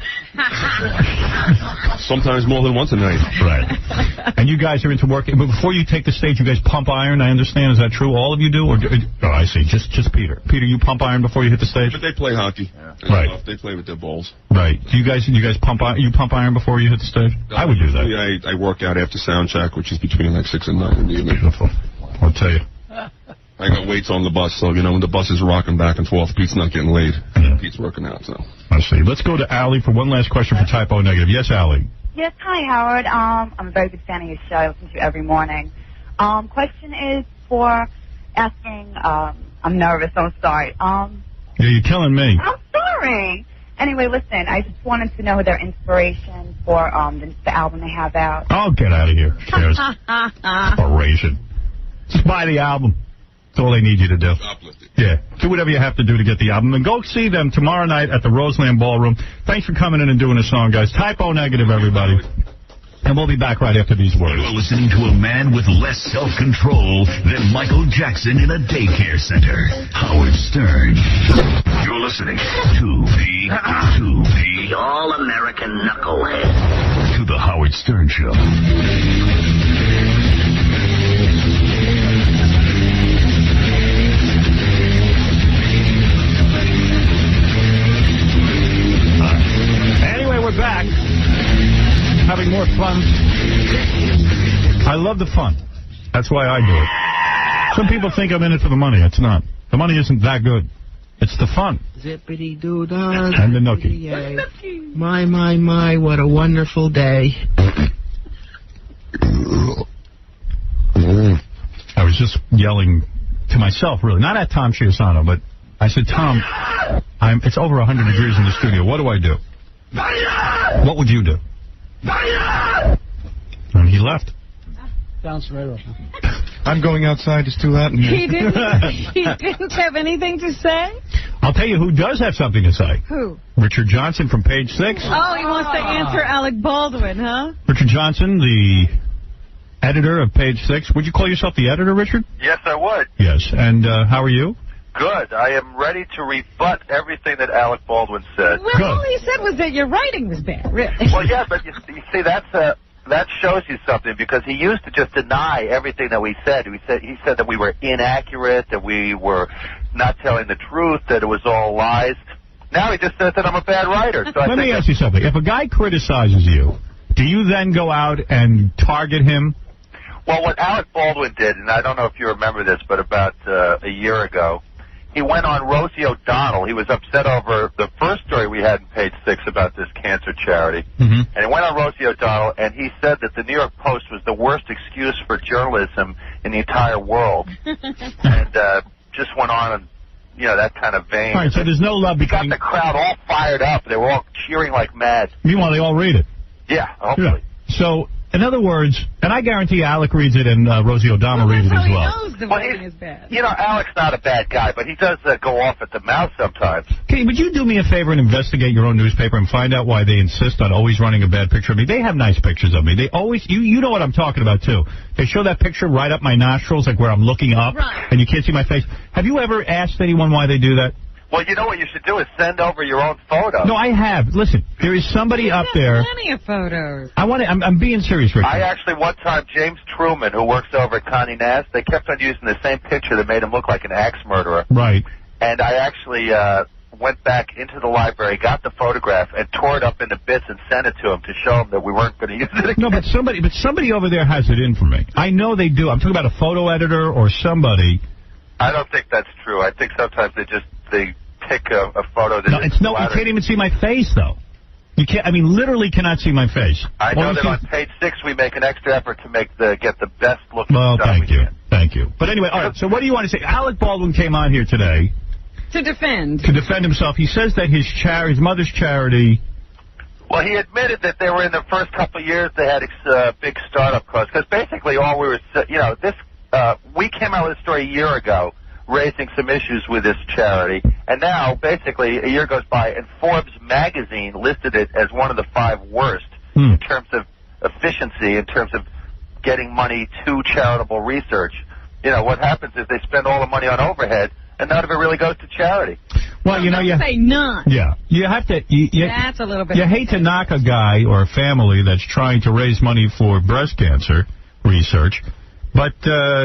[SPEAKER 12] Sometimes more than once a night.
[SPEAKER 1] Right. And you guys are into work. But before you take the stage, you guys pump iron, I understand. Is that true? All of you do? Oh, I see. Just Peter. Peter, you pump iron before you hit the stage?
[SPEAKER 12] But they play hockey.
[SPEAKER 1] Yeah. Right.
[SPEAKER 12] They play with their balls.
[SPEAKER 1] Right. Do you guys pump iron before you hit the stage? I would do that.
[SPEAKER 12] I work out after sound check, which is between like 6 and 9 in the evening.
[SPEAKER 1] Beautiful. I'll tell you.
[SPEAKER 12] I got weights on the bus, so, you know, when the bus is rocking back and forth, Pete's not getting laid.
[SPEAKER 1] Yeah.
[SPEAKER 12] Pete's working out, so.
[SPEAKER 1] I see. Let's go to Allie for one last question for Typo Negative. Yes, Allie.
[SPEAKER 4] Yes, hi, Howard. I'm a very big fan of your show. I listen to you every morning. Question is for asking, I'm nervous, I'm sorry.
[SPEAKER 1] Yeah, you're killing me.
[SPEAKER 4] I'm sorry. Anyway, listen, I just wanted to know their inspiration for the album they have out.
[SPEAKER 1] Oh, get out of here. Cheers. Inspiration. Just buy the album. That's all they need you to do. Yeah. Do whatever you have to do to get the album. And go see them tomorrow night at the Roseland Ballroom. Thanks for coming in and doing a song, guys. Typo Negative, everybody. And we'll be back right after these words.
[SPEAKER 19] You're listening to a man with less self-control than Michael Jackson in a daycare center. Howard Stern. You're listening to the All-American Knucklehead. To the Howard Stern Show.
[SPEAKER 1] Anyway, we're back. Having more fun. I love the fun. That's why I do it. Some people think I'm in it for the money. It's not. The money isn't that good. It's the fun.
[SPEAKER 13] Zippity-doo-dah.
[SPEAKER 1] And the nookie.
[SPEAKER 13] My, what a wonderful day.
[SPEAKER 1] I was just yelling to myself, really. Not at Tom Chiusano, but I said, Tom, it's over 100 degrees in the studio. What do I do? What would you do? And he left.
[SPEAKER 2] Bounce right off.
[SPEAKER 5] I'm going outside. It's too loud in here.
[SPEAKER 3] He didn't have anything to say?
[SPEAKER 1] I'll tell you who does have something to say.
[SPEAKER 3] Who?
[SPEAKER 1] Richard Johnson from Page 6.
[SPEAKER 3] Oh, he wants to answer Alec Baldwin, huh?
[SPEAKER 1] Richard Johnson, the editor of Page 6. Would you call yourself the editor, Richard?
[SPEAKER 7] Yes, I would.
[SPEAKER 1] Yes. And how are you?
[SPEAKER 7] Good. I am ready to rebut everything that Alec Baldwin said.
[SPEAKER 3] Well, all he said was that your writing was bad, really.
[SPEAKER 7] Well, yeah, but you see, that shows you something, because he used to just deny everything that we said. He said that we were inaccurate, that we were not telling the truth, that it was all lies. Now he just says that I'm a bad writer. So
[SPEAKER 1] Let me ask you something. If a guy criticizes you, do you then go out and target him?
[SPEAKER 7] Well, what Alec Baldwin did, and I don't know if you remember this, but about a year ago, he went on Rosie O'Donnell. He was upset over the first story we had in Page 6 about this cancer charity.
[SPEAKER 1] Mm-hmm.
[SPEAKER 7] And he went on Rosie O'Donnell, and he said that the New York Post was the worst excuse for journalism in the entire world. And just went on in, that kind of vein.
[SPEAKER 1] All right, so there's no love between...
[SPEAKER 7] He got the crowd all fired up. They were all cheering like mad.
[SPEAKER 1] Meanwhile, they all read it.
[SPEAKER 7] Yeah, hopefully.
[SPEAKER 1] Yeah. So, in other words, and I guarantee Alec reads it and Rosie O'Donnell reads it as well.
[SPEAKER 3] He knows the writing is bad.
[SPEAKER 7] Alec's not a bad guy, but he does go off at the mouth sometimes.
[SPEAKER 1] Okay, would you do me a favor and investigate your own newspaper and find out why they insist on always running a bad picture of me? They have nice pictures of me. They always, you know what I'm talking about, too. They show that picture right up my nostrils, like where I'm looking up, and you can't see my face. Have you ever asked anyone why they do that?
[SPEAKER 7] Well, you know what you should do is send over your own photo.
[SPEAKER 1] No, I have. Listen, there is somebody up there.
[SPEAKER 3] Plenty of photos.
[SPEAKER 1] I'm being serious, Richard.
[SPEAKER 7] I actually, one time, James Truman, who works over at Condé Nast, they kept on using the same picture that made him look like an axe murderer.
[SPEAKER 1] Right.
[SPEAKER 7] And I actually went back into the library, got the photograph, and tore it up into bits and sent it to him to show him that we weren't going to use it again.
[SPEAKER 1] No, but somebody over there has it in for me. I know they do. I'm talking about a photo editor or somebody.
[SPEAKER 7] I don't think that's true. I think sometimes they pick a photo that
[SPEAKER 1] you can't even see my face, though. You can't. I mean, literally cannot see my face.
[SPEAKER 7] I know that on Page 6 we make an extra effort to get the best looking stuff
[SPEAKER 1] thank you. Thank you. But anyway, all right, so what do you want to say? Alec Baldwin came on here today.
[SPEAKER 3] To defend himself.
[SPEAKER 1] He says that his mother's charity...
[SPEAKER 7] Well, he admitted that they were in the first couple of years they had big startup costs. Because basically all we were... we came out with a story a year ago raising some issues with this charity. And now, basically, a year goes by, and Forbes magazine listed it as one of the 5 worst in terms of efficiency, in terms of getting money to charitable research. What happens is they spend all the money on overhead, and none of it really goes to charity.
[SPEAKER 6] Well, you know,
[SPEAKER 3] Don't say none.
[SPEAKER 6] Yeah, you have to.
[SPEAKER 3] That's a little bit.
[SPEAKER 6] You hate to knock a guy or a family that's trying to raise money for breast cancer research, but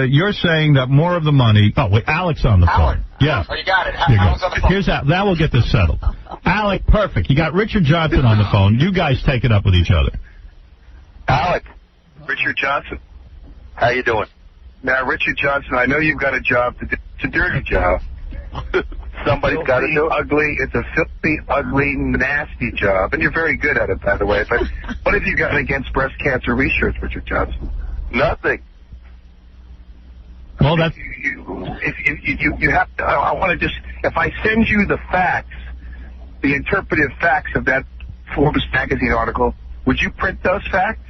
[SPEAKER 6] you're saying that more of the money. Oh, wait, Alex on the phone. Yeah.
[SPEAKER 20] Oh, you got it.
[SPEAKER 6] Alex on the phone. Here's that. That will get this settled. Alec, perfect. You got Richard Johnson on the phone. You guys take it up with each other.
[SPEAKER 17] Alec. Richard Johnson. How you doing? Now, Richard Johnson, I know you've got a job to do. It's a dirty job. Somebody's got to do it. Ugly. It's a filthy, ugly, nasty job. And you're very good at it, by the way. But what have you got against breast cancer research, Richard Johnson? Nothing.
[SPEAKER 6] Well, that's...
[SPEAKER 17] You have to... I want to just... If I send you the facts, the interpretive facts of that Forbes magazine article, would you print those facts?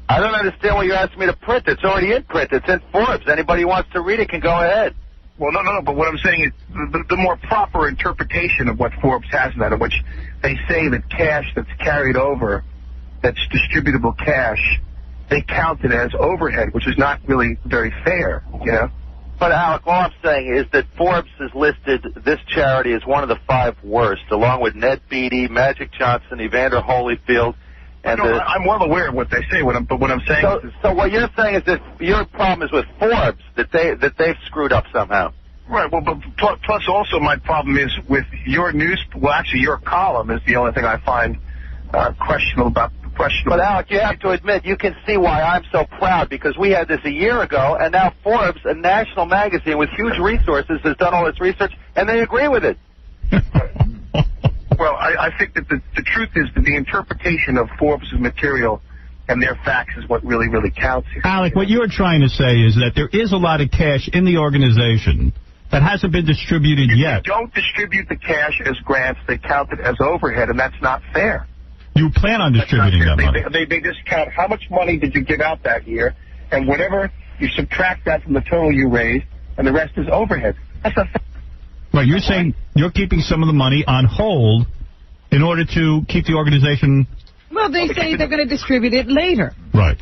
[SPEAKER 17] I don't understand why you're asking me to print. It's already in print. It's in Forbes. Anybody who wants to read it can go ahead. Well, no. But what I'm saying is the more proper interpretation of what Forbes has in that, in which they say that cash that's carried over, that's distributable cash, they count it as overhead, which is not really very fair, you know? But, Alec, all I'm saying is that Forbes has listed this charity as one of the 5 worst, along with Ned Beatty, Magic Johnson, Evander Holyfield. And I'm well aware of what they say, but what I'm saying is... So what you're saying is that your problem is with Forbes, that they've screwed up somehow. Right, well, but plus also my problem is with your your column is the only thing I find questionable about... But, Alec, you have to admit, you can see why I'm so proud, because we had this a year ago, and now Forbes, a national magazine with huge resources, has done all its research, and they agree with it. Well, I think that the truth is that the interpretation of Forbes' material and their facts is what really, really counts here.
[SPEAKER 6] Alec, what you're trying to say is that there is a lot of cash in the organization that hasn't been distributed yet.
[SPEAKER 17] If you don't distribute the cash as grants, they count it as overhead, and that's not fair.
[SPEAKER 6] You plan on distributing that money.
[SPEAKER 17] They just count how much money did you give out that year, and whatever you subtract that from the total you raised, and the rest is overhead. That's not fair.
[SPEAKER 6] Right, you're saying you're keeping some of the money on hold in order to keep the organization...
[SPEAKER 3] Well, they say they're going to distribute it later.
[SPEAKER 6] Right.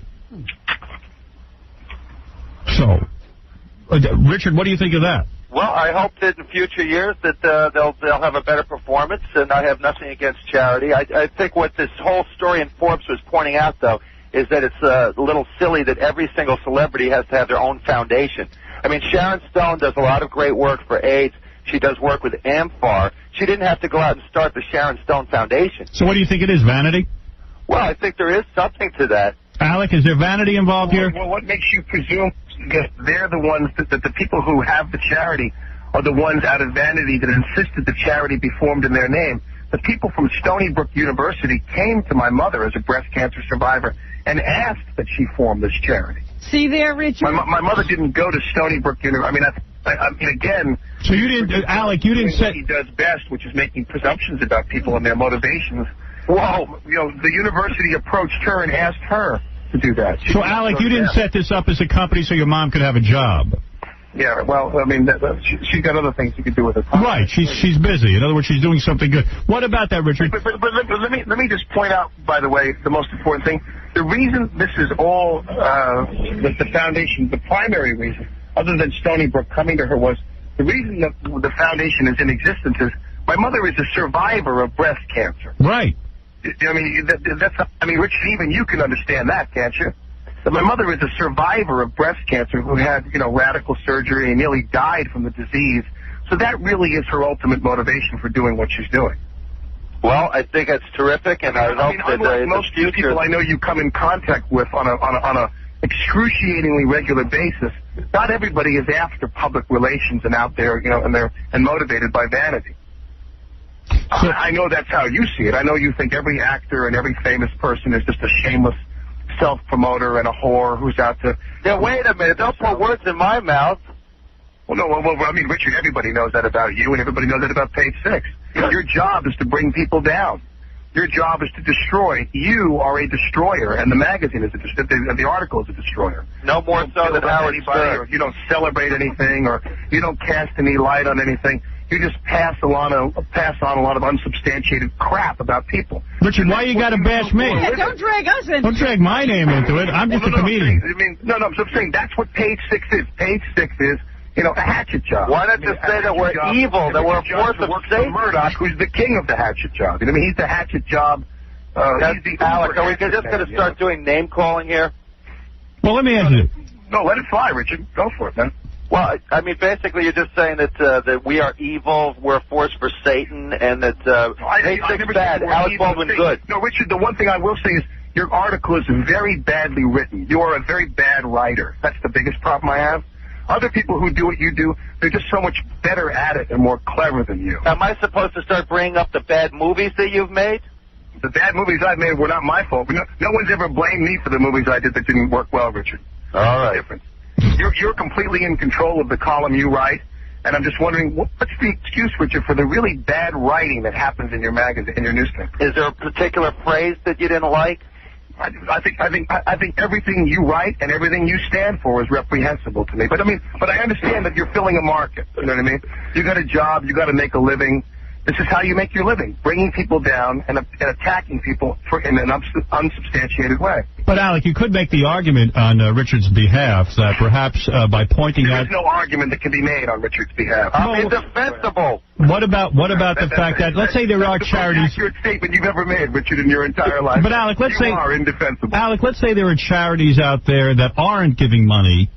[SPEAKER 6] So, Richard, what do you think of that?
[SPEAKER 7] Well, I hope that in future years that they'll have a better performance, and I have nothing against charity. I think what this whole story in Forbes was pointing out, though, is that it's a little silly that every single celebrity has to have their own foundation. I mean, Sharon Stone does a lot of great work for AIDS. She does work with AMFAR. She didn't have to go out and start the Sharon Stone Foundation.
[SPEAKER 6] So what do you think it is, vanity?
[SPEAKER 7] Well, I think there is something to that.
[SPEAKER 6] Alec, is there vanity involved here?
[SPEAKER 17] Well, what makes you presume that they're the ones, that the people who have the charity are the ones out of vanity that insisted the charity be formed in their name? The people from Stony Brook University came to my mother as a breast cancer survivor and asked that she form this charity.
[SPEAKER 3] See there, Richard?
[SPEAKER 17] My mother didn't go to Stony Brook University. I mean, again...
[SPEAKER 6] So you didn't, Alec, you didn't say...
[SPEAKER 17] What he does best, which is making presumptions about people and their motivations. Well, you know, the university approached her and asked her to do that.
[SPEAKER 6] So, Alec, you didn't set this up as a company so your mom could have a job.
[SPEAKER 17] Yeah, well, I mean, she's got other things she could do with her time.
[SPEAKER 6] Right, she's busy. In other words, she's doing something good. What about that, Richard?
[SPEAKER 17] But let me just point out, by the way, the most important thing. The reason this is all the foundation, the primary reason, other than Stony Brook coming to her, was the reason that the foundation is in existence is my mother is a survivor of breast cancer.
[SPEAKER 6] Right.
[SPEAKER 17] I mean, Richard, even you can understand that, can't you? That my mother is a survivor of breast cancer who had, radical surgery and nearly died from the disease. So that really is her ultimate motivation for doing what she's doing.
[SPEAKER 7] Well, I think that's terrific, and I hope that
[SPEAKER 17] most people I know you come in contact with on a excruciatingly regular basis, not everybody is after public relations and out there, and motivated by vanity. So, I know that's how you see it. I know you think every actor and every famous person is just a shameless self-promoter and a whore who's out to...
[SPEAKER 7] Yeah, wait a minute. Don't put words in my mouth.
[SPEAKER 17] Well, no, I mean, Richard, everybody knows that about you, and everybody knows that about Page 6. Your job is to bring people down. Your job is to destroy. You are a destroyer, and the magazine is the article is a destroyer.
[SPEAKER 7] No more so than Howard Stern.
[SPEAKER 17] Or you don't celebrate anything, or you don't cast any light on anything. You just pass on a lot of unsubstantiated crap about people.
[SPEAKER 6] Richard, why you got to bash me?
[SPEAKER 3] Yeah, don't drag us into it.
[SPEAKER 6] Don't drag my name into it. I'm just a comedian.
[SPEAKER 17] I'm saying that's what Page 6 is. Page 6 is a hatchet job.
[SPEAKER 7] Why not just say that we're evil, that we're a force of Satan?
[SPEAKER 17] Murdoch, who's the king of the hatchet job. You know, I mean, he's the hatchet job. He's the
[SPEAKER 7] Alex, are we just going to start doing name calling here?
[SPEAKER 6] Well, let me ask you.
[SPEAKER 17] No, let it fly, Richard. Go for it, man.
[SPEAKER 7] Well, I mean, basically, you're just saying that we are evil, we're a force for Satan, and that Hastick's bad, Alex Baldwin good.
[SPEAKER 17] No, Richard, the one thing I will say is your article is very badly written. You are a very bad writer. That's the biggest problem I have. Other people who do what you do, they're just so much better at it and more clever than you.
[SPEAKER 7] Am I supposed to start bringing up the bad movies that you've made?
[SPEAKER 17] The bad movies I've made were not my fault. No one's ever blamed me for the movies I did that didn't work well, Richard.
[SPEAKER 7] All right.
[SPEAKER 17] Difference. You're completely in control of the column you write, and I'm just wondering, what's the excuse, Richard, for the really bad writing that happens in your magazine, in your newspaper?
[SPEAKER 7] Is there a particular phrase that you didn't like?
[SPEAKER 17] I think everything you write and everything you stand for is reprehensible to me. But I understand that you're filling a market. You know what I mean? You got a job, you got to make a living. This is how you make your living, bringing people down and attacking people in an unsubstantiated way.
[SPEAKER 6] But, Alec, you could make the argument on Richard's behalf that perhaps by pointing out...
[SPEAKER 17] There's no argument that can be made on Richard's behalf.
[SPEAKER 7] I'm indefensible.
[SPEAKER 6] What about the fact that, let's say there are charities...
[SPEAKER 17] That's the most accurate statement you've ever made, Richard, in your entire life.
[SPEAKER 6] But, Alec, let's say...
[SPEAKER 17] You are indefensible.
[SPEAKER 6] Alec, let's say there are charities out there that aren't giving money...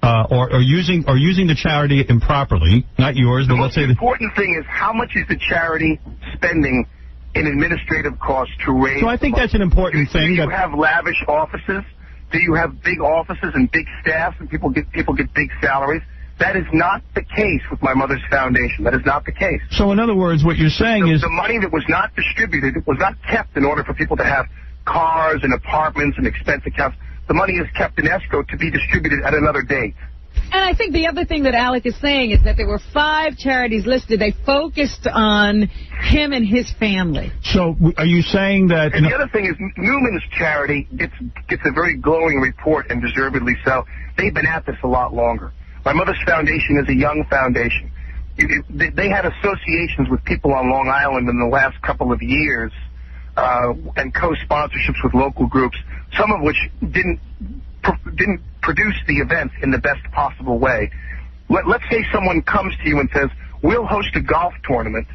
[SPEAKER 6] or using the charity improperly, not yours, but let's say...
[SPEAKER 17] The important thing is how much is the charity spending in administrative costs to raise...
[SPEAKER 6] So I think that's an important thing.
[SPEAKER 17] Do you have lavish offices? Do you have big offices and big staffs and people get big salaries? That is not the case with my mother's foundation. That is not the case.
[SPEAKER 6] So in other words, what you're saying is...
[SPEAKER 17] The money that was not distributed was not kept in order for people to have cars and apartments and expense accounts. The money is kept in escrow to be distributed at another date.
[SPEAKER 3] And I think the other thing that Alec is saying is that there were 5 charities listed. They focused on him and his family.
[SPEAKER 6] So are you saying that...
[SPEAKER 17] And the other thing is Newman's charity gets a very glowing report, and deservedly so. They've been at this a lot longer. My mother's foundation is a young foundation. They had associations with people on Long Island in the last couple of years and co-sponsorships with local groups, some of which didn't produce the events in the best possible way. Let's say someone comes to you and says, we'll host a golf tournament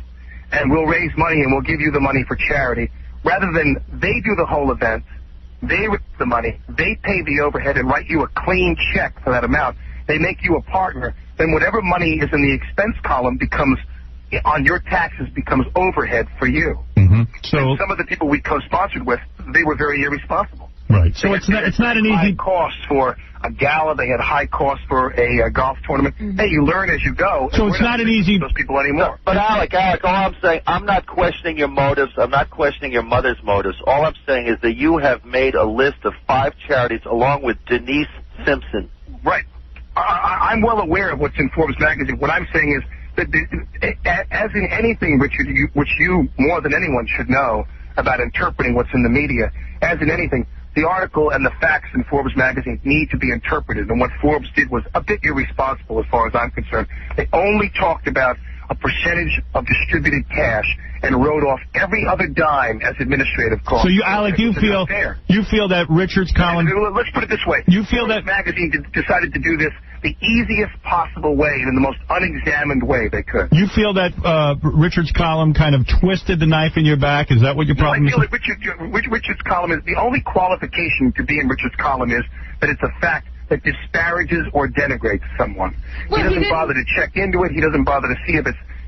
[SPEAKER 17] and we'll raise money and we'll give you the money for charity. Rather than they do the whole event, they raise the money, they pay the overhead and write you a clean check for that amount. They make you a partner. Then whatever money is in the expense column becomes, on your taxes, becomes overhead for you.
[SPEAKER 6] Mm-hmm. So
[SPEAKER 17] and some of the people we co-sponsored with, they were very irresponsible.
[SPEAKER 6] Right. So it's not an easy...
[SPEAKER 17] High costs for a gala. They had high costs for a golf tournament. Mm-hmm. Hey, you learn as you go.
[SPEAKER 6] So it's not an easy...
[SPEAKER 17] Those people anymore.
[SPEAKER 7] But Alec, all I'm saying, I'm not questioning your motives. I'm not questioning your mother's motives. All I'm saying is that you have made a list of 5 charities along with Denise Simpson.
[SPEAKER 17] Right. I'm well aware of what's in Forbes magazine. What I'm saying is that, as in anything, Richard, which you more than anyone should know about interpreting what's in the media, as in anything, the article and the facts in Forbes magazine need to be interpreted. And what Forbes did was a bit irresponsible as far as I'm concerned. They only talked about a percentage of distributed cash and wrote off every other dime as administrative costs.
[SPEAKER 6] So you, Alec, you feel that Richard's column...
[SPEAKER 17] Let's put it this way.
[SPEAKER 6] You feel
[SPEAKER 17] Forbes
[SPEAKER 6] that...
[SPEAKER 17] magazine decided to do this the easiest possible way and in the most unexamined way they could.
[SPEAKER 6] You feel that Richard's column kind of twisted the knife in your back? Is that what your problem is?
[SPEAKER 17] I feel that Richard's column is... The only qualification to be in Richard's column is that it's a fact that disparages or denigrates someone. Well, he doesn't bother to check into it. He doesn't bother to see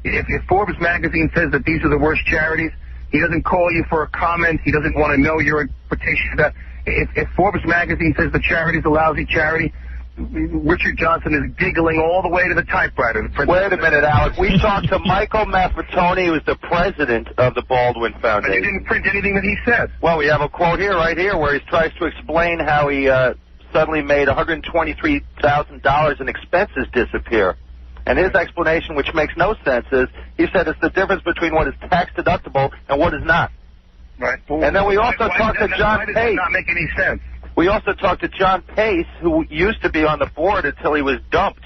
[SPEAKER 17] if Forbes magazine says that these are the worst charities, he doesn't call you for a comment. He doesn't want to know your interpretation of that. If Forbes magazine says the charity's a lousy charity, Richard Johnson is giggling all the way to the typewriter.
[SPEAKER 7] Wait a minute, Alex. We talked to Michael Maffetoni, who's the president of the Baldwin Foundation.
[SPEAKER 17] But he didn't print anything that he said.
[SPEAKER 7] Well, we have a quote here, right here, where he tries to explain how he suddenly made $123,000 in expenses disappear. And his explanation, which makes no sense, is he said it's the difference between what is tax deductible and what is not.
[SPEAKER 17] Right.
[SPEAKER 7] Well, and then we also talked to John Pace.
[SPEAKER 17] Why does that not make any sense?
[SPEAKER 7] We also talked to John Pace, who used to be on the board until he was dumped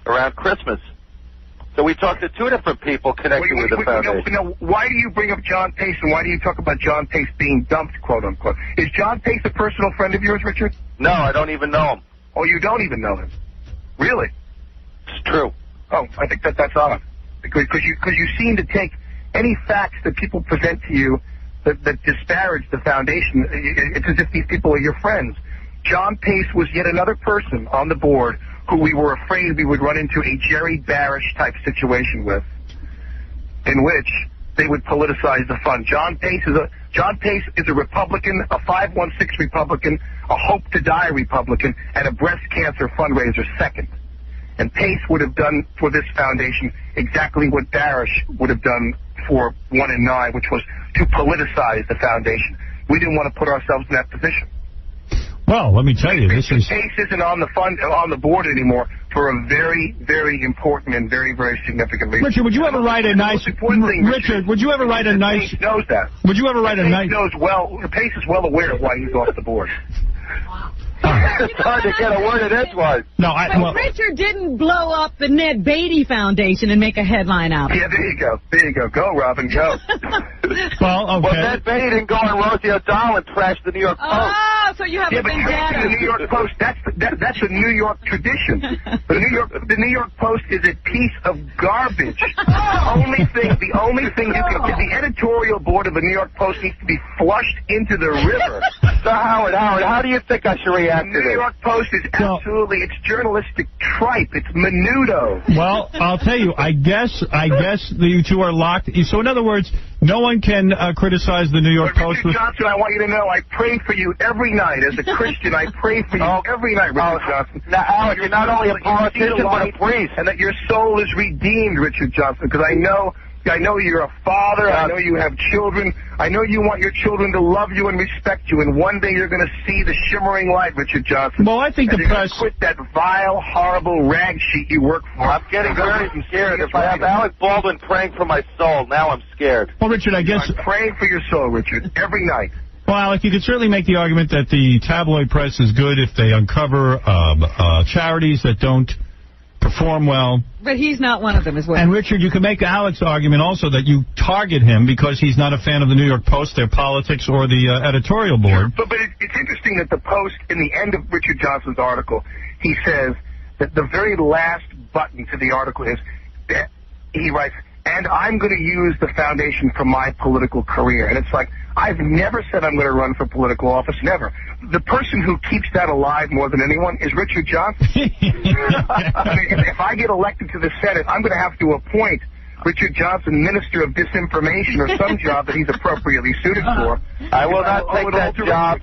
[SPEAKER 7] around Christmas. So we talked to 2 different people connected with the foundation.
[SPEAKER 17] Now, why do you bring up John Pace, and why do you talk about John Pace being dumped, quote unquote? Is John Pace a personal friend of yours, Richard?
[SPEAKER 7] No, I don't even know him.
[SPEAKER 17] Oh, you don't even know him? Really? It's true.
[SPEAKER 9] Oh, I think that's odd. Because you seem to take any facts that people present to you that disparage the foundation. It's as if these people are your friends. John Pace was yet another person on the board who we were afraid we would run into a Jerry Barish-type situation with, in which they would politicize the fund. John Pace is a Republican, a 516 Republican, a Hope to Die Republican, and a breast cancer fundraiser second. And Pace would have done for this foundation exactly what Barish would have done for 1 in 9, which was to politicize the foundation. We didn't want to put ourselves in that position.
[SPEAKER 6] Well, let me tell you, this is...
[SPEAKER 9] Pace isn't on the board anymore for a very, very important and very, very significant reason.
[SPEAKER 6] Richard, would you ever write a nice... Richard, would you ever write a nice...
[SPEAKER 9] Pace knows that.
[SPEAKER 6] Would you ever write a nice...
[SPEAKER 9] Pace is well aware of why he's off the board.
[SPEAKER 17] It's hard to get a word in edgewise.
[SPEAKER 6] No,
[SPEAKER 3] But Richard didn't blow up the Ned Beatty Foundation and make a headline out of it.
[SPEAKER 9] Yeah, there you go. There you go. Go, Robin, go.
[SPEAKER 6] Well, okay.
[SPEAKER 17] Well, Ned Beatty didn't go on Rosie O'Donnell and trash the New York Post.
[SPEAKER 3] Oh, so you have a vendetta.
[SPEAKER 9] The New York Post, that's a New York tradition. The New York Post is a piece of garbage. The only thing you can get, the editorial board of the New York Post needs to be flushed into the river.
[SPEAKER 17] So Howard, how do you think I should react to this?
[SPEAKER 9] The New York Post is absolutely, it's journalistic tripe. It's menudo.
[SPEAKER 6] Well, I'll tell you, I guess you two are locked. So in other words, no one can criticize the New York Post.
[SPEAKER 9] Richard Johnson, I want you to know, I pray for you every night. As a Christian, I pray for you every night, Richard Johnson.
[SPEAKER 17] Now, Howard, you're not only a politician, but a priest.
[SPEAKER 9] And that your soul is redeemed, Richard Johnson, because I know you're a father. I know you have children. I know you want your children to love you and respect you. And one day you're going to see the shimmering light, Richard Johnson.
[SPEAKER 6] Well, I think the press...
[SPEAKER 9] quit that vile, horrible rag sheet you work for.
[SPEAKER 17] I'm getting very scared. If I have Alec Baldwin praying for my soul, now I'm scared.
[SPEAKER 6] Well, Richard, I guess...
[SPEAKER 9] I'm praying for your soul, Richard, every night.
[SPEAKER 6] Well, Alec, you could certainly make the argument that the tabloid press is good if they uncover charities that don't perform well.
[SPEAKER 3] But he's not one of them as well.
[SPEAKER 6] And, Richard, you can make Alec's argument also that you target him because he's not a fan of the New York Post, their politics, or the editorial board.
[SPEAKER 9] But it's interesting that the Post, in the end of Richard Johnson's article, he says that the very last button to the article is, he writes, and I'm going to use the foundation for my political career. And it's like, I've never said I'm going to run for political office, never. The person who keeps that alive more than anyone is Richard Johnson. I mean, if I get elected to the Senate, I'm going to have to appoint Richard Johnson Minister of Disinformation or some job that he's appropriately suited for.
[SPEAKER 17] I will not take that job.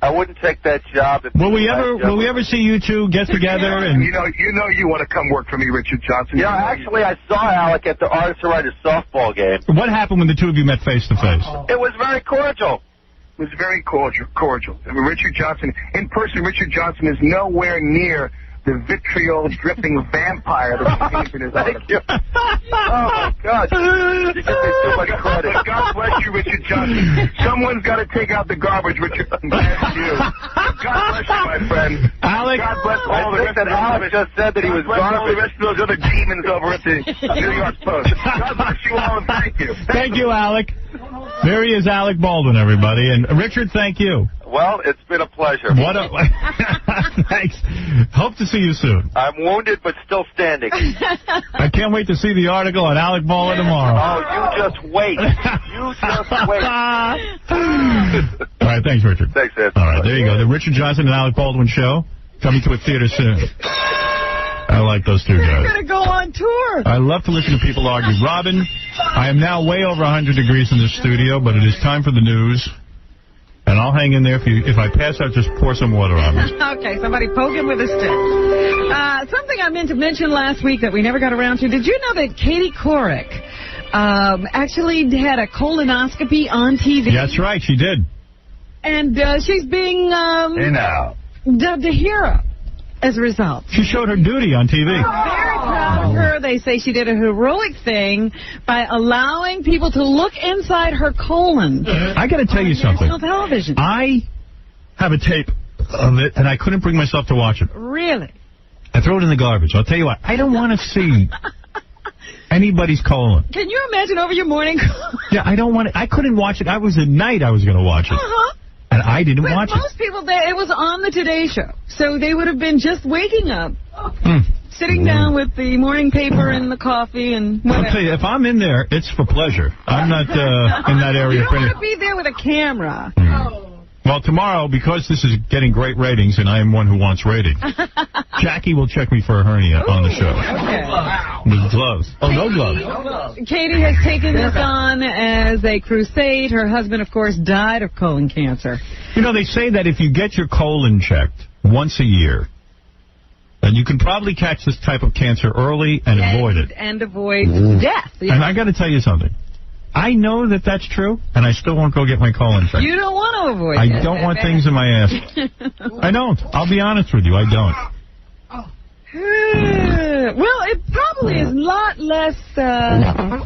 [SPEAKER 17] I wouldn't take that job.
[SPEAKER 6] Will we ever see you two get together? And
[SPEAKER 9] you know you want to come work for me, Richard Johnson.
[SPEAKER 17] Yeah, actually, I saw Alec at the Artists and Writers softball game.
[SPEAKER 6] What happened when the two of you met face to face?
[SPEAKER 17] It was very cordial.
[SPEAKER 9] It was very cordial. I mean, Richard Johnson, in person, Richard Johnson is nowhere near the vitriol-dripping vampire that he painted in his article.
[SPEAKER 17] Thank you. Oh, my God. You give me too much credit.
[SPEAKER 9] God bless you, Richard Johnson. Someone's got to take out the garbage, Richard. I'm glad it's you. God bless you, my friend.
[SPEAKER 6] Alec,
[SPEAKER 9] God bless all the rest of
[SPEAKER 17] Alec just said that he was
[SPEAKER 9] garbage. All the rest of those other demons over at the New York Post. God bless you all, and thank you.
[SPEAKER 6] Thank you, Alec. There he is, Alec Baldwin, everybody. And Richard, thank you.
[SPEAKER 17] Well, it's been a pleasure.
[SPEAKER 6] Thanks. Hope to see you soon.
[SPEAKER 17] I'm wounded, but still standing.
[SPEAKER 6] I can't wait to see the article on Alec Baldwin tomorrow.
[SPEAKER 17] Oh, you just wait. You just wait.
[SPEAKER 6] All right, thanks, Richard.
[SPEAKER 17] Thanks, Ed.
[SPEAKER 6] All right, there you go. The Richard Johnson and Alec Baldwin show coming to a theater soon. I like those two guys.
[SPEAKER 3] They're going to go on tour.
[SPEAKER 6] I love to listen to people argue. Robin, I am now way over 100 degrees in this studio, but it is time for the news. And I'll hang in there. If I pass out, just pour some water on me.
[SPEAKER 3] Okay, somebody poke him with a stick. Something I meant to mention last week that we never got around to. Did you know that Katie Couric actually had a colonoscopy on TV?
[SPEAKER 6] That's right, she did.
[SPEAKER 3] And she's being dubbed a hero as a result.
[SPEAKER 6] She showed her duty on TV.
[SPEAKER 3] Very proud of her. They say she did a heroic thing by allowing people to look inside her colon.
[SPEAKER 6] I got to tell you something.
[SPEAKER 3] On television.
[SPEAKER 6] I have a tape of it, and I couldn't bring myself to watch it.
[SPEAKER 3] Really?
[SPEAKER 6] I throw it in the garbage. I'll tell you what. I don't want to see anybody's colon.
[SPEAKER 3] Can you imagine over your morning?
[SPEAKER 6] Yeah, I don't want it. I couldn't watch it. I was at night I was going to watch it.
[SPEAKER 3] Uh-huh.
[SPEAKER 6] And I didn't watch it.
[SPEAKER 3] Most people, it was on the Today Show, so they would have been just waking up. Sitting down with the morning paper and the coffee and whatever.
[SPEAKER 6] I'll tell you, if I'm in there, it's for pleasure. I'm not in that area.
[SPEAKER 3] You don't want to be there with a camera.
[SPEAKER 6] Well, tomorrow, because this is getting great ratings, and I am one who wants ratings, Jackie will check me for a hernia on the show.
[SPEAKER 3] Okay.
[SPEAKER 6] With gloves. Oh, no gloves.
[SPEAKER 3] Katie has taken this on as a crusade. Her husband, of course, died of colon cancer.
[SPEAKER 6] You know, they say that if you get your colon checked once a year, then you can probably catch this type of cancer early and avoid it.
[SPEAKER 3] And avoid death. Yeah.
[SPEAKER 6] And I got to tell you something. I know that that's true, and I still won't go get my colon checked.
[SPEAKER 3] You don't want to avoid
[SPEAKER 6] I don't want things in my ass. I don't. I'll be honest with you. I don't.
[SPEAKER 3] Well, it probably is a lot less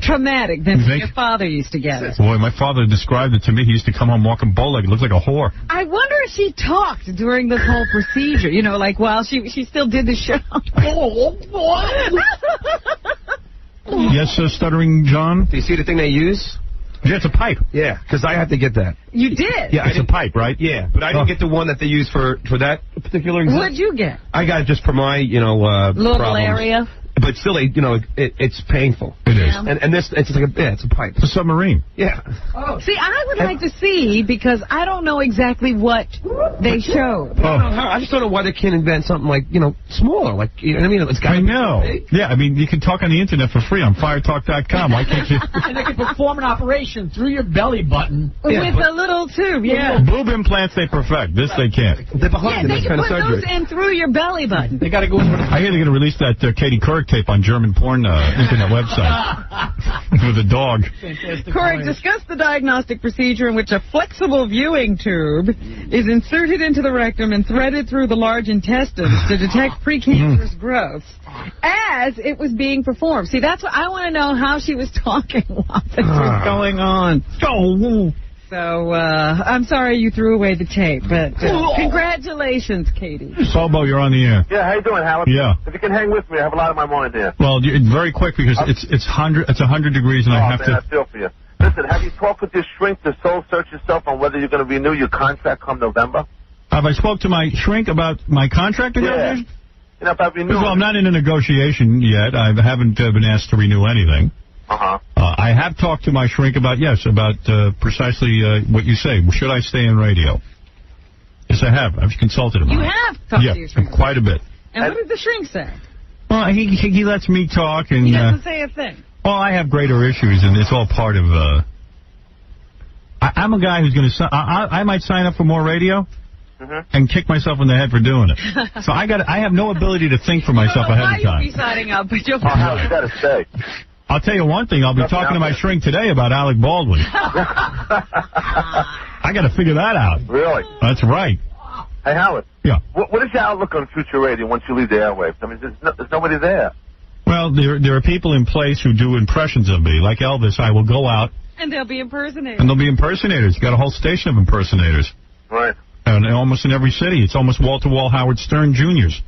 [SPEAKER 3] traumatic than your father used to get it.
[SPEAKER 6] Boy, my father described it to me. He used to come home walking bow-legged. Looked like a whore.
[SPEAKER 3] I wonder if she talked during this whole procedure, you know, like while she still did the show.
[SPEAKER 6] Yes, Stuttering John?
[SPEAKER 18] Do you see the thing they use?
[SPEAKER 6] Yeah, it's a pipe.
[SPEAKER 18] Yeah, because I have to get that.
[SPEAKER 3] You did?
[SPEAKER 6] Yeah, it's a pipe, right?
[SPEAKER 18] Yeah, but I didn't get the one that they use for that particular exam.
[SPEAKER 3] What'd you get?
[SPEAKER 18] I got it just for my,
[SPEAKER 3] little
[SPEAKER 18] problems.
[SPEAKER 3] area?
[SPEAKER 18] But still, it's painful.
[SPEAKER 6] It is.
[SPEAKER 18] And this, it's like it's a pipe.
[SPEAKER 6] It's a submarine.
[SPEAKER 18] Yeah.
[SPEAKER 3] Oh. See, I would like to see, because I don't know exactly what they showed.
[SPEAKER 18] I just don't know why they can't invent something like, smaller. Like, you know what I mean? It's got
[SPEAKER 6] I know. Yeah, I mean, you can talk on the internet for free on firetalk.com. Why can't you?
[SPEAKER 2] And they can perform an operation through your belly button.
[SPEAKER 3] With a little tube, yeah.
[SPEAKER 6] Boob implants they perfect. This they can't.
[SPEAKER 18] They're behind
[SPEAKER 3] they can put those in through your belly button.
[SPEAKER 2] They got to go in.
[SPEAKER 6] I hear they're going to release that Katie Couric tape on German porn internet website with a dog.
[SPEAKER 3] Couric discussed the diagnostic procedure in which a flexible viewing tube is inserted into the rectum and threaded through the large intestines to detect precancerous growths as it was being performed. See, that's what I want to know, how she was talking while this was going on. So, I'm sorry you threw away the tape, but congratulations, Katie.
[SPEAKER 6] Bobo, you're on the air.
[SPEAKER 7] Yeah, how you doing, Howard?
[SPEAKER 6] Yeah.
[SPEAKER 7] If you can hang with me, I have a lot on my mind here.
[SPEAKER 6] Well, very quick, because it's 100 degrees, and I have
[SPEAKER 7] I feel for you. Listen, have you talked with your shrink to soul search yourself on whether you're going to renew your contract come November?
[SPEAKER 6] Have I spoke to my shrink about my contract negotiation?
[SPEAKER 7] Yeah. About renewing.
[SPEAKER 6] Well, I'm not in a negotiation yet. I haven't been asked to renew anything. I have talked to my shrink about precisely what you say. Should I stay in radio? Yes, I have. I've consulted him.
[SPEAKER 3] You have talked to your shrink?
[SPEAKER 6] Quite a bit.
[SPEAKER 3] And what did the shrink say?
[SPEAKER 6] Well, he lets me talk. And
[SPEAKER 3] he doesn't say a thing.
[SPEAKER 6] Well, I have greater issues, and it's all part of... I'm a guy who's going to... I might sign up for more radio and kick myself in the head for doing it. So I have no ability to think for myself ahead of time.
[SPEAKER 3] You'll be signing up, but you'll...
[SPEAKER 7] You got to stay.
[SPEAKER 6] I'll tell you one thing. I'll be talking to my shrink today about Alec Baldwin. I got to figure that out.
[SPEAKER 7] Really?
[SPEAKER 6] That's right.
[SPEAKER 7] Hey, Howard.
[SPEAKER 6] Yeah.
[SPEAKER 7] What is your outlook on future radio once you leave the airwaves? I mean, there's nobody there.
[SPEAKER 6] Well, there are people in place who do impressions of me. Like Elvis, I will go out.
[SPEAKER 3] And they'll be impersonators.
[SPEAKER 6] And there'll be impersonators. You got a whole station of impersonators.
[SPEAKER 7] Right.
[SPEAKER 6] And almost in every city. It's almost wall-to-wall Howard Stern Juniors.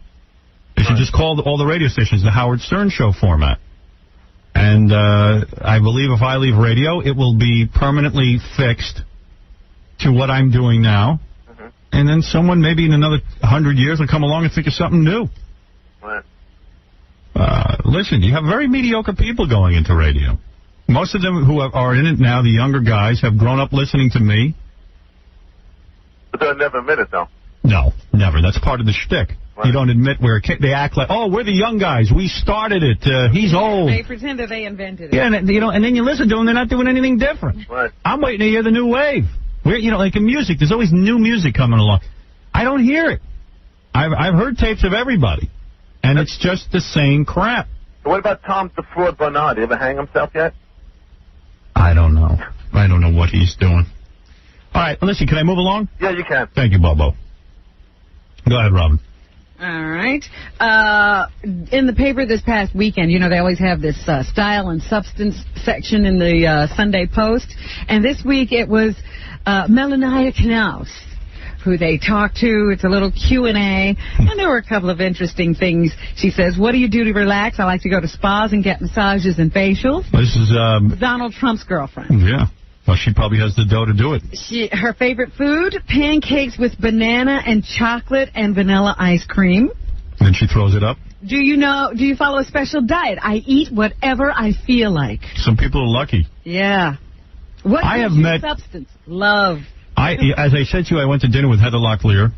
[SPEAKER 6] They should just call all the radio stations the Howard Stern Show format. And I believe if I leave radio, it will be permanently fixed to what I'm doing now. And then someone, maybe in another 100 years, will come along and think of something new.
[SPEAKER 7] Right.
[SPEAKER 6] Listen, you have very mediocre people going into radio. Most of them who are in it now, the younger guys, have grown up listening to me.
[SPEAKER 7] But they'll never admit it, though.
[SPEAKER 6] No, never. That's part of the shtick. Right. You don't admit they act like, oh, we're the young guys. We started it. He's old.
[SPEAKER 3] They pretend that they invented it.
[SPEAKER 6] Yeah, and then you listen to them, they're not doing anything different.
[SPEAKER 7] Right.
[SPEAKER 6] I'm waiting to hear the new wave. Like in music, there's always new music coming along. I don't hear it. I've heard tapes of everybody, and it's just the same crap.
[SPEAKER 7] What about Tom the Fraud Bernard? Did he ever hang himself yet?
[SPEAKER 6] I don't know. I don't know what he's doing. All right, listen, can I move along?
[SPEAKER 7] Yeah, you can.
[SPEAKER 6] Thank you, Bobo. Go ahead, Robin.
[SPEAKER 3] All right. In the paper this past weekend, they always have this style and substance section in the Sunday Post. And this week it was Melania Knaus, who they talked to. It's a little Q&A. And there were a couple of interesting things. She says, what do you do to relax? I like to go to spas and get massages and facials.
[SPEAKER 6] This is
[SPEAKER 3] Donald Trump's girlfriend.
[SPEAKER 6] Yeah. Well, she probably has the dough to do it.
[SPEAKER 3] Her favorite food, pancakes with banana and chocolate and vanilla ice cream.
[SPEAKER 6] Then she throws it up.
[SPEAKER 3] Do you follow a special diet? I eat whatever I feel like.
[SPEAKER 6] Some people are lucky.
[SPEAKER 3] Yeah. What is your substance? Love.
[SPEAKER 6] As I said to you, I went to dinner with Heather Locklear,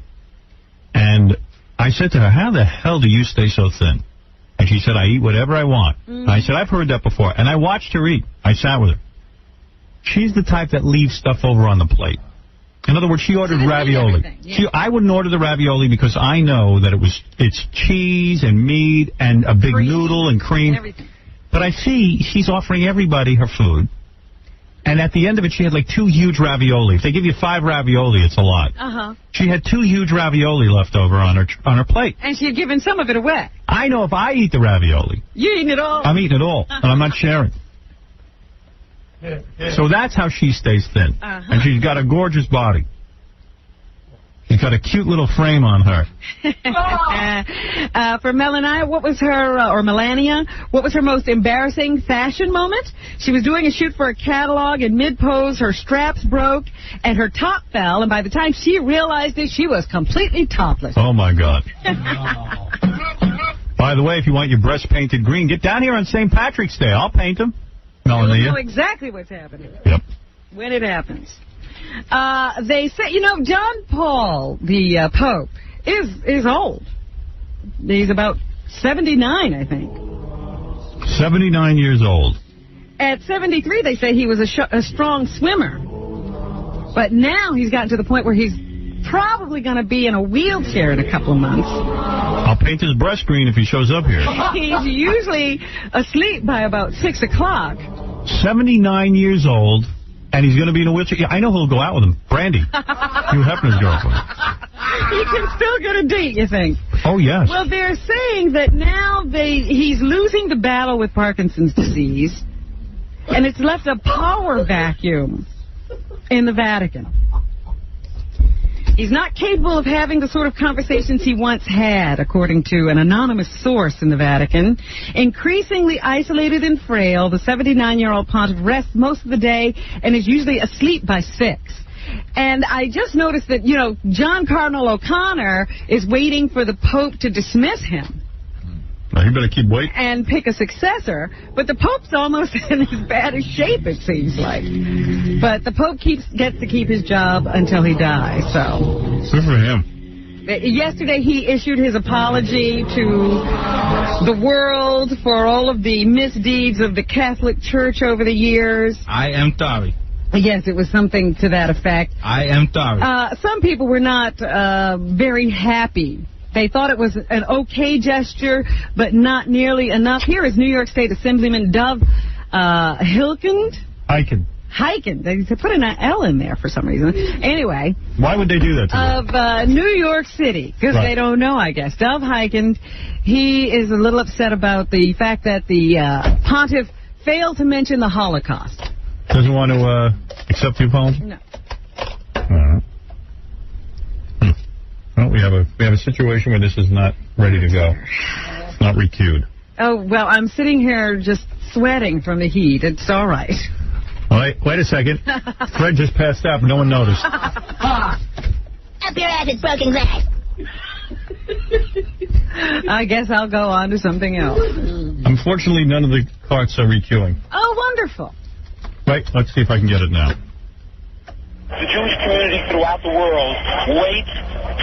[SPEAKER 6] and I said to her, how the hell do you stay so thin? And she said, I eat whatever I want. Mm-hmm. I said, I've heard that before. And I watched her eat. I sat with her. She's the type that leaves stuff over on the plate. In other words, she ordered ravioli. Yeah. I wouldn't order the ravioli because I know that it's cheese and meat and a big noodle and cream. Everything. But I see she's offering everybody her food. And at the end of it, she had like 2 huge ravioli. If they give you 5 ravioli, it's a lot.
[SPEAKER 3] Uh-huh.
[SPEAKER 6] She had 2 huge ravioli left over on her plate.
[SPEAKER 3] And she had given some of it away.
[SPEAKER 6] I know if I eat the ravioli.
[SPEAKER 3] You're eating it all?
[SPEAKER 6] I'm eating it all, and I'm not sharing. So that's how she stays thin.
[SPEAKER 3] Uh-huh.
[SPEAKER 6] And she's got a gorgeous body. She's got a cute little frame on her.
[SPEAKER 3] For Melania, what was her most embarrassing fashion moment? She was doing a shoot for a catalog, and mid-pose, her straps broke, and her top fell, and by the time she realized it, she was completely topless.
[SPEAKER 6] Oh, my God. By the way, if you want your breasts painted green, get down here on St. Patrick's Day. I'll paint them. Melania.
[SPEAKER 3] You'll know exactly what's happening.
[SPEAKER 6] Yep.
[SPEAKER 3] When it happens. They say, John Paul, the Pope, is old. He's about 79, I think.
[SPEAKER 6] 79 years old.
[SPEAKER 3] At 73, they say he was a strong swimmer. But now he's gotten to the point where he's probably going to be in a wheelchair in a couple of months.
[SPEAKER 6] I'll paint his breast green if he shows up here.
[SPEAKER 3] He's usually asleep by about 6 o'clock.
[SPEAKER 6] 79 years old. And he's going to be in a wheelchair. Yeah, I know who'll go out with him. Brandy. Hugh Hefner's girlfriend.
[SPEAKER 3] He can still get a date, you think?
[SPEAKER 6] Oh, yes.
[SPEAKER 3] Well, they're saying that now he's losing the battle with Parkinson's disease, and it's left a power vacuum in the Vatican. He's not capable of having the sort of conversations he once had, according to an anonymous source in the Vatican. Increasingly isolated and frail, the 79-year-old pontiff rests most of the day and is usually asleep by 6. And I just noticed that, John Cardinal O'Connor is waiting for the Pope to dismiss him.
[SPEAKER 6] Now, you better keep waiting.
[SPEAKER 3] And pick a successor. But the Pope's almost in as bad a shape, it seems like. But the Pope gets to keep his job until he dies, so.
[SPEAKER 6] Good for him.
[SPEAKER 3] Yesterday, he issued his apology to the world for all of the misdeeds of the Catholic Church over the years.
[SPEAKER 10] I am sorry.
[SPEAKER 3] Yes, it was something to that effect.
[SPEAKER 10] I am sorry.
[SPEAKER 3] Some people were not very happy. They thought it was an okay gesture, but not nearly enough. Here is New York State Assemblyman Dov Hikind. They put an L in there for some reason. Anyway.
[SPEAKER 6] Why would they do that to
[SPEAKER 3] Of New York City, because they don't know, I guess. Dov Hikind, he is a little upset about the fact that the pontiff failed to mention the Holocaust.
[SPEAKER 6] Doesn't want to accept the apology?
[SPEAKER 3] No.
[SPEAKER 6] All right. Well, we have a situation where this is not ready to go. It's not recued.
[SPEAKER 3] Oh, well, I'm sitting here just sweating from the heat. It's all right.
[SPEAKER 6] Wait a second. Fred just passed out, but no one noticed.
[SPEAKER 14] Up your ass, it's broken glass.
[SPEAKER 3] I guess I'll go on to something else.
[SPEAKER 6] Unfortunately, none of the carts are requeuing.
[SPEAKER 3] Oh, wonderful.
[SPEAKER 6] Wait, let's see if I can get it now.
[SPEAKER 20] The Jewish community throughout the world waits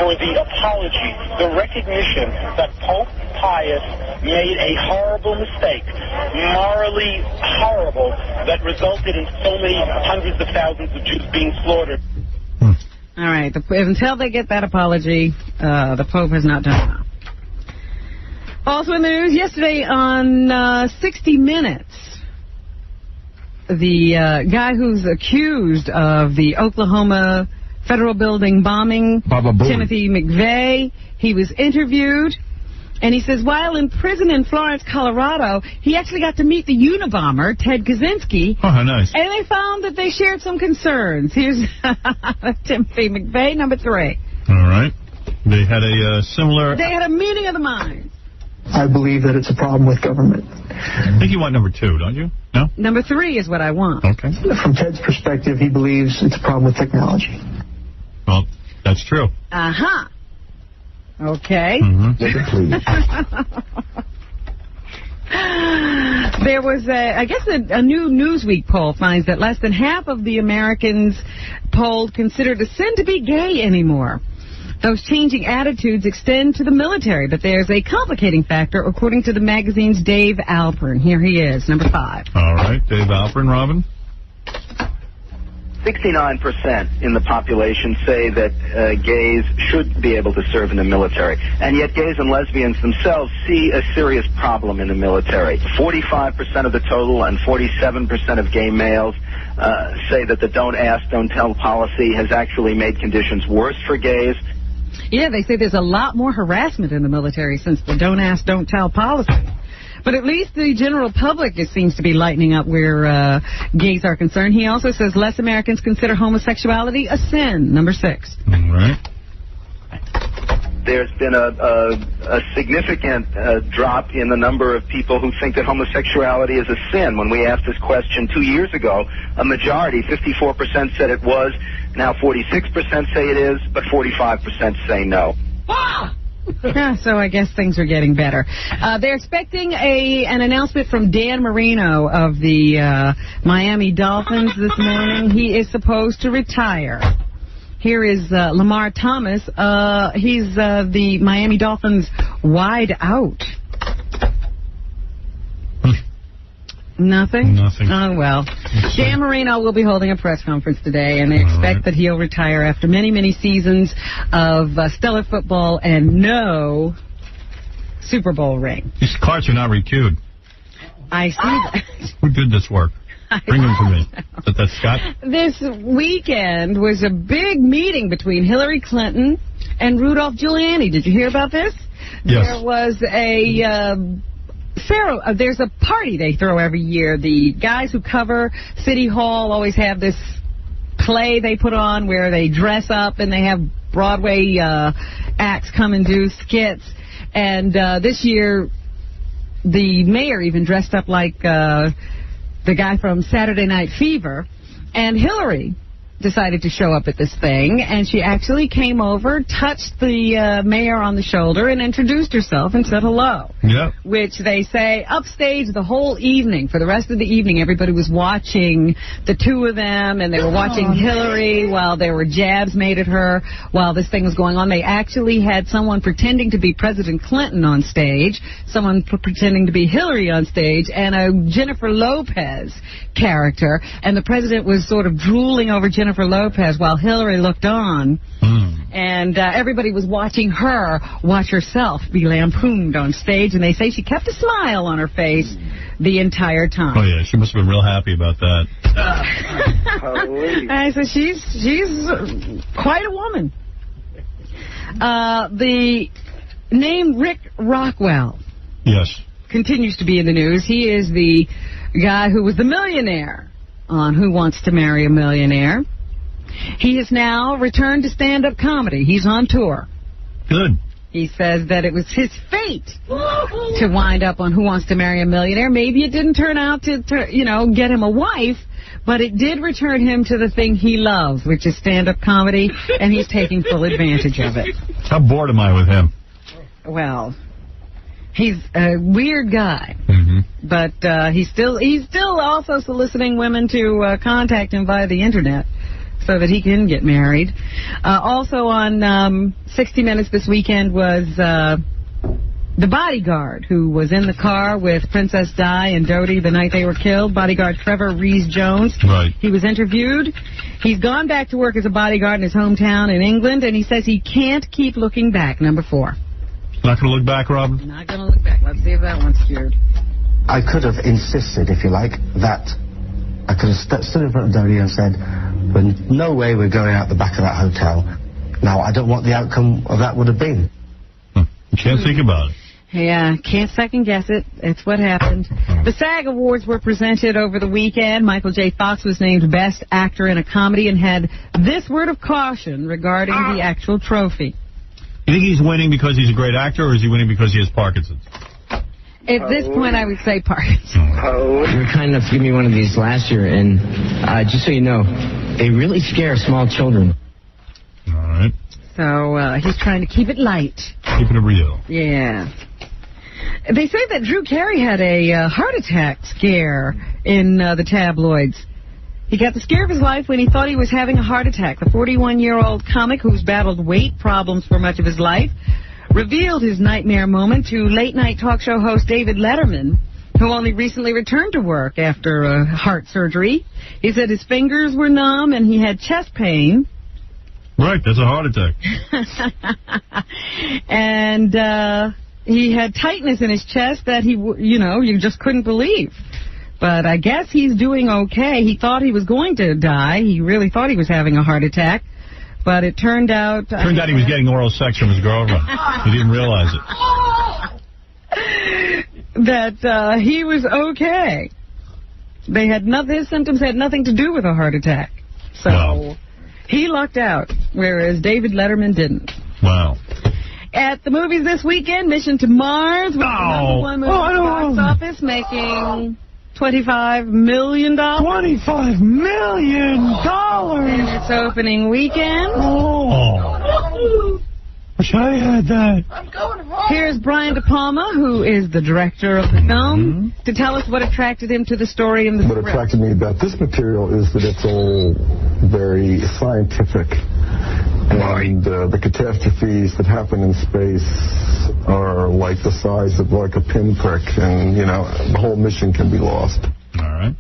[SPEAKER 20] for the apology, the recognition that Pope Pius made a horrible mistake, morally horrible, that resulted in so many hundreds of thousands of Jews being slaughtered.
[SPEAKER 3] All right. Until they get that apology, the Pope has not done enough. Also in the news yesterday on 60 Minutes, the guy who's accused of the Oklahoma federal building bombing, Timothy McVeigh, he was interviewed, and he says while in prison in Florence, Colorado, he actually got to meet the Unabomber, Ted Kaczynski.
[SPEAKER 6] Oh, how nice.
[SPEAKER 3] And they found that they shared some concerns. Here's Timothy McVeigh, number 3.
[SPEAKER 6] All right. They had a similar...
[SPEAKER 3] They had a meeting of the minds.
[SPEAKER 16] I believe that it's a problem with government.
[SPEAKER 6] I think you want number 2, don't you? No?
[SPEAKER 3] Number 3 is what I want.
[SPEAKER 6] Okay.
[SPEAKER 16] From Ted's perspective, he believes it's a problem with technology.
[SPEAKER 6] Well, that's true.
[SPEAKER 3] Uh-huh. Okay.
[SPEAKER 1] Please.
[SPEAKER 3] There was, a new Newsweek poll finds that less than half of the Americans polled consider it a sin to be gay anymore. Those changing attitudes extend to the military, but there's a complicating factor, according to the magazine's Dave Alpern. Here he is, number 5.
[SPEAKER 1] All right, Dave Alpern, Robin.
[SPEAKER 8] 69% in the population say that gays should be able to serve in the military. And yet gays and lesbians themselves see a serious problem in the military. 45% of the total and 47% of gay males say that the don't ask, don't tell policy has actually made conditions worse for gays.
[SPEAKER 3] Yeah, they say there's a lot more harassment in the military since the don't ask, don't tell policy. But at least the general public seems to be lightening up where gays are concerned. He also says less Americans consider homosexuality a sin, number 6.
[SPEAKER 1] All right.
[SPEAKER 8] There's been a significant drop in the number of people who think that homosexuality is a sin. When we asked this question 2 years ago, a majority, 54%, said it was. Now 46% say it is, but 45% say no.
[SPEAKER 3] Yeah, so I guess things are getting better. They're expecting an announcement from Dan Marino of the Miami Dolphins this morning. He is supposed to retire. Here is Lamar Thomas. He's the Miami Dolphins wide out. Nothing?
[SPEAKER 1] Nothing.
[SPEAKER 3] Oh, well. Dan Marino will be holding a press conference today, and they expect that he'll retire after many, many seasons of stellar football and no Super Bowl ring.
[SPEAKER 1] These cards are not recued.
[SPEAKER 3] I see that.
[SPEAKER 1] Who did this work? Bring them to me. Is that Scott?
[SPEAKER 3] This weekend was a big meeting between Hillary Clinton and Rudolph Giuliani. Did you hear about this?
[SPEAKER 1] Yes.
[SPEAKER 3] There was there's a party they throw every year. The guys who cover City Hall always have this play they put on where they dress up and they have Broadway acts come and do skits. And this year, the mayor even dressed up like the guy from Saturday Night Fever. And Hillary decided to show up at this thing, and she actually came over, touched the mayor on the shoulder, and introduced herself and said hello.
[SPEAKER 1] Yeah.
[SPEAKER 3] Which they say upstage the whole evening. For the rest of the evening, everybody was watching the two of them, and they were watching Hillary while there were jabs made at her while this thing was going on. They actually had someone pretending to be President Clinton on stage, someone pretending to be Hillary on stage, and a Jennifer Lopez character, and the president was sort of drooling over Jennifer Lopez while Hillary looked on, and everybody was watching her watch herself be lampooned on stage, and they say she kept a smile on her face the entire time.
[SPEAKER 1] Oh, yeah, she must have been real happy about that.
[SPEAKER 3] I said, she's quite a woman. The name Rick Rockwell continues to be in the news. He is the guy who was the millionaire on Who Wants to Marry a Millionaire. He has now returned to stand-up comedy. He's on tour.
[SPEAKER 1] Good.
[SPEAKER 3] He says that it was his fate to wind up on Who Wants to Marry a Millionaire. Maybe it didn't turn out to get him a wife, but it did return him to the thing he loves, which is stand-up comedy, and he's taking full advantage of it.
[SPEAKER 1] How bored am I with him?
[SPEAKER 3] Well, he's a weird guy, but he's still also soliciting women to contact him via the internet so that he can get married. Also on 60 Minutes this weekend was the bodyguard who was in the car with Princess Di and Dodie the night they were killed, bodyguard Trevor Rees-Jones.
[SPEAKER 1] Right.
[SPEAKER 3] He was interviewed. He's gone back to work as a bodyguard in his hometown in England, and he says he can't keep looking back, number 4.
[SPEAKER 1] Not going to look back, Robin?
[SPEAKER 3] Not going to look back. Let's see if that one's cured.
[SPEAKER 22] I could have insisted, if you like, that I could have stood in front of Dodie and said, no way we're going out the back of that hotel. Now, I don't know what the outcome of that would have been.
[SPEAKER 1] You can't think about it.
[SPEAKER 3] Yeah, can't second guess it. It's what happened. The SAG Awards were presented over the weekend. Michael J. Fox was named Best Actor in a Comedy and had this word of caution regarding the actual trophy.
[SPEAKER 1] You think he's winning because he's a great actor, or is he winning because he has Parkinson's?
[SPEAKER 3] At this point, I would say Parkinson's.
[SPEAKER 23] You were kind enough to give me one of these last year, and just so you know, they really scare small children.
[SPEAKER 1] All right.
[SPEAKER 3] So he's trying to keep it light.
[SPEAKER 6] Keeping it real.
[SPEAKER 3] Yeah. They say that Drew Carey had a heart attack scare in the tabloids. He got the scare of his life when he thought he was having a heart attack. The 41-year-old comic, who's battled weight problems for much of his life, revealed his nightmare moment to late-night talk show host David Letterman, who only recently returned to work after heart surgery. He said his fingers were numb and he had chest pain.
[SPEAKER 6] Right, that's a heart attack.
[SPEAKER 3] And he had tightness in his chest that you just couldn't believe. But I guess he's doing okay. He thought he was going to die. He really thought he was having a heart attack. But it turned out...
[SPEAKER 6] Turned out he was getting oral sex from his girlfriend. He didn't realize it.
[SPEAKER 3] That he was okay. His symptoms had nothing to do with a heart attack. So he lucked out, whereas David Letterman didn't.
[SPEAKER 6] Wow.
[SPEAKER 3] At the movies this weekend, Mission to Mars was the #1 movie at the box office, making $25 million.
[SPEAKER 10] $25 million!
[SPEAKER 3] In its opening weekend.
[SPEAKER 10] Oh. Wish I had that.
[SPEAKER 3] Here's Brian De Palma, who is the director of the film, to tell us what attracted him to the story and the script.
[SPEAKER 11] What attracted me about this material is that it's all very scientific. And the catastrophes that happen in space are like the size of like a pinprick, and, the whole mission can be lost.
[SPEAKER 6] All right.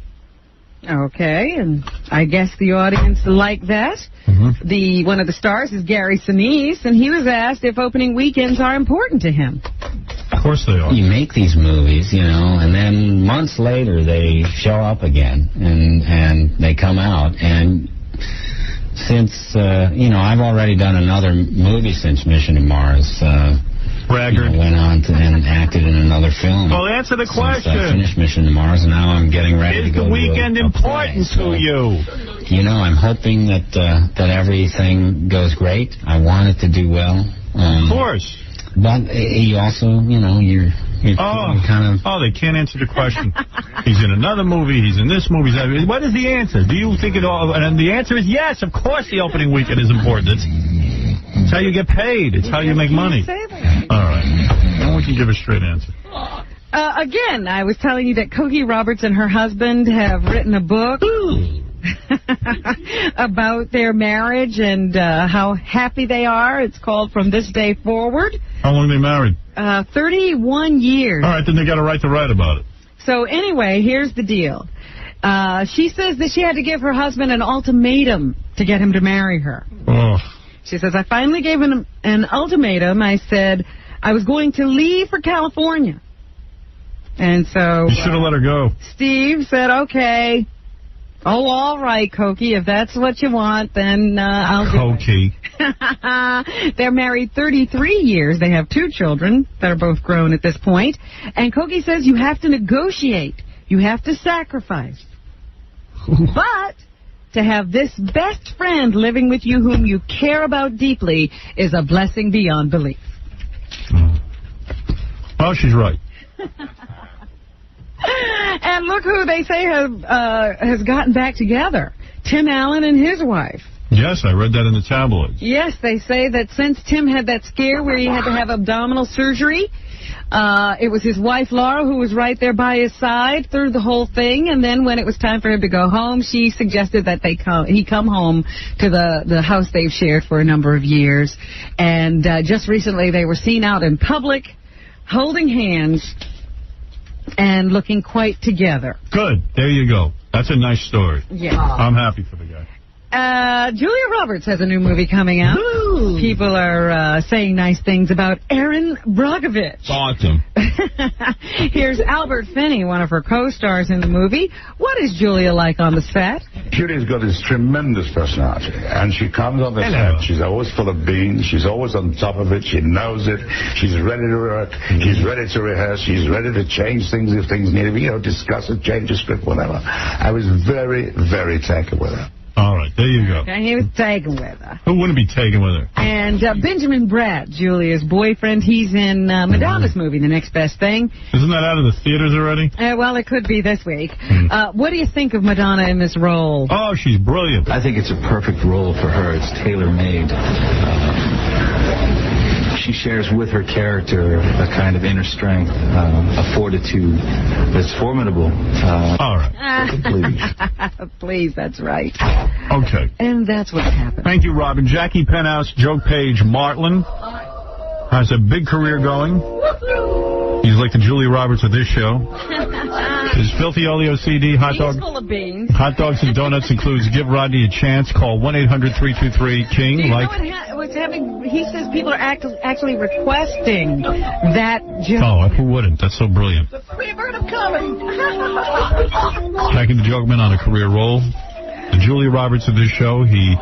[SPEAKER 3] Okay, and I guess the audience liked that. One of the stars is Gary Sinise, and he was asked if opening weekends are important to him.
[SPEAKER 6] Of course they are.
[SPEAKER 15] You make these movies, and then months later they show up again, and they come out, and since, I've already done another movie since Mission to Mars.
[SPEAKER 6] Braggart.
[SPEAKER 15] Went on and acted in another film.
[SPEAKER 6] Well, answer the question.
[SPEAKER 15] I finished Mission to Mars, and now I'm getting ready to go
[SPEAKER 6] Is the weekend important to you?
[SPEAKER 15] I'm hoping that everything goes great. I want it to do well.
[SPEAKER 6] Of course.
[SPEAKER 15] But you also, you're kind of...
[SPEAKER 6] Oh, they can't answer the question. He's in another movie. He's in this movie. What is the answer? Do you think it all... And the answer is yes, of course the opening weekend is important. It's how you get paid. It's how you make money. All right. Now we can give a straight answer.
[SPEAKER 3] Again, I was telling you that Cokie Roberts and her husband have written a book about their marriage and how happy they are. It's called From This Day Forward.
[SPEAKER 6] How long are they married?
[SPEAKER 3] 31 years.
[SPEAKER 6] All right, then they got a right to write about it.
[SPEAKER 3] So anyway, here's the deal. She says that she had to give her husband an ultimatum to get him to marry her.
[SPEAKER 6] Oh.
[SPEAKER 3] She says, I finally gave him an ultimatum. I said I was going to leave for California. And so...
[SPEAKER 6] You should have let her go.
[SPEAKER 3] Steve said, okay. Oh, all right, Cokie. If that's what you want, then I'll do it.
[SPEAKER 6] Cokie.
[SPEAKER 3] They're married 33 years. They have 2 children that are both grown at this point. And Cokie says you have to negotiate. You have to sacrifice. But... to have this best friend living with you whom you care about deeply is a blessing beyond belief.
[SPEAKER 6] Well, she's right.
[SPEAKER 3] And look who they say has gotten back together. Tim Allen and his wife.
[SPEAKER 6] Yes, I read that in the tabloids.
[SPEAKER 3] Yes, they say that since Tim had that scare where he had to have abdominal surgery, it was his wife, Laura, who was right there by his side through the whole thing. And then when it was time for him to go home, she suggested that he come home to the house they've shared for a number of years. And just recently they were seen out in public, holding hands and looking quite together.
[SPEAKER 6] Good. There you go. That's a nice story.
[SPEAKER 3] Yeah.
[SPEAKER 6] I'm happy for the guy.
[SPEAKER 3] Julia Roberts has a new movie coming out. Ooh. People are saying nice things about Erin Brockovich.
[SPEAKER 12] Awesome.
[SPEAKER 3] Here's Albert Finney, one of her co-stars in the movie. What is Julia like on the set?
[SPEAKER 21] Julia's got this tremendous personality, and she comes on the set. She's always full of beans. She's always on top of it. She knows it. She's ready to work. She's ready to rehearse. She's ready to change things if things need to be, discuss it, change a script, whatever. I was very, very taken with her.
[SPEAKER 6] All right, there you go.
[SPEAKER 3] And he was taken with her.
[SPEAKER 6] Who wouldn't be taken with her?
[SPEAKER 3] And Benjamin Bratt, Julia's boyfriend, he's in Madonna's movie, The Next Best Thing.
[SPEAKER 6] Isn't that out of the theaters already?
[SPEAKER 3] Well, it could be this week. What do you think of Madonna in this role?
[SPEAKER 6] Oh, she's brilliant.
[SPEAKER 24] I think it's a perfect role for her. It's tailor-made.
[SPEAKER 4] she shares with her character a kind of inner strength, a fortitude that's formidable.
[SPEAKER 1] All right.
[SPEAKER 3] Please, that's right.
[SPEAKER 1] Okay.
[SPEAKER 3] And that's what's happened.
[SPEAKER 1] Thank you, Robin. Jackie Penthouse, Joke Page Martland has a big career going. He's like the Julia Roberts of this show. His Filthy Olio CD, hot
[SPEAKER 3] full of beans.
[SPEAKER 1] Hot dogs and donuts includes Give Rodney a Chance. Call 1-800-323-KING.
[SPEAKER 3] Do you know what's happening? He says people are actually requesting that joke.
[SPEAKER 1] Oh, who wouldn't? That's so brilliant.
[SPEAKER 2] The free bird of comedy.
[SPEAKER 1] Jackie the Jokeman on a career roll. The Julia Roberts of this show, he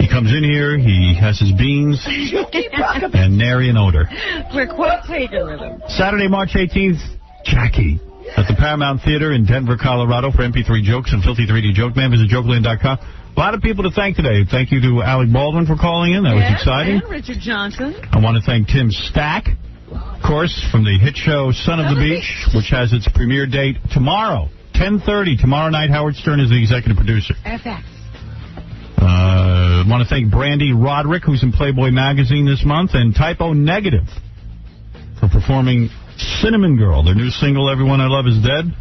[SPEAKER 1] comes in here, he has his beans, and nary an odor.
[SPEAKER 3] We're quite taken with him.
[SPEAKER 1] Saturday, March 18th, Jackie at the Paramount Theater in Denver, Colorado for MP3 Jokes and Filthy 3D Joke Man. Visit jokeland.com. A lot of people to thank today. Thank you to Alec Baldwin for calling in. That was exciting.
[SPEAKER 3] And Richard Johnson.
[SPEAKER 1] I want to thank Tim Stack, of course, from the hit show Son of the Beach, which has its premiere date tomorrow, 10:30. Tomorrow night, Howard Stern is the executive producer.
[SPEAKER 3] FX.
[SPEAKER 1] I want to thank Brandy Roderick, who's in Playboy Magazine this month, and Typo Negative for performing Cinnamon Girl, their new single, Everyone I Love Is Dead.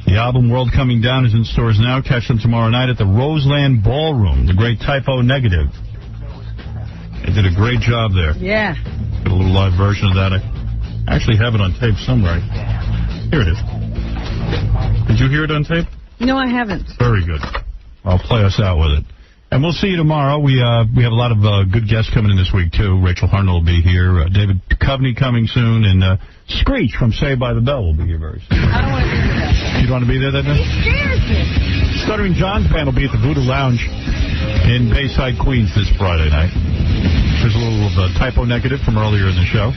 [SPEAKER 1] The album World Coming Down is in stores now. Catch them tomorrow night at the Roseland Ballroom, the great Typo Negative. They did a great job there.
[SPEAKER 3] Yeah.
[SPEAKER 1] Got a little live version of that. I actually have it on tape somewhere. Here it is. Did you hear it on tape?
[SPEAKER 3] No, I haven't.
[SPEAKER 1] Very good. I'll play us out with it. And we'll see you tomorrow. We have a lot of good guests coming in this week, too. Rachel Harnell will be here. David Duchovny coming soon. And Screech from Saved by the Bell will be here very soon.
[SPEAKER 3] I don't want to be there.
[SPEAKER 1] You don't want to be there that day?
[SPEAKER 3] He scares me.
[SPEAKER 1] Stuttering John's band will be at the Voodoo Lounge in Bayside, Queens this Friday night. There's a little Typo Negative from earlier in the show.